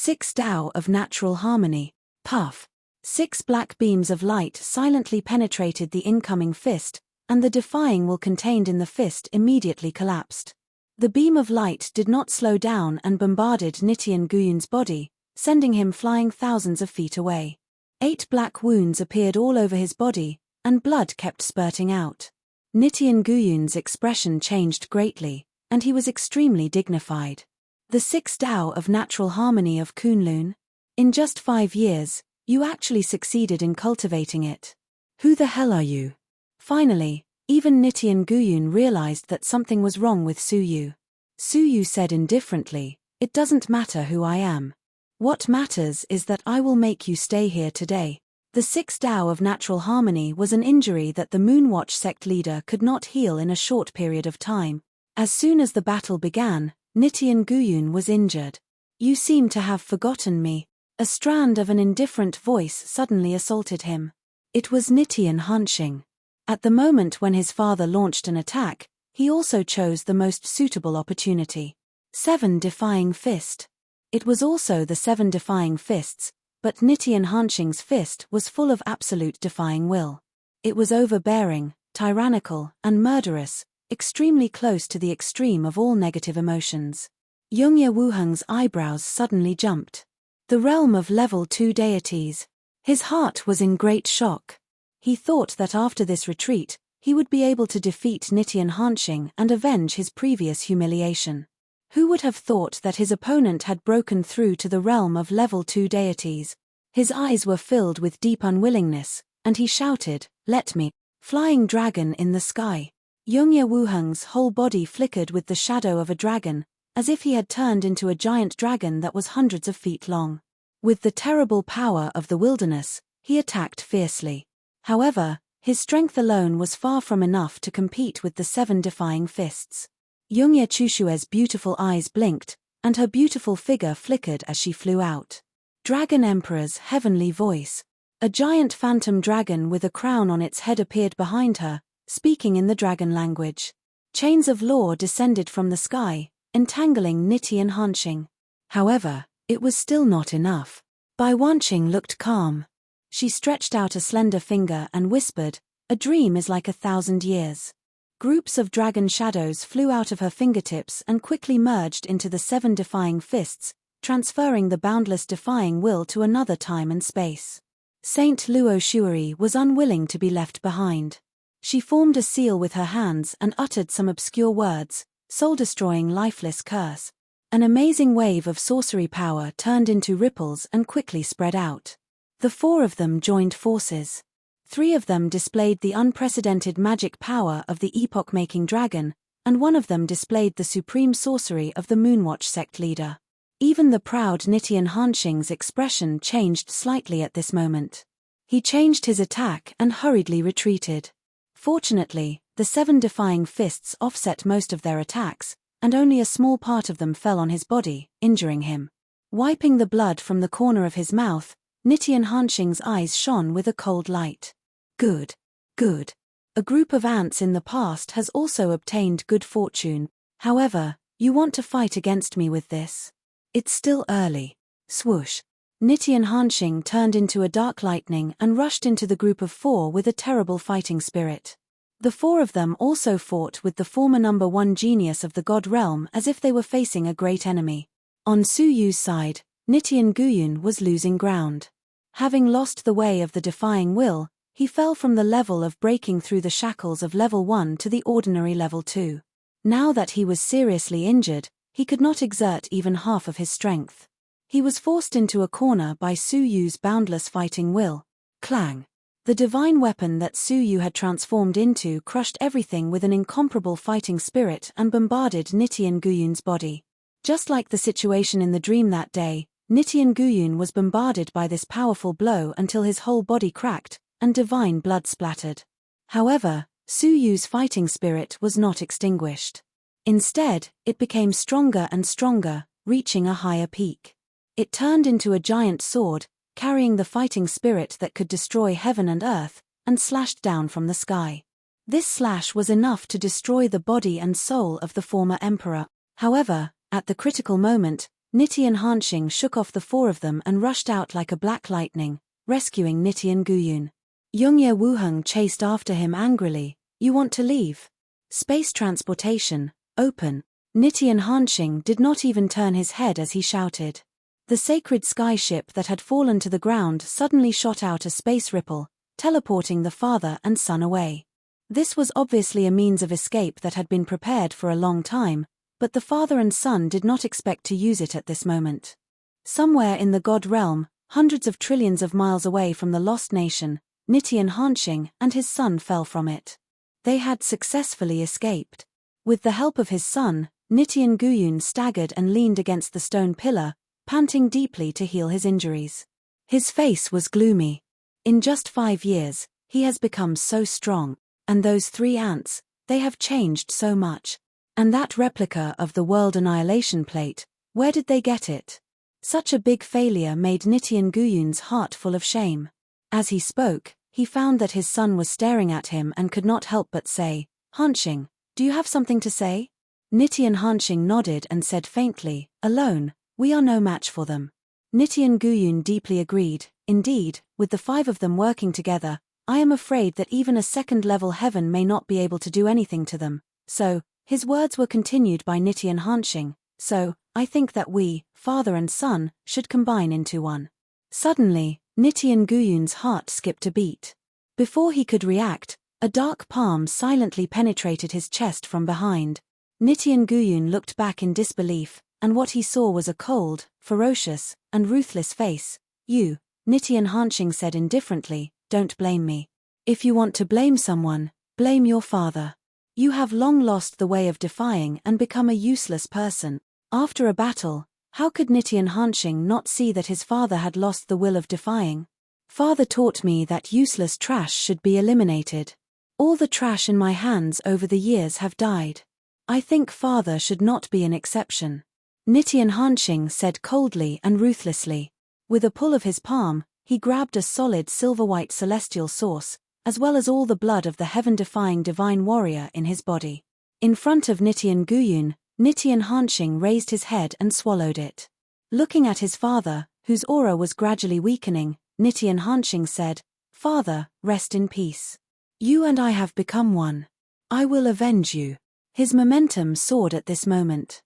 6 Tao of natural harmony. Puff. 6 black beams of light silently penetrated the incoming fist, and the defying will contained in the fist immediately collapsed. The beam of light did not slow down and bombarded Nitian Guyun's body, sending him flying thousands of feet away. 8 black wounds appeared all over his body, and blood kept spurting out. Nitian Guyun's expression changed greatly, and he was extremely dignified. The 6 Tao of natural harmony of Kunlun. In just 5 years, you actually succeeded in cultivating it. Who the hell are you? Finally, even Nitian Guyun realized that something was wrong with Suyu. Suyu said indifferently, "It doesn't matter who I am. What matters is that I will make you stay here today." The 6 Tao of natural harmony was an injury that the Moonwatch sect leader could not heal in a short period of time. As soon as the battle began, Nitian Guyun was injured. "You seem to have forgotten me." A strand of an indifferent voice suddenly assaulted him. It was Nitian Hanxing. At the moment when his father launched an attack, he also chose the most suitable opportunity. 7 Defying Fist. It was also the 7 Defying Fists, but Nitian Hanxing's fist was full of absolute defying will. It was overbearing, tyrannical, and murderous, extremely close to the extreme of all negative emotions. Yongye Wuheng's eyebrows suddenly jumped. The realm of level 2 deities. His heart was in great shock. He thought that after this retreat, he would be able to defeat Nitian Hanxing and avenge his previous humiliation. Who would have thought that his opponent had broken through to the realm of level 2 deities? His eyes were filled with deep unwillingness, and he shouted, "Let me!" Flying dragon in the sky. Yongye Wuheng's whole body flickered with the shadow of a dragon, as if he had turned into a giant dragon that was hundreds of feet long. With the terrible power of the wilderness, he attacked fiercely. However, his strength alone was far from enough to compete with the 7 defying fists. Yongye Chushue's beautiful eyes blinked, and her beautiful figure flickered as she flew out. Dragon Emperor's heavenly voice. A giant phantom dragon with a crown on its head appeared behind her, speaking in the dragon language. Chains of law descended from the sky, entangling Nitian Hanxing. However, it was still not enough. Bai Wanqing looked calm. She stretched out a slender finger and whispered, "A dream is like 1,000 years." Groups of dragon shadows flew out of her fingertips and quickly merged into the 7 defying fists, transferring the boundless defying will to another time and space. Saint Luo Shuari was unwilling to be left behind. She formed a seal with her hands and uttered some obscure words, soul-destroying lifeless curse. An amazing wave of sorcery power turned into ripples and quickly spread out. The 4 of them joined forces. 3 of them displayed the unprecedented magic power of the epoch-making dragon, and 1 of them displayed the supreme sorcery of the Moonwatch sect leader. Even the proud Nitian Hanxing's expression changed slightly at this moment. He changed his attack and hurriedly retreated. Fortunately, the 7 defying fists offset most of their attacks, and only a small part of them fell on his body, injuring him. Wiping the blood from the corner of his mouth, Nitian Hanxing's eyes shone with a cold light. Good. Good. A group of ants in the past has also obtained good fortune. However, you want to fight against me with this? It's still early. Swoosh. Nitian Hanxing turned into a dark lightning and rushed into the group of 4 with a terrible fighting spirit. The 4 of them also fought with the former number 1 genius of the god realm as if they were facing a great enemy. On Suyu's side, Nitian Guyun was losing ground. Having lost the way of the defying will, he fell from the level of breaking through the shackles of level 1 to the ordinary level 2. Now that he was seriously injured, he could not exert even half of his strength. He was forced into a corner by Suyu's boundless fighting will. Clang! The divine weapon that Suyu had transformed into crushed everything with an incomparable fighting spirit and bombarded Nitian Guyun's body. Just like the situation in the dream that day, Nitian Guyun was bombarded by this powerful blow until his whole body cracked, and divine blood splattered. However, Suyu's fighting spirit was not extinguished. Instead, it became stronger and stronger, reaching a higher peak. It turned into a giant sword, carrying the fighting spirit that could destroy heaven and earth, and slashed down from the sky. This slash was enough to destroy the body and soul of the former emperor. However, at the critical moment, Nitti and Hanxing shook off the four of them and rushed out like a black lightning, rescuing Nitti and Guyun. Yongye Wuheng chased after him angrily. You want to leave? Space transportation, open. Nitti and Hanxing did not even turn his head as he shouted. The sacred skyship that had fallen to the ground suddenly shot out a space ripple, teleporting the father and son away. This was obviously a means of escape that had been prepared for a long time, but the father and son did not expect to use it at this moment. Somewhere in the God realm, hundreds of trillions of miles away from the lost nation, Nitti and Hanxing and his son fell from it. They had successfully escaped. With the help of his son, Nitti and Guyun staggered and leaned against the stone pillar, panting deeply to heal his injuries. His face was gloomy. In just 5 years, he has become so strong. And those 3 ants, they have changed so much. And that replica of the World Annihilation Plate, where did they get it? Such a big failure made Nitti and Guyun's heart full of shame. As he spoke, he found that his son was staring at him and could not help but say, Hanxing, do you have something to say? Nitti and Hanxing nodded and said faintly, alone, we are no match for them. Nitti and Guyun deeply agreed. Indeed, with the 5 of them working together, I am afraid that even a second-level heaven may not be able to do anything to them. So, his words were continued by Nitti and Hanxing. So, I think that we, father and son, should combine into one. Suddenly, Nitti and Guyun's heart skipped a beat. Before he could react, a dark palm silently penetrated his chest from behind. Nitti and Guyun looked back in disbelief, and what he saw was a cold, ferocious, and ruthless face. You, Nitti and Hanxing said indifferently, don't blame me. If you want to blame someone, blame your father. You have long lost the way of defying and become a useless person. After a battle, how could Nitti and Hanxing not see that his father had lost the will of defying? Father taught me that useless trash should be eliminated. All the trash in my hands over the years have died. I think father should not be an exception. Nitti and Hanxing said coldly and ruthlessly. With a pull of his palm, he grabbed a solid silver-white celestial source, as well as all the blood of the heaven-defying divine warrior in his body. In front of Nitti and Guyun, Nitti and Hanxing raised his head and swallowed it. Looking at his father, whose aura was gradually weakening, Nitti and Hanxing said, Father, rest in peace. You and I have become one. I will avenge you. His momentum soared at this moment.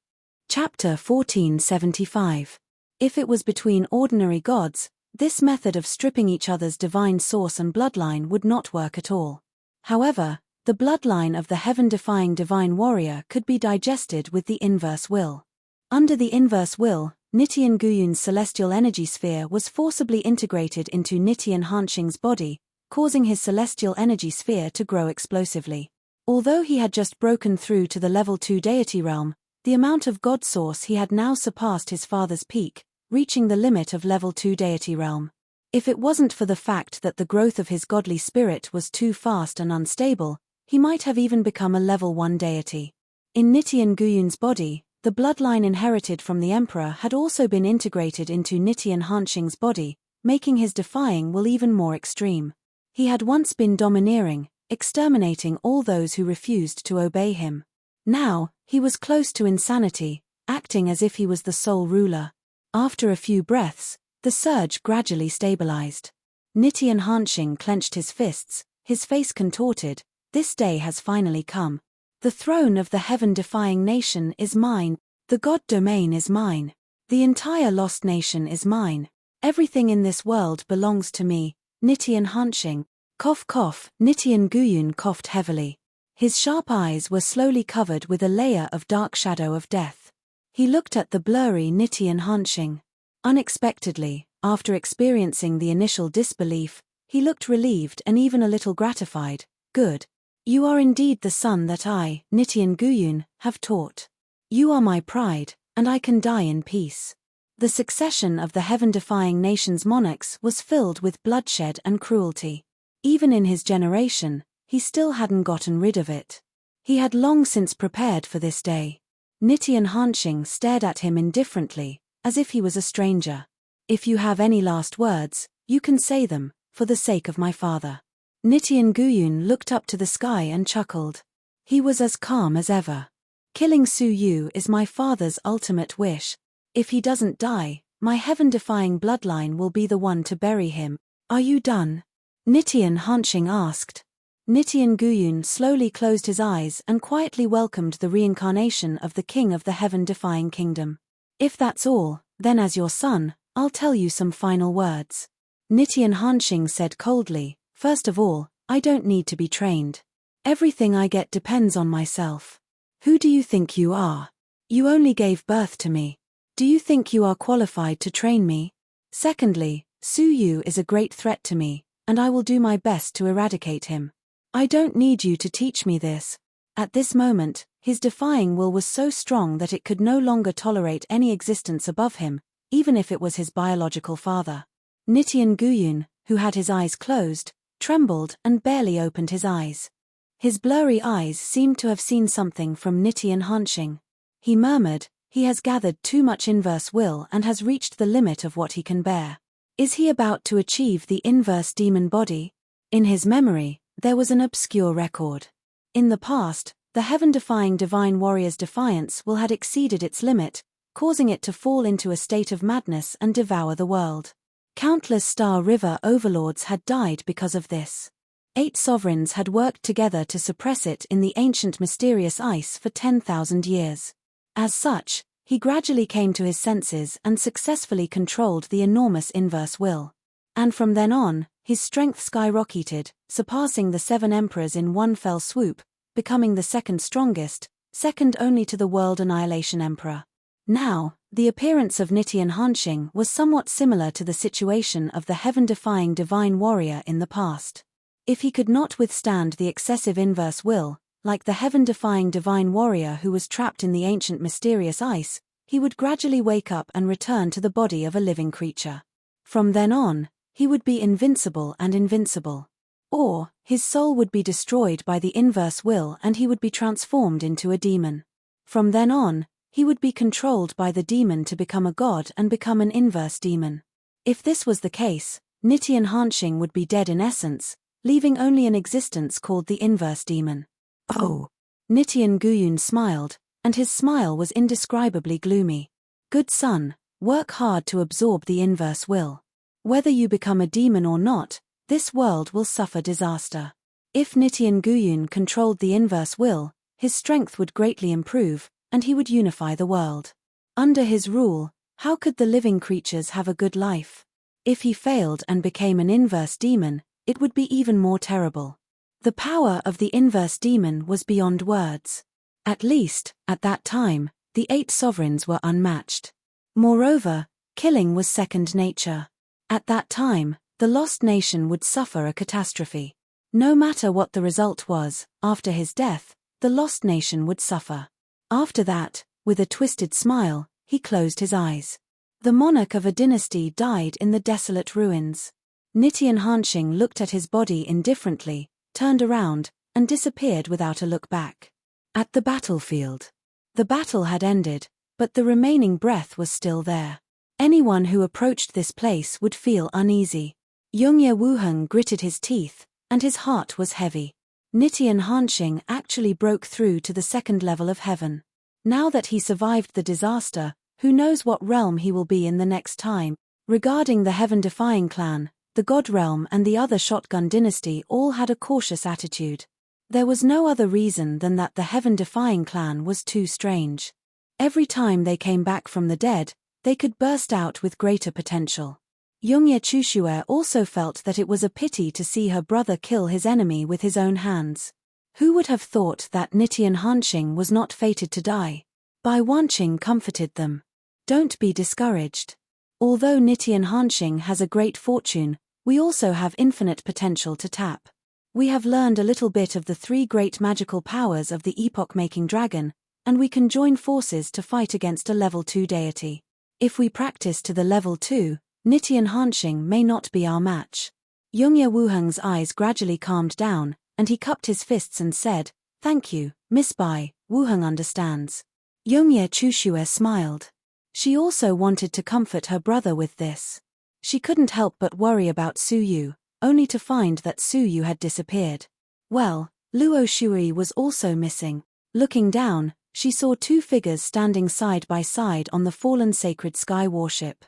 Chapter 1475. If it was between ordinary gods, this method of stripping each other's divine source and bloodline would not work at all. However, the bloodline of the heaven-defying divine warrior could be digested with the inverse will. Under the inverse will, Nitti and Guyun's celestial energy sphere was forcibly integrated into Nitti and Hanxing's body, causing his celestial energy sphere to grow explosively. Although he had just broken through to the level 2 deity realm, the amount of God source he had now surpassed his father's peak, reaching the limit of level 2 deity realm. If it wasn't for the fact that the growth of his godly spirit was too fast and unstable, he might have even become a level 1 deity. In Nitti and Guyun's body, the bloodline inherited from the emperor had also been integrated into Nitti and Hanxing's body, making his defying will even more extreme. He had once been domineering, exterminating all those who refused to obey him. Now, he was close to insanity, acting as if he was the sole ruler. After a few breaths, the surge gradually stabilized. Nitti and Hanxing clenched his fists, his face contorted. This day has finally come. The throne of the heaven-defying nation is mine. The God domain is mine. The entire lost nation is mine. Everything in this world belongs to me. Nitti and Hanxing. Cough cough. Nitti and Guyun coughed heavily. His sharp eyes were slowly covered with a layer of dark shadow of death. He looked at the blurry Nitti and Hanxing. Unexpectedly, after experiencing the initial disbelief, he looked relieved and even a little gratified. Good. You are indeed the son that I, Nitti and Guyun, have taught. You are my pride, and I can die in peace. The succession of the heaven-defying nation's monarchs was filled with bloodshed and cruelty. Even in his generation, he still hadn't gotten rid of it. He had long since prepared for this day. Nitti and Hanxing stared at him indifferently, as if he was a stranger. If you have any last words, you can say them, for the sake of my father. Nitti and Guyun looked up to the sky and chuckled. He was as calm as ever. Killing Su Yu is my father's ultimate wish. If he doesn't die, my heaven-defying bloodline will be the one to bury him. Are you done? Nitian Hanshing asked. Nitian Guyun slowly closed his eyes and quietly welcomed the reincarnation of the king of the heaven-defying kingdom. If that's all, then as your son, I'll tell you some final words. Nitian Hanshing said coldly, first of all, I don't need to be trained. Everything I get depends on myself. Who do you think you are? You only gave birth to me. Do you think you are qualified to train me? Secondly, Su Yu is a great threat to me, and I will do my best to eradicate him. I don't need you to teach me this. At this moment, his defying will was so strong that it could no longer tolerate any existence above him, even if it was his biological father. Nitian Guyun, who had his eyes closed, trembled and barely opened his eyes. His blurry eyes seemed to have seen something from Nitian Hanshing. He murmured, he has gathered too much inverse will and has reached the limit of what he can bear. Is he about to achieve the inverse demon body? In his memory, there was an obscure record. In the past, the heaven-defying divine warrior's defiance will had exceeded its limit, causing it to fall into a state of madness and devour the world. Countless Star River overlords had died because of this. 8 sovereigns had worked together to suppress it in the ancient mysterious ice for 10,000 years. As such, he gradually came to his senses and successfully controlled the enormous inverse will. And from then on, his strength skyrocketed, surpassing the 7 emperors in one fell swoop, becoming the second strongest, second only to the World Annihilation Emperor. Now, the appearance of Nitian Hanshing was somewhat similar to the situation of the heaven-defying divine warrior in the past. If he could not withstand the excessive inverse will, like the heaven-defying divine warrior who was trapped in the ancient mysterious ice, he would gradually wake up and return to the body of a living creature. From then on, he would be invincible and invincible. Or, his soul would be destroyed by the inverse will and he would be transformed into a demon. From then on, he would be controlled by the demon to become a god and become an inverse demon. If this was the case, Nitian Hanshing would be dead in essence, leaving only an existence called the inverse demon. Oh! Nitian Guyun smiled, and his smile was indescribably gloomy. Good son, work hard to absorb the inverse will. Whether you become a demon or not, this world will suffer disaster. If Nitian Guyun controlled the inverse will, his strength would greatly improve, and he would unify the world. Under his rule, how could the living creatures have a good life? If he failed and became an inverse demon, it would be even more terrible. The power of the inverse demon was beyond words. At least, at that time, the 8 sovereigns were unmatched. Moreover, killing was second nature. At that time, the lost nation would suffer a catastrophe. No matter what the result was, after his death, the lost nation would suffer. After that, with a twisted smile, he closed his eyes. The monarch of a dynasty died in the desolate ruins. Nitian Hanshing looked at his body indifferently, turned around, and disappeared without a look back. At the battlefield. The battle had ended, but the remaining breath was still there. Anyone who approached this place would feel uneasy. Yongye Wuheng gritted his teeth, and his heart was heavy. Nitian Hanshing actually broke through to the 2nd level of heaven. Now that he survived the disaster, who knows what realm he will be in the next time. Regarding the heaven-defying clan, the God Realm and the other Shotgun dynasty all had a cautious attitude. There was no other reason than that the heaven-defying clan was too strange. Every time they came back from the dead, they could burst out with greater potential. Yongye Chushue also felt that it was a pity to see her brother kill his enemy with his own hands. Who would have thought that Nitian Hanshing was not fated to die? Bai Wanqing comforted them. Don't be discouraged. Although Nitian Hanshing has a great fortune, we also have infinite potential to tap. We have learned a little bit of the 3 great magical powers of the epoch-making dragon, and we can join forces to fight against a level 2 deity. If we practice to the level 2, Nitian Hanshing may not be our match. Yongye Wuheng's eyes gradually calmed down, and he cupped his fists and said, "Thank you, Miss Bai, Wuheng understands." Yongye Chushue smiled. She also wanted to comfort her brother with this. She couldn't help but worry about Su Yu, only to find that Su Yu had disappeared. Well, Luo Shui was also missing. Looking down, she saw two figures standing side by side on the fallen sacred sky warship.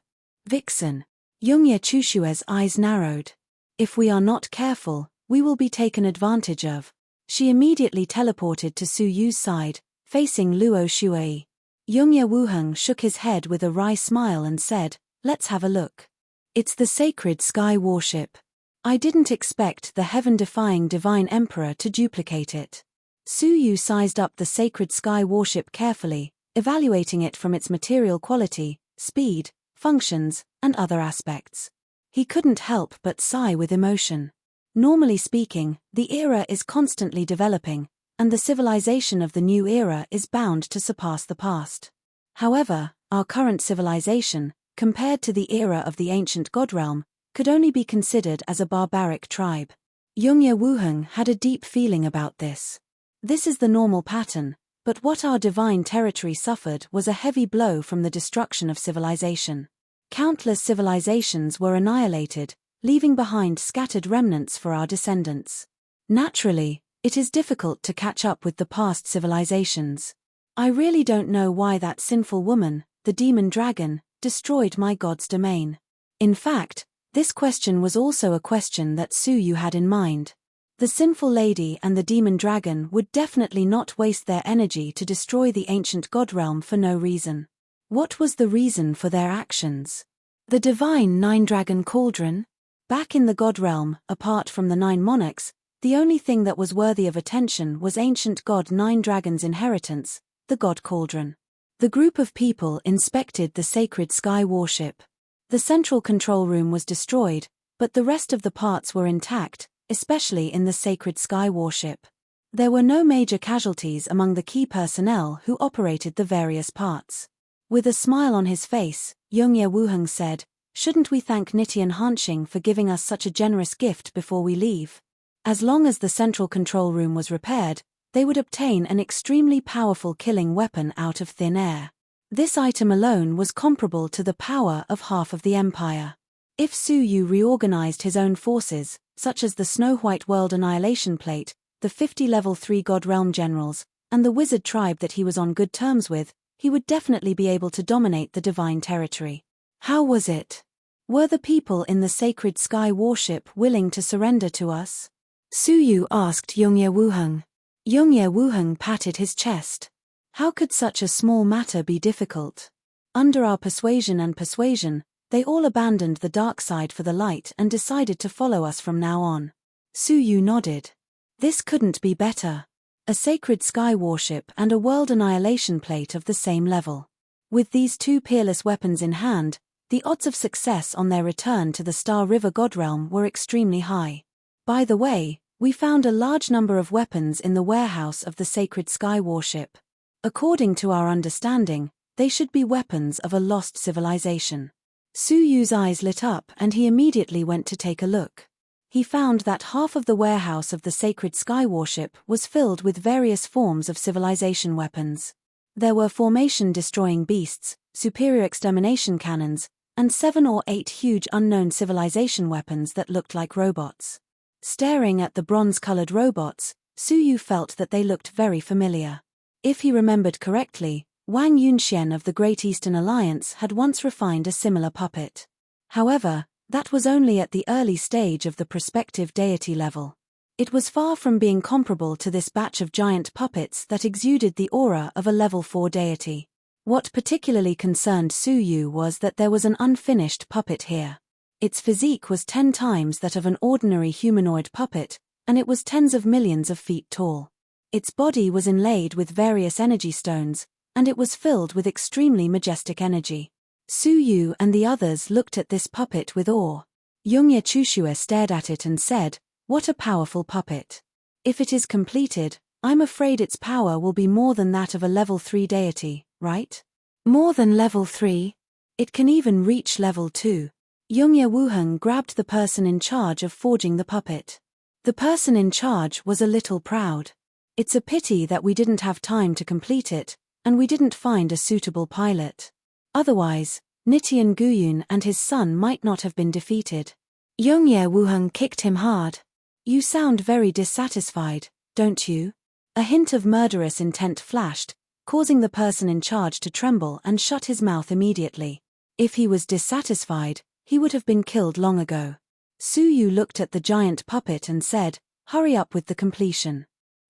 Vixen. Youngye Chushue's eyes narrowed. If we are not careful, we will be taken advantage of. She immediately teleported to Su Yu's side, facing Luo Shuai. Youngye Wuheng shook his head with a wry smile and said, "Let's have a look. It's the sacred sky warship. I didn't expect the heaven-defying divine emperor to duplicate it." Su Yu sized up the sacred sky warship carefully, evaluating it from its material quality, speed, functions, and other aspects. He couldn't help but sigh with emotion. Normally speaking, the era is constantly developing, and the civilization of the new era is bound to surpass the past. However, our current civilization, compared to the era of the ancient god realm, could only be considered as a barbaric tribe. Youngye Wuheng had a deep feeling about this. This is the normal pattern, but what our divine territory suffered was a heavy blow from the destruction of civilization. Countless civilizations were annihilated, leaving behind scattered remnants for our descendants. Naturally, it is difficult to catch up with the past civilizations. I really don't know why that sinful woman, the demon dragon, destroyed my god's domain. In fact, this question was also a question that Su Yu had in mind. The sinful lady and the demon dragon would definitely not waste their energy to destroy the ancient god realm for no reason. What was the reason for their actions? The divine nine-dragon cauldron? Back in the god realm, apart from the 9 monarchs, the only thing that was worthy of attention was ancient god Nine Dragon's inheritance, the god cauldron. The group of people inspected the sacred sky warship. The central control room was destroyed, but the rest of the parts were intact, especially in the sacred sky warship. There were no major casualties among the key personnel who operated the various parts. With a smile on his face, Youngye Wuheng said, "Shouldn't we thank Nitian Hanxing for giving us such a generous gift before we leave? As long as the central control room was repaired, they would obtain an extremely powerful killing weapon out of thin air. This item alone was comparable to the power of half of the empire. If Su Yu reorganized his own forces, such as the Snow White World Annihilation Plate, the 50 level 3 God Realm generals, and the wizard tribe that he was on good terms with, he would definitely be able to dominate the divine territory. How was it? Were the people in the sacred sky warship willing to surrender to us?" Su Yu asked Youngye Wuheng. Youngye Wuheng patted his chest. How could such a small matter be difficult? Under our persuasion, they all abandoned the dark side for the light and decided to follow us from now on. Su Yu nodded. This couldn't be better. A sacred sky warship and a world annihilation plate of the same level. With these two peerless weapons in hand, the odds of success on their return to the Star River God Realm were extremely high. By the way, we found a large number of weapons in the warehouse of the sacred sky warship. According to our understanding, they should be weapons of a lost civilization. Su Yu's eyes lit up and he immediately went to take a look. He found that half of the warehouse of the sacred sky warship was filled with various forms of civilization weapons. There were formation-destroying beasts, superior extermination cannons, and 7 or 8 huge unknown civilization weapons that looked like robots. Staring at the bronze-colored robots, Su Yu felt that they looked very familiar. If he remembered correctly, Wang Yunxian of the Great Eastern Alliance had once refined a similar puppet. However, that was only at the early stage of the prospective deity level. It was far from being comparable to this batch of giant puppets that exuded the aura of a level 4 deity. What particularly concerned Su Yu was that there was an unfinished puppet here. Its physique was 10 times that of an ordinary humanoid puppet, and it was tens of millions of feet tall. Its body was inlaid with various energy stones, and it was filled with extremely majestic energy. Su Yu and the others looked at this puppet with awe. Youngye Chushue stared at it and said, "What a powerful puppet. If it is completed, I'm afraid its power will be more than that of a level 3 deity, right?" "More than level 3? It can even reach level 2. Youngye Wuheng grabbed the person in charge of forging the puppet. The person in charge was a little proud. "It's a pity that we didn't have time to complete it, and we didn't find a suitable pilot. Otherwise, Nitian Guyun and his son might not have been defeated." Youngye Wuheng kicked him hard. "You sound very dissatisfied, don't you?" A hint of murderous intent flashed, causing the person in charge to tremble and shut his mouth immediately. If he was dissatisfied, he would have been killed long ago. Su Yu looked at the giant puppet and said, "Hurry up with the completion.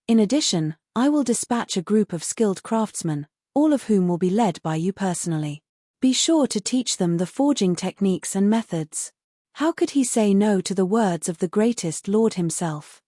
In addition, I will dispatch a group of skilled craftsmen, all of whom will be led by you personally. Be sure to teach them the forging techniques and methods." How could he say no to the words of the greatest lord himself?